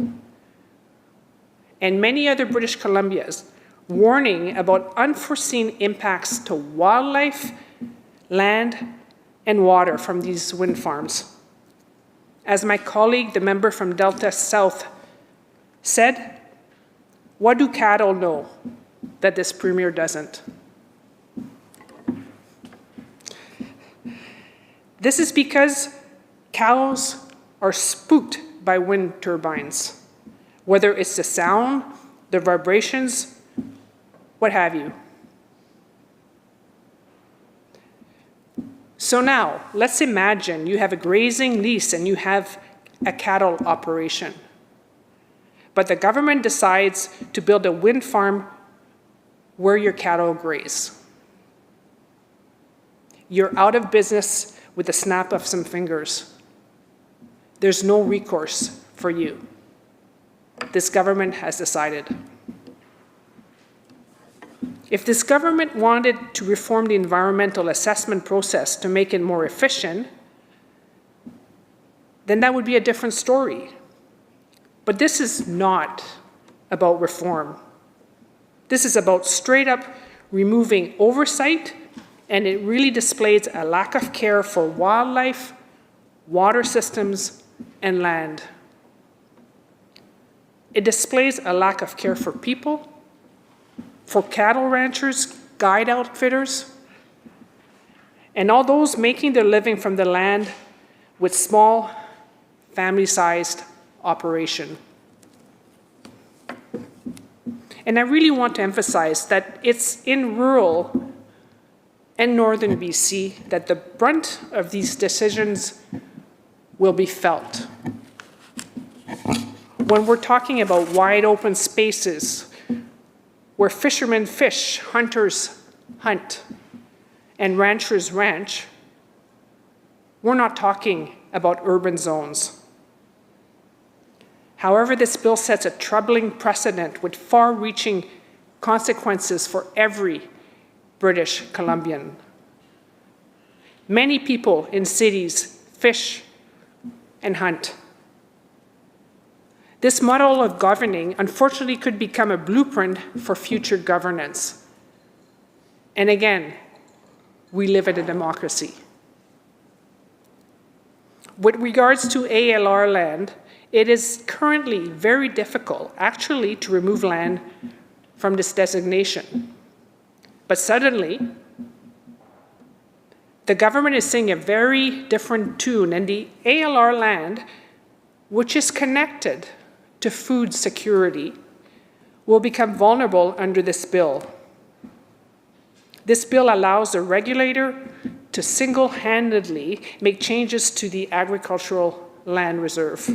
and many other British Columbians warning about unforeseen impacts to wildlife, land, and water from these wind farms. As my colleague, the member from Delta South, said, what do cattle know that this Premier doesn't? This is because cows are spooked by wind turbines, whether it's the sound, the vibrations, what have you. So now, let's imagine you have a grazing lease and you have a cattle operation. But the government decides to build a wind farm where your cattle graze. You're out of business with the snap of some fingers. There's no recourse for you. This government has decided. If this government wanted to reform the environmental assessment process to make it more efficient, then that would be a different story. But this is not about reform. This is about straight up removing oversight, and it really displays a lack of care for wildlife, water systems, and land. It displays a lack of care for people, for cattle ranchers, guide outfitters, and all those making their living from the land with small, family-sized operation. And I really want to emphasize that it's in rural and northern BC that the brunt of these decisions will be felt. When we're talking about wide open spaces where fishermen fish, hunters hunt, and ranchers ranch, we're not talking about urban zones. However, this bill sets a troubling precedent with far-reaching consequences for every British Columbian. Many people in cities fish and hunt. This model of governing, unfortunately, could become a blueprint for future governance. And again, we live in a democracy. With regards to ALR land, it is currently very difficult, actually, to remove land from this designation. But suddenly, the government is singing a very different tune, and the ALR land, which is connected to food security, will become vulnerable under this bill. This bill allows the regulator to single-handedly make changes to the agricultural land reserve.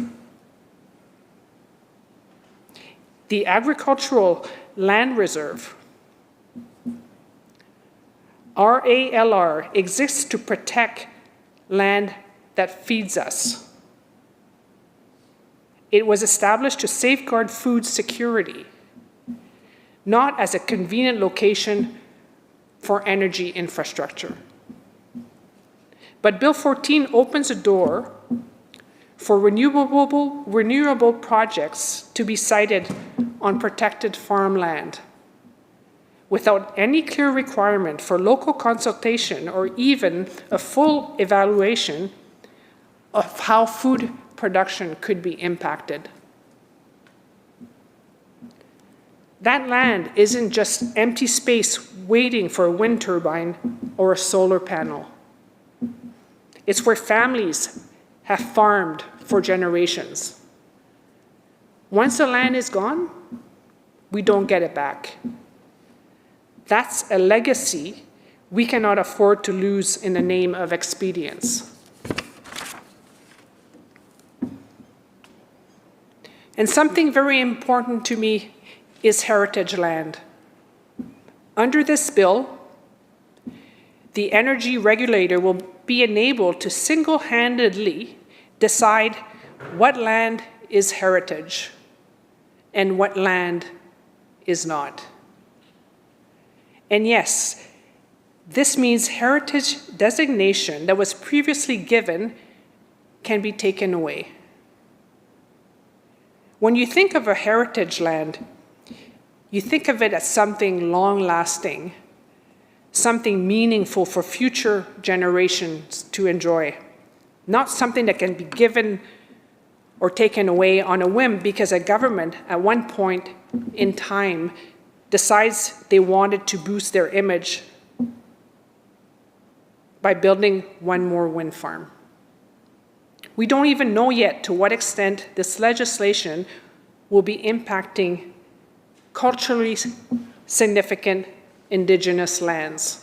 The agricultural land reserve, RALR, exists to protect land that feeds us. It was established to safeguard food security, not as a convenient location for energy infrastructure. But Bill 14 opens a door for renewable projects to be sited on protected farmland without any clear requirement for local consultation or even a full evaluation of how food production could be impacted. That land isn't just empty space waiting for a wind turbine or a solar panel. It's where families have farmed for generations. Once the land is gone, we don't get it back. That's a legacy we cannot afford to lose in the name of expedience. And something very important to me is heritage land. Under this bill, the energy regulator will be enabled to single-handedly decide what land is heritage and what land is not. And yes, this means heritage designation that was previously given can be taken away. When you think of a heritage land, you think of it as something long-lasting, something meaningful for future generations to enjoy, not something that can be given or taken away on a whim because a government at one point in time decides they wanted to boost their image by building one more wind farm. We don't even know yet to what extent this legislation will be impacting culturally significant Indigenous lands.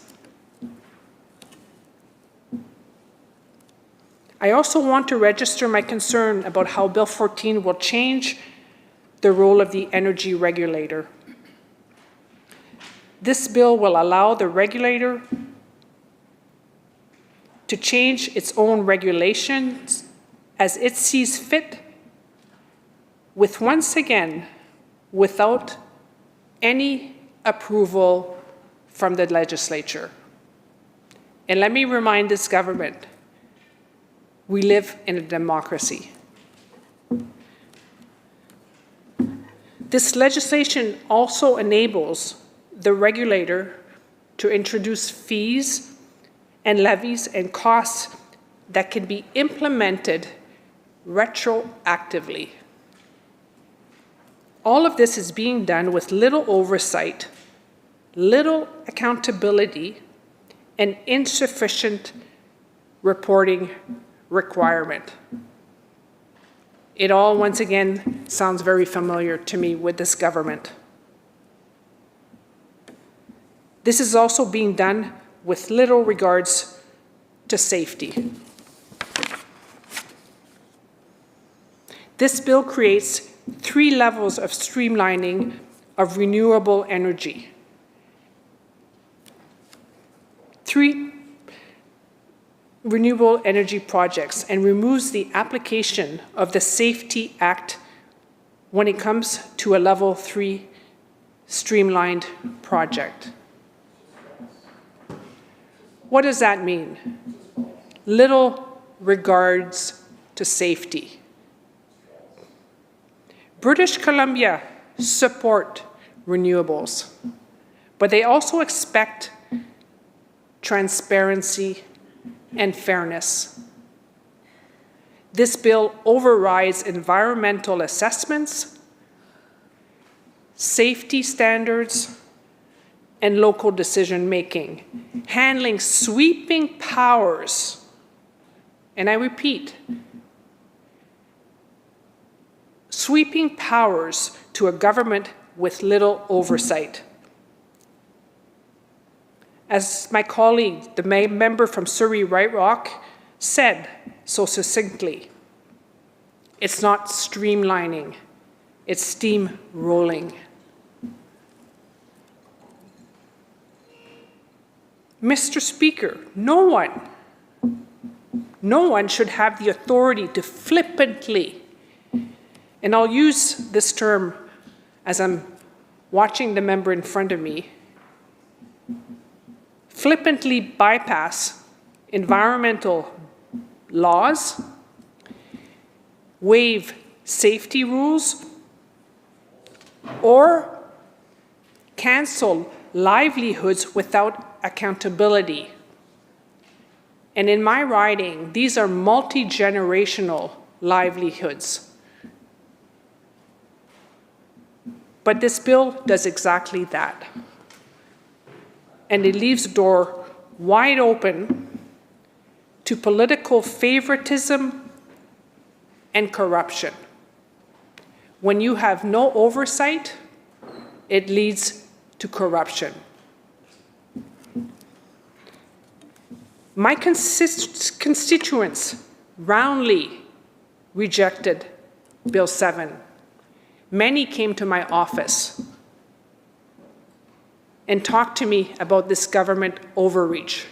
I also want to register my concern about how Bill 14 will change the role of the energy regulator. This bill will allow the regulator to change its own regulations as it sees fit, with once again, without any approval from the legislature. And let me remind this government, we live in a democracy. This legislation also enables the regulator to introduce fees and levies and costs that can be implemented retroactively. All of this is being done with little oversight, little accountability, and insufficient reporting requirement. It all, once again, sounds very familiar to me with this government. This is also being done with little regards to safety. This bill creates 3 levels of streamlining of renewable energy. 3 renewable energy projects and removes the application of the Safety Act when it comes to a level 3 streamlined project. What does that mean? Little regards to safety. British Columbia support renewables, but they also expect transparency and fairness. This bill overrides environmental assessments, safety standards, and local decision-making, handling sweeping powers, and I repeat, sweeping powers to a government with little oversight. As my colleague, the member from Surrey White Rock, said so succinctly, it's not streamlining, it's steamrolling. Mr. Speaker, no one should have the authority to flippantly, and I'll use this term as I'm watching the member in front of me, flippantly bypass environmental laws, waive safety rules, or cancel livelihoods without accountability. And in my riding, these are multi-generational livelihoods. But this bill does exactly that. And it leaves the door wide open to political favoritism and corruption. When you have no oversight, it leads to corruption. My constituents roundly rejected Bill 7. Many came to my office and talked to me about this government overreach.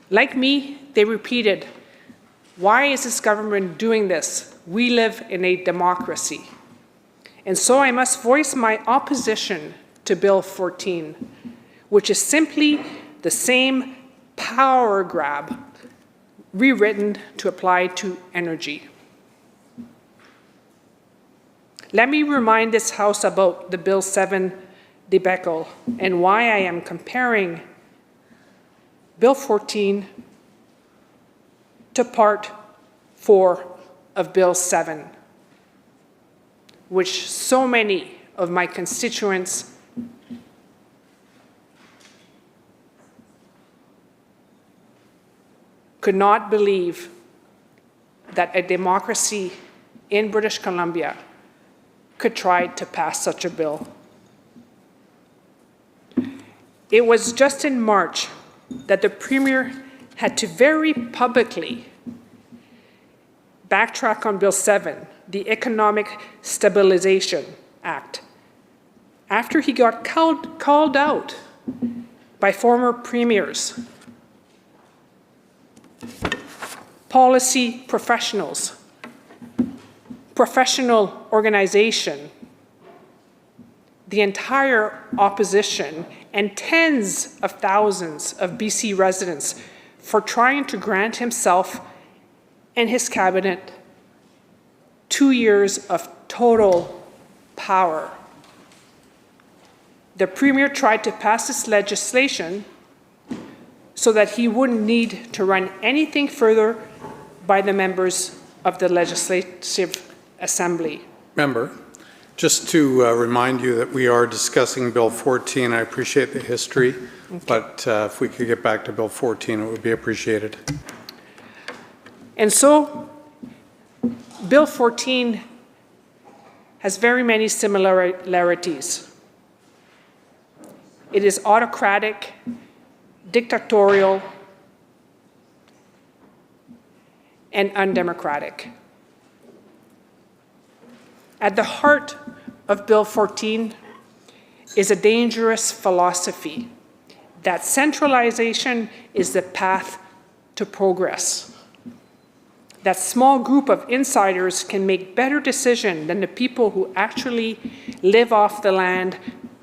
Like me, they repeated, "Why is this government doing this? We live in a democracy." And so I must voice my opposition to Bill 14, which is simply the same power grab rewritten to apply to energy. Let me remind this House about the Bill 7 debacle and why I am comparing Bill 14 to Part 4 of Bill 7, which so many of my constituents could not believe that a democracy in British Columbia could try to pass such a bill. It was just in March that the Premier had to very publicly backtrack on Bill 7, the Economic Stabilization Act, after he got called out by former premiers, policy professionals, professional organization, the entire opposition, and tens of thousands of BC residents for trying to grant himself and his cabinet 2 years of total power. The Premier tried to pass this legislation so that he wouldn't need to run anything further by the members of the Legislative Assembly. Member, just to remind you that we are discussing Bill 14. I appreciate the history, but if we could get back to Bill 14, it would be appreciated. And so, Bill 14 has very many similarities. It is autocratic, dictatorial, and undemocratic. At the heart of Bill 14 is a dangerous philosophy that centralization is the path to progress. That small group of insiders can make better decisions than the people who actually live off the land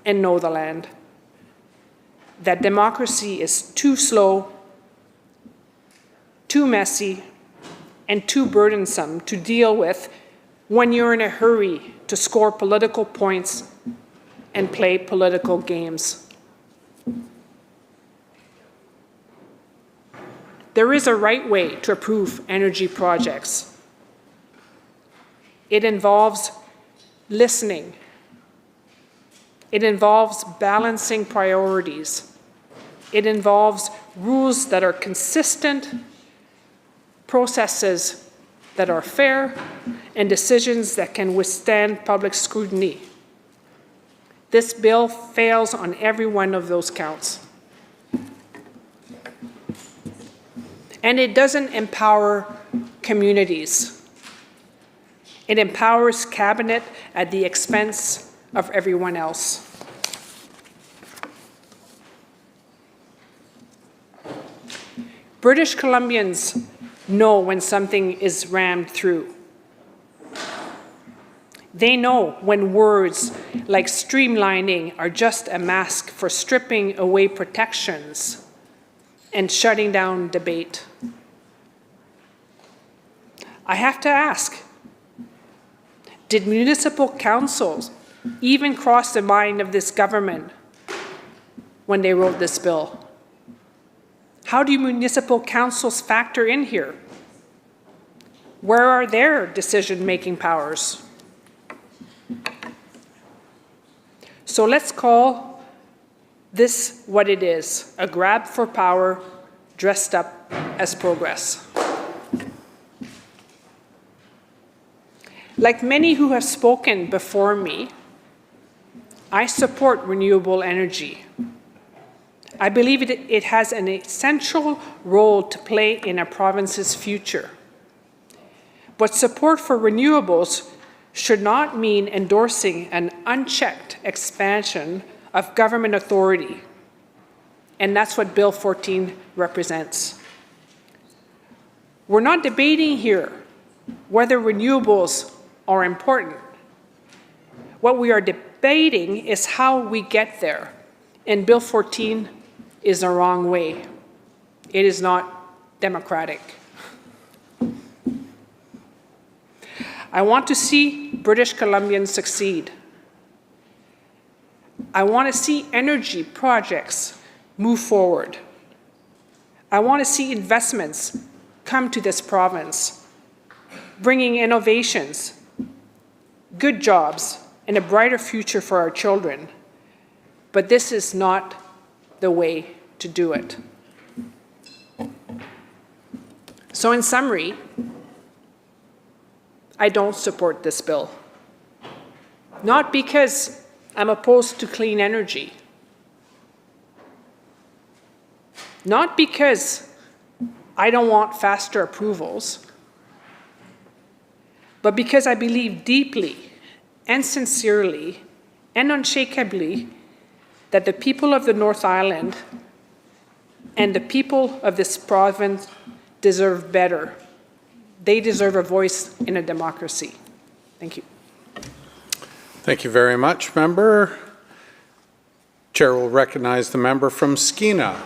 and know the land. That democracy is too slow, too messy, and too burdensome to deal with when you're in a hurry to score political points and play political games. There is a right way to approve energy projects. It involves listening. It involves balancing priorities. It involves rules that are consistent, processes that are fair, and decisions that can withstand public scrutiny. This bill fails on every one of those counts. And it doesn't empower communities. It empowers cabinet at the expense of everyone else. British Columbians know when something is rammed through. They know when words like streamlining are just a mask for stripping away protections and shutting down debate. I have to ask, did municipal councils even cross the mind of this government when they wrote this bill? How do municipal councils factor in here? Where are their decision-making powers? So let's call this what it is, a grab for power dressed up as progress. Like many who have spoken before me, I support renewable energy. I believe it has an essential role to play in a province's future. But support for renewables should not mean endorsing an unchecked expansion of government authority. And that's what Bill 14 represents. We're not debating here whether renewables are important. What we are debating is how we get there. And Bill 14 is the wrong way. It is not democratic. I want to see British Columbians succeed. I want to see energy projects move forward. I want to see investments come to this province, bringing innovations, good jobs, and a brighter future for our children. But this is not the way to do it. So in summary, I don't support this bill. Not because I'm opposed to clean energy. Not because I don't want faster approvals, but because I believe deeply and sincerely and unshakably that the people of the North Island and the people of this province deserve better. They deserve a voice in a democracy. Thank you. Thank you very much, member. Chair will recognize the member from Skeena.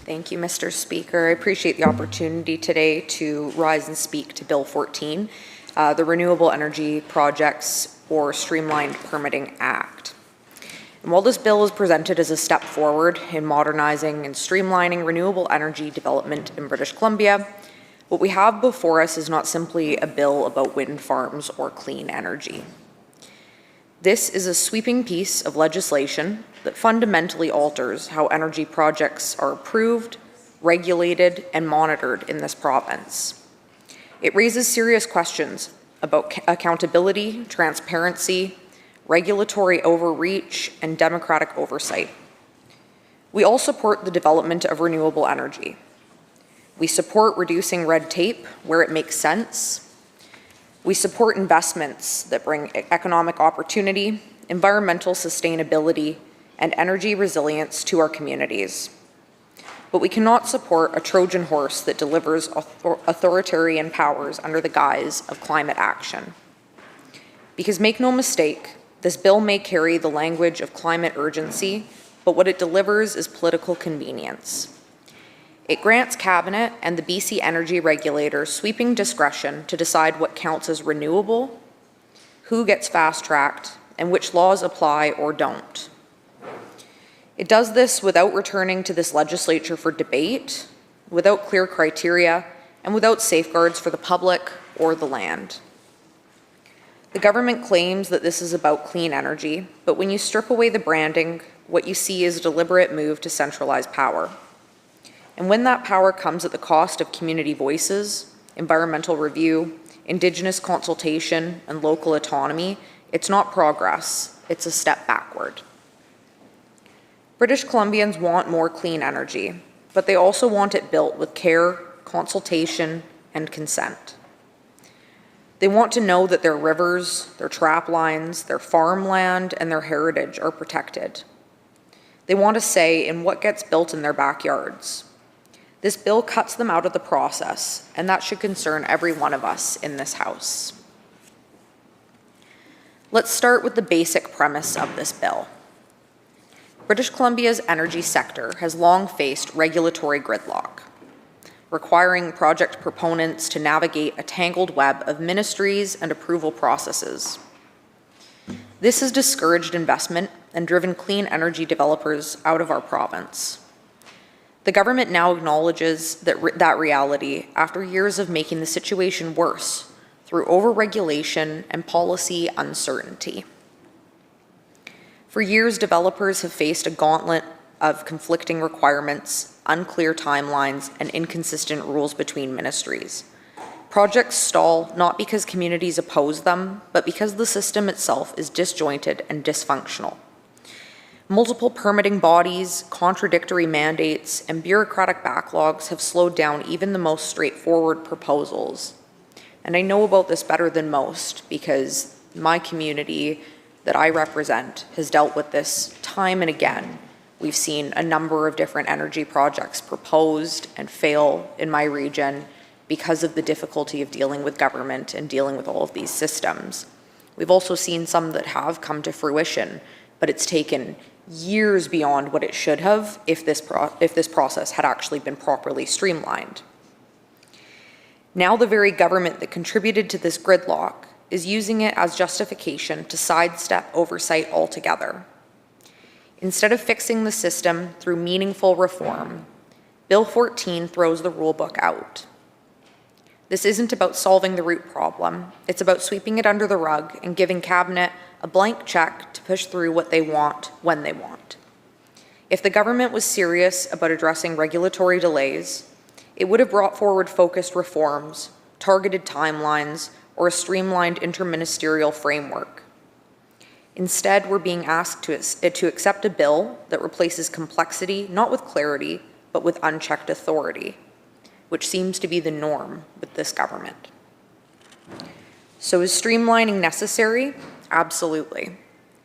Thank you, Mr. Speaker. I appreciate the opportunity today to rise and speak to Bill 14, the Renewable Energy Projects or Streamlined Permitting Act. And while this bill is presented as a step forward in modernizing and streamlining renewable energy development in British Columbia, what we have before us is not simply a bill about wind farms or clean energy. This is a sweeping piece of legislation that fundamentally alters how energy projects are approved, regulated, and monitored in this province. It raises serious questions about accountability, transparency, regulatory overreach, and democratic oversight. We all support the development of renewable energy. We support reducing red tape where it makes sense. We support investments that bring economic opportunity, environmental sustainability, and energy resilience to our communities. But we cannot support a Trojan horse that delivers authoritarian powers under the guise of climate action. Because make no mistake, this bill may carry the language of climate urgency, but what it delivers is political convenience. It grants Cabinet and the BC Energy Regulator sweeping discretion to decide what counts as renewable, who gets fast-tracked, and which laws apply or don't. It does this without returning to this legislature for debate, without clear criteria, and without safeguards for the public or the land. The government claims that this is about clean energy, but when you strip away the branding, what you see is a deliberate move to centralize power. And when that power comes at the cost of community voices, environmental review, Indigenous consultation, and local autonomy, it's not progress, it's a step backward. British Columbians want more clean energy, but they also want it built with care, consultation, and consent. They want to know that their rivers, their trap lines, their farmland, and their heritage are protected. They want a say in what gets built in their backyards. This bill cuts them out of the process, and that should concern every one of us in this House. Let's start with the basic premise of this bill. British Columbia's energy sector has long faced regulatory gridlock, requiring project proponents to navigate a tangled web of ministries and approval processes. This has discouraged investment and driven clean energy developers out of our province. The government now acknowledges that reality after years of making the situation worse through overregulation and policy uncertainty. For years, developers have faced a gauntlet of conflicting requirements, unclear timelines, and inconsistent rules between ministries. Projects stall not because communities oppose them, but because the system itself is disjointed and dysfunctional. Multiple permitting bodies, contradictory mandates, and bureaucratic backlogs have slowed down even the most straightforward proposals. And I know about this better than most because my community that I represent has dealt with this time and again. We've seen a number of different energy projects proposed and fail in my region because of the difficulty of dealing with government and dealing with all of these systems. We've also seen some that have come to fruition, but it's taken years beyond what it should have if this process had actually been properly streamlined. Now the very government that contributed to this gridlock is using it as justification to sidestep oversight altogether. Instead of fixing the system through meaningful reform, Bill 14 throws the rulebook out. This isn't about solving the root problem. It's about sweeping it under the rug and giving Cabinet a blank check to push through what they want when they want. If the government was serious about addressing regulatory delays, it would have brought forward focused reforms, targeted timelines, or a streamlined interministerial framework. Instead, we're being asked to accept a bill that replaces complexity not with clarity, but with unchecked authority, which seems to be the norm with this government. So is streamlining necessary? Absolutely.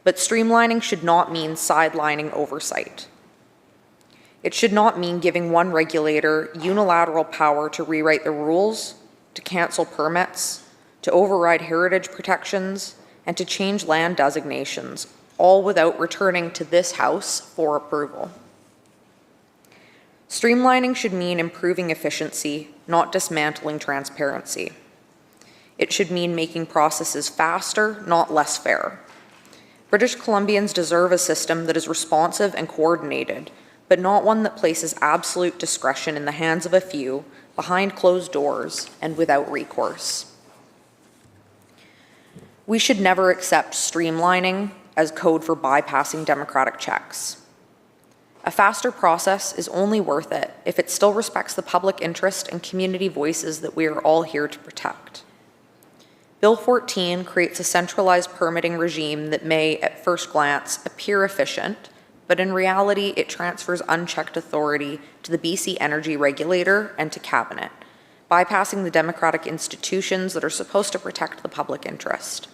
But streamlining should not mean sidelining oversight. It should not mean giving one regulator unilateral power to rewrite the rules, to cancel permits, to override heritage protections, and to change land designations, all without returning to this House for approval. Streamlining should mean improving efficiency, not dismantling transparency. It should mean making processes faster, not less fair. British Columbians deserve a system that is responsive and coordinated, but not one that places absolute discretion in the hands of a few, behind closed doors, and without recourse. We should never accept streamlining as code for bypassing democratic checks. A faster process is only worth it if it still respects the public interest and community voices that we are all here to protect. Bill 14 creates a centralized permitting regime that may, at first glance, appear efficient, but in reality, it transfers unchecked authority to the BC Energy Regulator and to Cabinet, bypassing the democratic institutions that are supposed to protect the public interest.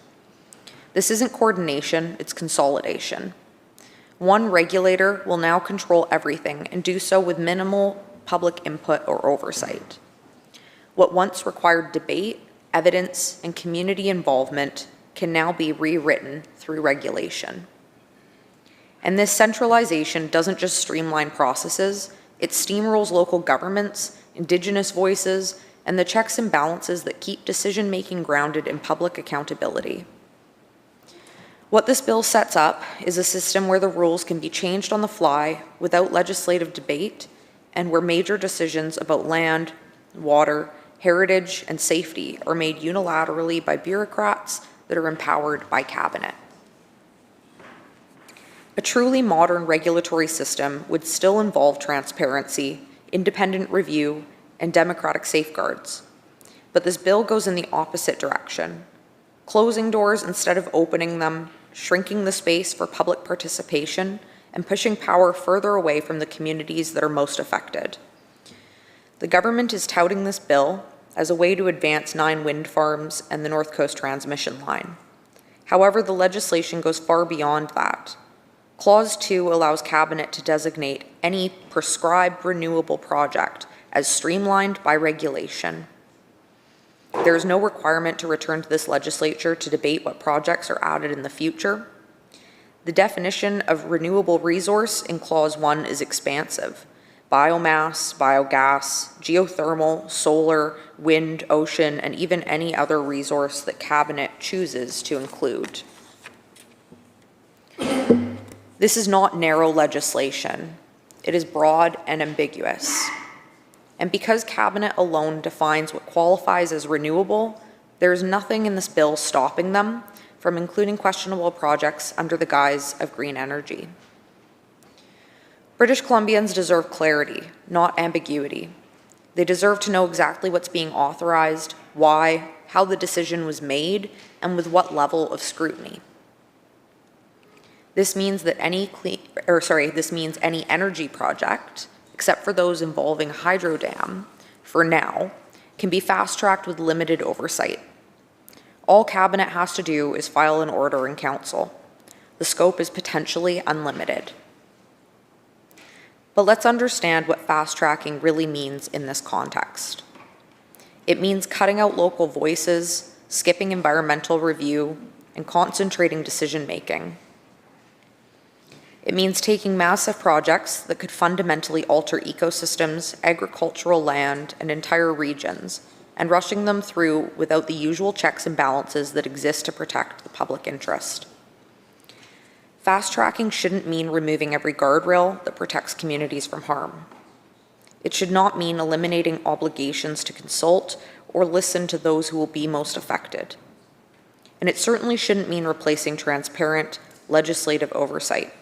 This isn't coordination, it's consolidation. One regulator will now control everything and do so with minimal public input or oversight. What once required debate, evidence, and community involvement can now be rewritten through regulation. And this centralization doesn't just streamline processes, it steamrolls local governments, Indigenous voices, and the checks and balances that keep decision-making grounded in public accountability. What this bill sets up is a system where the rules can be changed on the fly without legislative debate, and where major decisions about land, water, heritage, and safety are made unilaterally by bureaucrats that are empowered by Cabinet. A truly modern regulatory system would still involve transparency, independent review, and democratic safeguards. But this bill goes in the opposite direction, closing doors instead of opening them, shrinking the space for public participation, and pushing power further away from the communities that are most affected. The government is touting this bill as a way to advance 9 wind farms and the North Coast transmission line. However, the legislation goes far beyond that. Clause 2 allows Cabinet to designate any prescribed renewable project as streamlined by regulation. There is no requirement to return to this legislature to debate what projects are added in the future. The definition of renewable resource in Clause 1 is expansive. Biomass, biogas, geothermal, solar, wind, ocean, and even any other resource that Cabinet chooses to include. This is not narrow legislation. It is broad and ambiguous. And because Cabinet alone defines what qualifies as renewable, there is nothing in this bill stopping them from including questionable projects under the guise of green energy. British Columbians deserve clarity, not ambiguity. They deserve to know exactly what's being authorized, why, how the decision was made, and with what level of scrutiny. This means that any energy project, except for those involving a hydro dam, for now, can be fast-tracked with limited oversight. All Cabinet has to do is file an order in Council. The scope is potentially unlimited. But let's understand what fast-tracking really means in this context. It means cutting out local voices, skipping environmental review, and concentrating decision-making. It means taking massive projects that could fundamentally alter ecosystems, agricultural land, and entire regions, and rushing them through without the usual checks and balances that exist to protect the public interest. Fast-tracking shouldn't mean removing every guardrail that protects communities from harm. It should not mean eliminating obligations to consult or listen to those who will be most affected. And it certainly shouldn't mean replacing transparent legislative oversight.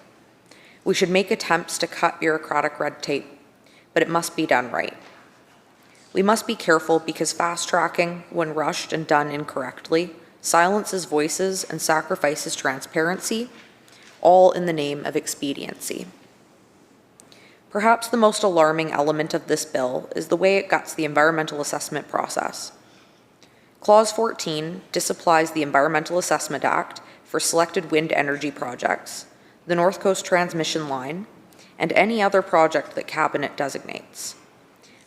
We should make attempts to cut bureaucratic red tape, but it must be done right. We must be careful because fast-tracking, when rushed and done incorrectly, silences voices and sacrifices transparency, all in the name of expediency. Perhaps the most alarming element of this bill is the way it guts the environmental assessment process. Clause 14 disapplies the Environmental Assessment Act for selected wind energy projects, the North Coast Transmission Line, and any other project that Cabinet designates.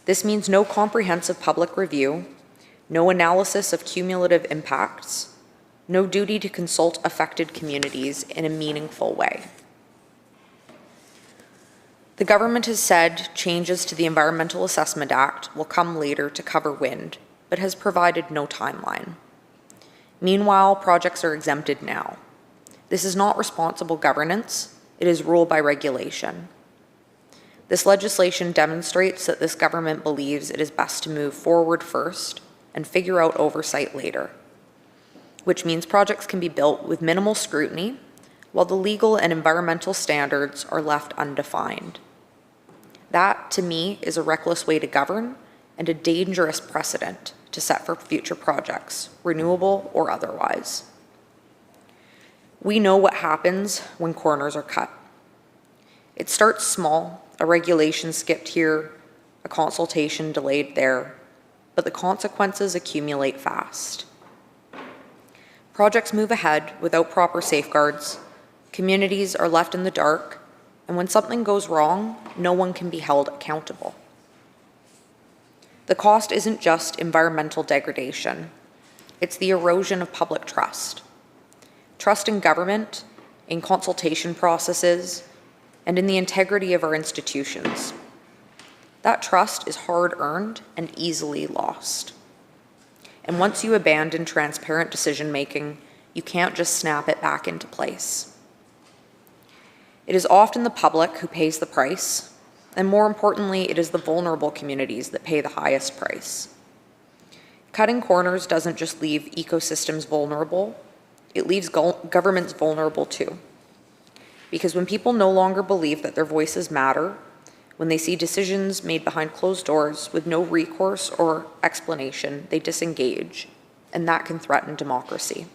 This means no comprehensive public review, no analysis of cumulative impacts, no duty to consult affected communities in a meaningful way. The government has said changes to the Environmental Assessment Act will come later to cover wind, but has provided no timeline. Meanwhile, projects are exempted now. This is not responsible governance, it is rule by regulation. This legislation demonstrates that this government believes it is best to move forward first and figure out oversight later, which means projects can be built with minimal scrutiny while the legal and environmental standards are left undefined. That, to me, is a reckless way to govern and a dangerous precedent to set for future projects, renewable or otherwise. We know what happens when corners are cut. It starts small, a regulation skipped here, a consultation delayed there, but the consequences accumulate fast. Projects move ahead without proper safeguards, communities are left in the dark, and when something goes wrong, no one can be held accountable. The cost isn't just environmental degradation, it's the erosion of public trust. Trust in government, in consultation processes, and in the integrity of our institutions. That trust is hard-earned and easily lost. And once you abandon transparent decision-making, you can't just snap it back into place. It is often the public who pays the price, and more importantly, it is the vulnerable communities that pay the highest price. Cutting corners doesn't just leave ecosystems vulnerable, it leaves governments vulnerable too. Because when people no longer believe that their voices matter, when they see decisions made behind closed doors with no recourse or explanation, they disengage, and that can threaten democracy.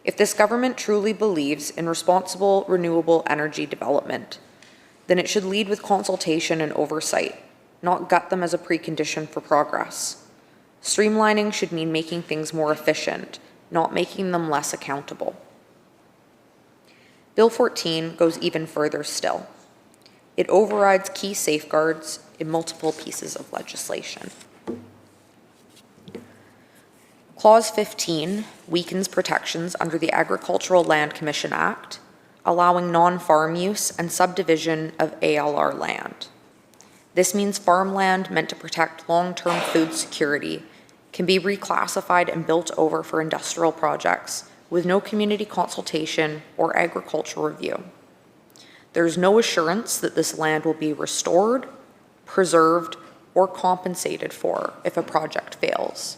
If this government truly believes in responsible renewable energy development, then it should lead with consultation and oversight, not gut them as a precondition for progress. Streamlining should mean making things more efficient, not making them less accountable. Bill 14 goes even further still. It overrides key safeguards in multiple pieces of legislation. Clause 15 weakens protections under the Agricultural Land Commission Act, allowing non-farm use and subdivision of ALR land. This means farmland meant to protect long-term food security can be reclassified and built over for industrial projects with no community consultation or agricultural review. There's no assurance that this land will be restored, preserved, or compensated for if a project fails.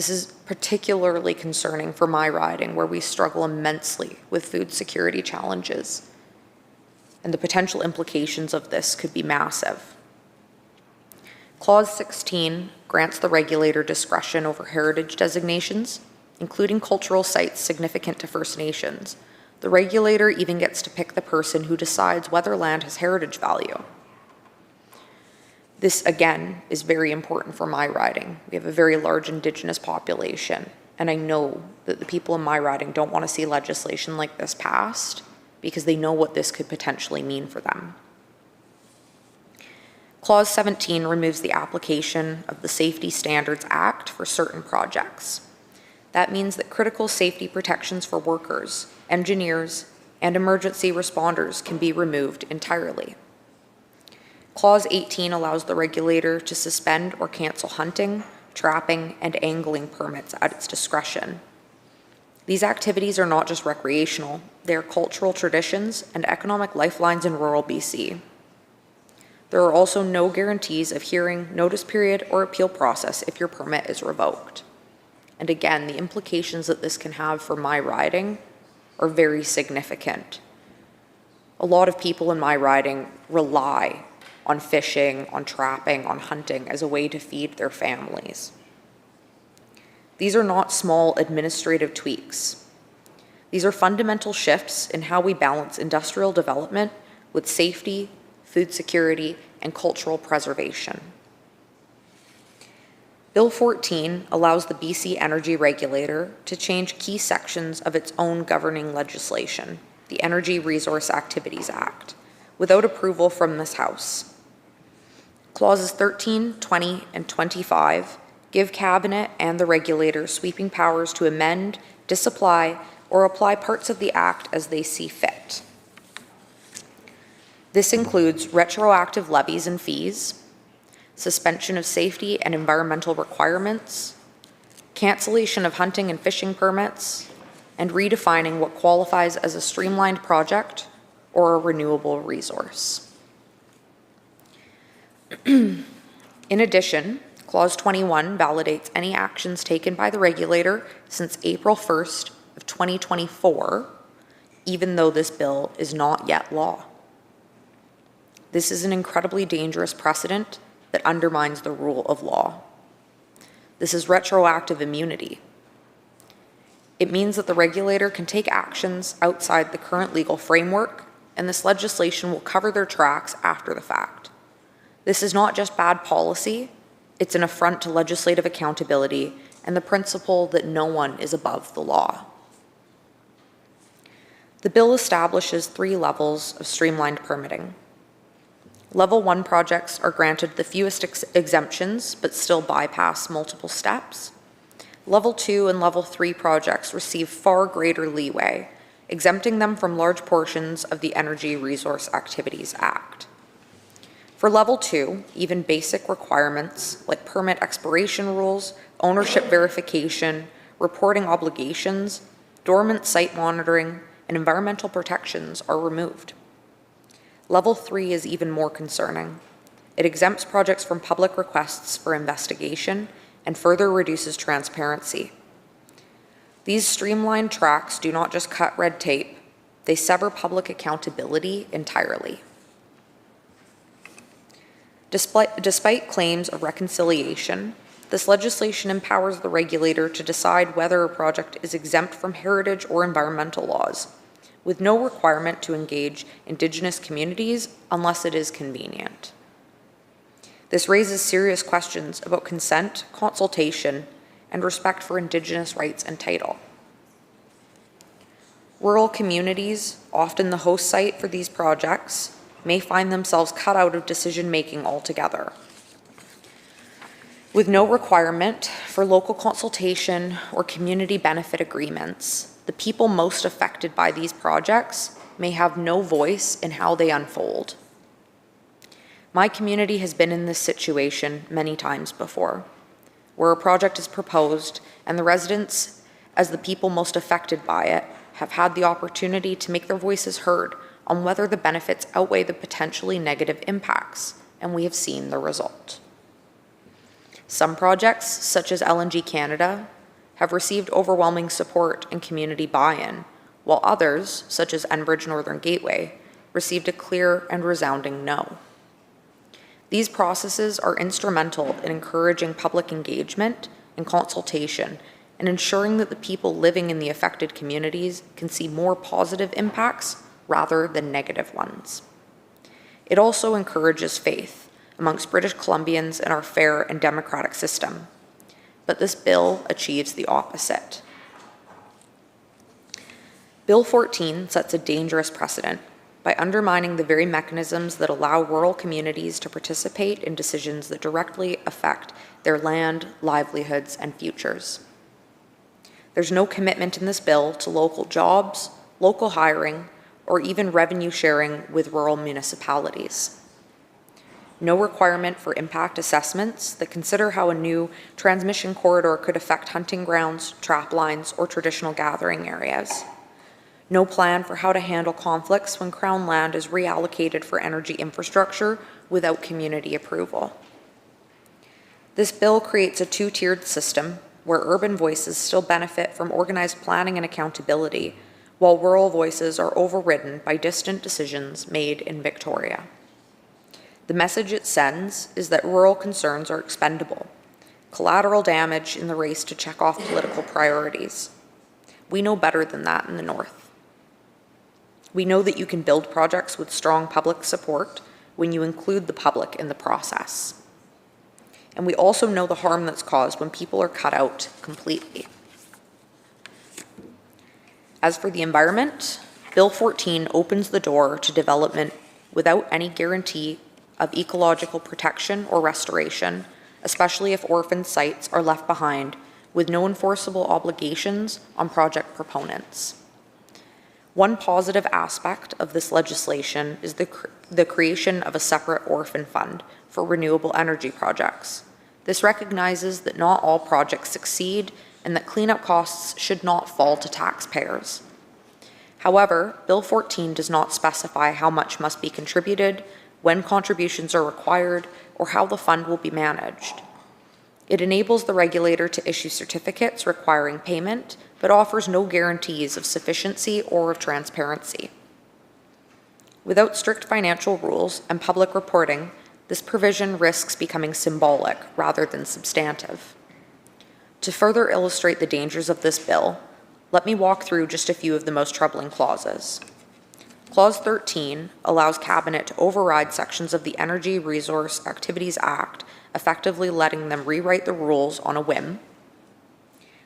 This is particularly concerning for my riding, where we struggle immensely with food security challenges, and the potential implications of this could be massive. Clause 16 grants the regulator discretion over heritage designations, including cultural sites significant to First Nations. The regulator even gets to pick the person who decides whether land has heritage value. This, again, is very important for my riding. We have a very large Indigenous population, and I know that the people in my riding don't want to see legislation like this passed because they know what this could potentially mean for them. Clause 17 removes the application of the Safety Standards Act for certain projects. That means that critical safety protections for workers, engineers, and emergency responders can be removed entirely. Clause 18 allows the regulator to suspend or cancel hunting, trapping, and angling permits at its discretion. These activities are not just recreational, they are cultural traditions and economic lifelines in rural BC. There are also no guarantees of hearing, notice period, or appeal process if your permit is revoked. And again, the implications that this can have for my riding are very significant. A lot of people in my riding rely on fishing, on trapping, on hunting as a way to feed their families. These are not small administrative tweaks. These are fundamental shifts in how we balance industrial development with safety, food security, and cultural preservation. Bill 14 allows the BC Energy Regulator to change key sections of its own governing legislation, the Energy Resource Activities Act, without approval from this House. Clauses 13, 20, and 25 give Cabinet and the regulator sweeping powers to amend, disapply, or apply parts of the Act as they see fit. This includes retroactive levies and fees, suspension of safety and environmental requirements, cancellation of hunting and fishing permits, and redefining what qualifies as a streamlined project or a renewable resource. In addition, Clause 21 validates any actions taken by the regulator since April 1st of 2024, even though this bill is not yet law. This is an incredibly dangerous precedent that undermines the rule of law. This is retroactive immunity. It means that the regulator can take actions outside the current legal framework, and this legislation will cover their tracks after the fact. This is not just bad policy, it's an affront to legislative accountability and the principle that no one is above the law. The bill establishes 3 levels of streamlined permitting. Level 1 projects are granted the fewest exemptions, but still bypass multiple steps. Level 2 and Level 3 projects receive far greater leeway, exempting them from large portions of the Energy Resource Activities Act. For Level 2, even basic requirements like permit expiration rules, ownership verification, reporting obligations, dormant site monitoring, and environmental protections are removed. Level 3 is even more concerning. It exempts projects from public requests for investigation and further reduces transparency. These streamlined tracks do not just cut red tape, they sever public accountability entirely. Despite claims of reconciliation, this legislation empowers the regulator to decide whether a project is exempt from heritage or environmental laws, with no requirement to engage Indigenous communities unless it is convenient. This raises serious questions about consent, consultation, and respect for Indigenous rights and title. Rural communities, often the host site for these projects, may find themselves cut out of decision-making altogether. With no requirement for local consultation or community benefit agreements, the people most affected by these projects may have no voice in how they unfold. My community has been in this situation many times before, where a project is proposed and the residents, as the people most affected by it, have had the opportunity to make their voices heard on whether the benefits outweigh the potentially negative impacts, and we have seen the result. Some projects, such as LNG Canada, have received overwhelming support and community buy-in, while others, such as Enbridge Northern Gateway, received a clear and resounding no. These processes are instrumental in encouraging public engagement and consultation and ensuring that the people living in the affected communities can see more positive impacts rather than negative ones. It also encourages faith amongst British Columbians in our fair and democratic system, but this bill achieves the opposite. Bill 14 sets a dangerous precedent by undermining the very mechanisms that allow rural communities to participate in decisions that directly affect their land, livelihoods, and futures. There's no commitment in this bill to local jobs, local hiring, or even revenue sharing with rural municipalities. No requirement for impact assessments that consider how a new transmission corridor could affect hunting grounds, trap lines, or traditional gathering areas. No plan for how to handle conflicts when Crown land is reallocated for energy infrastructure without community approval. This bill creates a two-tiered system where urban voices still benefit from organized planning and accountability, while rural voices are overridden by distant decisions made in Victoria. The message it sends is that rural concerns are expendable, collateral damage in the race to check off political priorities. We know better than that in the North. We know that you can build projects with strong public support when you include the public in the process. And we also know the harm that's caused when people are cut out completely. As for the environment, Bill 14 opens the door to development without any guarantee of ecological protection or restoration, especially if orphaned sites are left behind with no enforceable obligations on project proponents. One positive aspect of this legislation is the creation of a separate orphan fund for renewable energy projects. This recognizes that not all projects succeed and that cleanup costs should not fall to taxpayers. However, Bill 14 does not specify how much must be contributed, when contributions are required, or how the fund will be managed. It enables the regulator to issue certificates requiring payment, but offers no guarantees of sufficiency or of transparency. Without strict financial rules and public reporting, this provision risks becoming symbolic rather than substantive. To further illustrate the dangers of this bill, let me walk through just a few of the most troubling clauses. Clause 13 allows Cabinet to override sections of the Energy Resource Activities Act, effectively letting them rewrite the rules on a whim.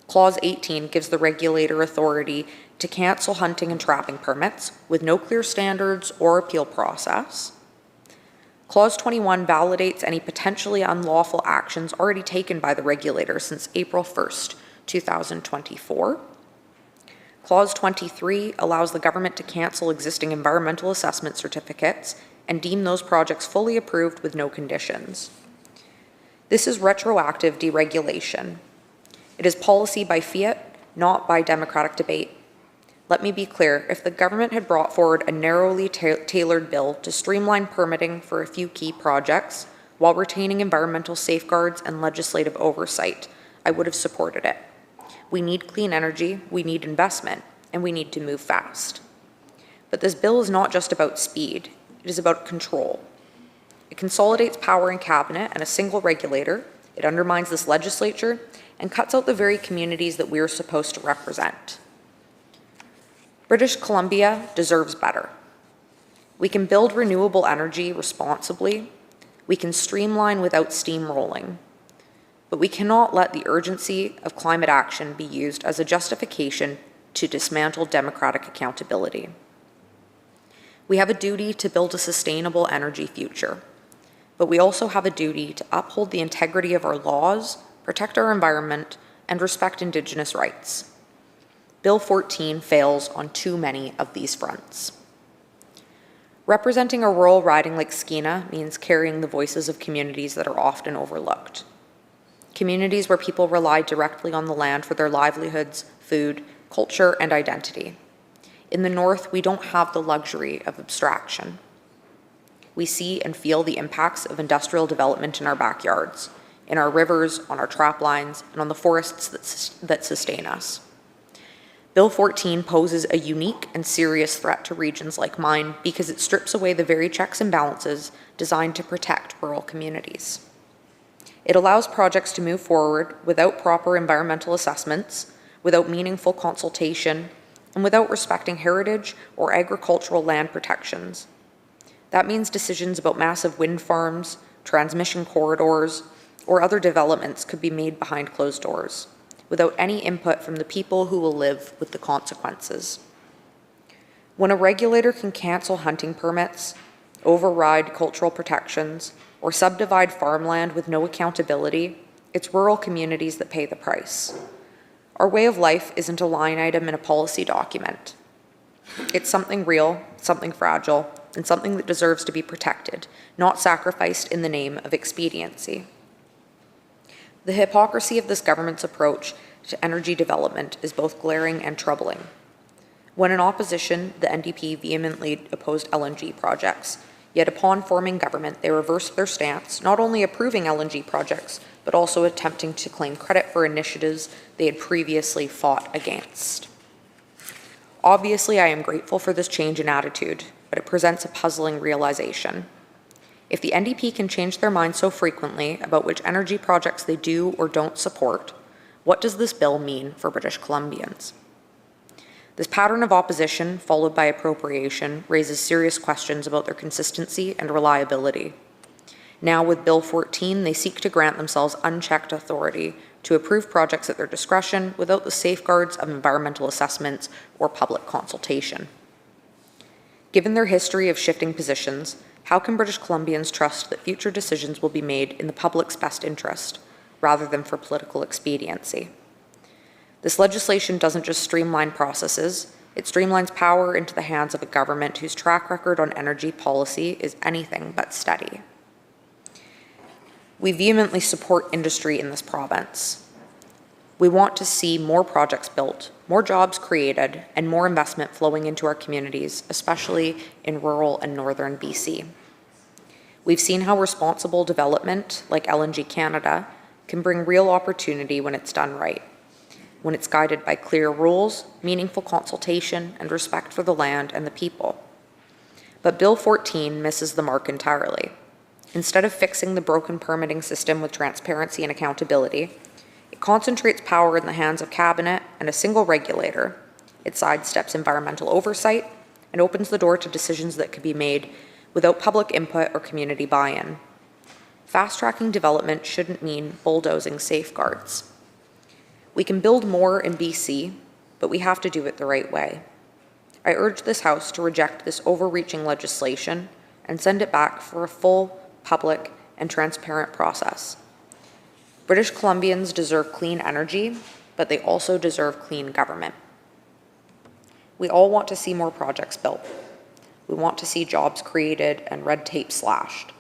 Clause 18 gives the regulator authority to cancel hunting and trapping permits with no clear standards or appeal process. Clause 21 validates any potentially unlawful actions already taken by the regulator since April 1st, 2024. Clause 23 allows the government to cancel existing environmental assessment certificates and deem those projects fully approved with no conditions. This is retroactive deregulation. It is policy by fiat, not by democratic debate. Let me be clear, if the government had brought forward a narrowly tailored bill to streamline permitting for a few key projects while retaining environmental safeguards and legislative oversight, I would have supported it. We need clean energy, we need investment, and we need to move fast. But this bill is not just about speed, it is about control. It consolidates power in Cabinet and a single regulator, it undermines this legislature, and cuts out the very communities that we are supposed to represent. British Columbia deserves better. We can build renewable energy responsibly, we can streamline without steamrolling, but we cannot let the urgency of climate action be used as a justification to dismantle democratic accountability. We have a duty to build a sustainable energy future, but we also have a duty to uphold the integrity of our laws, protect our environment, and respect Indigenous rights. Bill 14 fails on too many of these fronts. Representing a rural riding like Skeena means carrying the voices of communities that are often overlooked. Communities where people rely directly on the land for their livelihoods, food, culture, and identity. In the North, we don't have the luxury of abstraction. We see and feel the impacts of industrial development in our backyards. in our rivers, on our trap lines, and on the forests that sustain us. Bill 14 poses a unique and serious threat to regions like mine because it strips away the very checks and balances designed to protect rural communities. It allows projects to move forward without proper environmental assessments, without meaningful consultation, and without respecting heritage or agricultural land protections. That means decisions about massive wind farms, transmission corridors, or other developments could be made behind closed doors, without any input from the people who will live with the consequences. When a regulator can cancel hunting permits, override cultural protections, or subdivide farmland with no accountability, it's rural communities that pay the price. Our way of life isn't a line item in a policy document. It's something real, something fragile, and something that deserves to be protected, not sacrificed in the name of expediency. The hypocrisy of this government's approach to energy development is both glaring and troubling. When in opposition, the NDP vehemently opposed LNG projects, yet upon forming government, they reversed their stance, not only approving LNG projects, but also attempting to claim credit for initiatives they had previously fought against. Obviously, I am grateful for this change in attitude, but it presents a puzzling realization. If the NDP can change their mind so frequently about which energy projects they do or don't support, what does this bill mean for British Columbians? This pattern of opposition, followed by appropriation, raises serious questions about their consistency and reliability. Now, with Bill 14, they seek to grant themselves unchecked authority to approve projects at their discretion without the safeguards of environmental assessments or public consultation. Given their history of shifting positions, how can British Columbians trust that future decisions will be made in the public's best interest, rather than for political expediency? This legislation doesn't just streamline processes, it streamlines power into the hands of a government whose track record on energy policy is anything but steady. We vehemently support industry in this province. We want to see more projects built, more jobs created, and more investment flowing into our communities, especially in rural and northern BC. We've seen how responsible development, like LNG Canada, can bring real opportunity when it's done right, when it's guided by clear rules, meaningful consultation, and respect for the land and the people. But Bill 14 misses the mark entirely. Instead of fixing the broken permitting system with transparency and accountability, it concentrates power in the hands of cabinet and a single regulator. It sidesteps environmental oversight and opens the door to decisions that could be made without public input or community buy-in. Fast-tracking development shouldn't mean bulldozing safeguards. We can build more in BC, but we have to do it the right way. I urge this House to reject this overreaching legislation and send it back for a full, public, and transparent process. British Columbians deserve clean energy, but they also deserve clean government. We all want to see more projects built. We want to see jobs created and red tape slashed.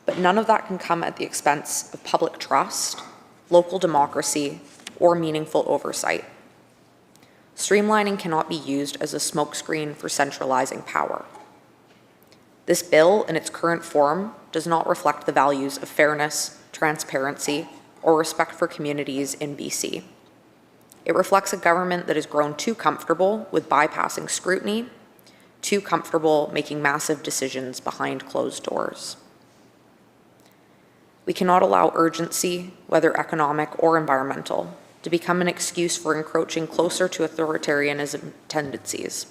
But none of that can come at the expense of public trust, local democracy, or meaningful oversight. Streamlining cannot be used as a smokescreen for centralizing power. This bill, in its current form, does not reflect the values of fairness, transparency, or respect for communities in BC. It reflects a government that has grown too comfortable with bypassing scrutiny, too comfortable making massive decisions behind closed doors. We cannot allow urgency, whether economic or environmental, to become an excuse for encroaching closer to authoritarianism tendencies.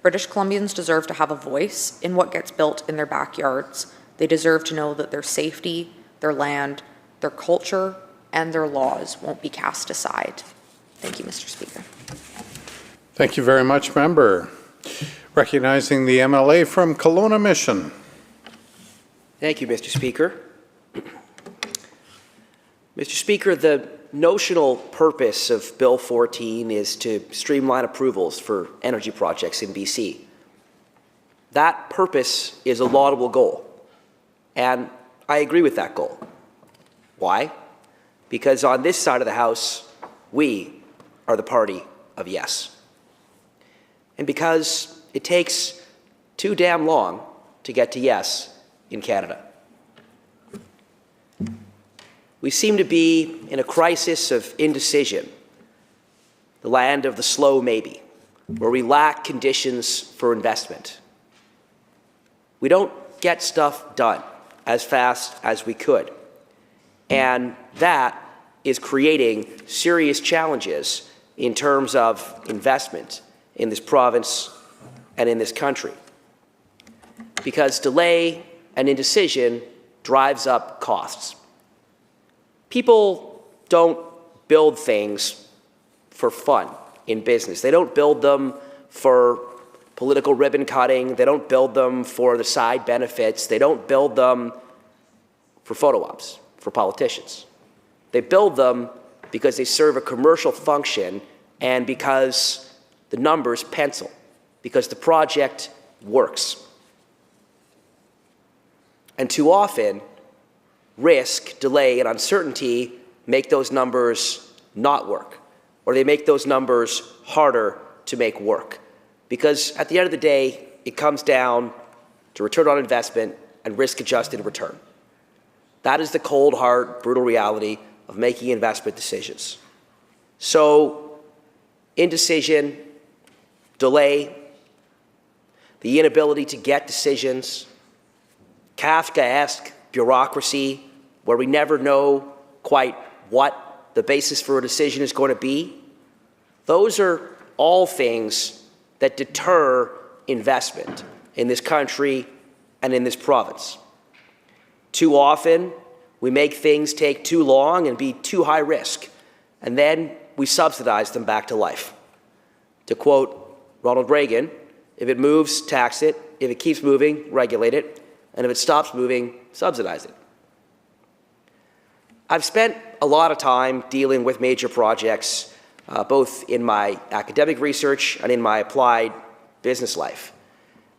British Columbians deserve to have a voice in what gets built in their backyards. They deserve to know that their safety, their land, their culture, and their laws won't be cast aside. Thank you, Mr. Speaker. Thank you very much, Member. Recognizing the MLA from Kelowna Mission. Thank you, Mr. Speaker. Mr. Speaker, the notional purpose of Bill 14 is to streamline approvals for energy projects in BC. That purpose is a laudable goal, and I agree with that goal. Why? Because on this side of the House, we are the party of yes. And because it takes too damn long to get to yes in Canada. We seem to be in a crisis of indecision, the land of the slow maybe, where we lack conditions for investment. We don't get stuff done as fast as we could, and that is creating serious challenges in terms of investment in this province and in this country. Because delay and indecision drives up costs. People don't build things for fun in business. They don't build them for political ribbon cutting. They don't build them for the side benefits. They don't build them for photo ops, for politicians. They build them because they serve a commercial function and because the numbers pencil, because the project works. And too often, risk, delay, and uncertainty make those numbers not work, or they make those numbers harder to make work. Because at the end of the day, it comes down to return on investment and risk-adjusted return. That is the cold, hard, brutal reality of making investment decisions. So, indecision, delay, the inability to get decisions, Kafkaesque bureaucracy where we never know quite what the basis for a decision is going to be, those are all things that deter investment in this country and in this province. Too often, we make things take too long and be too high risk, and then we subsidize them back to life. To quote Ronald Reagan, if it moves, tax it. If it keeps moving, regulate it. And if it stops moving, subsidize it. I've spent a lot of time dealing with major projects, both in my academic research and in my applied business life.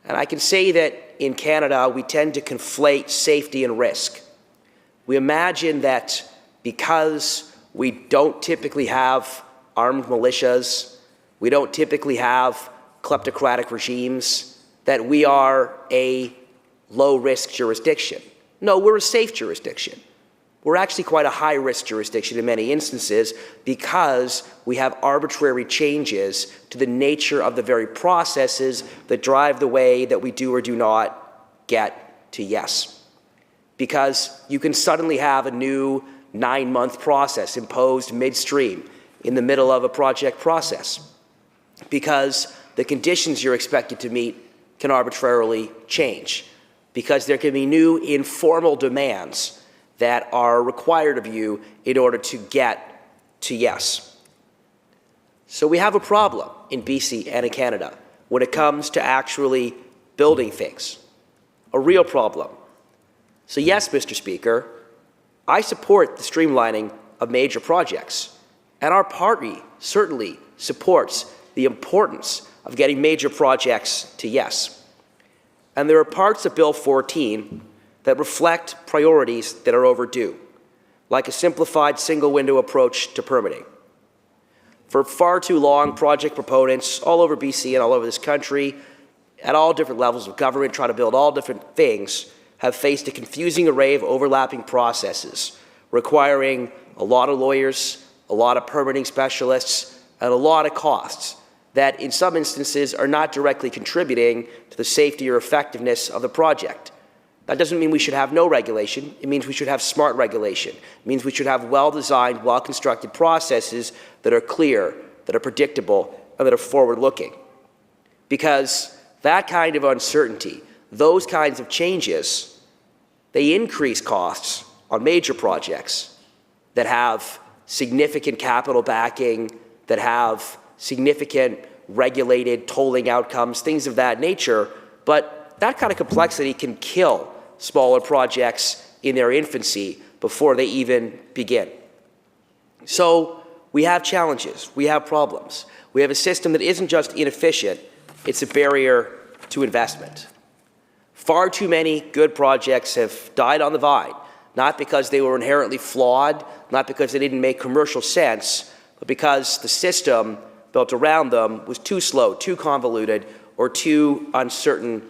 And I can say that in Canada, we tend to conflate safety and risk. We imagine that because we don't typically have armed militias, we don't typically have kleptocratic regimes, that we are a low-risk jurisdiction. No, we're a safe jurisdiction. We're actually quite a high-risk jurisdiction in many instances because we have arbitrary changes to the nature of the very processes that drive the way that we do or do not get to yes. Because you can suddenly have a new 9-month process imposed midstream in the middle of a project process because the conditions you're expected to meet can arbitrarily change, because there can be new informal demands that are required of you in order to get to yes. So we have a problem in BC and in Canada when it comes to actually building things, a real problem. So yes, Mr. Speaker, I support the streamlining of major projects, and our party certainly supports the importance of getting major projects to yes. And there are parts of Bill 14 that reflect priorities that are overdue, like a simplified single-window approach to permitting. For far too long, project proponents all over BC and all over this country, at all different levels of government, trying to build all different things, have faced a confusing array of overlapping processes, requiring a lot of lawyers, a lot of permitting specialists, and a lot of costs that in some instances are not directly contributing to the safety or effectiveness of the project. That doesn't mean we should have no regulation. It means we should have smart regulation. It means we should have well-designed, well-constructed processes that are clear, that are predictable, and that are forward-looking. Because that kind of uncertainty, those kinds of changes, they increase costs on major projects that have significant capital backing, that have significant regulated tolling outcomes, things of that nature. But that kind of complexity can kill smaller projects in their infancy before they even begin. So we have challenges, we have problems. We have a system that isn't just inefficient, it's a barrier to investment. Far too many good projects have died on the vine, not because they were inherently flawed, not because they didn't make commercial sense, but because the system built around them was too slow, too convoluted, or too uncertain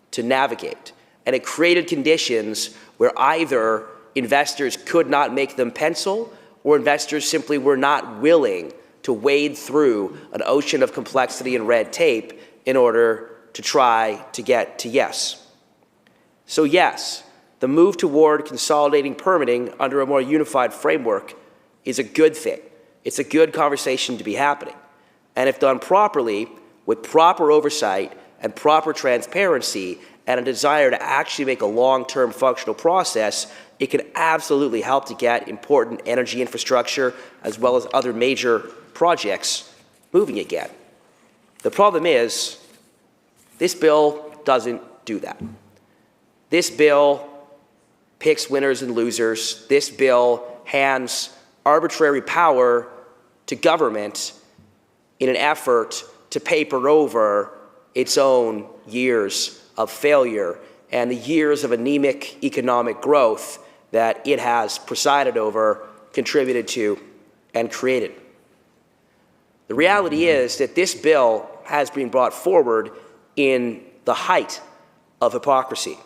to navigate. And it created conditions where either investors could not make them pencil, or investors simply were not willing to wade through an ocean of complexity and red tape in order to try to get to yes. So yes, the move toward consolidating permitting under a more unified framework is a good thing. It's a good conversation to be happening. And if done properly, with proper oversight and proper transparency and a desire to actually make a long-term functional process, it can absolutely help to get important energy infrastructure as well as other major projects moving again. The problem is, this bill doesn't do that. This bill picks winners and losers. This bill hands arbitrary power to government in an effort to paper over its own years of failure and the years of anemic economic growth that it has presided over, contributed to, and created. The reality is that this bill has been brought forward in the height of hypocrisy.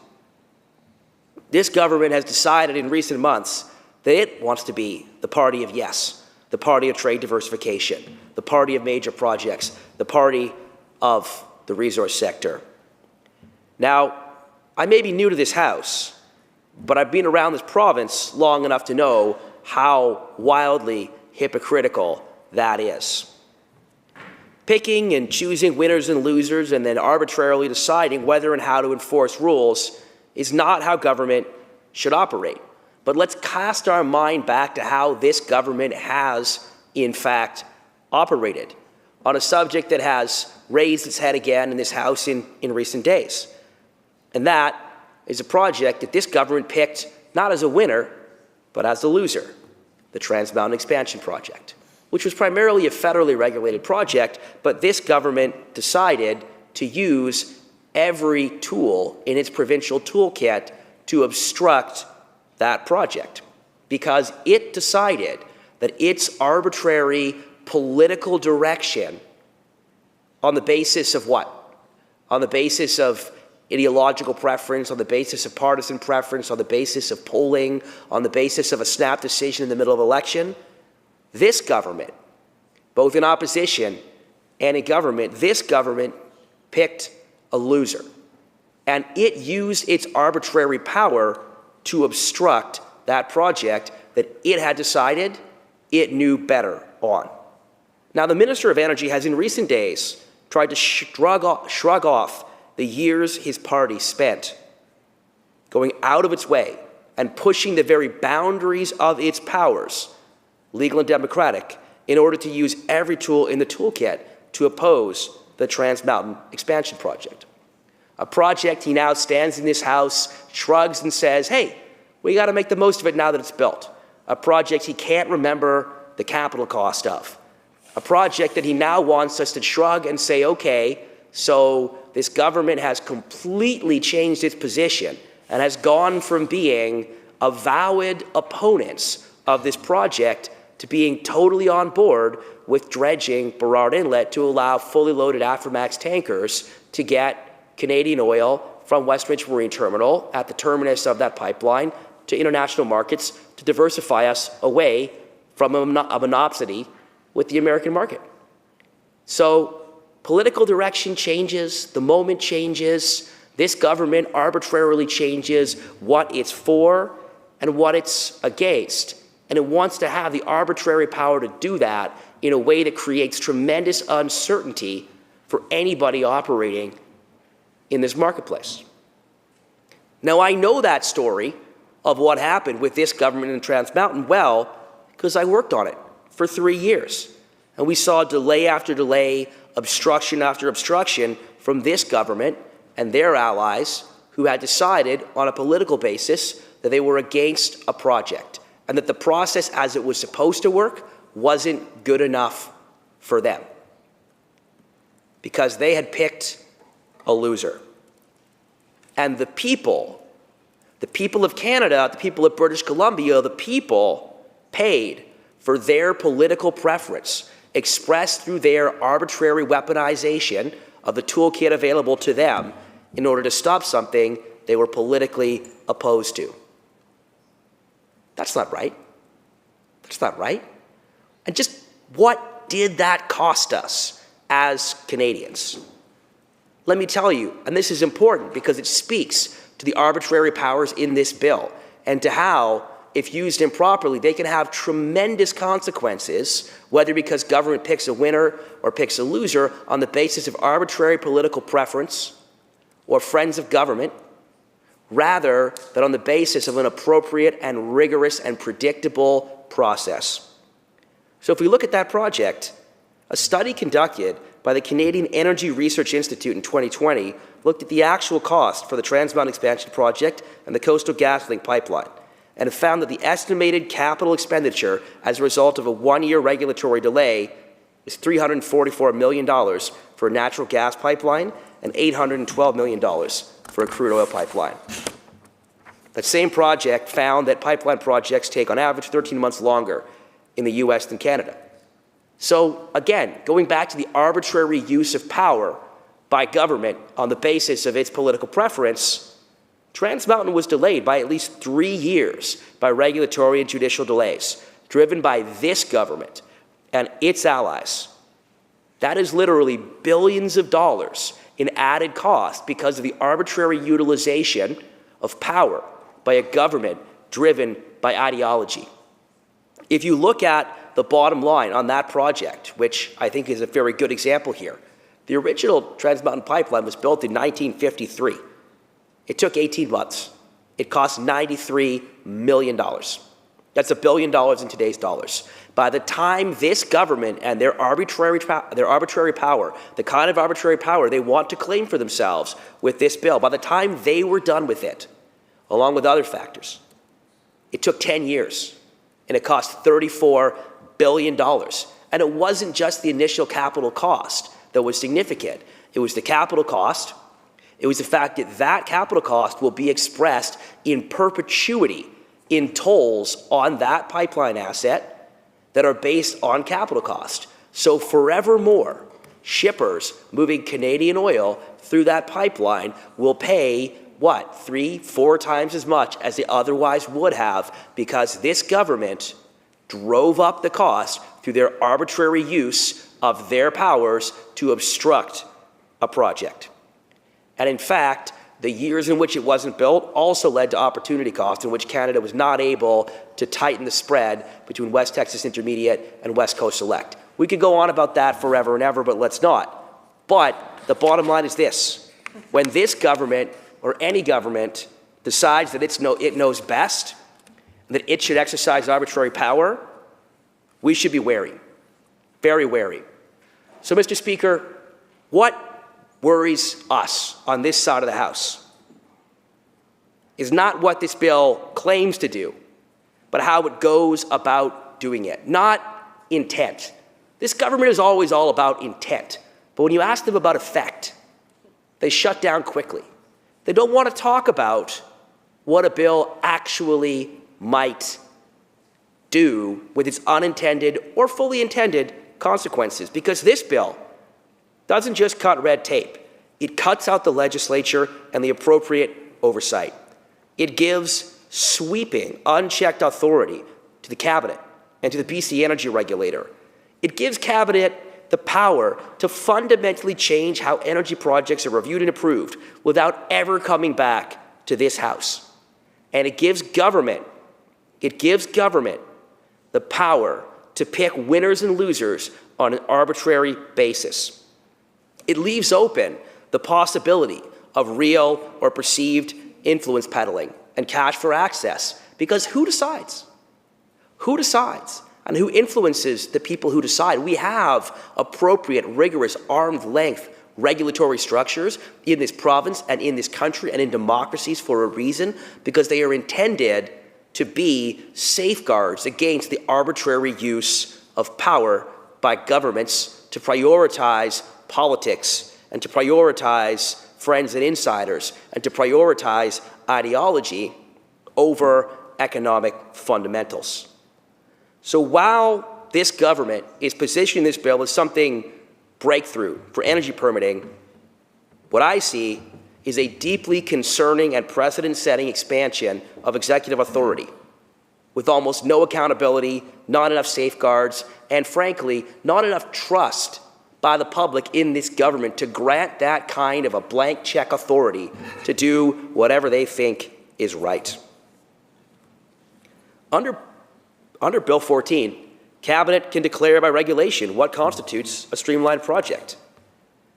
This government has decided in recent months that it wants to be the party of yes, the party of trade diversification, the party of major projects, the party of the resource sector. Now, I may be new to this House, but I've been around this province long enough to know how wildly hypocritical that is. Picking and choosing winners and losers and then arbitrarily deciding whether and how to enforce rules is not how government should operate. But let's cast our mind back to how this government has, in fact, operated on a subject that has raised its head again in this House in recent days. And that is a project that this government picked not as a winner, but as a loser, the Trans Mountain Expansion Project, which was primarily a federally regulated project, but this government decided to use every tool in its provincial toolkit to obstruct that project because it decided that its arbitrary political direction on the basis of what? On the basis of ideological preference, on the basis of partisan preference, on the basis of polling, on the basis of a snap decision in the middle of election, this government, both in opposition and in government, this government picked a loser. And it used its arbitrary power to obstruct that project that it had decided it knew better on. Now, the Minister of Energy has in recent days tried to shrug off the years his party spent going out of its way and pushing the very boundaries of its powers, legal and democratic, in order to use every tool in the toolkit to oppose the Trans Mountain Expansion Project. A project he now stands in this House, shrugs and says, hey, we got to make the most of it now that it's built. A project he can't remember the capital cost of. A project that he now wants us to shrug and say, okay, so this government has completely changed its position and has gone from being avowed opponents of this project to being totally on board with dredging Burrard Inlet to allow fully loaded Aframax tankers to get Canadian oil from Westridge Marine Terminal at the terminus of that pipeline to international markets to diversify us away from a monopsony with the American market. So political direction changes, the moment changes, this government arbitrarily changes what it's for and what it's against. And it wants to have the arbitrary power to do that in a way that creates tremendous uncertainty for anybody operating in this marketplace. Now, I know that story of what happened with this government in Trans Mountain well because I worked on it for 3 years. And we saw delay after delay, obstruction after obstruction from this government and their allies who had decided on a political basis that they were against a project and that the process as it was supposed to work wasn't good enough for them because they had picked a loser. And the people of Canada, the people of British Columbia, the people paid for their political preference expressed through their arbitrary weaponization of the toolkit available to them in order to stop something they were politically opposed to. That's not right. That's not right. And just what did that cost us as Canadians? Let me tell you, and this is important because it speaks to the arbitrary powers in this bill and to how, if used improperly, they can have tremendous consequences, whether because government picks a winner or picks a loser on the basis of arbitrary political preference or friends of government, rather than on the basis of an appropriate and rigorous and predictable process. So if we look at that project, a study conducted by the Canadian Energy Research Institute in 2020 looked at the actual cost for the Trans Mountain Expansion Project and the Coastal GasLink pipeline, and it found that the estimated capital expenditure as a result of a one-year regulatory delay is $344 million for a natural gas pipeline and $812 million for a crude oil pipeline. That same project found that pipeline projects take on average 13 months longer in the US than Canada. So again, going back to the arbitrary use of power by government on the basis of its political preference, Trans Mountain was delayed by at least 3 years by regulatory and judicial delays, driven by this government and its allies. That is literally billions of dollars in added cost because of the arbitrary utilization of power by a government driven by ideology. If you look at the bottom line on that project, which I think is a very good example here, the original Trans Mountain Pipeline was built in 1953. It took 18 months. It cost $93 million. That's $1 billion in today's dollars. By the time this government and their arbitrary power, the kind of arbitrary power they want to claim for themselves with this bill, by the time they were done with it, along with other factors, it took 10 years, and it cost $34 billion. And it wasn't just the initial capital cost that was significant. It was the capital cost. It was the fact that that capital cost will be expressed in perpetuity in tolls on that pipeline asset that are based on capital cost. So forevermore, shippers moving Canadian oil through that pipeline will pay, what, 3-4 times as much as they otherwise would have, because this government drove up the cost through their arbitrary use of their powers to obstruct a project. And in fact, the years in which it wasn't built also led to opportunity cost, in which Canada was not able to tighten the spread between West Texas Intermediate and West Coast Select. We could go on about that forever and ever, but let's not. But the bottom line is this: when this government or any government decides that it knows best, and that it should exercise arbitrary power, we should be wary, very wary. So, Mr. Speaker, what worries us on this side of the House is not what this bill claims to do, but how it goes about doing it, not intent. This government is always all about intent, but when you ask them about effect, they shut down quickly. They don't want to talk about what a bill actually might do with its unintended or fully intended consequences, because this bill doesn't just cut red tape. It cuts out the legislature and the appropriate oversight. It gives sweeping, unchecked authority to the cabinet and to the BC Energy Regulator. It gives cabinet the power to fundamentally change how energy projects are reviewed and approved without ever coming back to this House. And it gives government the power to pick winners and losers on an arbitrary basis. It leaves open the possibility of real or perceived influence peddling and cash for access, because who decides? Who decides? And who influences the people who decide? We have appropriate, rigorous, arm's length regulatory structures in this province and in this country and in democracies for a reason, because they are intended to be safeguards against the arbitrary use of power by governments to prioritize politics and to prioritize friends and insiders and to prioritize ideology over economic fundamentals. So while this government is positioning this bill as something breakthrough for energy permitting, what I see is a deeply concerning and precedent-setting expansion of executive authority with almost no accountability, not enough safeguards, and frankly, not enough trust by the public in this government to grant that kind of a blank check authority to do whatever they think is right. Under Bill 14, Cabinet can declare by regulation what constitutes a streamlined project.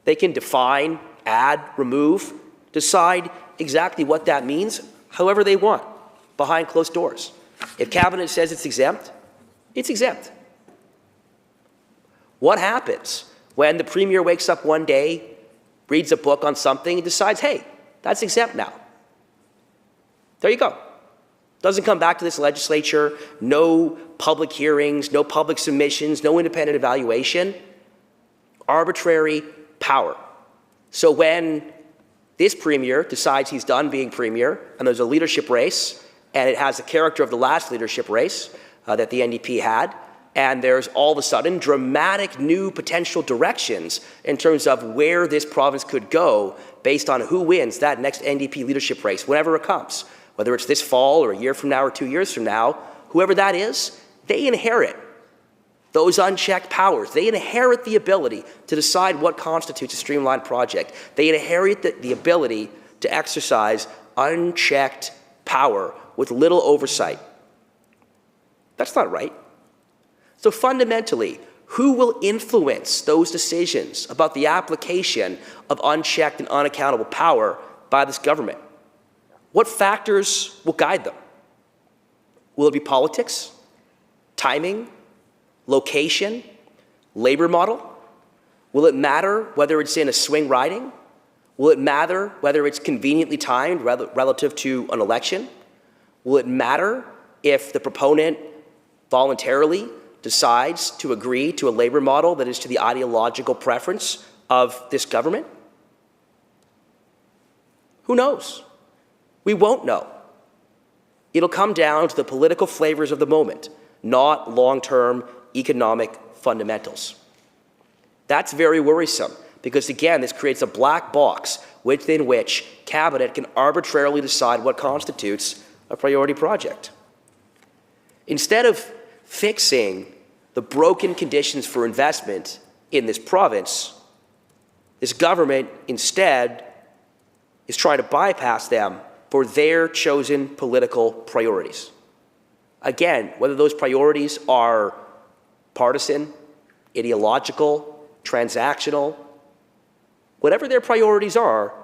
They can define, add, remove, decide exactly what that means however they want, behind closed doors. If Cabinet says it's exempt, it's exempt. What happens when the Premier wakes up one day, reads a book on something, and decides, hey, that's exempt now? There you go. Doesn't come back to this legislature, no public hearings, no public submissions, no independent evaluation. Arbitrary power. So when this Premier decides he's done being Premier, and there's a leadership race, and it has the character of the last leadership race that the NDP had, and there's all of a sudden dramatic new potential directions in terms of where this province could go based on who wins that next NDP leadership race, whenever it comes, whether it's this fall or a year from now or 2 years from now, whoever that is, they inherit those unchecked powers. They inherit the ability to decide what constitutes a streamlined project. They inherit the ability to exercise unchecked power with little oversight. That's not right. So fundamentally, who will influence those decisions about the application of unchecked and unaccountable power by this government? What factors will guide them? Will it be politics, timing, location, labor model? Will it matter whether it's in a swing riding? Will it matter whether it's conveniently timed relative to an election? Will it matter if the proponent voluntarily decides to agree to a labor model that is to the ideological preference of this government? Who knows? We won't know. It'll come down to the political flavors of the moment, not long-term economic fundamentals. That's very worrisome because, again, this creates a black box within which Cabinet can arbitrarily decide what constitutes a priority project. Instead of fixing the broken conditions for investment in this province, this government instead is trying to bypass them for their chosen political priorities. Again, whether those priorities are partisan, ideological, transactional, whatever their priorities are,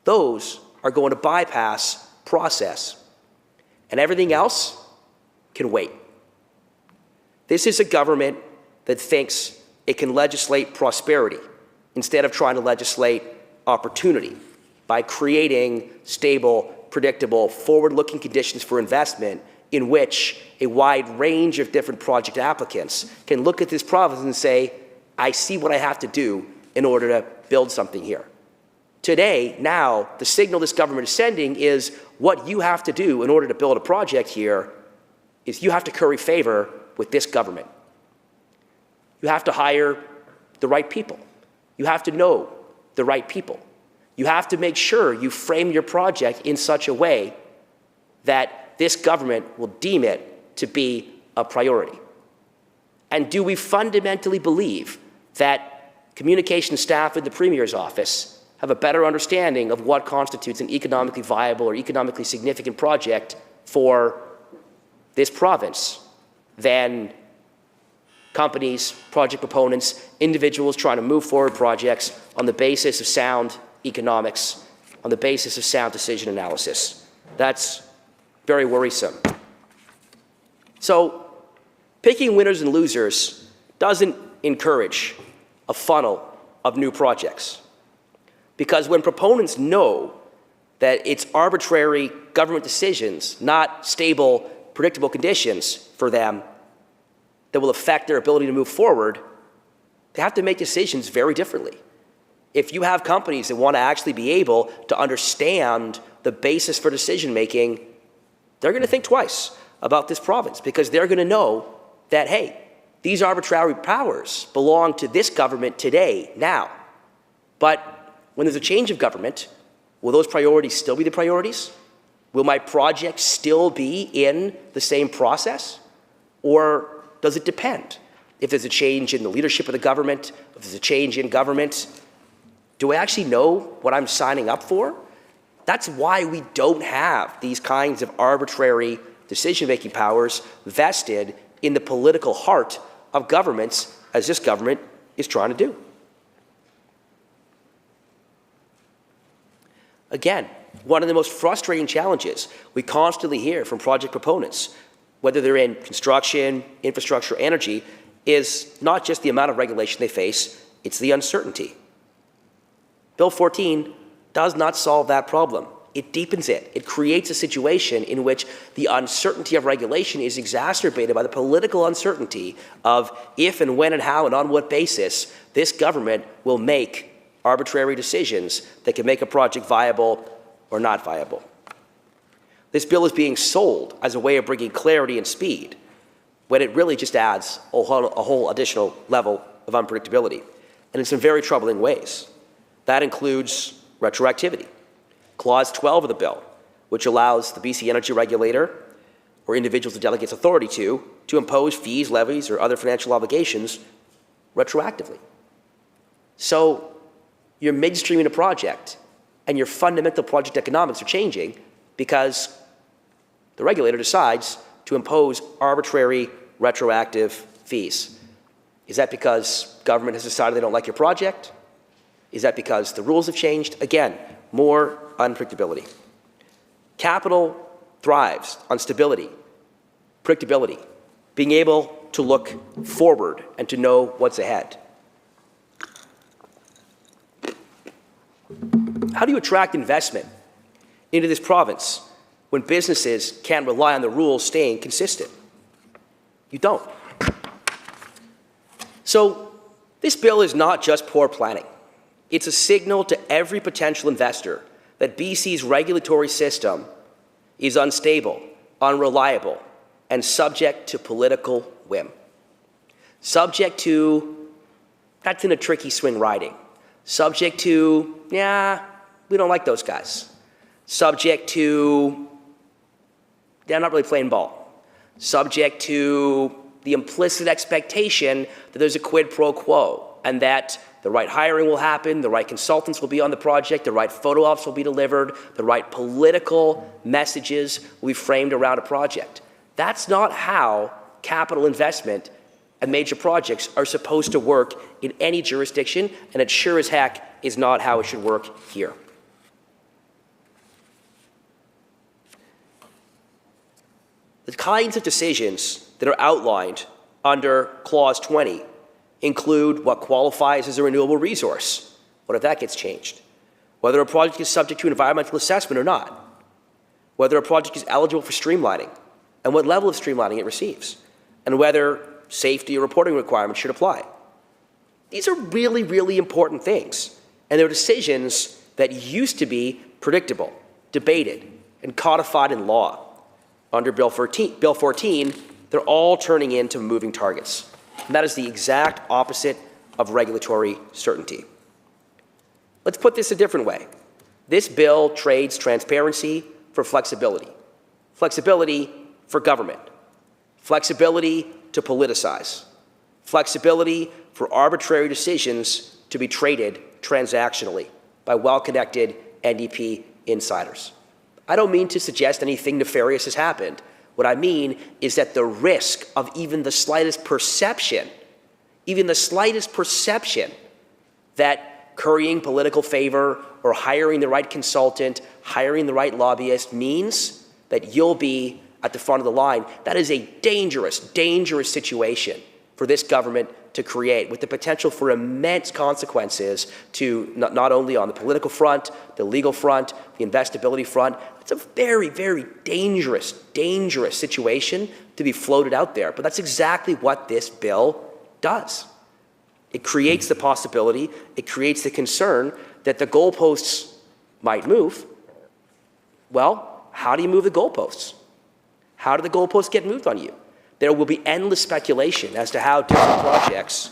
those are going to bypass process. And everything else can wait. This is a government that thinks it can legislate prosperity instead of trying to legislate opportunity by creating stable, predictable, forward-looking conditions for investment in which a wide range of different project applicants can look at this province and say, I see what I have to do in order to build something here. Today, now, the signal this government is sending is what you have to do in order to build a project here is you have to curry favor with this government. You have to hire the right people. You have to know the right people. You have to make sure you frame your project in such a way that this government will deem it to be a priority. And do we fundamentally believe that communication staff in the Premier's office have a better understanding of what constitutes an economically viable or economically significant project for this province than companies, project proponents, individuals trying to move forward projects on the basis of sound economics, on the basis of sound decision analysis? That's very worrisome. So picking winners and losers doesn't encourage a funnel of new projects. Because when proponents know that it's arbitrary government decisions, not stable, predictable conditions for them that will affect their ability to move forward, they have to make decisions very differently. If you have companies that want to actually be able to understand the basis for decision-making, they're going to think twice about this province because they're going to know that, hey, these arbitrary powers belong to this government today, now. But when there's a change of government, will those priorities still be the priorities? Will my project still be in the same process? Or does it depend? If there's a change in the leadership of the government, if there's a change in government, do I actually know what I'm signing up for? That's why we don't have these kinds of arbitrary decision-making powers vested in the political heart of governments, as this government is trying to do. Again, one of the most frustrating challenges we constantly hear from project proponents, whether they're in construction, infrastructure, energy, is not just the amount of regulation they face, it's the uncertainty. Bill 14 does not solve that problem. It deepens it. It creates a situation in which the uncertainty of regulation is exacerbated by the political uncertainty of if and when and how and on what basis this government will make arbitrary decisions that can make a project viable or not viable. This bill is being sold as a way of bringing clarity and speed, when it really just adds a whole additional level of unpredictability, and in some very troubling ways. That includes retroactivity. Clause 12 of the bill, which allows the BC Energy Regulator or individuals it delegates authority to impose fees, levies, or other financial obligations retroactively. So you're midstream in a project, and your fundamental project economics are changing because the regulator decides to impose arbitrary retroactive fees. Is that because government has decided they don't like your project? Is that because the rules have changed? Again, more unpredictability. Capital thrives on stability, predictability, being able to look forward and to know what's ahead. How do you attract investment into this province when businesses can't rely on the rules staying consistent? You don't. So this bill is not just poor planning. It's a signal to every potential investor that BC's regulatory system is unstable, unreliable, and subject to political whim. Subject to, that's in a tricky swing riding. Subject to, yeah, we don't like those guys. Subject to, they're not really playing ball. Subject to the implicit expectation that there's a quid pro quo and that the right hiring will happen, the right consultants will be on the project, the right photo ops will be delivered, the right political messages will be framed around a project. That's not how capital investment and major projects are supposed to work in any jurisdiction, and it sure as heck is not how it should work here. The kinds of decisions that are outlined under Clause 20 include what qualifies as a renewable resource. What if that gets changed? Whether a project is subject to environmental assessment or not. Whether a project is eligible for streamlining and what level of streamlining it receives. And whether safety or reporting requirements should apply. These are really, really important things. And they're decisions that used to be predictable, debated, and codified in law. Under Bill 14, they're all turning into moving targets. And that is the exact opposite of regulatory certainty. Let's put this a different way. This bill trades transparency for flexibility. Flexibility for government. Flexibility to politicize. Flexibility for arbitrary decisions to be traded transactionally by well-connected NDP insiders. I don't mean to suggest anything nefarious has happened. What I mean is that the risk of even the slightest perception that currying political favor or hiring the right consultant, hiring the right lobbyist means that you'll be at the front of the line. That is a dangerous, dangerous situation for this government to create, with the potential for immense consequences to not only on the political front, the legal front, the investability front. It's a very, very dangerous, dangerous situation to be floated out there. But that's exactly what this bill does. It creates the possibility, it creates the concern that the goalposts might move. Well, how do you move the goalposts? How do the goalposts get moved on you? There will be endless speculation as to how different projects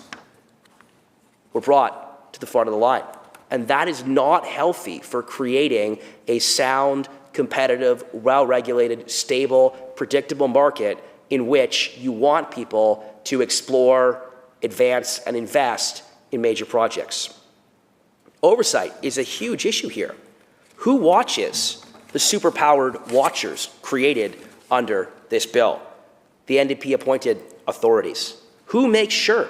were brought to the front of the line. And that is not healthy for creating a sound, competitive, well-regulated, stable, predictable market in which you want people to explore, advance, and invest in major projects. Oversight is a huge issue here. Who watches the superpowered watchers created under this bill? The NDP-appointed authorities. Who makes sure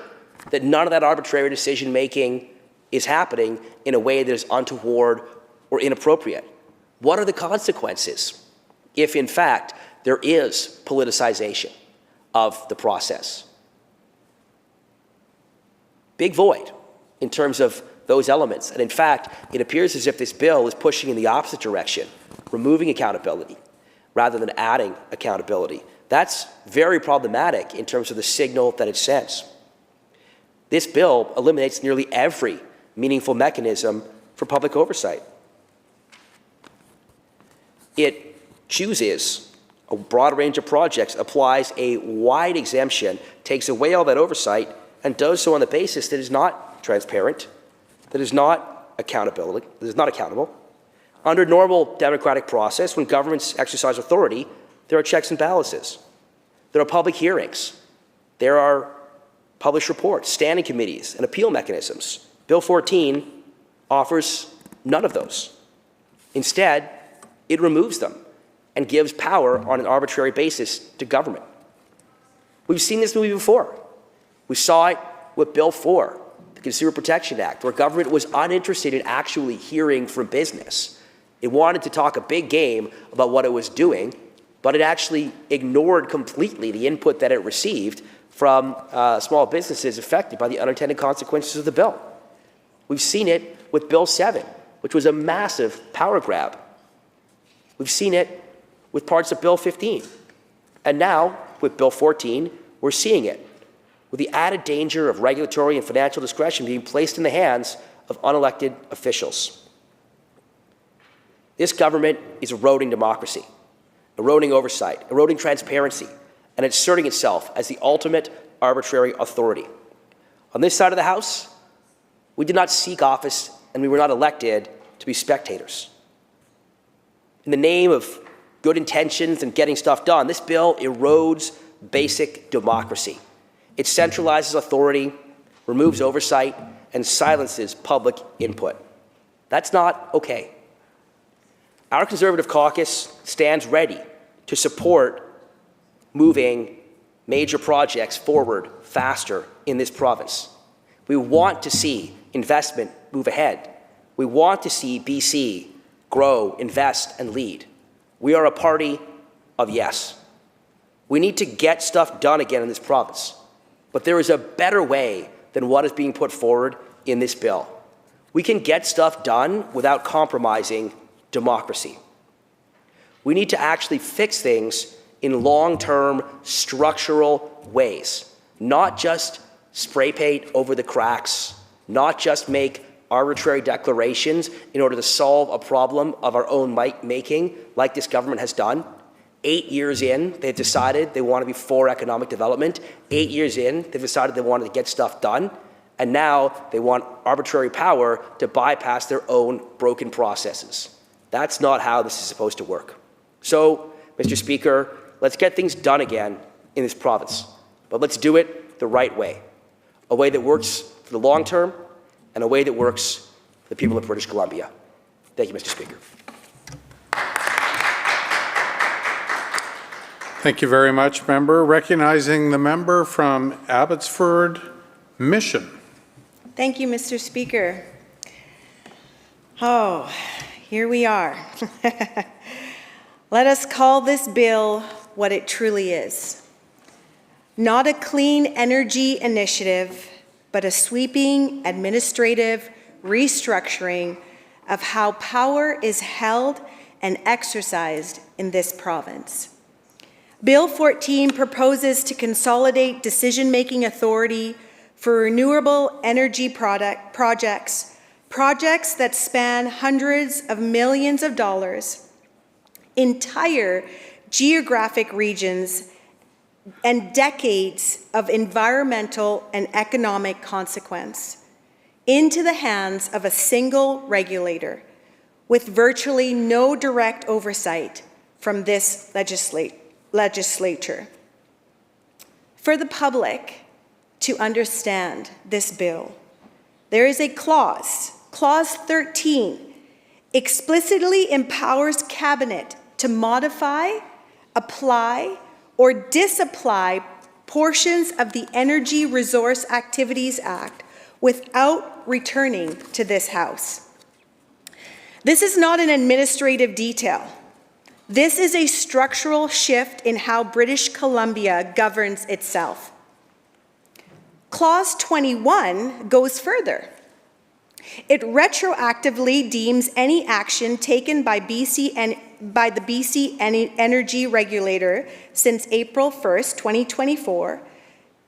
that none of that arbitrary decision-making is happening in a way that is untoward or inappropriate? What are the consequences if, in fact, there is politicization of the process? Big void in terms of those elements. And in fact, it appears as if this bill is pushing in the opposite direction, removing accountability rather than adding accountability. That's very problematic in terms of the signal that it sends. This bill eliminates nearly every meaningful mechanism for public oversight. It chooses a broad range of projects, applies a wide exemption, takes away all that oversight, and does so on the basis that is not transparent, that is not accountable. Under normal democratic process, when governments exercise authority, there are checks and balances. There are public hearings. There are published reports, standing committees, and appeal mechanisms. Bill 14 offers none of those. Instead, it removes them and gives power on an arbitrary basis to government. We've seen this movie before. We saw it with Bill 4, the Consumer Protection Act, where government was uninterested in actually hearing from business. It wanted to talk a big game about what it was doing, but it actually ignored completely the input that it received from small businesses affected by the unintended consequences of the bill. We've seen it with Bill 7, which was a massive power grab. We've seen it with parts of Bill 15. And now, with Bill 14, we're seeing it, with the added danger of regulatory and financial discretion being placed in the hands of unelected officials. This government is eroding democracy, eroding oversight, eroding transparency, and asserting itself as the ultimate arbitrary authority. On this side of the House, we did not seek office and we were not elected to be spectators. In the name of good intentions and getting stuff done, this bill erodes basic democracy. It centralizes authority, removes oversight, and silences public input. That's not okay. Our Conservative caucus stands ready to support moving major projects forward faster in this province. We want to see investment move ahead. We want to see BC grow, invest, and lead. We are a party of yes. We need to get stuff done again in this province. But there is a better way than what is being put forward in this bill. We can get stuff done without compromising democracy. We need to actually fix things in long-term structural ways, not just spray paint over the cracks, not just make arbitrary declarations in order to solve a problem of our own making, like this government has done. 8 years in, they've decided they want to be for economic development. 8 years in, they've decided they wanted to get stuff done. And now they want arbitrary power to bypass their own broken processes. That's not how this is supposed to work. So, Mr. Speaker, let's get things done again in this province. But let's do it the right way. A way that works for the long term and a way that works for the people of British Columbia. Thank you, Mr. Speaker. Thank you very much, member. Recognizing the member from Abbotsford Mission. Thank you, Mr. Speaker. Oh, here we are. Let us call this bill what it truly is. Not a clean energy initiative, but a sweeping administrative restructuring of how power is held and exercised in this province. Bill 14 proposes to consolidate decision-making authority for renewable energy projects that span hundreds of millions of dollars, entire geographic regions, and decades of environmental and economic consequence into the hands of a single regulator with virtually no direct oversight from this legislature. For the public to understand this bill, there is a clause, Clause 13, explicitly empowers Cabinet to modify, apply, or disapply portions of the Energy Resource Activities Act without returning to this House. This is not an administrative detail. This is a structural shift in how British Columbia governs itself. Clause 21 goes further. It retroactively deems any action taken by the BC Energy Regulator since April 1st, 2024,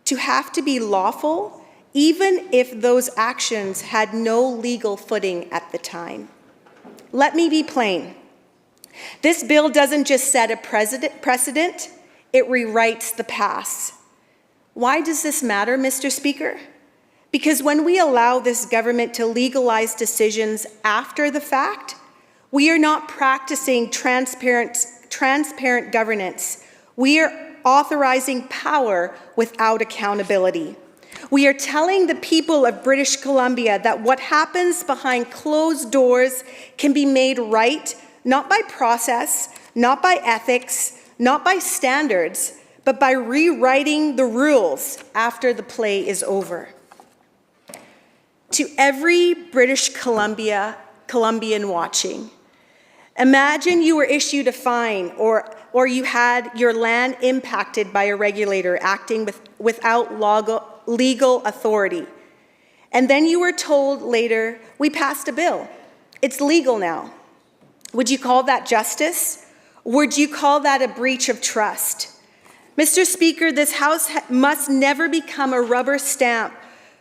to have to be lawful, even if those actions had no legal footing at the time. Let me be plain. This bill doesn't just set a precedent, it rewrites the past. Why does this matter, Mr. Speaker? Because when we allow this government to legalize decisions after the fact, we are not practicing transparent governance. We are authorizing power without accountability. We are telling the people of British Columbia that what happens behind closed doors can be made right, not by process, not by ethics, not by standards, but by rewriting the rules after the play is over. To every British Columbian watching, imagine you were issued a fine or you had your land impacted by a regulator acting without legal authority. And then you were told later, we passed a bill. It's legal now. Would you call that justice? Would you call that a breach of trust? Mr. Speaker, this House must never become a rubber stamp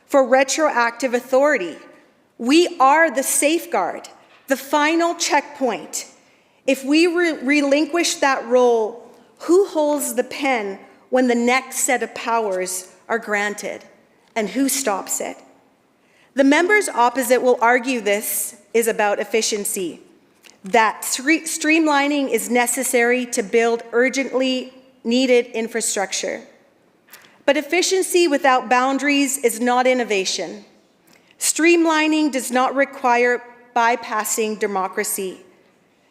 for retroactive authority. We are the safeguard, the final checkpoint. If we relinquish that role, who holds the pen when the next set of powers are granted, and who stops it? The members opposite will argue this is about efficiency, that streamlining is necessary to build urgently needed infrastructure. But efficiency without boundaries is not innovation. Streamlining does not require bypassing democracy.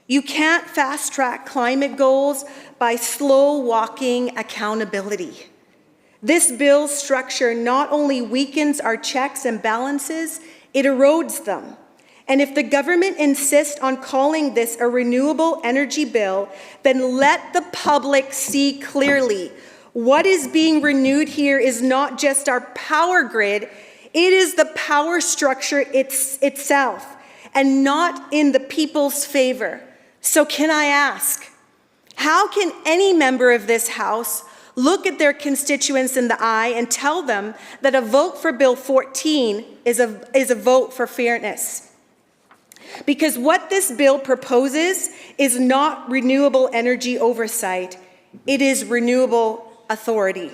You can't fast-track climate goals by slow-walking accountability. This bill's structure not only weakens our checks and balances, it erodes them. And if the government insists on calling this a renewable energy bill, then let the public see clearly. What is being renewed here is not just our power grid, it is the power structure itself, and not in the people's favor. So can I ask, how can any member of this House look at their constituents in the eye and tell them that a vote for Bill 14 is a vote for fairness? Because what this bill proposes is not renewable energy oversight, it is renewable authority.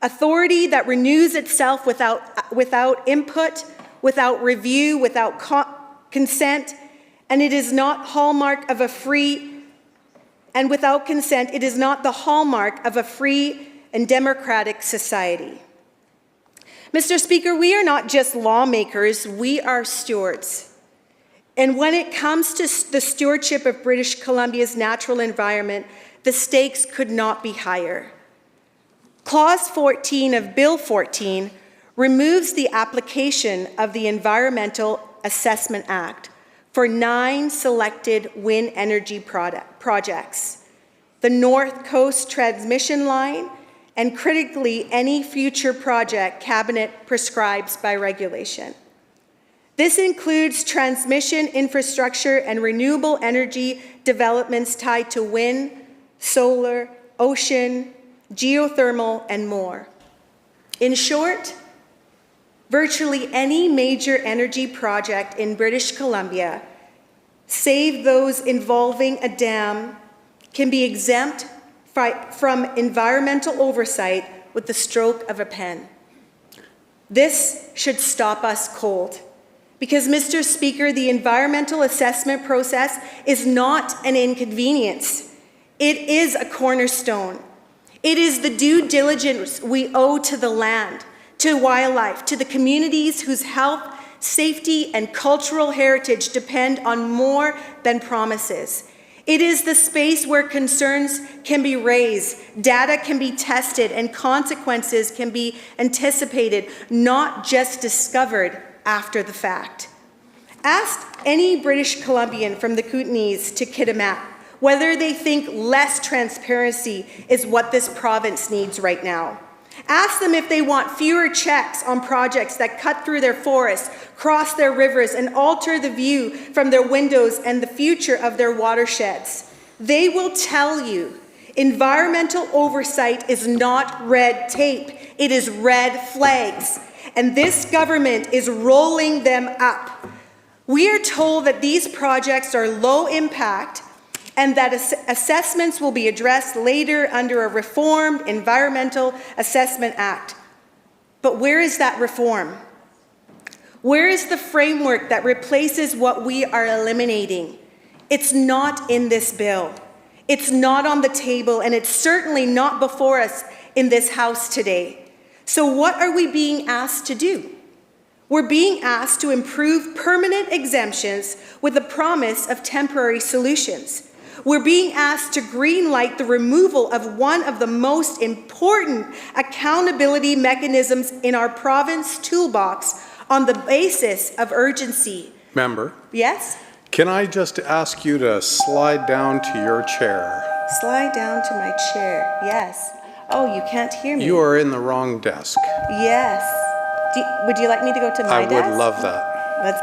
Authority that renews itself without input, without review, without consent, and it is not hallmark of a free, and without consent, it is not the hallmark of a free and democratic society. Mr. Speaker, we are not just lawmakers, we are stewards. And when it comes to the stewardship of British Columbia's natural environment, the stakes could not be higher. Clause 14 of Bill 14 removes the application of the Environmental Assessment Act for 9 selected wind energy projects, the North Coast Transmission Line, and critically, any future project Cabinet prescribes by regulation. This includes transmission infrastructure and renewable energy developments tied to wind, solar, ocean, geothermal, and more. In short, virtually any major energy project in British Columbia, save those involving a dam, can be exempt from environmental oversight with the stroke of a pen. This should stop us cold, Because, Mr. Speaker, the environmental assessment process is not an inconvenience. It is a cornerstone. It is the due diligence we owe to the land, to wildlife, to the communities whose health, safety, and cultural heritage depend on more than promises. It is the space where concerns can be raised, data can be tested, and consequences can be anticipated, not just discovered after the fact. Ask any British Columbian from the Kootenays to Kitimat whether they think less transparency is what this province needs right now. Ask them if they want fewer checks on projects that cut through their forests, cross their rivers, and alter the view from their windows and the future of their watersheds. They will tell you environmental oversight is not red tape, it is red flags, and this government is rolling them up. We are told that these projects are low impact and that assessments will be addressed later under a reformed Environmental Assessment Act. But where is that reform? Where is the framework that replaces what we are eliminating? It's not in this bill. It's not on the table, and it's certainly not before us in this House today. So what are we being asked to do? We're being asked to improve permanent exemptions with the promise of temporary solutions. We're being asked to greenlight the removal of one of the most important accountability mechanisms in our province toolbox on the basis of urgency. Member? Yes? Can I just ask you to slide down to your chair? Slide down to my chair. Yes. Oh, you can't hear me. You are in the wrong desk. Yes. Would you like me to go to my desk? I would love that. Let's.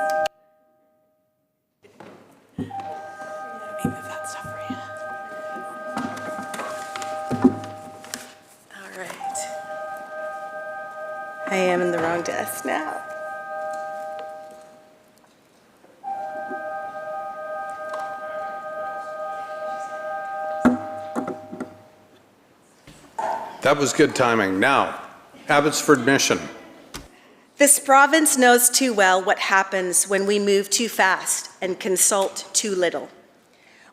All right. I am in the wrong desk now. That was good timing. Now, Abbotsford Mission. This province knows too well what happens when we move too fast and consult too little.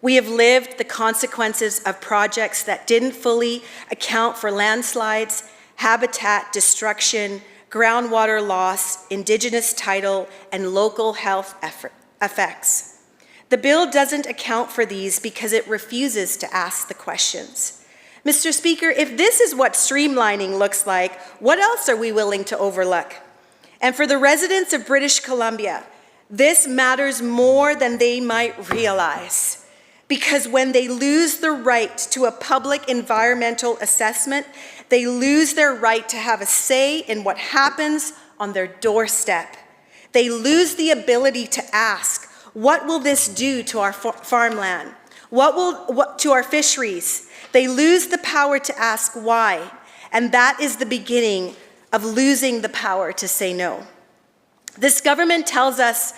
We have lived the consequences of projects that didn't fully account for landslides, habitat destruction, groundwater loss, Indigenous title, and local health effects. The bill doesn't account for these because it refuses to ask the questions. Mr. Speaker, if this is what streamlining looks like, what else are we willing to overlook? And for the residents of British Columbia, this matters more than they might realize. Because when they lose the right to a public environmental assessment, they lose their right to have a say in what happens on their doorstep. They lose the ability to ask, what will this do to our farmland? What to our fisheries? They lose the power to ask why, and that is the beginning of losing the power to say no. This government tells us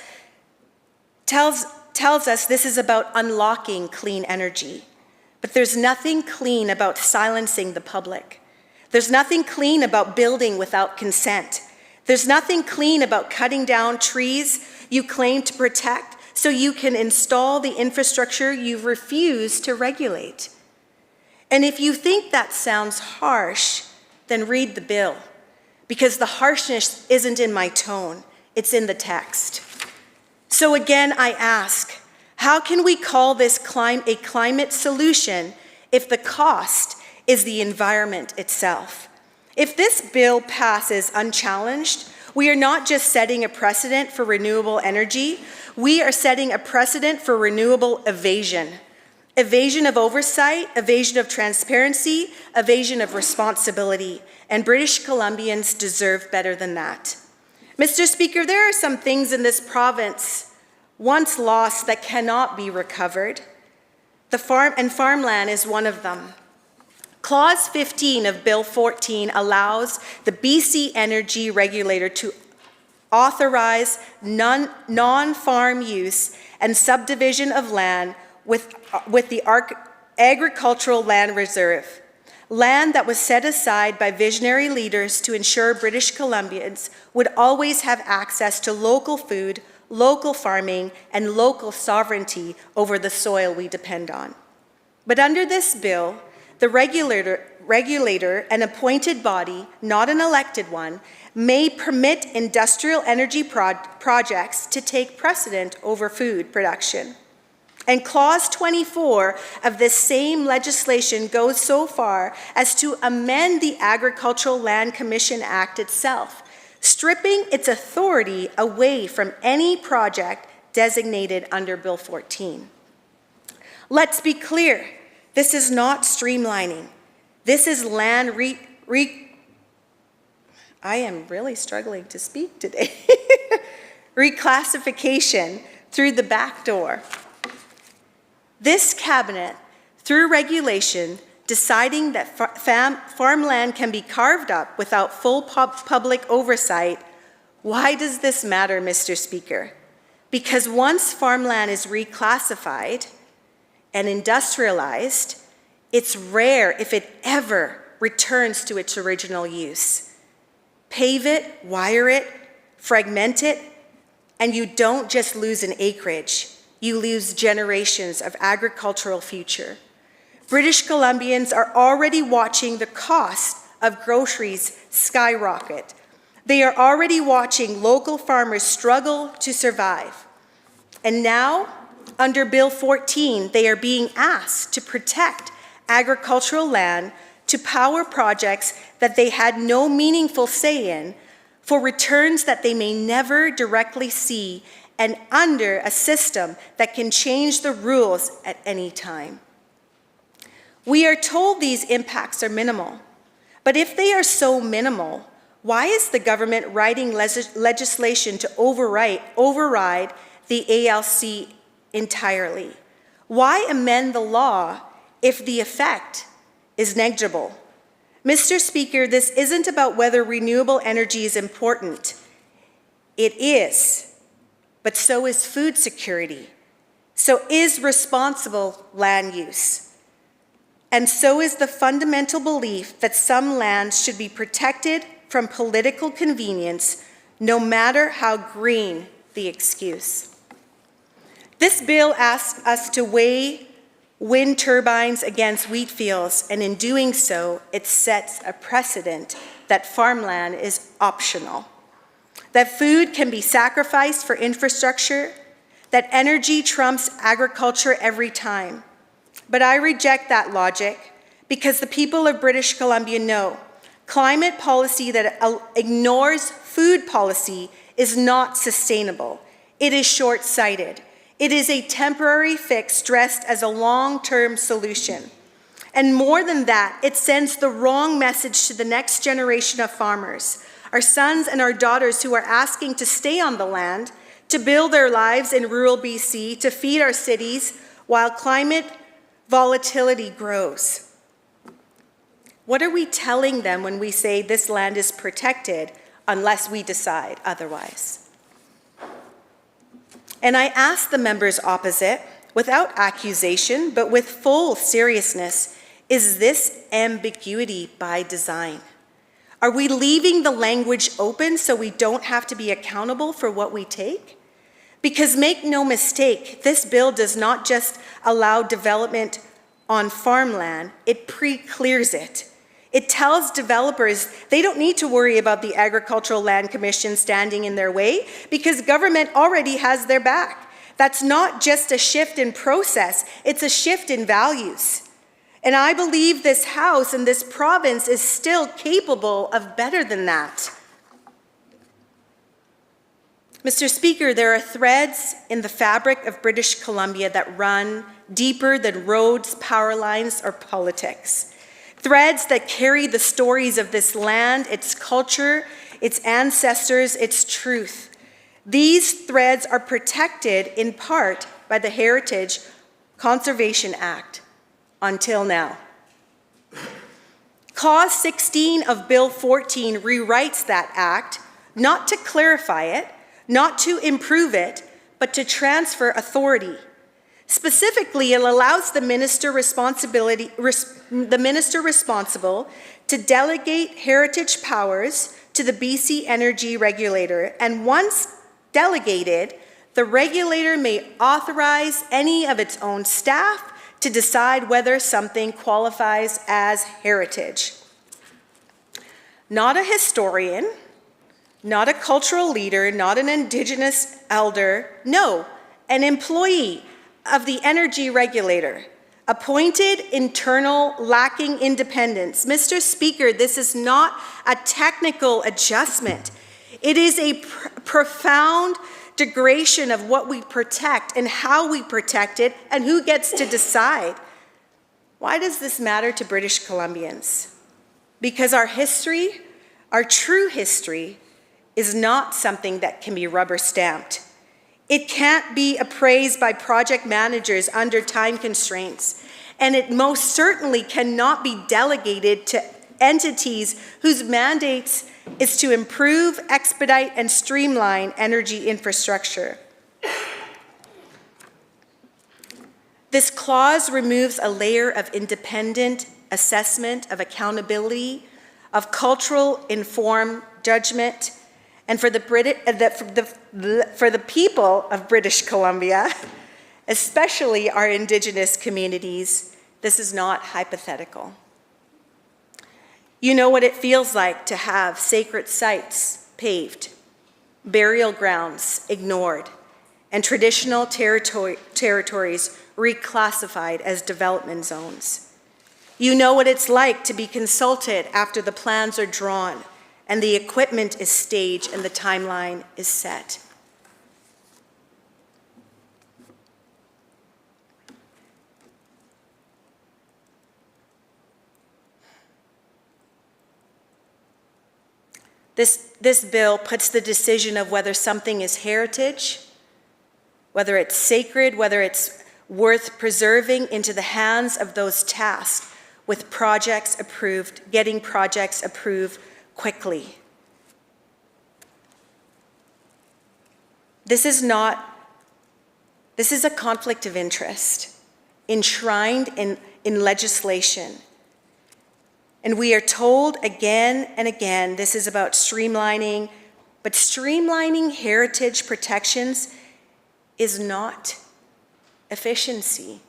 this is about unlocking clean energy, but there's nothing clean about silencing the public. There's nothing clean about building without consent. There's nothing clean about cutting down trees you claim to protect so you can install the infrastructure you've refused to regulate. And if you think that sounds harsh, then read the bill, because the harshness isn't in my tone, it's in the text. So again, I ask, how can we call this a climate solution if the cost is the environment itself? If this bill passes unchallenged, we are not just setting a precedent for renewable energy, we are setting a precedent for renewable evasion. Evasion of oversight, evasion of transparency, evasion of responsibility, and British Columbians deserve better than that. Mr. Speaker, there are some things in this province once lost that cannot be recovered. Farmland is one of them. Clause 15 of Bill 14 allows the BC Energy Regulator to authorize non-farm use and subdivision of land with the agricultural land reserve, land that was set aside by visionary leaders to ensure British Columbians would always have access to local food, local farming, and local sovereignty over the soil we depend on. But under this bill, the regulator, an appointed body, not an elected one, may permit industrial energy projects to take precedent over food production. And Clause 24 of this same legislation goes so far as to amend the Agricultural Land Commission Act itself, stripping its authority away from any project designated under Bill 14. Let's be clear, this is not streamlining. This is land I am really struggling to speak today. Reclassification through the back door. This cabinet, through regulation, deciding that farmland can be carved up without full public oversight. Why does this matter, Mr. Speaker? Because once farmland is reclassified and industrialized, it's rare if it ever returns to its original use. Pave it, wire it, fragment it, and you don't just lose an acreage, you lose generations of agricultural future. British Columbians are already watching the cost of groceries skyrocket. They are already watching local farmers struggle to survive. And now, under Bill 14, they are being asked to protect agricultural land to power projects that they had no meaningful say in, for returns that they may never directly see, and under a system that can change the rules at any time. We are told these impacts are minimal, but if they are so minimal, why is the government writing legislation to override the ALC entirely? Why amend the law if the effect is negligible? Mr. Speaker, this isn't about whether renewable energy is important. It is, but so is food security. So is responsible land use. And so is the fundamental belief that some lands should be protected from political convenience, no matter how green the excuse. This bill asks us to weigh wind turbines against wheat fields, and in doing so, it sets a precedent that farmland is optional, that food can be sacrificed for infrastructure, that energy trumps agriculture every time. But I reject that logic because the people of British Columbia know climate policy that ignores food policy is not sustainable. It is short-sighted. It is a temporary fix dressed as a long-term solution. And more than that, it sends the wrong message to the next generation of farmers, our sons and our daughters who are asking to stay on the land, to build their lives in rural BC, to feed our cities while climate volatility grows. What are we telling them when we say this land is protected unless we decide otherwise? And I ask the members opposite, without accusation, but with full seriousness, is this ambiguity by design? Are we leaving the language open so we don't have to be accountable for what we take? Because make no mistake, this bill does not just allow development on farmland, it pre-clears it. It tells developers they don't need to worry about the Agricultural Land Commission standing in their way because government already has their back. That's not just a shift in process, it's a shift in values. And I believe this House and this province is still capable of better than that. Mr. Speaker, there are threads in the fabric of British Columbia that run deeper than roads, power lines, or politics. Threads that carry the stories of this land, its culture, its ancestors, its truth. These threads are protected in part by the Heritage Conservation Act, until now. Clause 16 of Bill 14 rewrites that act, not to clarify it, not to improve it, but to transfer authority. Specifically, it allows the minister responsible to delegate heritage powers to the BC Energy Regulator, and once delegated, The regulator may authorize any of its own staff to decide whether something qualifies as heritage. Not a historian, not a cultural leader, not an Indigenous elder, no, an employee of the energy regulator, appointed, internal, lacking independence. Mr. Speaker, this is not a technical adjustment. It is a profound degradation of what we protect and how we protect it and who gets to decide. Why does this matter to British Columbians? Because our history, our true history, is not something that can be rubber stamped. It can't be appraised by project managers under time constraints, and it most certainly cannot be delegated to entities whose mandates is to improve, expedite, and streamline energy infrastructure. This clause removes a layer of independent assessment, of accountability, of cultural informed judgment, and for the people of British Columbia, especially our Indigenous communities, this is not hypothetical. You know what it feels like to have sacred sites paved, burial grounds ignored, and traditional territories reclassified as development zones. You know what it's like to be consulted after the plans are drawn and the equipment is staged and the timeline is set. This bill puts the decision of whether something is heritage, whether it's sacred, whether it's worth preserving, into the hands of those tasked with projects approved, getting projects approved quickly. This is a conflict of interest enshrined in legislation. And we are told again and again this is about streamlining, but streamlining heritage protections is not efficiency.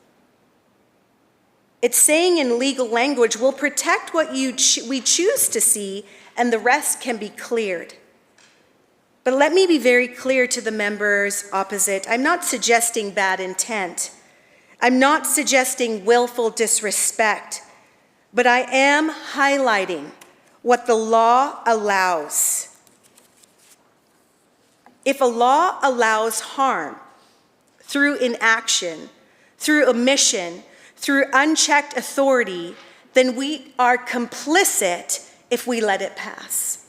It's saying in legal language, we'll protect what we choose to see and the rest can be cleared. But let me be very clear to the members opposite. I'm not suggesting bad intent. I'm not suggesting willful disrespect. But I am highlighting what the law allows. If a law allows harm through inaction, through omission, through unchecked authority, then we are complicit if we let it pass.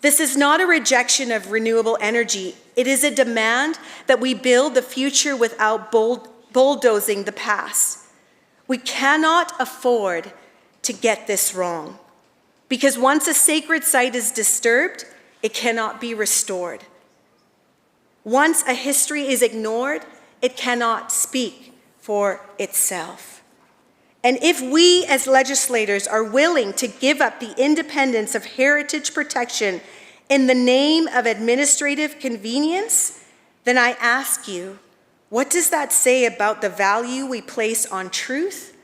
This is not a rejection of renewable energy. It is a demand that we build the future without bulldozing the past. We cannot afford to get this wrong, because once a sacred site is disturbed, it cannot be restored. Once a history is ignored, it cannot speak for itself. And if we as legislators are willing to give up the independence of heritage protection in the name of administrative convenience, then I ask you, what does that say about the value we place on truth,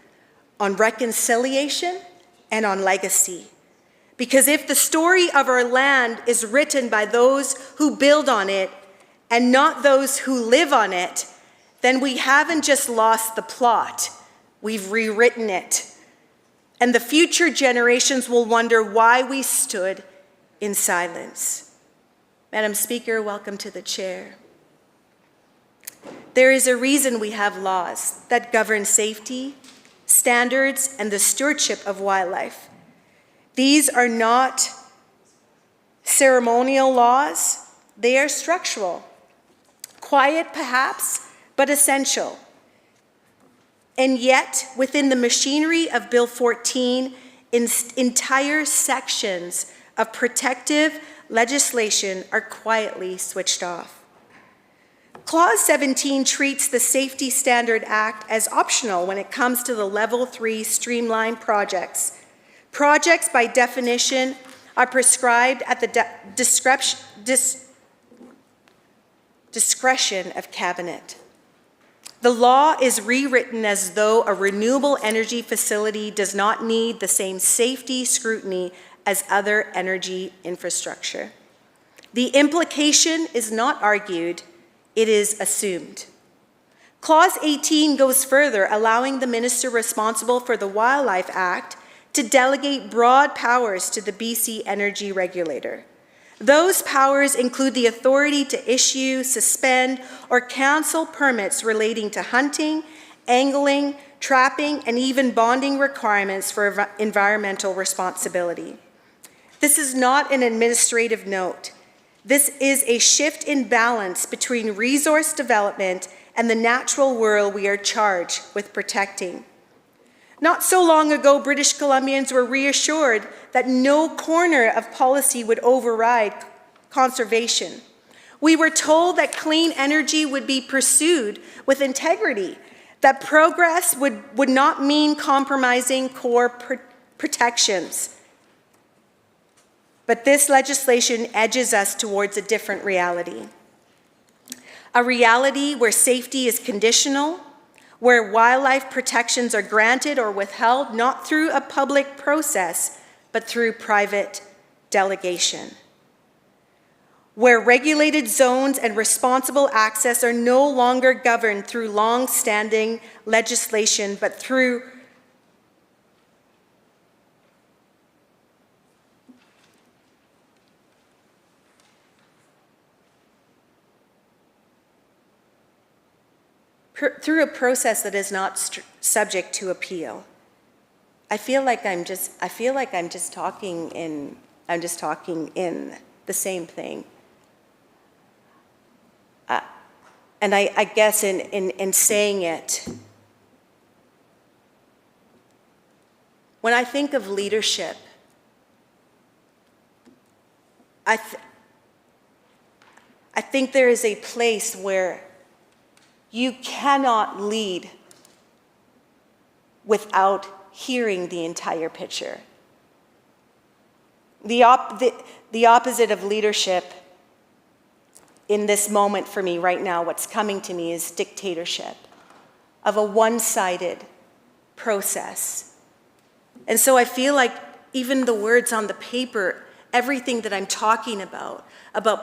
on reconciliation, and on legacy? Because if the story of our land is written by those who build on it and not those who live on it, then we haven't just lost the plot, we've rewritten it. And the future generations will wonder why we stood in silence. Madam Speaker, welcome to the chair. There is a reason we have laws that govern safety, standards, and the stewardship of wildlife. These are not ceremonial laws, they are structural. Quiet perhaps, but essential. And yet, within the machinery of Bill 14, entire sections of protective legislation are quietly switched off. Clause 17 treats the Safety Standard Act as optional when it comes to the Level 3 streamlined projects. Projects, by definition, are prescribed at the discretion of Cabinet. The law is rewritten as though a renewable energy facility does not need the same safety scrutiny as other energy infrastructure. The implication is not argued, it is assumed. Clause 18 goes further, allowing the minister responsible for the Wildlife Act to delegate broad powers to the BC Energy Regulator. Those powers include the authority to issue, suspend, or cancel permits relating to hunting, angling, trapping, and even bonding requirements for environmental responsibility. This is not an administrative note. This is a shift in balance between resource development and the natural world we are charged with protecting. Not so long ago, British Columbians were reassured that no corner of policy would override conservation. We were told that clean energy would be pursued with integrity, that progress would not mean compromising core protections. But this legislation edges us towards a different reality. A reality where safety is conditional, where wildlife protections are granted or withheld not through a public process, but through private delegation. Where regulated zones and responsible access are no longer governed through long-standing legislation, but through a process that is not subject to appeal. I feel like I'm just talking in the same thing. And I guess in saying it, when I think of leadership, I think there is a place where you cannot lead without hearing the entire picture. The opposite of leadership in this moment for me right now, what's coming to me is dictatorship of a one-sided process. And so I feel like even the words on the paper, everything that I'm talking about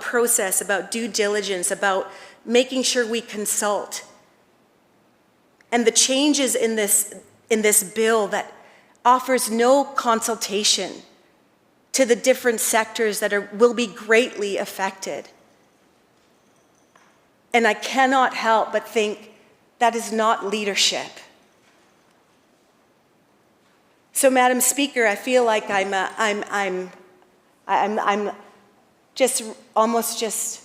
process, about due diligence, about making sure we consult, and the changes in this bill that offers no consultation to the different sectors that will be greatly affected. And I cannot help but think that is not leadership. So, Madam Speaker, I feel like I'm just almost just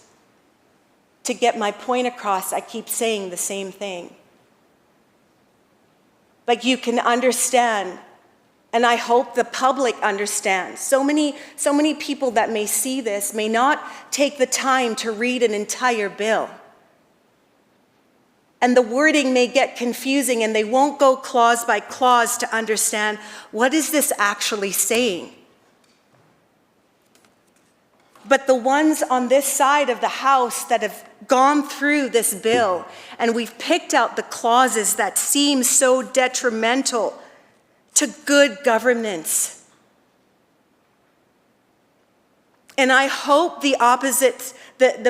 to get my point across, I keep saying the same thing. But you can understand, and I hope the public understands. So many people that may see this may not take the time to read an entire bill. And the wording may get confusing, and they won't go clause by clause to understand what is this actually saying. But the ones on this side of the House that have gone through this bill, and we've picked out the clauses that seem so detrimental to good governance. And I hope the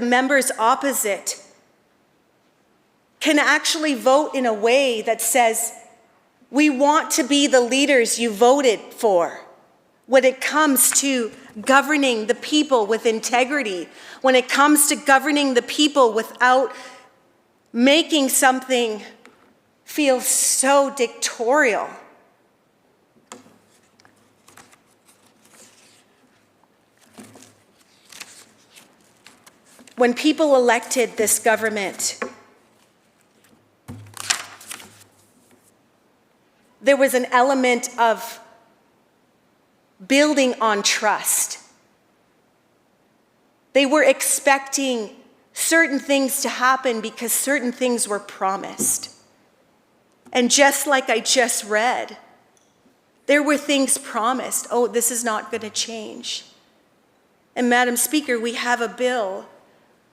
members opposite can actually vote in a way that says, we want to be the leaders you voted for when it comes to governing the people with integrity, when it comes to governing the people without making something feel so dictatorial. When people elected this government, there was an element of building on trust. They were expecting certain things to happen because certain things were promised. And just like I just read, there were things promised. Oh, this is not going to change. And Madam Speaker, we have a bill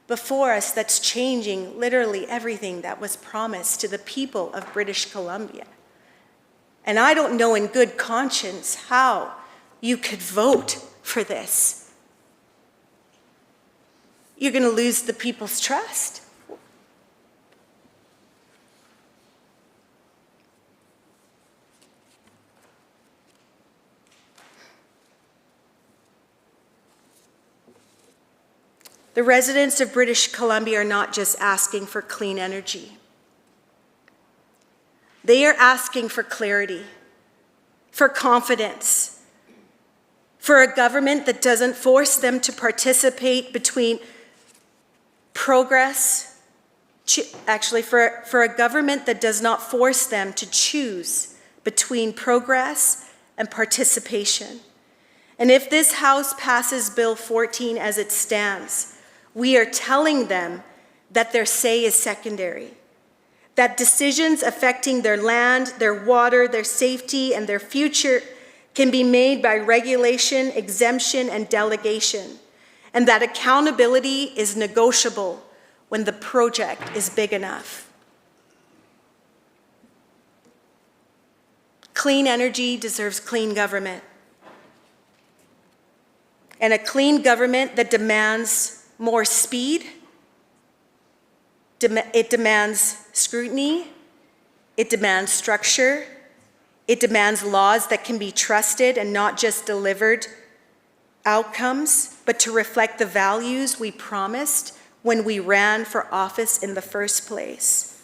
before us that's changing literally everything that was promised to the people of British Columbia. And I don't know in good conscience how you could vote for this. You're going to lose the people's trust. The residents of British Columbia are not just asking for clean energy. They are asking for clarity, for confidence, for a government that doesn't force them to participate between progress, for a government that does not force them to choose between progress and participation. And if this House passes Bill 14 as it stands, we are telling them that their say is secondary, that decisions affecting their land, their water, their safety, and their future can be made by regulation, exemption, and delegation, and that accountability is negotiable when the project is big enough. Clean energy deserves clean government, and a clean government that demands more speed, it demands scrutiny, it demands structure, it demands laws that can be trusted and not just delivered outcomes, but to reflect the values we promised when we ran for office in the first place.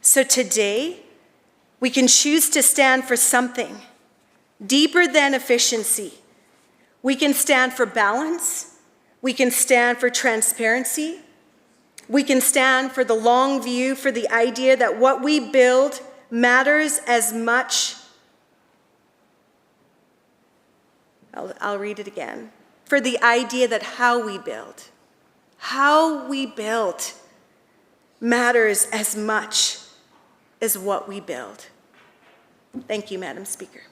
So today, we can choose to stand for something deeper than efficiency. We can stand for balance. We can stand for transparency. We can stand for the long view, for the idea that what we build matters as much. I'll read it again. For the idea that how we build matters as much as what we build. Thank you, Madam Speaker.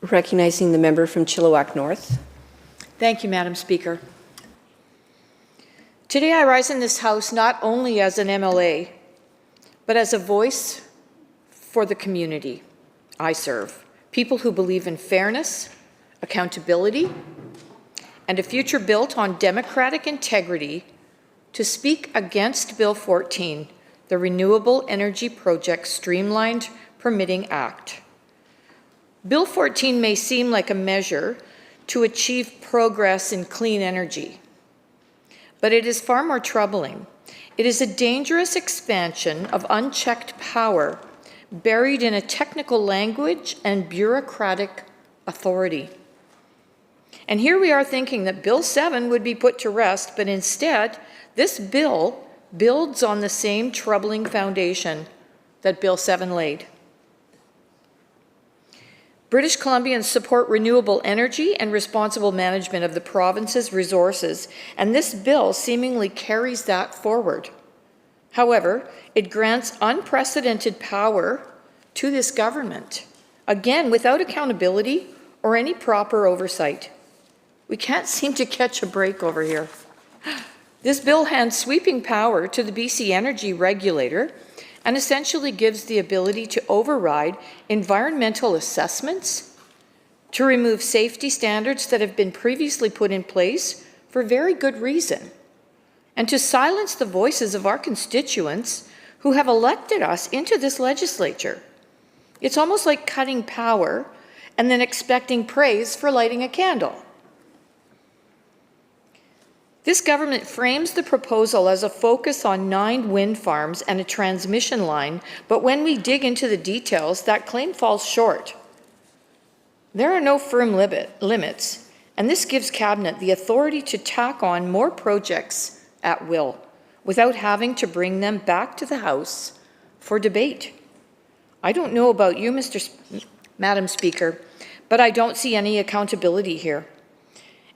Recognizing the member from Chilliwack North. Thank you, Madam Speaker. Today I rise in this House not only as an MLA, but as a voice for the community I serve. People who believe in fairness, accountability, and a future built on democratic integrity to speak against Bill 14, the Renewable Energy Project Streamlined Permitting Act. Bill 14 may seem like a measure to achieve progress in clean energy, but it is far more troubling. It is a dangerous expansion of unchecked power buried in a technical language and bureaucratic authority. And here we are thinking that Bill 7 would be put to rest, but instead, this bill builds on the same troubling foundation that Bill 7 laid. British Columbians support renewable energy and responsible management of the province's resources, and this bill seemingly carries that forward. However, it grants unprecedented power to this government, again, without accountability or any proper oversight. We can't seem to catch a break over here. This bill hands sweeping power to the BC Energy Regulator and essentially gives the ability to override environmental assessments, to remove safety standards that have been previously put in place for very good reason, and to silence the voices of our constituents who have elected us into this legislature. It's almost like cutting power and then expecting praise for lighting a candle. This government frames the proposal as a focus on 9 wind farms and a transmission line, but when we dig into the details, that claim falls short. There are no firm limits, and this gives Cabinet the authority to tack on more projects at will, without having to bring them back to the House for debate. I don't know about you, Madam Speaker, but I don't see any accountability here.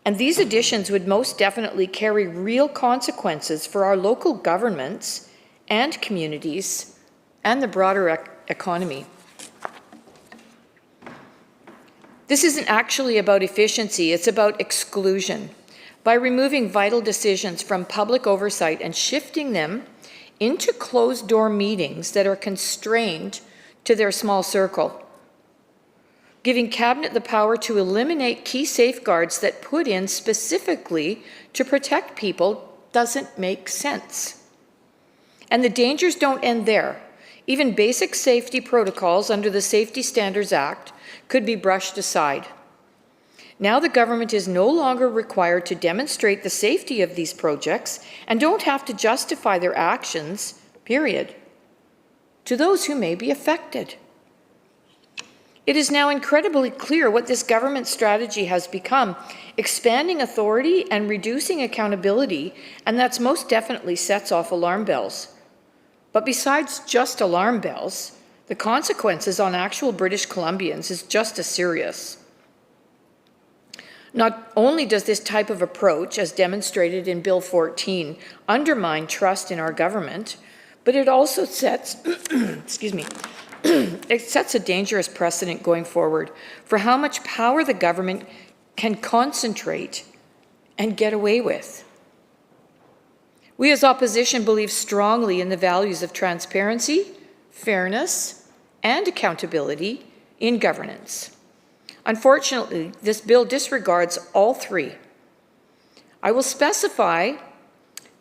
And these additions would most definitely carry real consequences for our local governments and communities and the broader economy. This isn't actually about efficiency, it's about exclusion. By removing vital decisions from public oversight and shifting them into closed-door meetings that are constrained to their small circle, giving Cabinet the power to eliminate key safeguards that put in specifically to protect people doesn't make sense. And the dangers don't end there. Even basic safety protocols under the Safety Standards Act could be brushed aside. Now the government is no longer required to demonstrate the safety of these projects and don't have to justify their actions, period, to those who may be affected. It is now incredibly clear what this government strategy has become, expanding authority and reducing accountability, and that's most definitely sets off alarm bells. But besides just alarm bells, the consequences on actual British Columbians is just as serious. Not only does this type of approach, as demonstrated in Bill 14, undermine trust in our government, but it also sets, excuse me, it sets a dangerous precedent going forward for how much power the government can concentrate and get away with. We as opposition believe strongly in the values of transparency, fairness, and accountability in governance. Unfortunately, this bill disregards all three. I will specify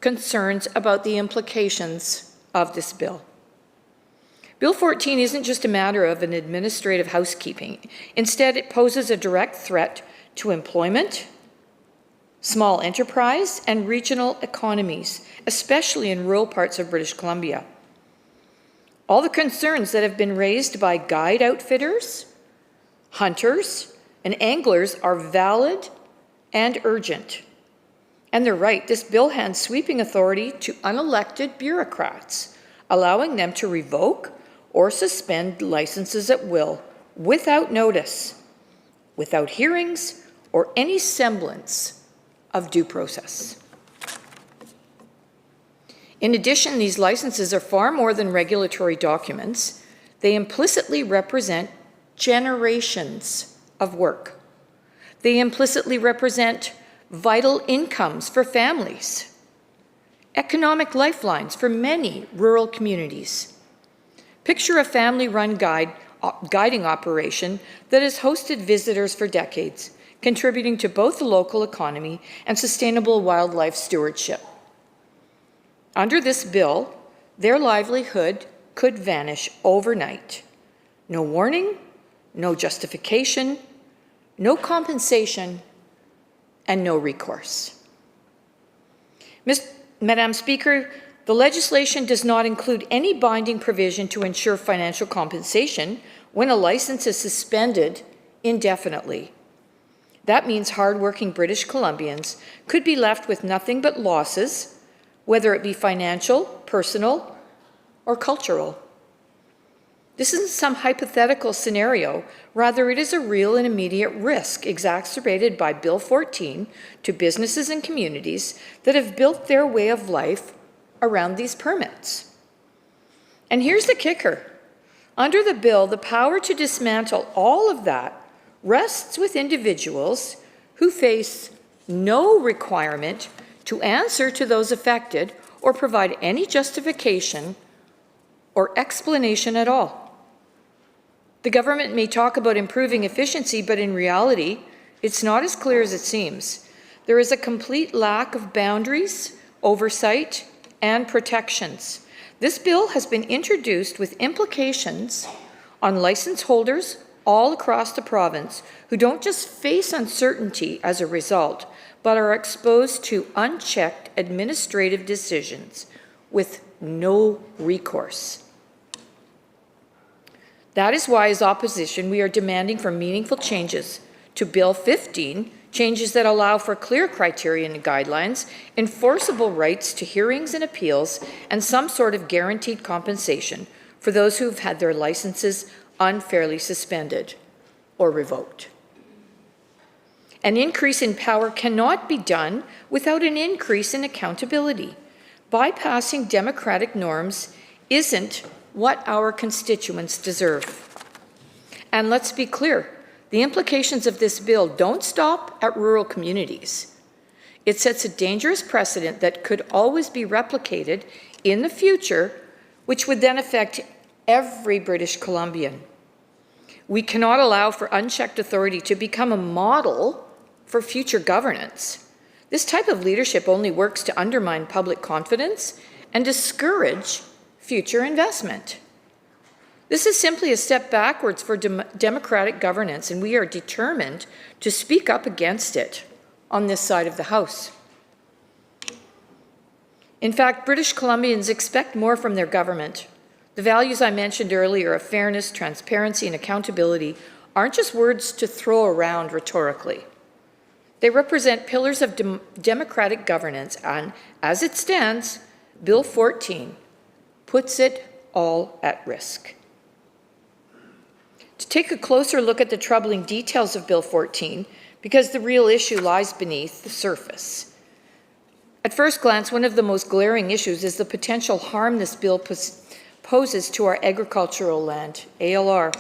concerns about the implications of this bill. Bill 14 isn't just a matter of an administrative housekeeping. Instead, it poses a direct threat to employment, small enterprise, and regional economies, especially in rural parts of British Columbia. All the concerns that have been raised by guide outfitters, hunters, and anglers are valid and urgent. And they're right, this bill hands sweeping authority to unelected bureaucrats, allowing them to revoke or suspend licenses at will, without notice, without hearings, or any semblance of due process. In addition, these licenses are far more than regulatory documents. They implicitly represent generations of work. They implicitly represent vital incomes for families, economic lifelines for many rural communities. Picture a family-run guiding operation that has hosted visitors for decades, contributing to both the local economy and sustainable wildlife stewardship. Under this bill, their livelihood could vanish overnight. No warning, no justification, no compensation, and no recourse. Madam Speaker, the legislation does not include any binding provision to ensure financial compensation when a license is suspended indefinitely. That means hard-working British Columbians could be left with nothing but losses, whether it be financial, personal, or cultural. This isn't some hypothetical scenario. Rather, it is a real and immediate risk exacerbated by Bill 14 to businesses and communities that have built their way of life around these permits. And here's the kicker. Under the bill, the power to dismantle all of that rests with individuals who face no requirement to answer to those affected or provide any justification or explanation at all. The government may talk about improving efficiency, but in reality, it's not as clear as it seems. There is a complete lack of boundaries, oversight, and protections. This bill has been introduced with implications on license holders all across the province who don't just face uncertainty as a result, but are exposed to unchecked administrative decisions with no recourse. That is why, as opposition, we are demanding for meaningful changes to Bill 15, changes that allow for clear criteria and guidelines, enforceable rights to hearings and appeals, and some sort of guaranteed compensation for those who have had their licenses unfairly suspended or revoked. An increase in power cannot be done without an increase in accountability. Bypassing democratic norms isn't what our constituents deserve. And let's be clear, The implications of this bill don't stop at rural communities. It sets a dangerous precedent that could always be replicated in the future, which would then affect every British Columbian. We cannot allow for unchecked authority to become a model for future governance. This type of leadership only works to undermine public confidence and discourage future investment. This is simply a step backwards for democratic governance, and we are determined to speak up against it on this side of the House. In fact, British Columbians expect more from their government. The values I mentioned earlier of fairness, transparency, and accountability aren't just words to throw around rhetorically. They represent pillars of democratic governance, and as it stands, Bill 14 puts it all at risk. To take a closer look at the troubling details of Bill 14, because the real issue lies beneath the surface. At first glance, one of the most glaring issues is the potential harm this bill poses to our agricultural land, ALR.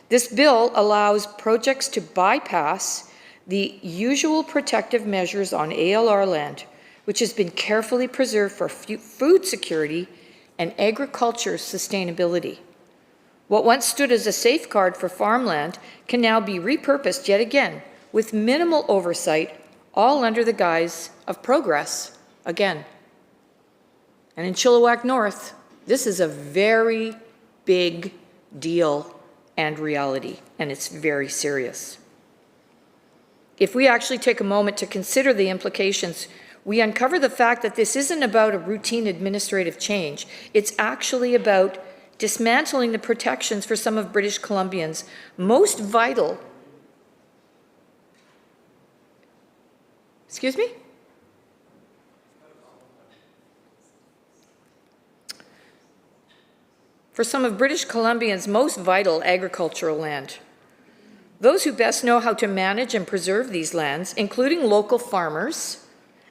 This bill allows projects to bypass the usual protective measures on ALR land, which has been carefully preserved for food security and agriculture sustainability. What once stood as a safeguard for farmland can now be repurposed yet again with minimal oversight, all under the guise of progress again. And in Chilliwack North, this is a very big deal and reality, and it's very serious. If we actually take a moment to consider the implications, we uncover the fact that this isn't about a routine administrative change. It's actually about dismantling the protections for some of British Columbians' most vital, for some of British Columbians' most vital agricultural land. Those who best know how to manage and preserve these lands, including local farmers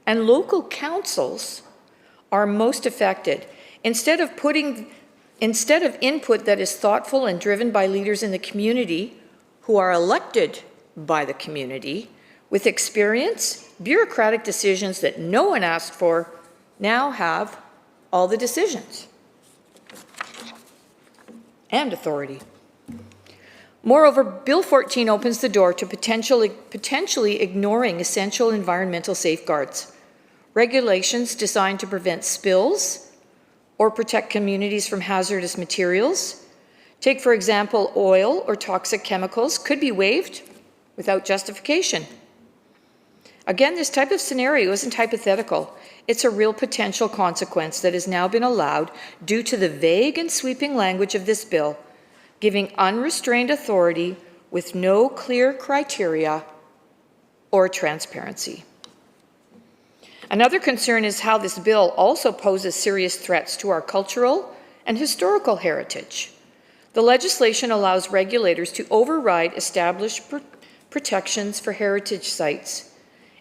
and local councils, are most affected. Instead of input that is thoughtful and driven by leaders in the community who are elected by the community with experience, bureaucratic decisions that no one asked for now have all the decisions and authority. Moreover, Bill 14 opens the door to potentially ignoring essential environmental safeguards, regulations designed to prevent spills or protect communities from hazardous materials. Take, for example, oil or toxic chemicals could be waived without justification. Again, this type of scenario isn't hypothetical. It's a real potential consequence that has now been allowed due to the vague and sweeping language of this bill, giving unrestrained authority with no clear criteria or transparency. Another concern is how this bill also poses serious threats to our cultural and historical heritage. The legislation allows regulators to override established protections for heritage sites,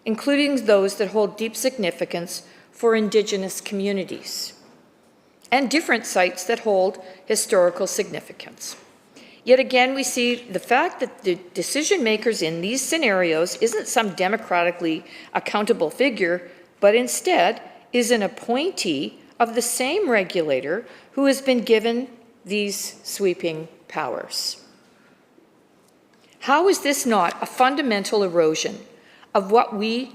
including those that hold deep significance for Indigenous communities, and different sites that hold historical significance. Yet again, we see the fact that the decision makers in these scenarios isn't some democratically accountable figure, but instead is an appointee of the same regulator who has been given these sweeping powers. How is this not a fundamental erosion of what we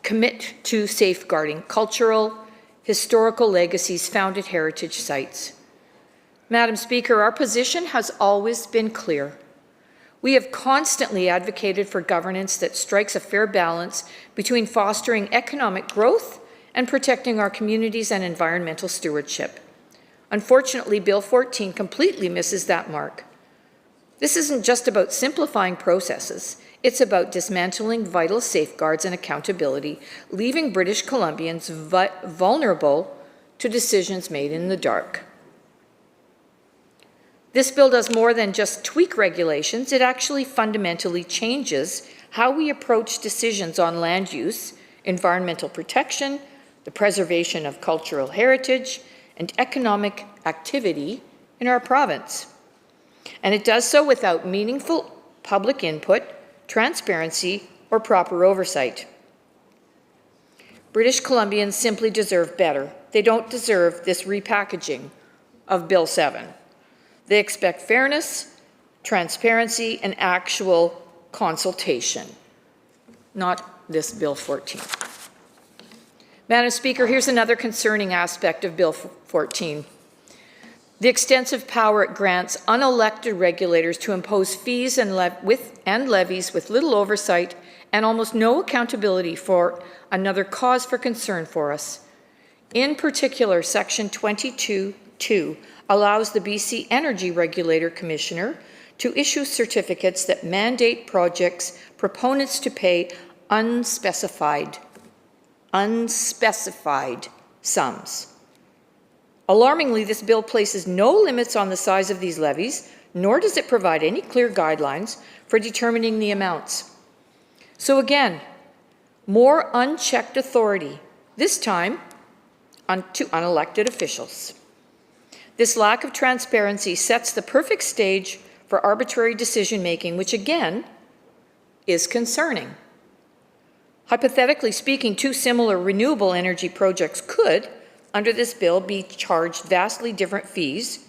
commit to safeguarding cultural, historical legacies found at heritage sites? Madam Speaker, our position has always been clear. We have constantly advocated for governance that strikes a fair balance between fostering economic growth and protecting our communities and environmental stewardship. Unfortunately, Bill 14 completely misses that mark. This isn't just about simplifying processes. It's about dismantling vital safeguards and accountability, leaving British Columbians vulnerable to decisions made in the dark. This bill does more than just tweak regulations. It actually fundamentally changes how we approach decisions on land use, environmental protection, the preservation of cultural heritage, and economic activity in our province. And it does so without meaningful public input, transparency, or proper oversight. British Columbians simply deserve better. They don't deserve this repackaging of Bill 7. They expect fairness, transparency, and actual consultation, not this Bill 14. Madam Speaker, here's another concerning aspect of Bill 14. The extensive power it grants unelected regulators to impose fees and levies with little oversight and almost no accountability for another cause for concern for us. In particular, Section 22(2) allows the BC Energy Regulator Commissioner to issue certificates that mandate projects proponents to pay unspecified sums. Alarmingly, this bill places no limits on the size of these levies, nor does it provide any clear guidelines for determining the amounts. So again, more unchecked authority, this time to unelected officials. This lack of transparency sets the perfect stage for arbitrary decision-making, which again is concerning. Hypothetically speaking, two similar renewable energy projects could, under this bill, be charged vastly different fees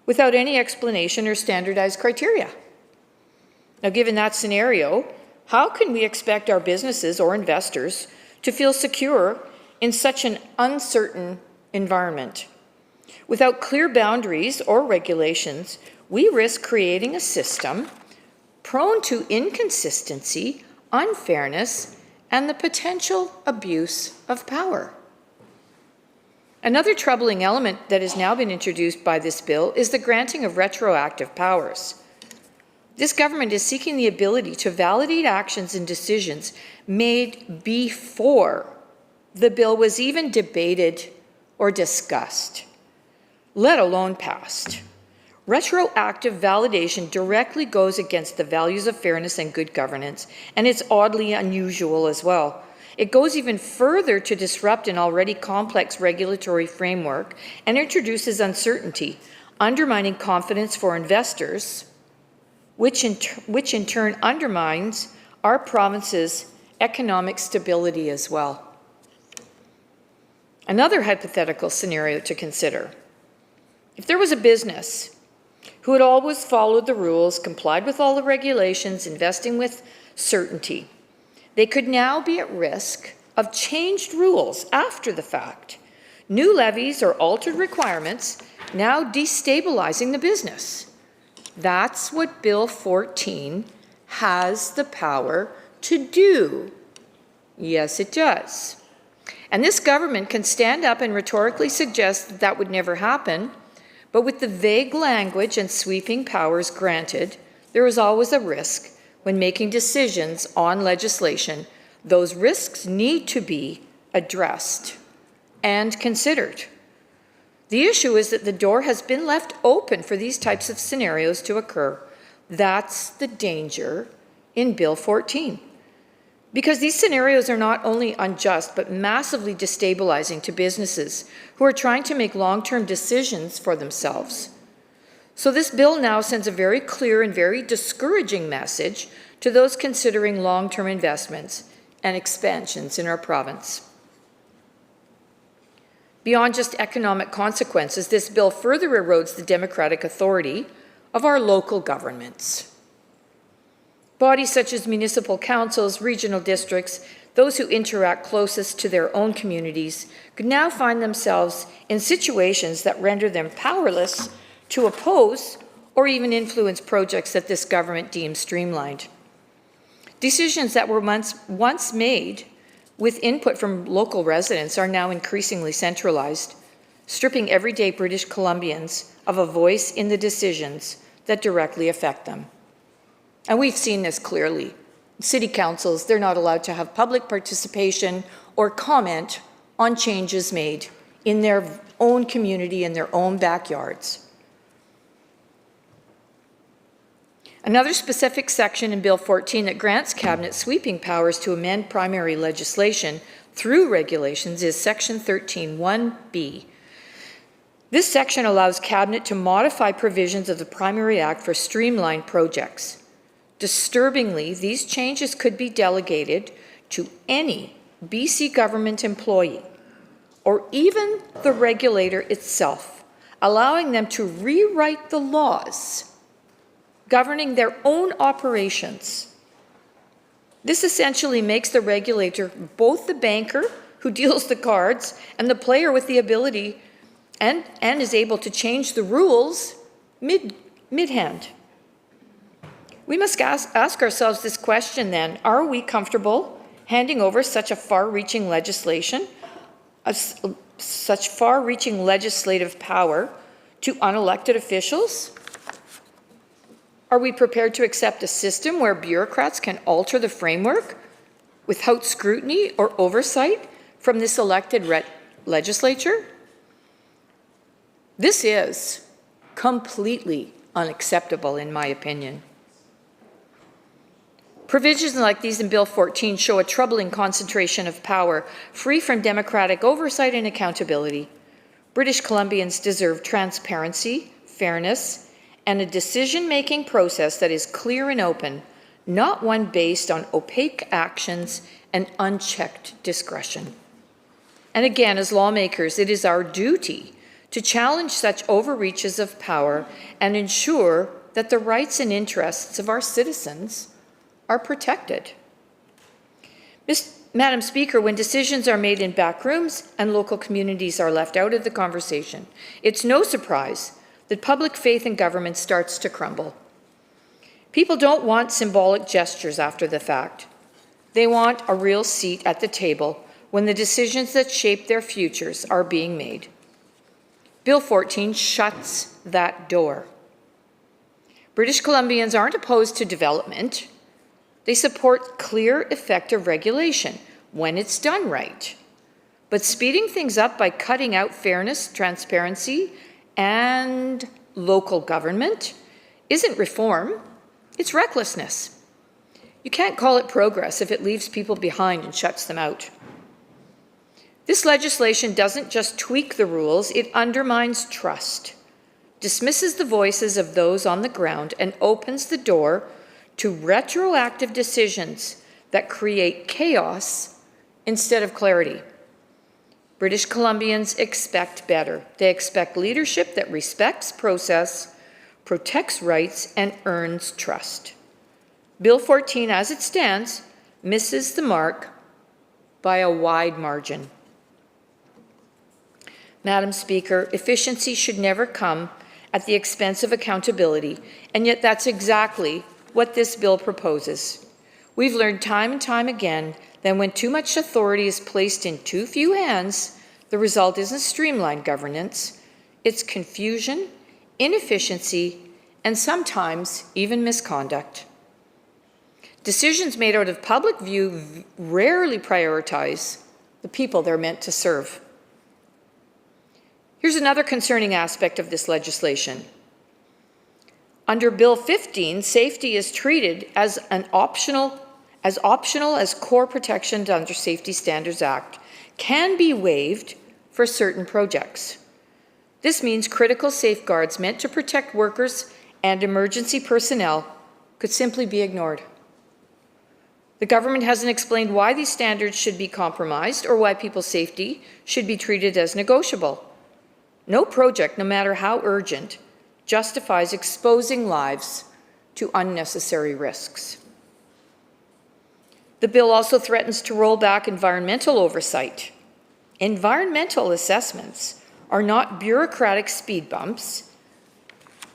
without any explanation or standardized criteria. Now, given that scenario, how can we expect our businesses or investors to feel secure in such an uncertain environment? Without clear boundaries or regulations, we risk creating a system prone to inconsistency, unfairness, and the potential abuse of power. Another troubling element that has now been introduced by this bill is the granting of retroactive powers. This government is seeking the ability to validate actions and decisions made before the bill was even debated or discussed, let alone passed. Retroactive validation directly goes against the values of fairness and good governance, and it's oddly unusual as well. It goes even further to disrupt an already complex regulatory framework and introduces uncertainty, undermining confidence for investors, which in turn undermines our province's economic stability as well. Another hypothetical scenario to consider. If there was a business who had always followed the rules, complied with all the regulations, investing with certainty, they could now be at risk of changed rules after the fact, new levies or altered requirements now destabilizing the business. That's what Bill 14 has the power to do. Yes, it does. And this government can stand up and rhetorically suggest that that would never happen, but with the vague language and sweeping powers granted, there is always a risk when making decisions on legislation. Those risks need to be addressed and considered. The issue is that the door has been left open for these types of scenarios to occur. That's the danger in Bill 14. Because these scenarios are not only unjust, but massively destabilizing to businesses who are trying to make long-term decisions for themselves. So this bill now sends a very clear and very discouraging message to those considering long-term investments and expansions in our province. Beyond just economic consequences, this bill further erodes the democratic authority of our local governments. Bodies such as municipal councils, regional districts, those who interact closest to their own communities, could now find themselves in situations that render them powerless to oppose or even influence projects that this government deems streamlined. Decisions that were once made with input from local residents are now increasingly centralized, stripping everyday British Columbians of a voice in the decisions that directly affect them. And we've seen this clearly. City councils, they're not allowed to have public participation or comment on changes made in their own community, in their own backyards. Another specific section in Bill 14 that grants Cabinet sweeping powers to amend primary legislation through regulations is Section 13(1)(b). This section allows Cabinet to modify provisions of the Primary Act for streamlined projects. Disturbingly, these changes could be delegated to any BC government employee or even the regulator itself, allowing them to rewrite the laws governing their own operations. This essentially makes the regulator both the banker who deals the cards and the player with the ability and is able to change the rules mid-hand. We must ask ourselves this question then: are we comfortable handing over such a far-reaching legislation, such far-reaching legislative power to unelected officials? Are we prepared to accept a system where bureaucrats can alter the framework without scrutiny or oversight from this elected legislature? This is completely unacceptable, in my opinion. Provisions like these in Bill 14 show a troubling concentration of power, free from democratic oversight and accountability. British Columbians deserve transparency, fairness, and a decision-making process that is clear and open, not one based on opaque actions and unchecked discretion. And again, as lawmakers, it is our duty to challenge such overreaches of power and ensure that the rights and interests of our citizens are protected. Madam Speaker, when decisions are made in back rooms and local communities are left out of the conversation, it's no surprise that public faith in government starts to crumble. People don't want symbolic gestures after the fact. They want a real seat at the table when the decisions that shape their futures are being made. Bill 14 shuts that door. British Columbians aren't opposed to development. They support clear, effective regulation when it's done right. But speeding things up by cutting out fairness, transparency, and local government isn't reform, it's recklessness. You can't call it progress if it leaves people behind and shuts them out. This legislation doesn't just tweak the rules, it undermines trust, dismisses the voices of those on the ground, and opens the door to retroactive decisions that create chaos instead of clarity. British Columbians expect better. They expect leadership that respects process, protects rights, and earns trust. Bill 14, as it stands, misses the mark by a wide margin. Madam Speaker, efficiency should never come at the expense of accountability, and yet that's exactly what this bill proposes. We've learned time and time again that when too much authority is placed in too few hands, the result isn't streamlined governance, it's confusion, inefficiency, and sometimes even misconduct. Decisions made out of public view rarely prioritize the people they're meant to serve. Here's another concerning aspect of this legislation. Under Bill 15, safety is treated as optional as core protections under Safety Standards Act can be waived for certain projects. This means critical safeguards meant to protect workers and emergency personnel could simply be ignored. The government hasn't explained why these standards should be compromised or why people's safety should be treated as negotiable. No project, no matter how urgent, justifies exposing lives to unnecessary risks. The bill also threatens to roll back environmental oversight. Environmental assessments are not bureaucratic speed bumps.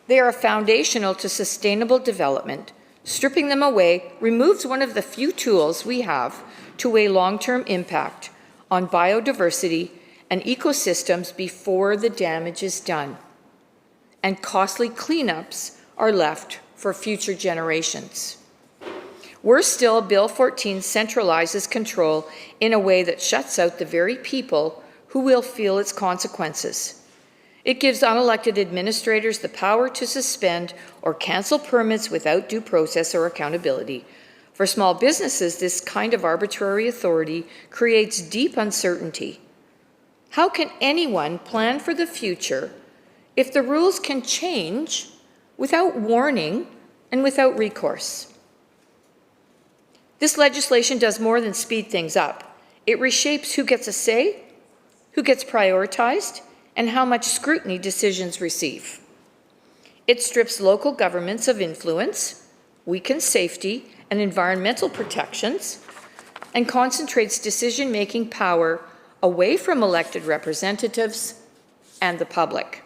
They are foundational to sustainable development. Stripping them away removes one of the few tools we have to weigh long-term impact on biodiversity and ecosystems before the damage is done. And costly cleanups are left for future generations. Worse still, Bill 14 centralizes control in a way that shuts out the very people who will feel its consequences. It gives unelected administrators the power to suspend or cancel permits without due process or accountability. For small businesses, this kind of arbitrary authority creates deep uncertainty. How can anyone plan for the future if the rules can change without warning and without recourse. This legislation does more than speed things up. It reshapes who gets a say, who gets prioritized, and how much scrutiny decisions receive. It strips local governments of influence, weakens safety and environmental protections, and concentrates decision-making power away from elected representatives and the public.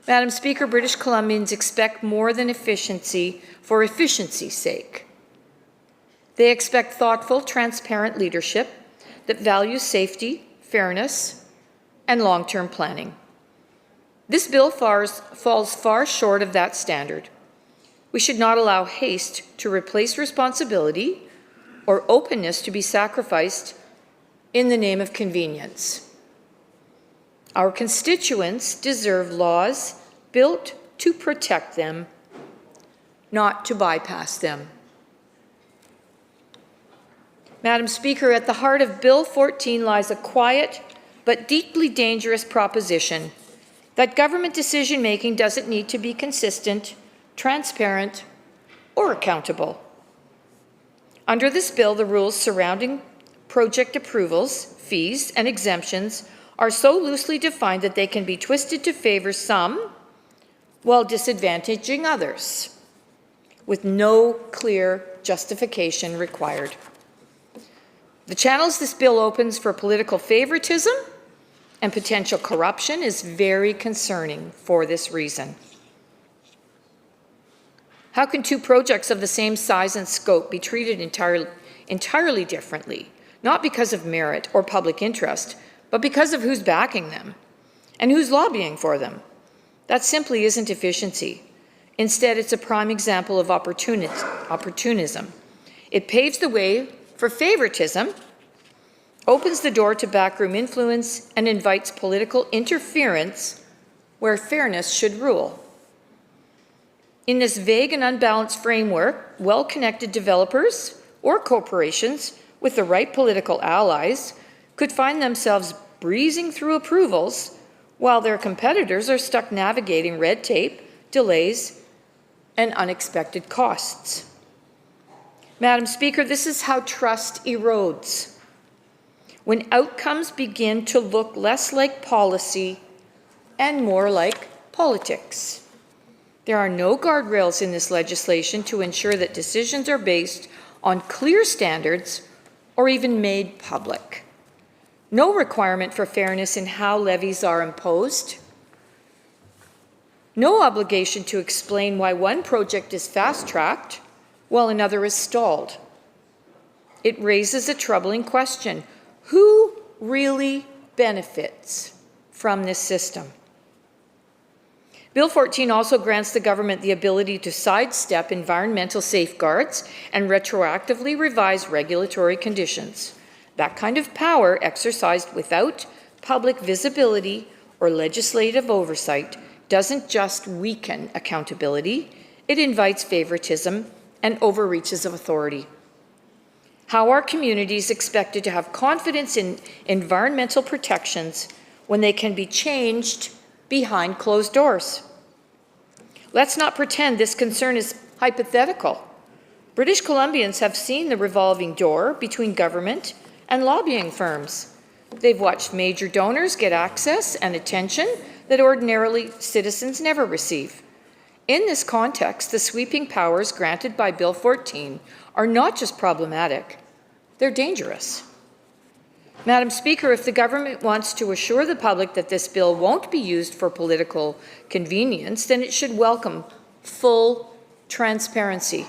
Madam Speaker, British Columbians expect more than efficiency for efficiency's sake. They expect thoughtful, transparent leadership that values safety, fairness, and long-term planning. This bill falls far short of that standard. We should not allow haste to replace responsibility or openness to be sacrificed in the name of convenience. Our constituents deserve laws built to protect them, not to bypass them. Madam Speaker, at the heart of Bill 14 lies a quiet but deeply dangerous proposition that government decision-making doesn't need to be consistent, transparent, or accountable. Under this bill, the rules surrounding project approvals, fees, and exemptions are so loosely defined that they can be twisted to favor some while disadvantaging others, with no clear justification required. The channels this bill opens for political favoritism and potential corruption is very concerning for this reason. How can two projects of the same size and scope be treated entirely differently, not because of merit or public interest, but because of who's backing them and who's lobbying for them? That simply isn't efficiency. Instead, it's a prime example of opportunism. It paves the way for favoritism, opens the door to backroom influence, and invites political interference where fairness should rule. In this vague and unbalanced framework, well-connected developers or corporations with the right political allies could find themselves breezing through approvals while their competitors are stuck navigating red tape, delays, and unexpected costs. Madam Speaker, this is how trust erodes. When outcomes begin to look less like policy and more like politics. There are no guardrails in this legislation to ensure that decisions are based on clear standards or even made public. No requirement for fairness in how levies are imposed. No obligation to explain why one project is fast-tracked while another is stalled. It raises a troubling question. Who really benefits from this system? Bill 14 also grants the government the ability to sidestep environmental safeguards and retroactively revise regulatory conditions. That kind of power exercised without public visibility or legislative oversight doesn't just weaken accountability, it invites favoritism and overreaches of authority. How are communities expected to have confidence in environmental protections when they can be changed behind closed doors? Let's not pretend this concern is hypothetical. British Columbians have seen the revolving door between government and lobbying firms. They've watched major donors get access and attention that ordinarily citizens never receive. In this context, the sweeping powers granted by Bill 14 are not just problematic, they're dangerous. Madam Speaker, if the government wants to assure the public that this bill won't be used for political convenience, then it should welcome full transparency.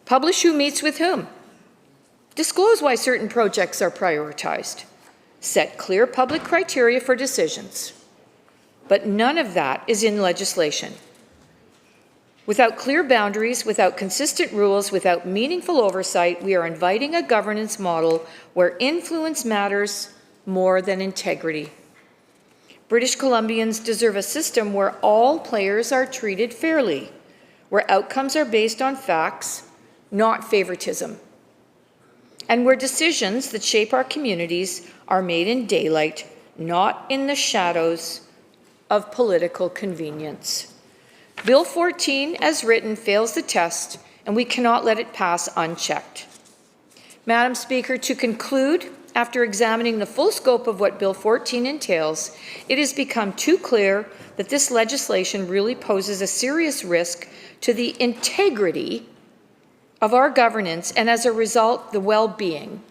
Publish who meets with whom. Disclose why certain projects are prioritized. Set clear public criteria for decisions. But none of that is in legislation. Without clear boundaries, without consistent rules, without meaningful oversight, we are inviting a governance model where influence matters more than integrity. British Columbians deserve a system where all players are treated fairly, where outcomes are based on facts, not favoritism, and where decisions that shape our communities are made in daylight, not in the shadows of political convenience. Bill 14, as written, fails the test, and we cannot let it pass unchecked. Madam Speaker, to conclude, after examining the full scope of what Bill 14 entails, it has become too clear that this legislation really poses a serious risk to the integrity of our governance and, as a result, the well-being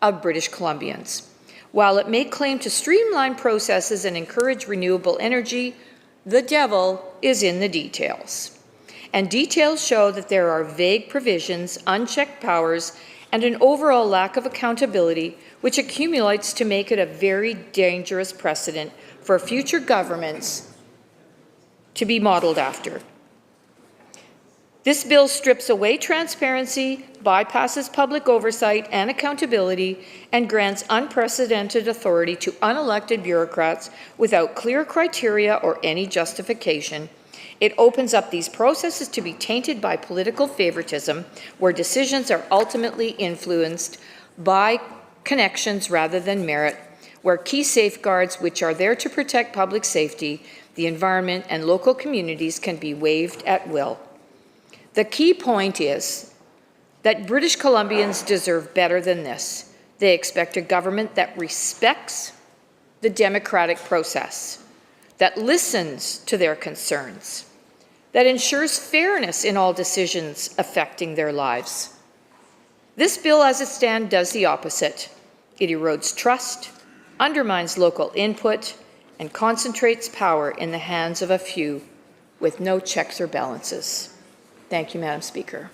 of British Columbians. While it may claim to streamline processes and encourage renewable energy, the devil is in the details. And details show that there are vague provisions, unchecked powers, and an overall lack of accountability, which accumulates to make it a very dangerous precedent for future governments to be modeled after. This bill strips away transparency, bypasses public oversight and accountability, and grants unprecedented authority to unelected bureaucrats without clear criteria or any justification. It opens up these processes to be tainted by political favoritism, where decisions are ultimately influenced by connections rather than merit, where key safeguards which are there to protect public safety, the environment, and local communities can be waived at will. The key point is that British Columbians deserve better than this. They expect a government that respects the democratic process, that listens to their concerns, that ensures fairness in all decisions affecting their lives. This bill, as it stands, does the opposite. It erodes trust, undermines local input, and concentrates power in the hands of a few with no checks or balances. Thank you, Madam Speaker.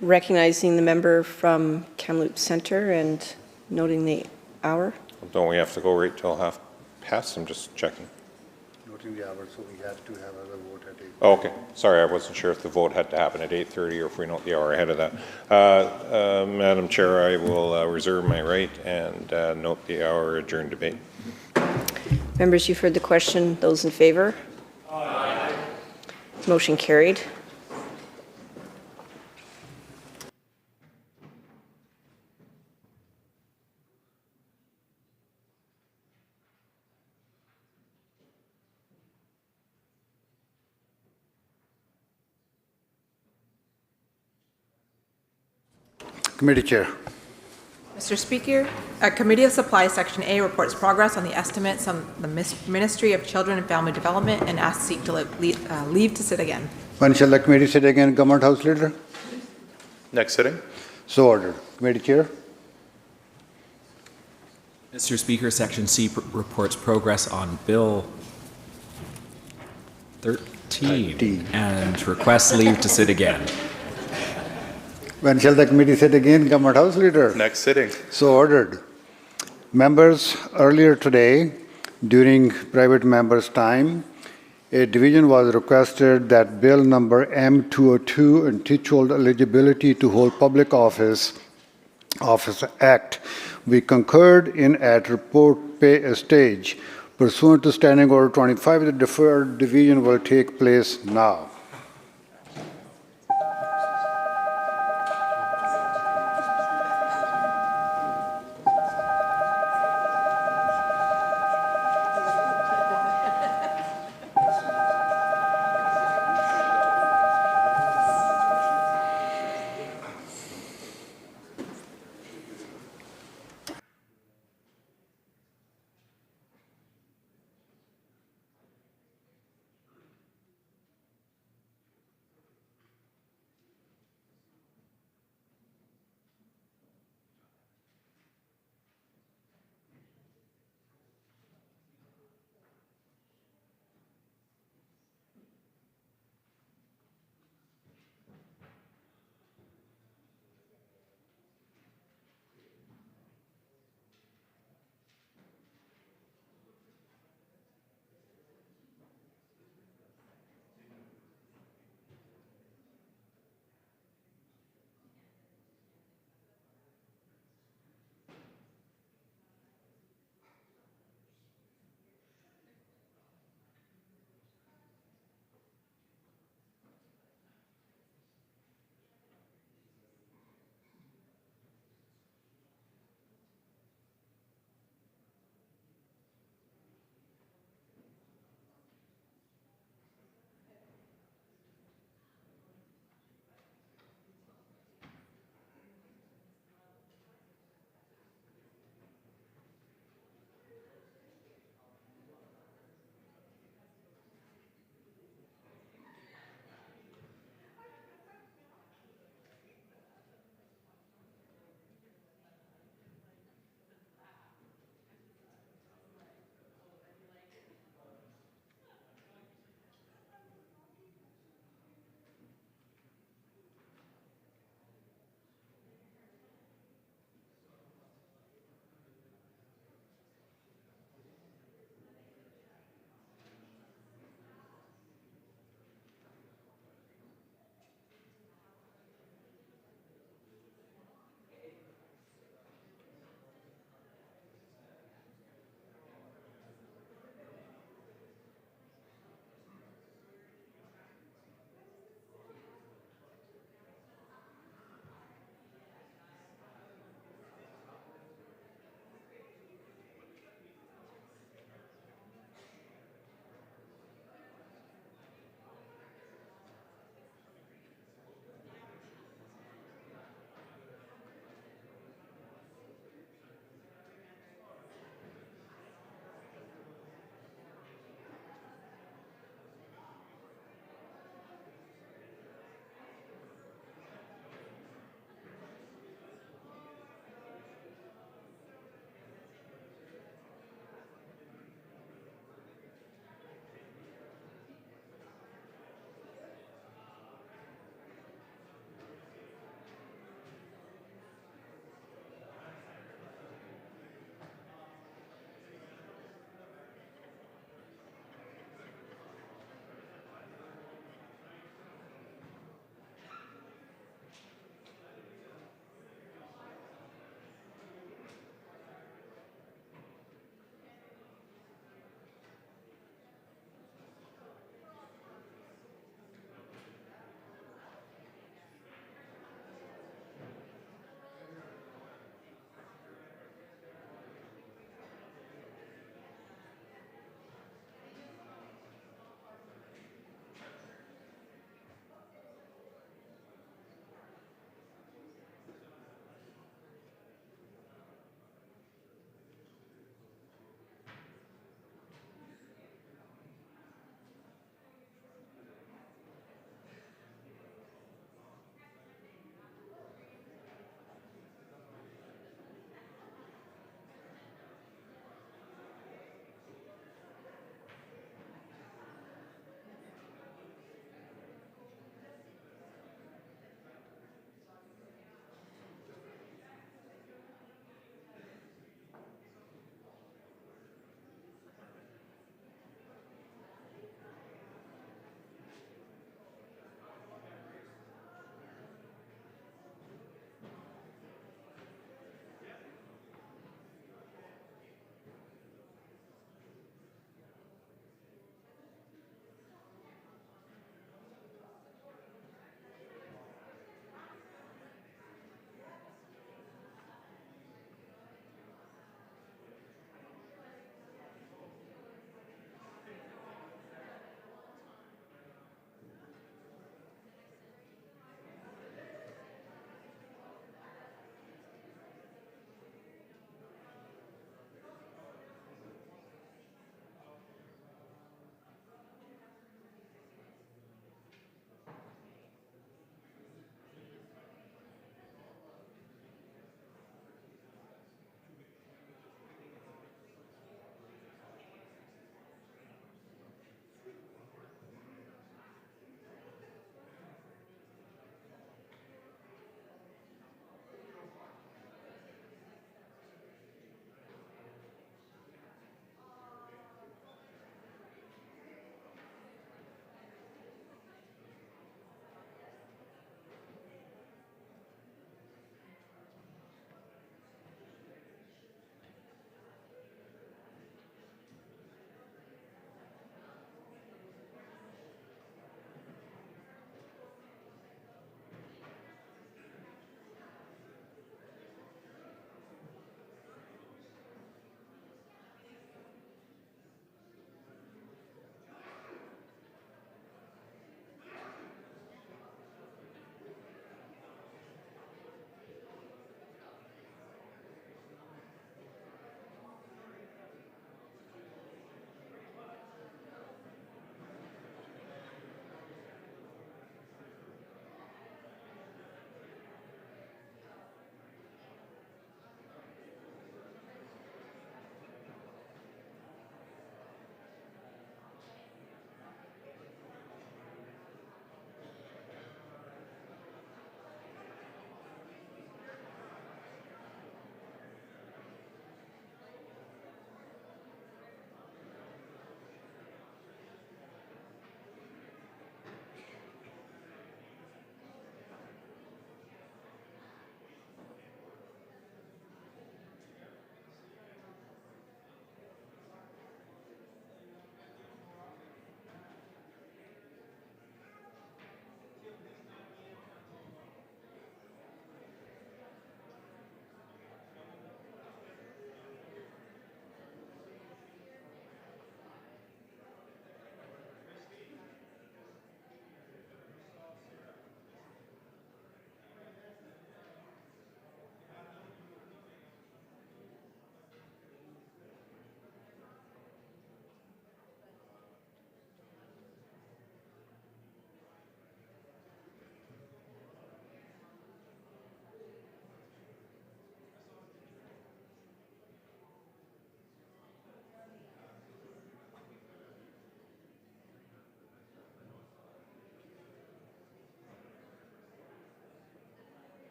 Recognizing the member from Kamloops Centre and noting the hour. Don't we have to go right till half past? I'm just checking. Noting the hour, so we have to have a vote at 8. Oh, okay. Sorry, I wasn't sure if the vote had to happen at 8:30 or if we note the hour ahead of that. Madam Chair, I will reserve my right and note the hour adjourned debate. Members, you've heard the question. Those in favour? Aye. Motion carried. Committee Chair. Mr. Speaker, Committee of Supply Section A reports progress on the estimates on the Ministry of Children and Family Development and asks seek to leave to sit again. When shall the committee sit again, Government House Leader? Next sitting. So ordered. Committee Chair. Mr. Speaker, Section C reports progress on Bill 13 and requests leave to sit again. When shall the committee sit again, Government House Leader? Next sitting. So ordered. Members, earlier today, during private members' time, a division was requested that Bill number M202, entitled Eligibility to Hold Public Office Act, we concurred in at report pay stage. Pursuant to Standing Order 25, the deferred division will take place now.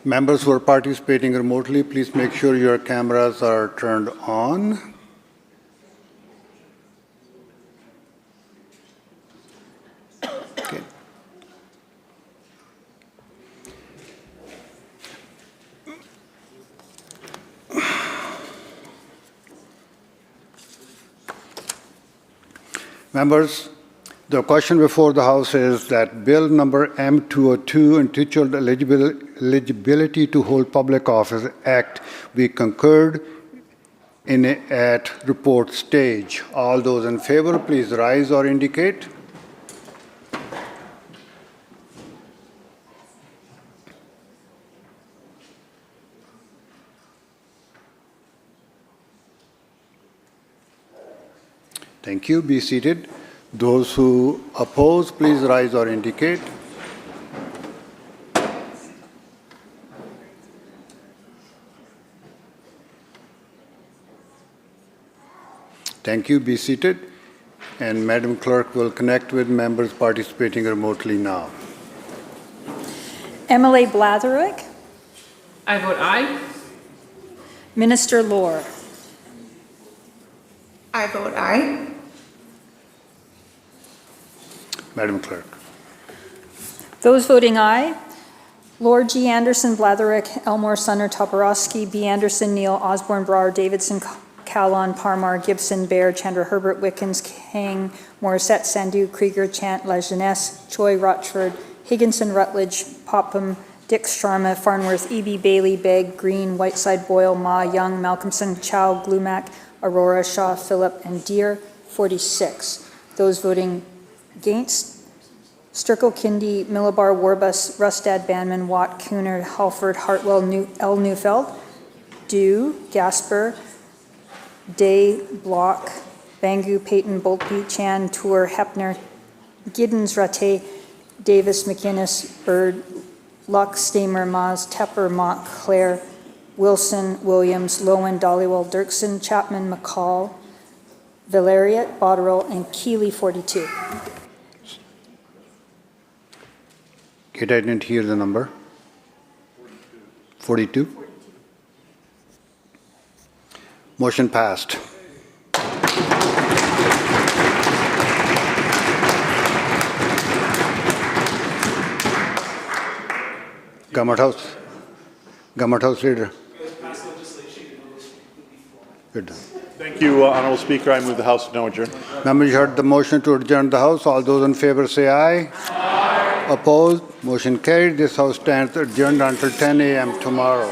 Members who are participating remotely, please make sure your cameras are turned on. Okay. Members, the question before the House is that Bill number M202, entitled Eligibility to Hold Public Office Act, be concurred in at report stage. All those in favor, please rise or indicate. Thank you. Be seated. Those who oppose, please rise or indicate. Thank you. Be seated. And Madam Clerk will connect with members participating remotely now. MLA Blatherwick. I vote aye. Minister Lohr. I vote aye. Madam Clerk. Those voting aye, Lord G. Anderson, Blatherwick, Elmore, Sunner, Toporowski, B. Anderson, Neal, Osborne, Brower, Davidson, Callon, Parmar, Gibson, Baird, Chandra, Herbert, Wickens, Kang, Morissette, Sandu, Krieger, Chant, Lajeunesse, Choi, Rochford, Higginson, Rutledge, Popham, Dix, Sharma, Farnworth, E.B. Bailey, Begg, Green, Whiteside, Boyle, Ma, Young, Malcolmson, Chow, Glumac, Aurora, Shaw, Phillip, and Deere, 46. Those voting against, Sturkle, Kindy, Millibar, Warbus, Rustad, Banman, Watt, Cooner, Halford, Hartwell, L. Neufeld, Dew, Gasper, Day, Block, Bangu, Peyton, Boltby, Chan, Tour, Hepner, Giddens, Ratte, Davis, McInnes, Bird, Luck, Stamer, Maz, Tepper, Mock, Clare, Wilson, Williams, Lowen, Dollywell, Dirksen, Chapman, McCall, Valeriot, Botterill, and Keeley, 42. I didn't hear the number. 42? Motion passed. Government House. Government House Leader. Good. Thank you, Honourable Speaker. I move the House to now adjourn. Members, you heard the motion to adjourn the House. All those in favor say aye. Aye. Opposed? Motion carried. This House stands adjourned until 10 a.m. tomorrow.